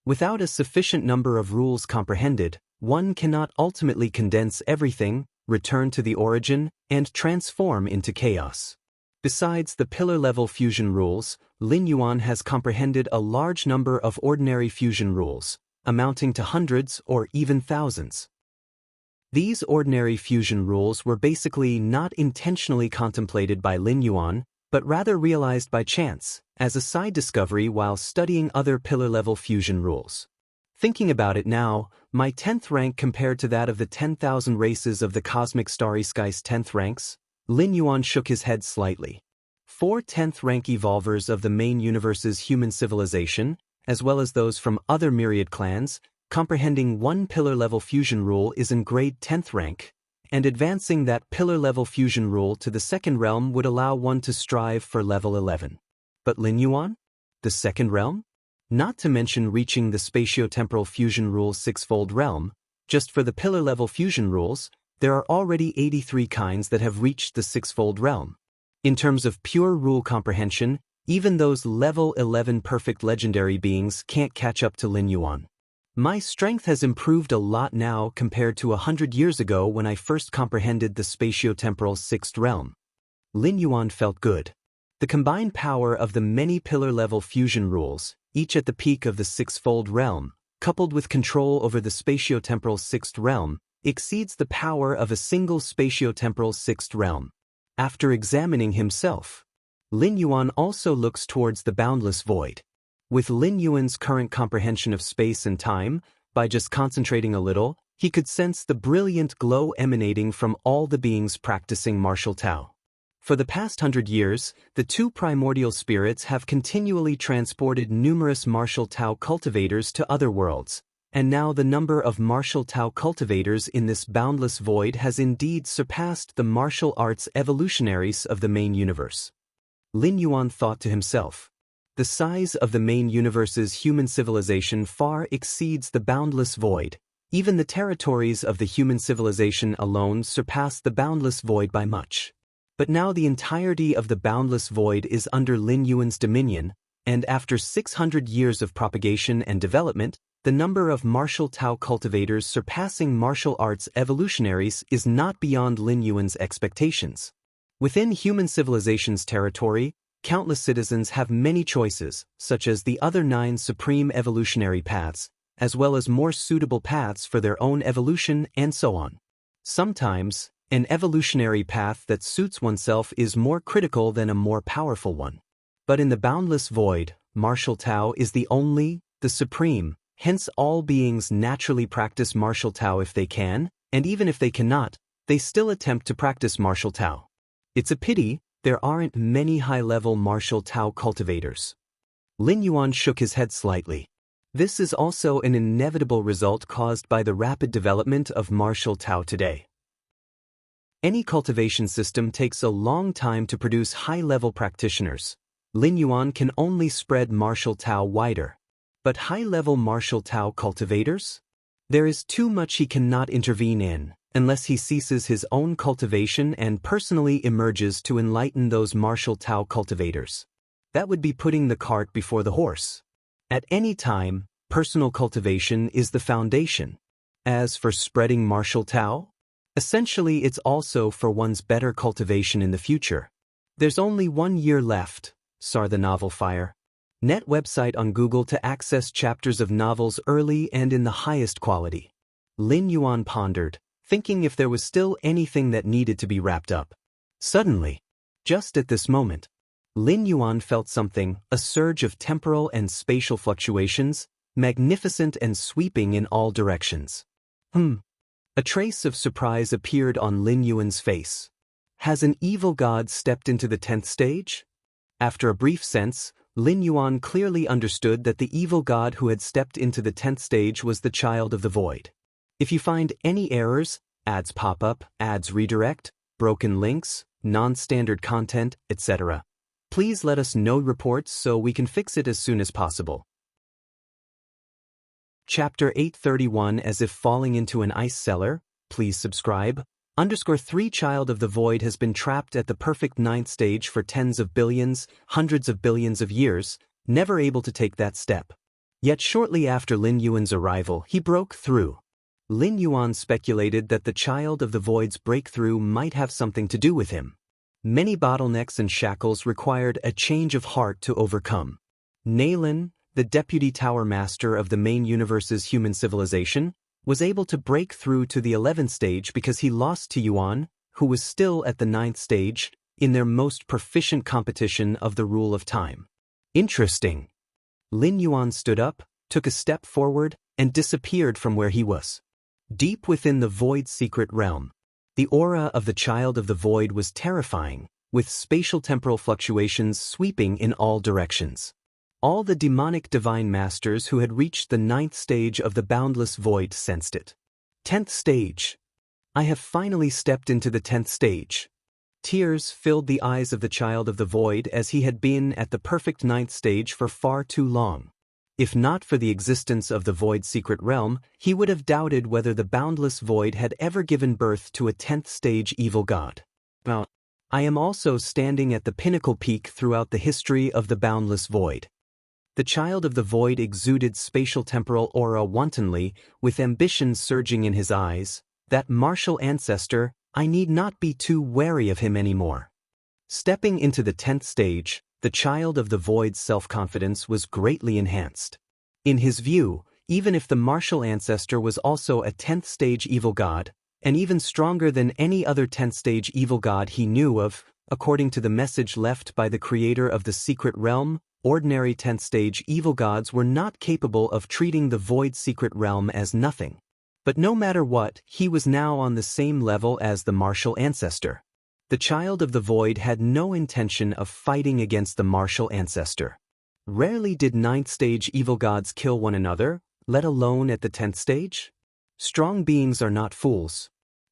Without a sufficient number of rules comprehended, one cannot ultimately condense everything, return to the origin, and transform into chaos. Besides the pillar-level fusion rules, Lin Yuan has comprehended a large number of ordinary fusion rules, amounting to hundreds or even thousands. These ordinary fusion rules were basically not intentionally contemplated by Lin Yuan, but rather realized by chance, as a side discovery while studying other pillar-level fusion rules. Thinking about it now, my 10th rank compared to that of the 10,000 races of the cosmic starry sky's 10th ranks? Lin Yuan shook his head slightly. 4 10th rank evolvers of the main universe's human civilization, as well as those from other myriad clans, comprehending one pillar-level fusion rule is in grade 10th rank, and advancing that pillar-level fusion rule to the 2nd realm would allow one to strive for level 11. But Lin Yuan? The 2nd realm? Not to mention reaching the spatio-temporal fusion rule's sixfold realm, just for the pillar-level fusion rules, there are already 83 kinds that have reached the sixfold realm. In terms of pure rule comprehension, even those level 11 perfect legendary beings can't catch up to Lin Yuan. My strength has improved a lot now compared to 100 years ago when I first comprehended the spatio-temporal 6th realm. Lin Yuan felt good. The combined power of the many pillar-level fusion rules, each at the peak of the sixfold realm, coupled with control over the spatio-temporal 6th realm, exceeds the power of a single spatio-temporal 6th realm. After examining himself, Lin Yuan also looks towards the boundless void. With Lin Yuan's current comprehension of space and time, by just concentrating a little, he could sense the brilliant glow emanating from all the beings practicing martial Tao. For the past 100 years, the two primordial spirits have continually transported numerous martial Tao cultivators to other worlds, and now the number of martial Tao cultivators in this boundless void has indeed surpassed the martial arts evolutionaries of the main universe. Lin Yuan thought to himself, the size of the main universe's human civilization far exceeds the boundless void. Even the territories of the human civilization alone surpass the boundless void by much. But now the entirety of the boundless void is under Lin Yuan's dominion, and after 600 years of propagation and development, the number of martial Tao cultivators surpassing martial arts evolutionaries is not beyond Lin Yuan's expectations. Within human civilization's territory, countless citizens have many choices, such as the other 9 supreme evolutionary paths, as well as more suitable paths for their own evolution and so on. Sometimes, an evolutionary path that suits oneself is more critical than a more powerful one. But in the boundless void, martial Tao is the only, the supreme, hence all beings naturally practice martial Tao if they can, and even if they cannot, they still attempt to practice martial Tao. It's a pity there aren't many high-level martial Tao cultivators. Lin Yuan shook his head slightly. This is also an inevitable result caused by the rapid development of martial Tao today. Any cultivation system takes a long time to produce high-level practitioners. Lin Yuan can only spread martial Tao wider. But high-level martial Tao cultivators? There is too much he cannot intervene in, unless he ceases his own cultivation and personally emerges to enlighten those martial Tao cultivators. That would be putting the cart before the horse. At any time, personal cultivation is the foundation. As for spreading martial Tao, essentially it's also for one's better cultivation in the future. There's only 1 year left, Sar the Novel Fire. Net website on Google to access chapters of novels early and in the highest quality. Lin Yuan pondered, thinking if there was still anything that needed to be wrapped up. Suddenly, just at this moment, Lin Yuan felt something, a surge of temporal and spatial fluctuations, magnificent and sweeping in all directions. A trace of surprise appeared on Lin Yuan's face. Has an evil god stepped into the 10th stage? After a brief sense, Lin Yuan clearly understood that the evil god who had stepped into the 10th stage was the child of the void. If you find any errors, ads pop up, ads redirect, broken links, non-standard content, etc., please let us know reports so we can fix it as soon as possible. Chapter 831 As if falling into an ice cellar, please subscribe. _3 Child of the Void has been trapped at the perfect 9th stage for tens of billions, hundreds of billions of years, never able to take that step. Yet shortly after Lin Yuan's arrival, he broke through. Lin Yuan speculated that the Child of the Void's breakthrough might have something to do with him. Many bottlenecks and shackles required a change of heart to overcome. Nalin, the Deputy Tower Master of the main universe's human civilization, was able to break through to the 11th stage because he lost to Yuan, who was still at the 9th stage, in their most proficient competition of the rule of time. Interesting. Lin Yuan stood up, took a step forward, and disappeared from where he was. Deep within the Void's secret realm, the aura of the Child of the Void was terrifying, with spatial temporal fluctuations sweeping in all directions. All the demonic divine masters who had reached the 9th stage of the boundless void sensed it. 10th stage. I have finally stepped into the 10th stage. Tears filled the eyes of the Child of the Void as he had been at the perfect 9th stage for far too long. If not for the existence of the Void's secret realm, he would have doubted whether the boundless void had ever given birth to a 10th stage evil god. I am also standing at the pinnacle peak throughout the history of the boundless void. The Child of the Void exuded spatial temporal aura wantonly, with ambition surging in his eyes. That martial ancestor, I need not be too wary of him anymore. Stepping into the 10th stage, the Child of the Void's self-confidence was greatly enhanced. In his view, even if the martial ancestor was also a 10th stage evil god, and even stronger than any other 10th stage evil god he knew of. According to the message left by the creator of the secret realm, ordinary 10th stage evil gods were not capable of treating the void secret realm as nothing. But no matter what, he was now on the same level as the martial ancestor. The child of the void had no intention of fighting against the martial ancestor. Rarely did 9th stage evil gods kill one another, let alone at the 10th stage. Strong beings are not fools.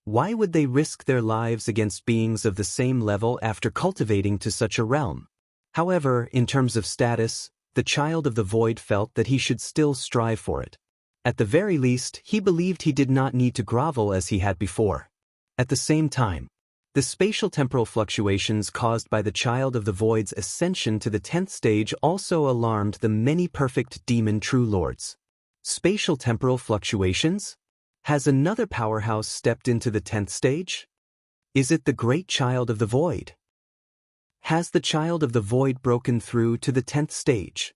Why would they risk their lives against beings of the same level after cultivating to such a realm? However, in terms of status, the child of the void felt that he should still strive for it. At the very least, he believed he did not need to grovel as he had before. At the same time, the spatial temporal fluctuations caused by the child of the void's ascension to the 10th stage also alarmed the many perfect demon true lords. Spatial temporal fluctuations? Has another powerhouse stepped into the 10th stage? Is it the great child of the void? Has the child of the void broken through to the 10th stage?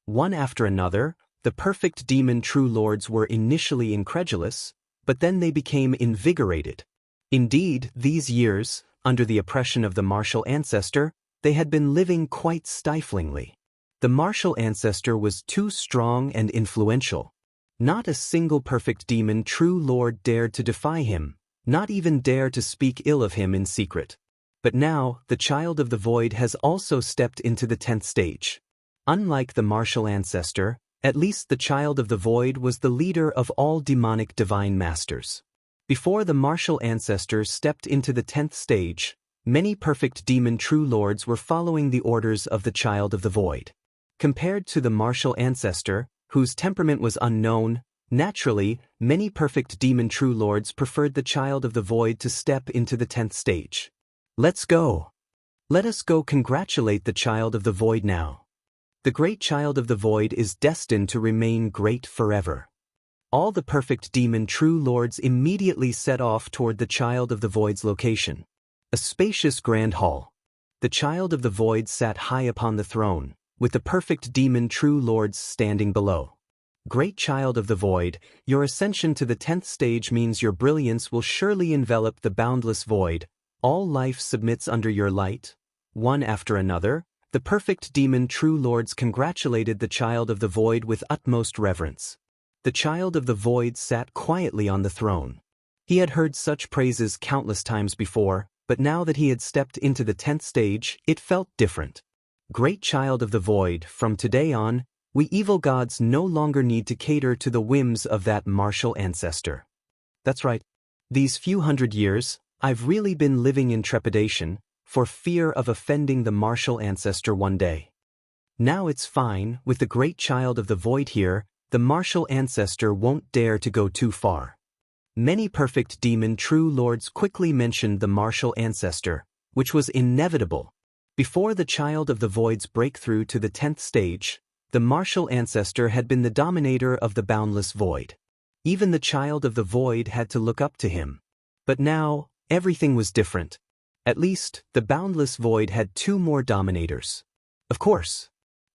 One after another, the perfect demon true lords were initially incredulous, but then they became invigorated. Indeed, these years, under the oppression of the martial ancestor, they had been living quite stiflingly. The martial ancestor was too strong and influential. Not a single perfect demon true lord dared to defy him, not even dare to speak ill of him in secret. But now, the child of the void has also stepped into the 10th stage. Unlike the martial ancestor, at least the child of the void was the leader of all demonic divine masters. Before the martial ancestor stepped into the 10th stage, many perfect demon true lords were following the orders of the child of the void. Compared to the martial ancestor, whose temperament was unknown, naturally, many perfect demon true lords preferred the child of the void to step into the 10th stage. Let's go. Let us go congratulate the child of the void now. The great child of the void is destined to remain great forever. All the perfect demon true lords immediately set off toward the child of the void's location. A spacious grand hall. The child of the void sat high upon the throne, with the perfect demon true lords standing below. Great child of the void, your ascension to the 10th stage means your brilliance will surely envelop the boundless void. All life submits under your light. One after another, the perfect demon true lords congratulated the child of the void with utmost reverence. The child of the void sat quietly on the throne. He had heard such praises countless times before, but now that he had stepped into the 10th stage, it felt different. Great child of the void, from today on, we evil gods no longer need to cater to the whims of that martial ancestor. That's right. These few hundred years, I've really been living in trepidation, for fear of offending the martial ancestor one day. Now it's fine, with the great child of the void here, the martial ancestor won't dare to go too far. Many perfect demon true lords quickly mentioned the martial ancestor, which was inevitable. Before the child of the void's breakthrough to the 10th stage, the martial ancestor had been the dominator of the boundless void. Even the child of the void had to look up to him. But now, everything was different. At least, the boundless void had two more dominators. Of course,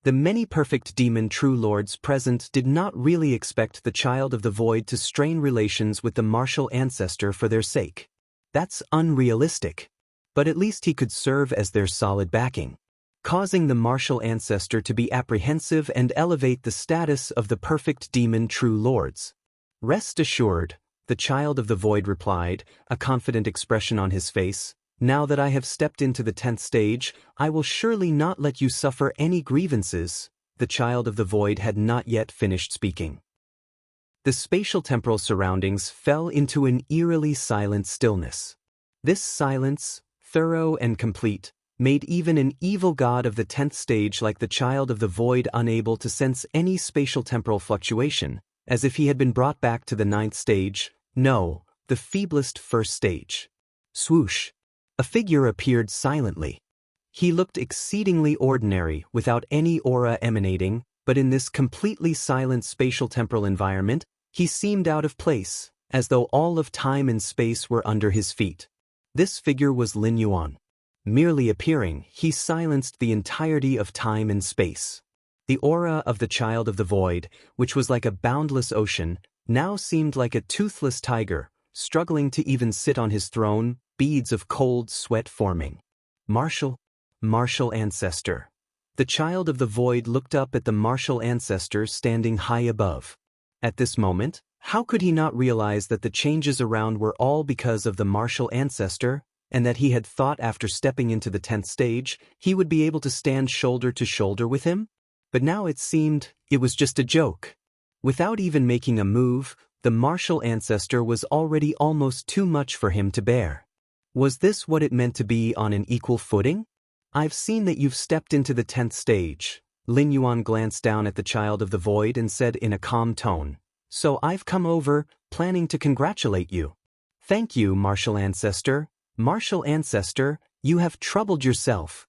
the many perfect demon true lords present did not really expect the child of the void to strain relations with the martial ancestor for their sake. That's unrealistic. But at least he could serve as their solid backing, causing the martial ancestor to be apprehensive and elevate the status of the perfect demon true lords. Rest assured, the child of the void replied, a confident expression on his face. Now that I have stepped into the 10th stage, I will surely not let you suffer any grievances. The child of the void had not yet finished speaking. The spatial temporal surroundings fell into an eerily silent stillness. This silence, thorough and complete, made even an evil god of the 10th stage like the child of the void unable to sense any spatial temporal fluctuation, as if he had been brought back to the 9th stage, no, the feeblest first stage. Swoosh! A figure appeared silently. He looked exceedingly ordinary, without any aura emanating, but in this completely silent spatial temporal environment, he seemed out of place, as though all of time and space were under his feet. This figure was Lin Yuan. Merely appearing, he silenced the entirety of time and space. The aura of the child of the void, which was like a boundless ocean, now seemed like a toothless tiger, struggling to even sit on his throne, beads of cold sweat forming. Martial ancestor. The child of the void looked up at the martial ancestor standing high above. At this moment, how could he not realize that the changes around were all because of the martial ancestor, and that he had thought after stepping into the 10th stage, he would be able to stand shoulder to shoulder with him? But now it seemed it was just a joke. Without even making a move, the martial ancestor was already almost too much for him to bear. Was this what it meant to be on an equal footing? I've seen that you've stepped into the 10th stage. Lin Yuan glanced down at the child of the void and said in a calm tone, "So I've come over, planning to congratulate you." "Thank you, martial ancestor. Martial ancestor, you have troubled yourself."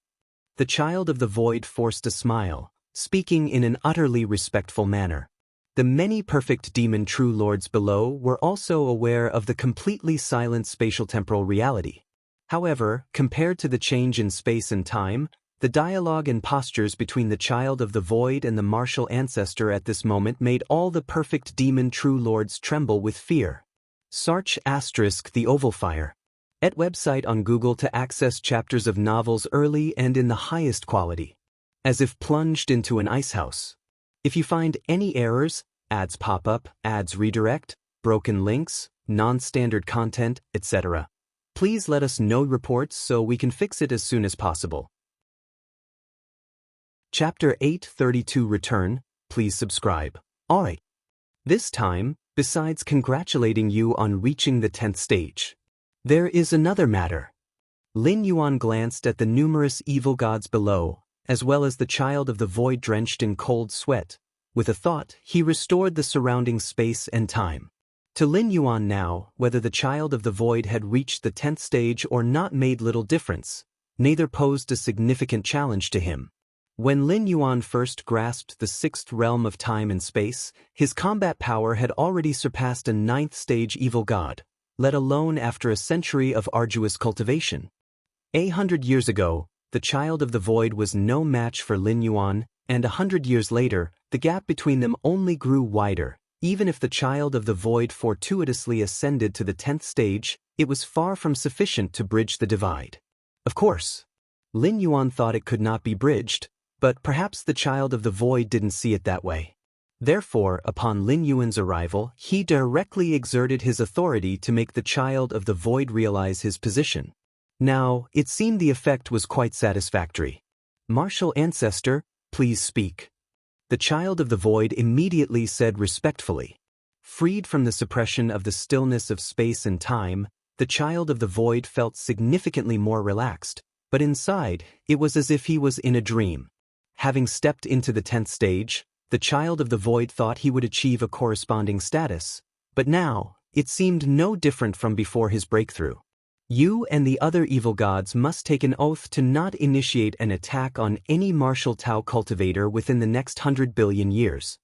The child of the void forced a smile, speaking in an utterly respectful manner. The many perfect demon true lords below were also aware of the completely silent spatial-temporal reality. However, compared to the change in space and time, the dialogue and postures between the child of the void and the martial ancestor at this moment made all the perfect demon true lords tremble with fear. Search * the Oval Fire. @ website on Google to access chapters of novels early and in the highest quality. As if plunged into an icehouse. If you find any errors, ads pop up, ads redirect, broken links, non-standard content, etc., please let us know reports so we can fix it as soon as possible. Chapter 832 Return, please subscribe. Alright. This time, besides congratulating you on reaching the 10th stage, there is another matter. Lin Yuan glanced at the numerous evil gods below, as well as the child of the void drenched in cold sweat. With a thought, he restored the surrounding space and time. To Lin Yuan now, whether the child of the void had reached the 10th stage or not made little difference. Neither posed a significant challenge to him. When Lin Yuan first grasped the 6th realm of time and space, his combat power had already surpassed a 9th stage evil god, let alone after a century of arduous cultivation. 100 years ago, the child of the void was no match for Lin Yuan, and 100 years later, the gap between them only grew wider. Even if the child of the void fortuitously ascended to the 10th stage, it was far from sufficient to bridge the divide. Of course, Lin Yuan thought it could not be bridged, but perhaps the child of the void didn't see it that way. Therefore, upon Lin Yuan's arrival, he directly exerted his authority to make the child of the void realize his position. Now, it seemed the effect was quite satisfactory. "Martial ancestor, please speak." The child of the void immediately said respectfully. Freed from the suppression of the stillness of space and time, the child of the void felt significantly more relaxed, but inside, it was as if he was in a dream. Having stepped into the 10th stage, the child of the void thought he would achieve a corresponding status, but now, it seemed no different from before his breakthrough. "You and the other evil gods must take an oath to not initiate an attack on any martial Tao cultivator within the next 100 billion years."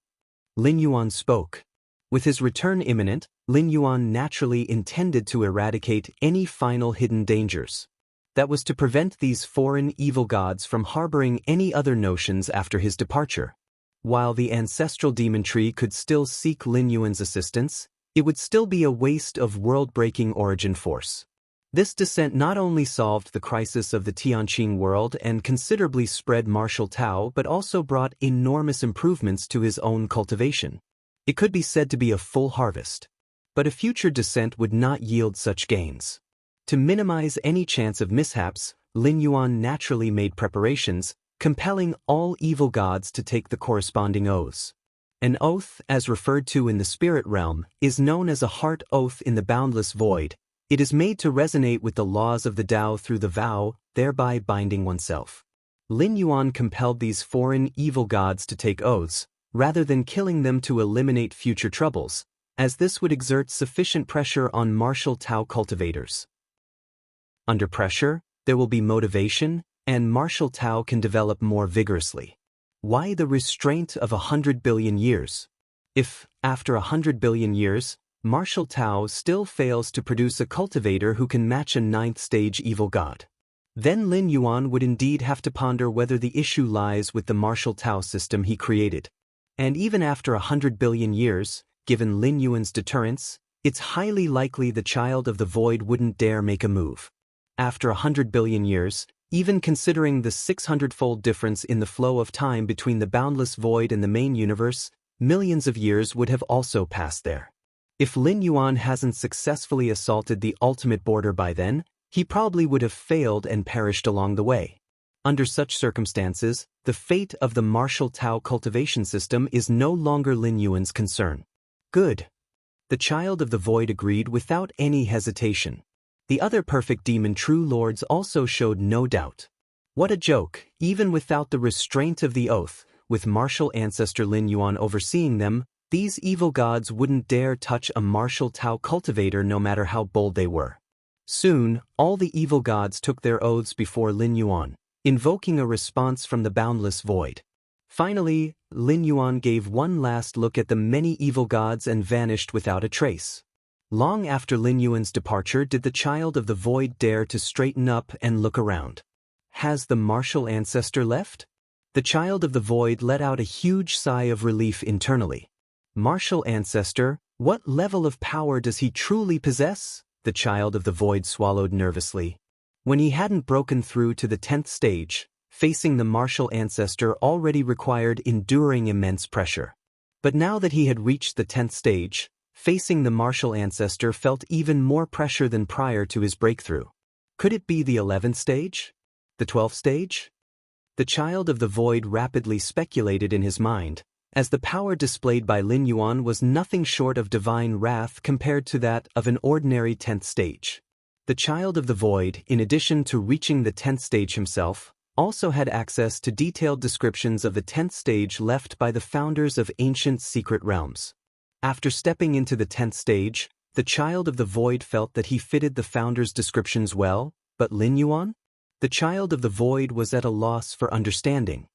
Lin Yuan spoke. With his return imminent, Lin Yuan naturally intended to eradicate any final hidden dangers. That was to prevent these foreign evil gods from harboring any other notions after his departure. While the ancestral demon tree could still seek Lin Yuan's assistance, it would still be a waste of world-breaking origin force. This descent not only solved the crisis of the Tianqing world and considerably spread martial Tao but also brought enormous improvements to his own cultivation. It could be said to be a full harvest. But a future descent would not yield such gains. To minimize any chance of mishaps, Lin Yuan naturally made preparations, compelling all evil gods to take the corresponding oaths. An oath, as referred to in the spirit realm, is known as a heart oath in the boundless void. It is made to resonate with the laws of the Tao through the vow, thereby binding oneself. Lin Yuan compelled these foreign evil gods to take oaths, rather than killing them to eliminate future troubles, as this would exert sufficient pressure on martial Tao cultivators. Under pressure, there will be motivation, and martial Tao can develop more vigorously. Why the restraint of 100 billion years? If, after 100 billion years, martial Tao still fails to produce a cultivator who can match a 9th stage evil god, then Lin Yuan would indeed have to ponder whether the issue lies with the martial Tao system he created. And even after 100 billion years, given Lin Yuan's deterrence, it's highly likely the child of the void wouldn't dare make a move. After 100 billion years, even considering the 600-fold difference in the flow of time between the boundless void and the main universe, millions of years would have also passed there. If Lin Yuan hasn't successfully assaulted the ultimate border by then, he probably would have failed and perished along the way. Under such circumstances, the fate of the martial Tao cultivation system is no longer Lin Yuan's concern. Good. The child of the void agreed without any hesitation. The other perfect demon true lords also showed no doubt. What a joke, even without the restraint of the oath, with martial ancestor Lin Yuan overseeing them, these evil gods wouldn't dare touch a martial Tao cultivator no matter how bold they were. Soon, all the evil gods took their oaths before Lin Yuan, invoking a response from the boundless void. Finally, Lin Yuan gave one last look at the many evil gods and vanished without a trace. Long after Lin Yuan's departure did the child of the void dare to straighten up and look around. Has the martial ancestor left? The child of the void let out a huge sigh of relief internally. Martial ancestor, what level of power does he truly possess? The child of the void swallowed nervously. When he hadn't broken through to the 10th stage, facing the martial ancestor already required enduring immense pressure. But now that he had reached the 10th stage, facing the martial ancestor felt even more pressure than prior to his breakthrough. Could it be the 11th stage? The 12th stage? The child of the void rapidly speculated in his mind, as the power displayed by Lin Yuan was nothing short of divine wrath compared to that of an ordinary 10th stage. The child of the void, in addition to reaching the 10th stage himself, also had access to detailed descriptions of the 10th stage left by the founders of ancient secret realms. After stepping into the 10th stage, the child of the void felt that he fitted the founders' descriptions well, but Lin Yuan? The child of the void was at a loss for understanding.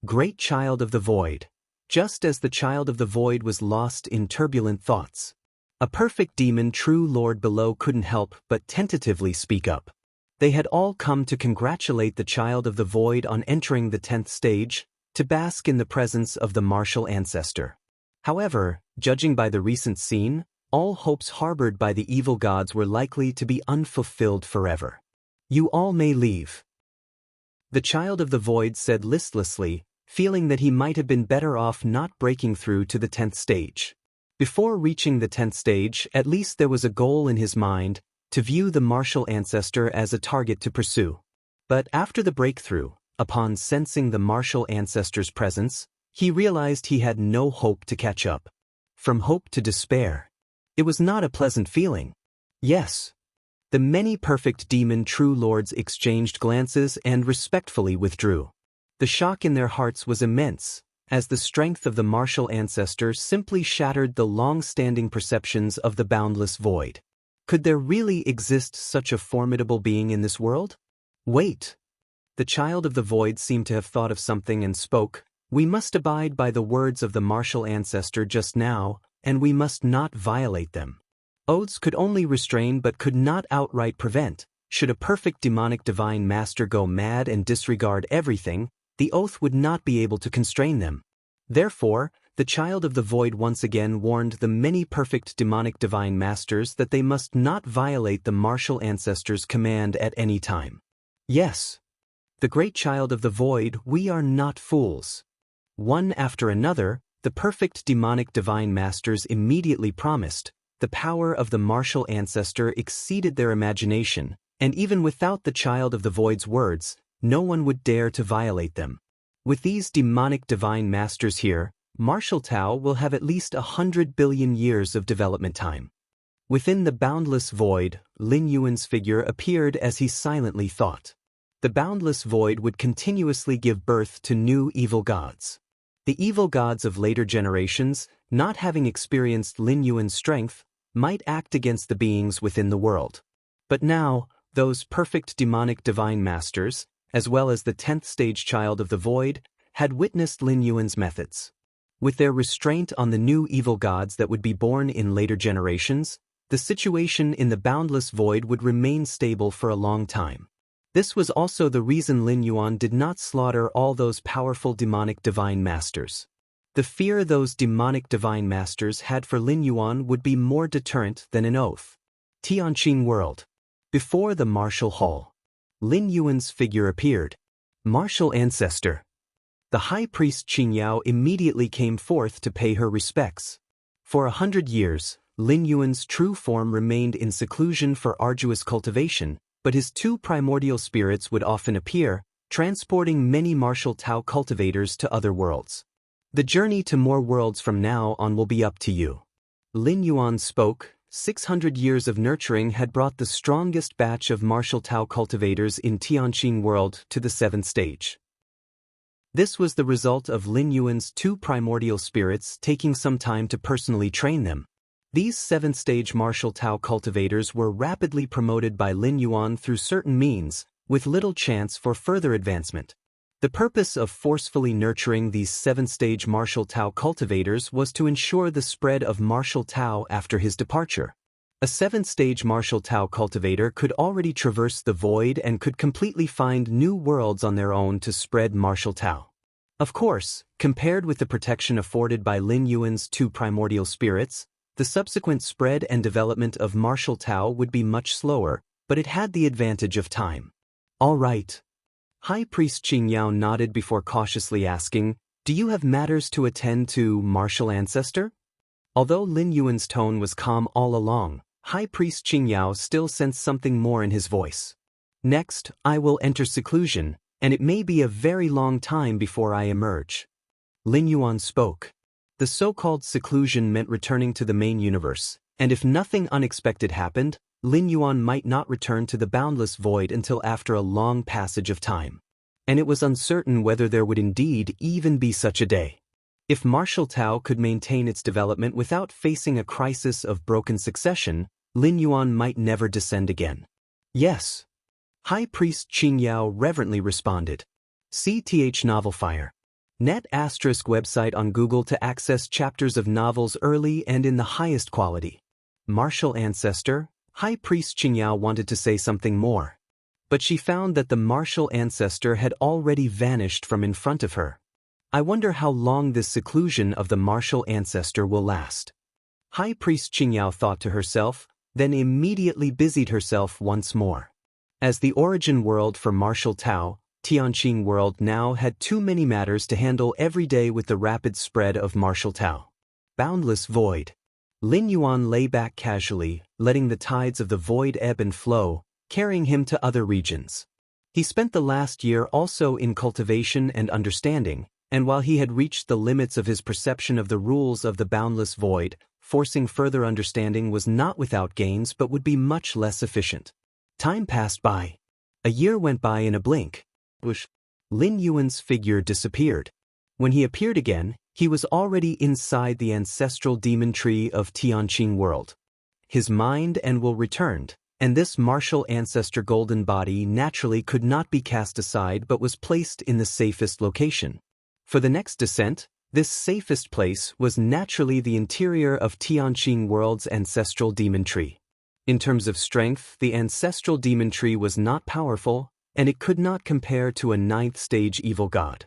Great child of the void. Just as the child of the void was lost in turbulent thoughts. A perfect demon true lord below couldn't help but tentatively speak up. They had all come to congratulate the child of the void on entering the 10th stage, to bask in the presence of the martial ancestor. However, judging by the recent scene, all hopes harbored by the evil gods were likely to be unfulfilled forever. You all may leave. The child of the void said listlessly, feeling that he might have been better off not breaking through to the 10th stage. Before reaching the 10th stage, at least there was a goal in his mind, to view the martial ancestor as a target to pursue. But after the breakthrough, upon sensing the martial ancestor's presence, he realized he had no hope to catch up. From hope to despair. It was not a pleasant feeling. Yes. The many perfect demon true lords exchanged glances and respectfully withdrew. The shock in their hearts was immense, as the strength of the martial ancestor simply shattered the long-standing perceptions of the boundless void. Could there really exist such a formidable being in this world? Wait. The child of the void seemed to have thought of something and spoke. We must abide by the words of the martial ancestor just now, and we must not violate them. Oaths could only restrain but could not outright prevent. Should a perfect demonic divine master go mad and disregard everything, the oath would not be able to constrain them. Therefore, the child of the void once again warned the many perfect demonic divine masters that they must not violate the martial ancestor's command at any time. Yes. The great child of the void, we are not fools. One after another, the perfect demonic divine masters immediately promised. The power of the martial ancestor exceeded their imagination, and even without the child of the void's words, no one would dare to violate them. With these demonic divine masters here, martial Tao will have at least 100 billion years of development time. Within the boundless void, Lin Yuan's figure appeared as he silently thought. The boundless void would continuously give birth to new evil gods. The evil gods of later generations, not having experienced Lin Yuan's strength, might act against the beings within the world. But now, those perfect demonic divine masters, as well as the 10th stage child of the void, had witnessed Lin Yuan's methods. With their restraint on the new evil gods that would be born in later generations, the situation in the boundless void would remain stable for a long time. This was also the reason Lin Yuan did not slaughter all those powerful demonic divine masters. The fear those demonic divine masters had for Lin Yuan would be more deterrent than an oath. Tianqing World. Before the martial hall, Lin Yuan's figure appeared. Martial ancestor. The high priest Qingyao immediately came forth to pay her respects. For 100 years, Lin Yuan's true form remained in seclusion for arduous cultivation, but his two primordial spirits would often appear, transporting many martial Tao cultivators to other worlds. The journey to more worlds from now on will be up to you. Lin Yuan spoke. 600 years of nurturing had brought the strongest batch of martial Tao cultivators in Tianqing World to the 7th stage. This was the result of Lin Yuan's two primordial spirits taking some time to personally train them. These 7th stage martial Tao cultivators were rapidly promoted by Lin Yuan through certain means, with little chance for further advancement. The purpose of forcefully nurturing these 7th stage martial Tao cultivators was to ensure the spread of martial Tao after his departure. A 7th stage martial Tao cultivator could already traverse the void and could completely find new worlds on their own to spread martial Tao. Of course, compared with the protection afforded by Lin Yuan's two primordial spirits, the subsequent spread and development of martial Tao would be much slower, but it had the advantage of time. All right. High Priest Qingyao nodded before cautiously asking, "Do you have matters to attend to, martial ancestor?" Although Lin Yuan's tone was calm all along, High Priest Qingyao still sensed something more in his voice. "Next, I will enter seclusion, and it may be a very long time before I emerge." Lin Yuan spoke. The so-called seclusion meant returning to the main universe, and if nothing unexpected happened, Lin Yuan might not return to the boundless void until after a long passage of time. And it was uncertain whether there would indeed even be such a day. If martial Tao could maintain its development without facing a crisis of broken succession, Lin Yuan might never descend again. "Yes." High Priest Qingyao reverently responded. CTH Novelfire. Net ** website on Google to access chapters of novels early and in the highest quality. Martial ancestor. High Priest Qingyao wanted to say something more, but she found that the martial ancestor had already vanished from in front of her. I wonder how long this seclusion of the martial ancestor will last. High Priest Qingyao thought to herself, then immediately busied herself once more. As the origin world for martial Tao, Tianqing World now had too many matters to handle every day with the rapid spread of martial Tao. Boundless void. Lin Yuan lay back casually, letting the tides of the void ebb and flow, carrying him to other regions. He spent the last year also in cultivation and understanding, and while he had reached the limits of his perception of the rules of the boundless void, forcing further understanding was not without gains but would be much less efficient. Time passed by. A year went by in a blink. Lin Yuan's figure disappeared. When he appeared again, he was already inside the ancestral demon tree of Tianqing World. His mind and will returned, and this martial ancestor golden body naturally could not be cast aside but was placed in the safest location. For the next descent, this safest place was naturally the interior of Tianqing World's ancestral demon tree. In terms of strength, the ancestral demon tree was not powerful, and it could not compare to a 9th stage evil god.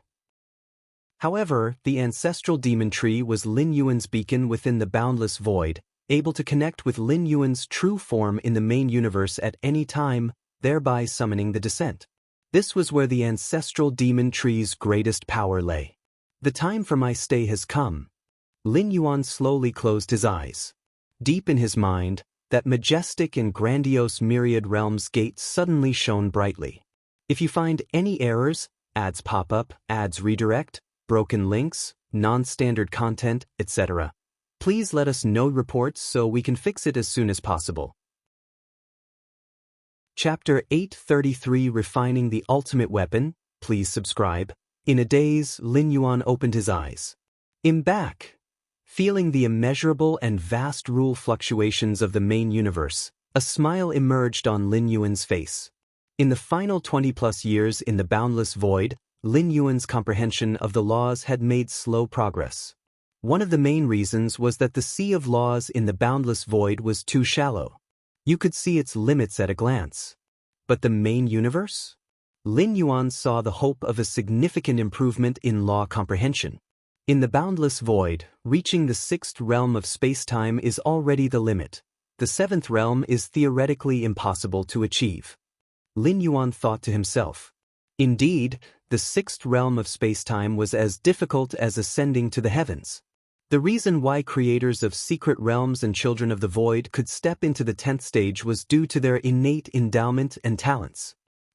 However, the ancestral demon tree was Lin Yuan's beacon within the boundless void, able to connect with Lin Yuan's true form in the main universe at any time, thereby summoning the descent. This was where the ancestral demon tree's greatest power lay. The time for my stay has come. Lin Yuan slowly closed his eyes. Deep in his mind, that majestic and grandiose myriad realms gate suddenly shone brightly. If you find any errors, ads pop up, ads redirect, broken links, non-standard content, etc., please let us know reports so we can fix it as soon as possible. Chapter 833 Refining the Ultimate Weapon. Please subscribe. In a daze, Lin Yuan opened his eyes. Embark. Feeling the immeasurable and vast rule fluctuations of the main universe, a smile emerged on Lin Yuan's face. In the final 20+ years in the boundless void, Lin Yuan's comprehension of the laws had made slow progress. One of the main reasons was that the sea of laws in the boundless void was too shallow. You could see its limits at a glance. But the main universe? Lin Yuan saw the hope of a significant improvement in law comprehension. In the boundless void, reaching the sixth realm of space-time is already the limit. The seventh realm is theoretically impossible to achieve. Lin Yuan thought to himself. Indeed, the sixth realm of space-time was as difficult as ascending to the heavens. The reason why creators of secret realms and children of the void could step into the 10th stage was due to their innate endowment and talents.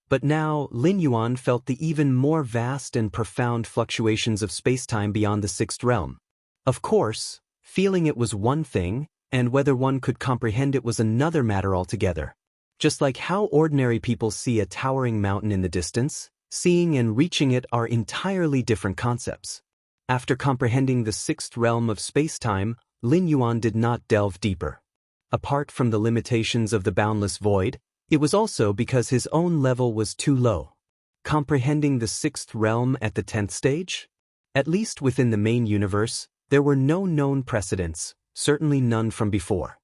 But now, Lin Yuan felt the even more vast and profound fluctuations of space-time beyond the sixth realm. Of course, feeling it was one thing, and whether one could comprehend it was another matter altogether. Just like how ordinary people see a towering mountain in the distance, seeing and reaching it are entirely different concepts. After comprehending the sixth realm of space-time, Lin Yuan did not delve deeper. Apart from the limitations of the boundless void, it was also because his own level was too low. Comprehending the sixth realm at the 10th stage? At least within the main universe, there were no known precedents, certainly none from before.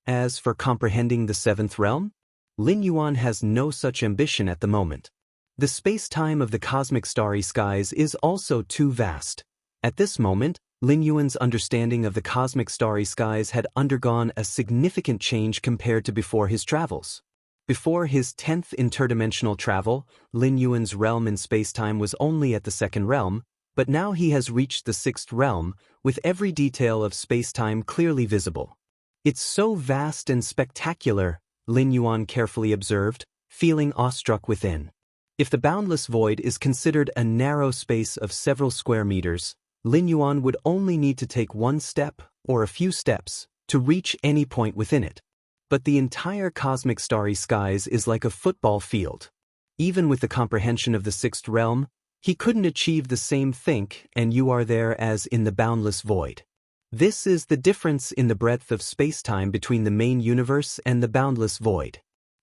As for comprehending the seventh realm, Lin Yuan has no such ambition at the moment. The space-time of the cosmic starry skies is also too vast. At this moment, Lin Yuan's understanding of the cosmic starry skies had undergone a significant change compared to before his travels. Before his 10th interdimensional travel, Lin Yuan's realm in spacetime was only at the second realm, but now he has reached the sixth realm, with every detail of spacetime clearly visible. It's so vast and spectacular, Lin Yuan carefully observed, feeling awestruck within. If the boundless void is considered a narrow space of several square meters, Lin Yuan would only need to take one step, or a few steps, to reach any point within it. But the entire cosmic starry skies is like a football field. Even with the comprehension of the sixth realm, he couldn't achieve the same think and you are there as in the boundless void. This is the difference in the breadth of spacetime between the main universe and the boundless void.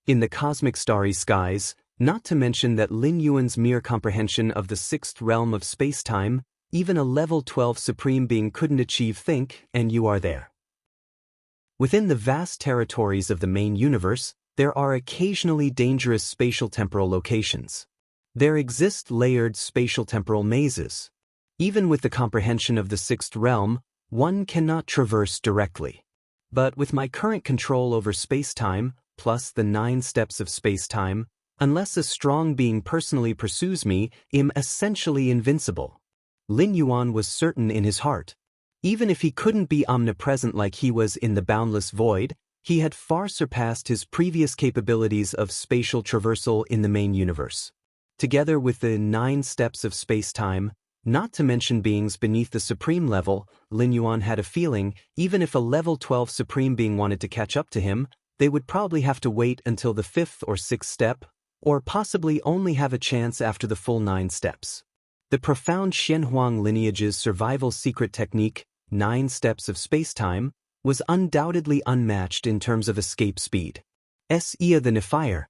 In the cosmic starry skies, not to mention that Lin Yuan's mere comprehension of the sixth realm of spacetime, even a level 12 supreme being couldn't achieve think and you are there. Within the vast territories of the main universe, there are occasionally dangerous spatial-temporal locations. There exist layered spatial-temporal mazes. Even with the comprehension of the sixth realm, one cannot traverse directly. But with my current control over space-time, plus the 9 steps of space-time, unless a strong being personally pursues me, am essentially invincible. Lin Yuan was certain in his heart. Even if he couldn't be omnipresent like he was in the boundless void, he had far surpassed his previous capabilities of spatial traversal in the main universe. Together with the 9 steps of space-time, not to mention beings beneath the supreme level, Lin Yuan had a feeling, even if a level 12 supreme being wanted to catch up to him, they would probably have to wait until the 5th or 6th step, or possibly only have a chance after the full 9 steps. The profound Xianhuang lineage's survival secret technique, 9 steps of spacetime, was undoubtedly unmatched in terms of escape speed. Ia the Nefire.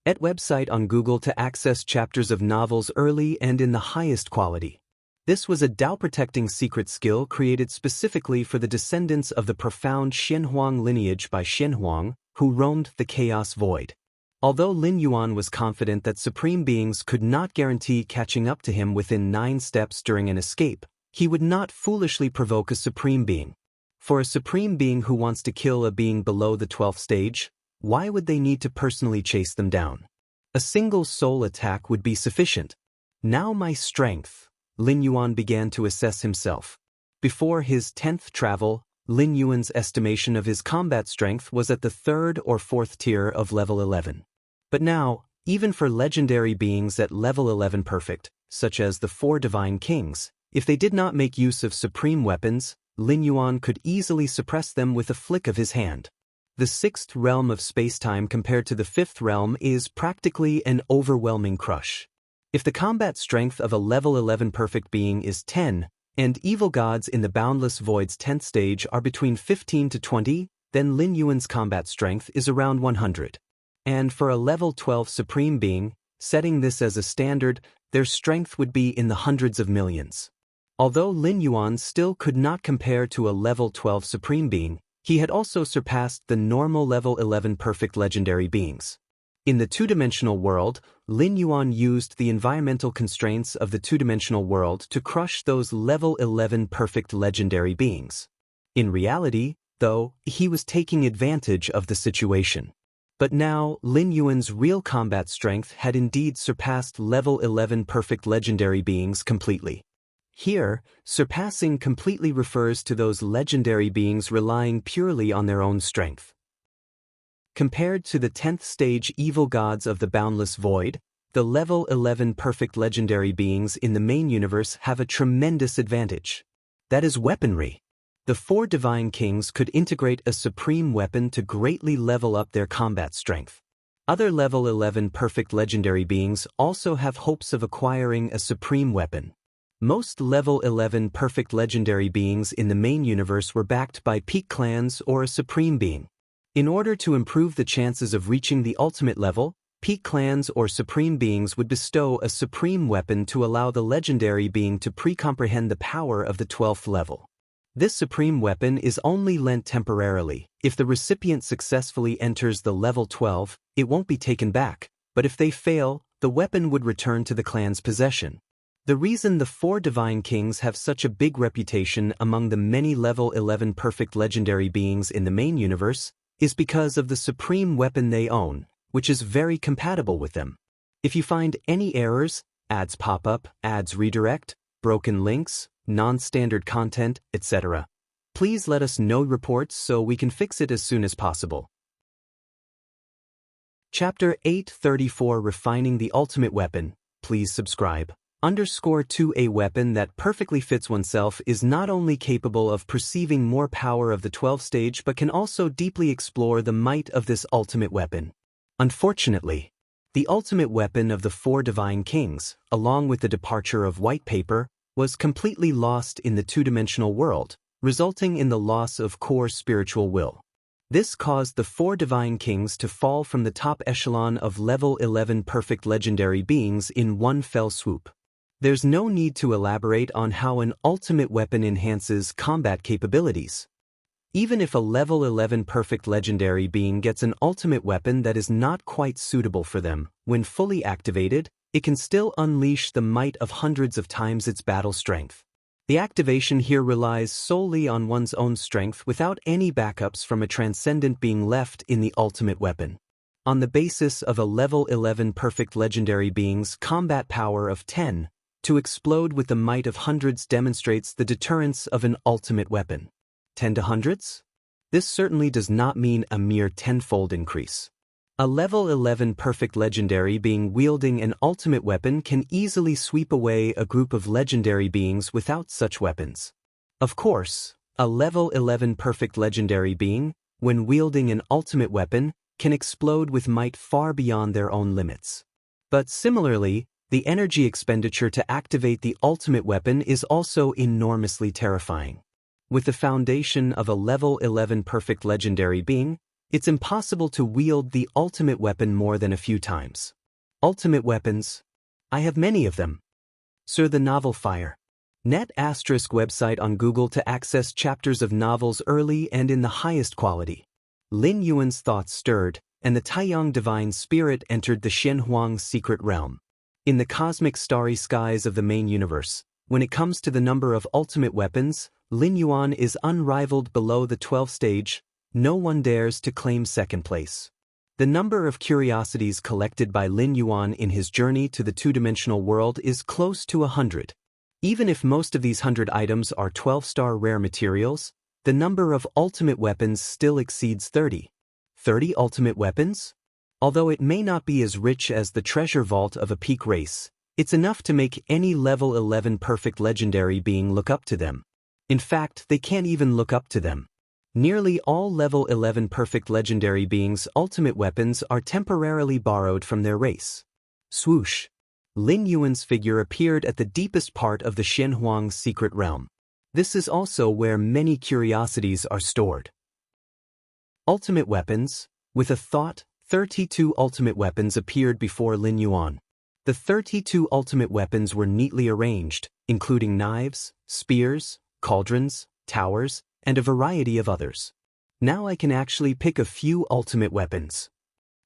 At website on Google to access chapters of novels early and in the highest quality. This was a Dao-protecting secret skill created specifically for the descendants of the profound Xianhuang lineage by Xianhuang, who roamed the chaos void. Although Lin Yuan was confident that supreme beings could not guarantee catching up to him within 9 steps during an escape, he would not foolishly provoke a supreme being. For a supreme being who wants to kill a being below the 12th stage, why would they need to personally chase them down? A single soul attack would be sufficient. Now my strength, Lin Yuan began to assess himself. Before his 10th travel, Lin Yuan's estimation of his combat strength was at the 3rd or 4th tier of level 11. But now, even for legendary beings at level 11 perfect, such as the 4 divine kings, if they did not make use of supreme weapons, Lin Yuan could easily suppress them with a flick of his hand. The 6th realm of spacetime compared to the 5th realm is practically an overwhelming crush. If the combat strength of a level 11 perfect being is 10, and evil gods in the boundless void's 10th stage are between 15 to 20, then Lin Yuan's combat strength is around 100. And for a level 12 supreme being, setting this as a standard, their strength would be in the hundreds of millions. Although Lin Yuan still could not compare to a level 12 supreme being, he had also surpassed the normal level 11 perfect legendary beings. In the two-dimensional world, Lin Yuan used the environmental constraints of the two-dimensional world to crush those level 11 perfect legendary beings. In reality, though, he was taking advantage of the situation. But now, Lin Yuan's real combat strength had indeed surpassed level 11 perfect legendary beings completely. Here, surpassing completely refers to those legendary beings relying purely on their own strength. Compared to the 10th stage evil gods of the boundless void, the level 11 perfect legendary beings in the main universe have a tremendous advantage. That is weaponry. The 4 divine kings could integrate a supreme weapon to greatly level up their combat strength. Other level 11 perfect legendary beings also have hopes of acquiring a supreme weapon. Most level 11 perfect legendary beings in the main universe were backed by peak clans or a supreme being. In order to improve the chances of reaching the ultimate level, peak clans or supreme beings would bestow a supreme weapon to allow the legendary being to pre-comprehend the power of the 12th level. This supreme weapon is only lent temporarily. If the recipient successfully enters the level 12, it won't be taken back, but if they fail, the weapon would return to the clan's possession. The reason the 4 divine kings have such a big reputation among the many level 11 perfect legendary beings in the main universe is because of the supreme weapon they own, which is very compatible with them. If you find any errors, ads pop up, ads redirect, broken links, non-standard content, etc., please let us know reports so we can fix it as soon as possible. Chapter 834 Refining the Ultimate Weapon. Please subscribe. _2 A weapon that perfectly fits oneself is not only capable of perceiving more power of the 12th stage but can also deeply explore the might of this ultimate weapon. Unfortunately, the ultimate weapon of the 4 divine kings, along with the departure of white paper, was completely lost in the two-dimensional world, resulting in the loss of core spiritual will. This caused the 4 divine kings to fall from the top echelon of level 11 perfect legendary beings in one fell swoop. There's no need to elaborate on how an ultimate weapon enhances combat capabilities. Even if a level 11 perfect legendary being gets an ultimate weapon that is not quite suitable for them, when fully activated, it can still unleash the might of hundreds of times its battle strength. The activation here relies solely on one's own strength without any backups from a transcendent being left in the ultimate weapon. On the basis of a level 11 perfect legendary being's combat power of 10, to explode with the might of hundreds demonstrates the deterrence of an ultimate weapon. 10 to hundreds? This certainly does not mean a mere tenfold increase. A level 11 perfect legendary being wielding an ultimate weapon can easily sweep away a group of legendary beings without such weapons. Of course, a level 11 perfect legendary being, when wielding an ultimate weapon, can explode with might far beyond their own limits. But similarly, the energy expenditure to activate the ultimate weapon is also enormously terrifying. With the foundation of a level 11 perfect legendary being, it's impossible to wield the ultimate weapon more than a few times. Ultimate weapons? I have many of them. Sir, the novel Fire. Net * website on Google to access chapters of novels early and in the highest quality. Lin Yuan's thoughts stirred, and the Taiyang divine spirit entered the Shenhuang secret realm. In the cosmic starry skies of the main universe, when it comes to the number of ultimate weapons, Lin Yuan is unrivaled below the 12th stage. No one dares to claim second place. The number of curiosities collected by Lin Yuan in his journey to the two-dimensional world is close to 100. Even if most of these 100 items are 12-star rare materials, the number of ultimate weapons still exceeds 30. 30 ultimate weapons? Although it may not be as rich as the treasure vault of a peak race, it's enough to make any level 11 perfect legendary being look up to them. In fact, they can't even look up to them. Nearly all level 11 perfect legendary beings' ultimate weapons are temporarily borrowed from their race. Swoosh! Lin Yuan's figure appeared at the deepest part of the Shenhuang secret realm. This is also where many curiosities are stored. Ultimate weapons. With a thought, 32 ultimate weapons appeared before Lin Yuan. The 32 ultimate weapons were neatly arranged, including knives, spears, cauldrons, towers, and a variety of others. Now I can actually pick a few ultimate weapons.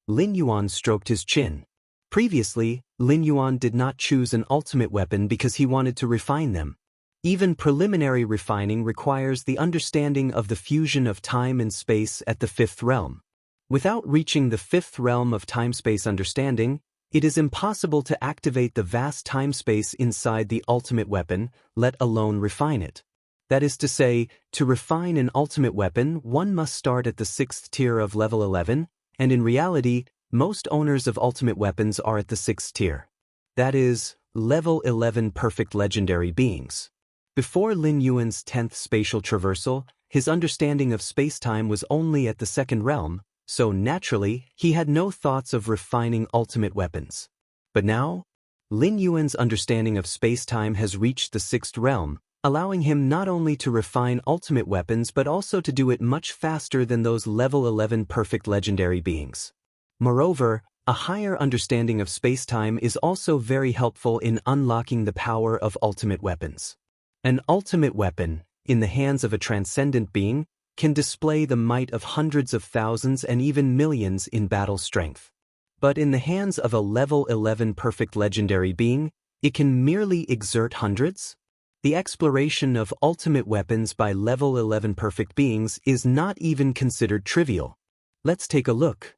Lin Yuan stroked his chin. Previously, Lin Yuan did not choose an ultimate weapon because he wanted to refine them. Even preliminary refining requires the understanding of the fusion of time and space at the fifth realm. Without reaching the fifth realm of time-space understanding, it is impossible to activate the vast time-space inside the ultimate weapon, let alone refine it. That is to say, to refine an ultimate weapon, one must start at the 6th tier of level 11, and in reality, most owners of ultimate weapons are at the 6th tier. That is, level 11 perfect legendary beings. Before Lin Yuan's 10th spatial traversal, his understanding of space-time was only at the 2nd realm, so naturally, he had no thoughts of refining ultimate weapons. But now, Lin Yuan's understanding of space-time has reached the 6th realm, allowing him not only to refine ultimate weapons but also to do it much faster than those level 11 perfect legendary beings. Moreover, a higher understanding of space-time is also very helpful in unlocking the power of ultimate weapons. An ultimate weapon, in the hands of a transcendent being, can display the might of hundreds of thousands and even millions in battle strength. But in the hands of a level 11 perfect legendary being, it can merely exert hundreds? The exploration of ultimate weapons by level 11 perfect beings is not even considered trivial. Let's take a look.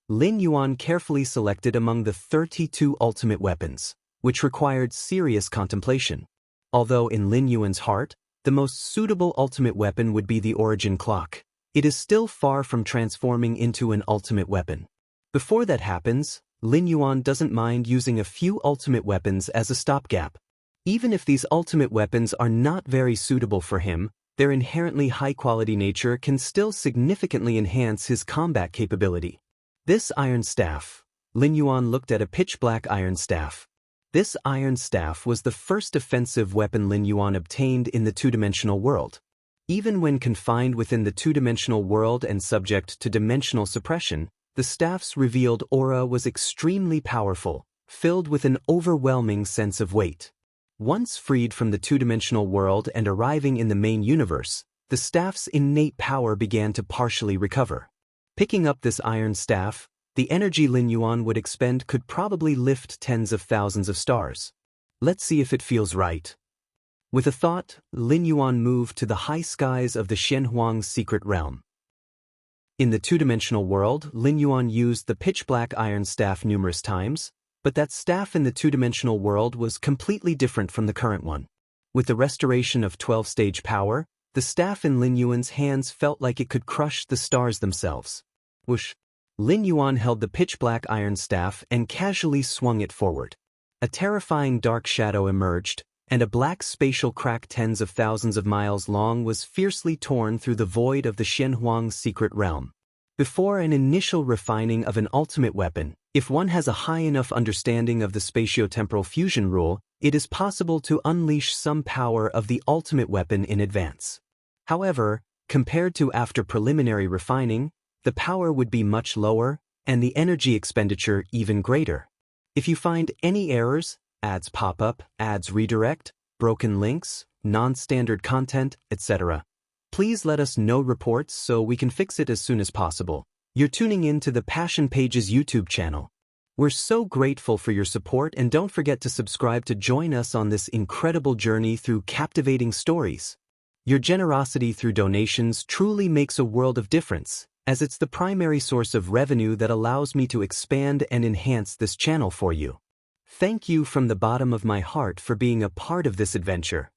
Lin Yuan carefully selected among the 32 ultimate weapons, which required serious contemplation. Although in Lin Yuan's heart, the most suitable ultimate weapon would be the origin clock, it is still far from transforming into an ultimate weapon. Before that happens, Lin Yuan doesn't mind using a few ultimate weapons as a stopgap. Even if these ultimate weapons are not very suitable for him, their inherently high-quality nature can still significantly enhance his combat capability. This iron staff. Lin Yuan looked at a pitch-black iron staff. This iron staff was the first offensive weapon Lin Yuan obtained in the two-dimensional world. Even when confined within the two-dimensional world and subject to dimensional suppression, the staff's revealed aura was extremely powerful, filled with an overwhelming sense of weight. Once freed from the two-dimensional world and arriving in the main universe, the staff's innate power began to partially recover. Picking up this iron staff, the energy Lin Yuan would expend could probably lift tens of thousands of stars. Let's see if it feels right. With a thought, Lin Yuan moved to the high skies of the Shenhuang's secret realm. In the two-dimensional world, Lin Yuan used the pitch-black iron staff numerous times, but that staff in the two-dimensional world was completely different from the current one. With the restoration of 12-stage power, the staff in Lin Yuan's hands felt like it could crush the stars themselves. Whoosh! Lin Yuan held the pitch-black iron staff and casually swung it forward. A terrifying dark shadow emerged, and a black spatial crack tens of thousands of miles long was fiercely torn through the void of the Shenhuang's secret realm. Before an initial refining of an ultimate weapon, if one has a high enough understanding of the spatiotemporal fusion rule, it is possible to unleash some power of the ultimate weapon in advance. However, compared to after preliminary refining, the power would be much lower, and the energy expenditure even greater. If you find any errors, ads pop up, ads redirect, broken links, non-standard content, etc., please let us know reports so we can fix it as soon as possible. You're tuning in to the Passion Pages YouTube channel. We're so grateful for your support, and don't forget to subscribe to join us on this incredible journey through captivating stories. Your generosity through donations truly makes a world of difference, as it's the primary source of revenue that allows me to expand and enhance this channel for you. Thank you from the bottom of my heart for being a part of this adventure.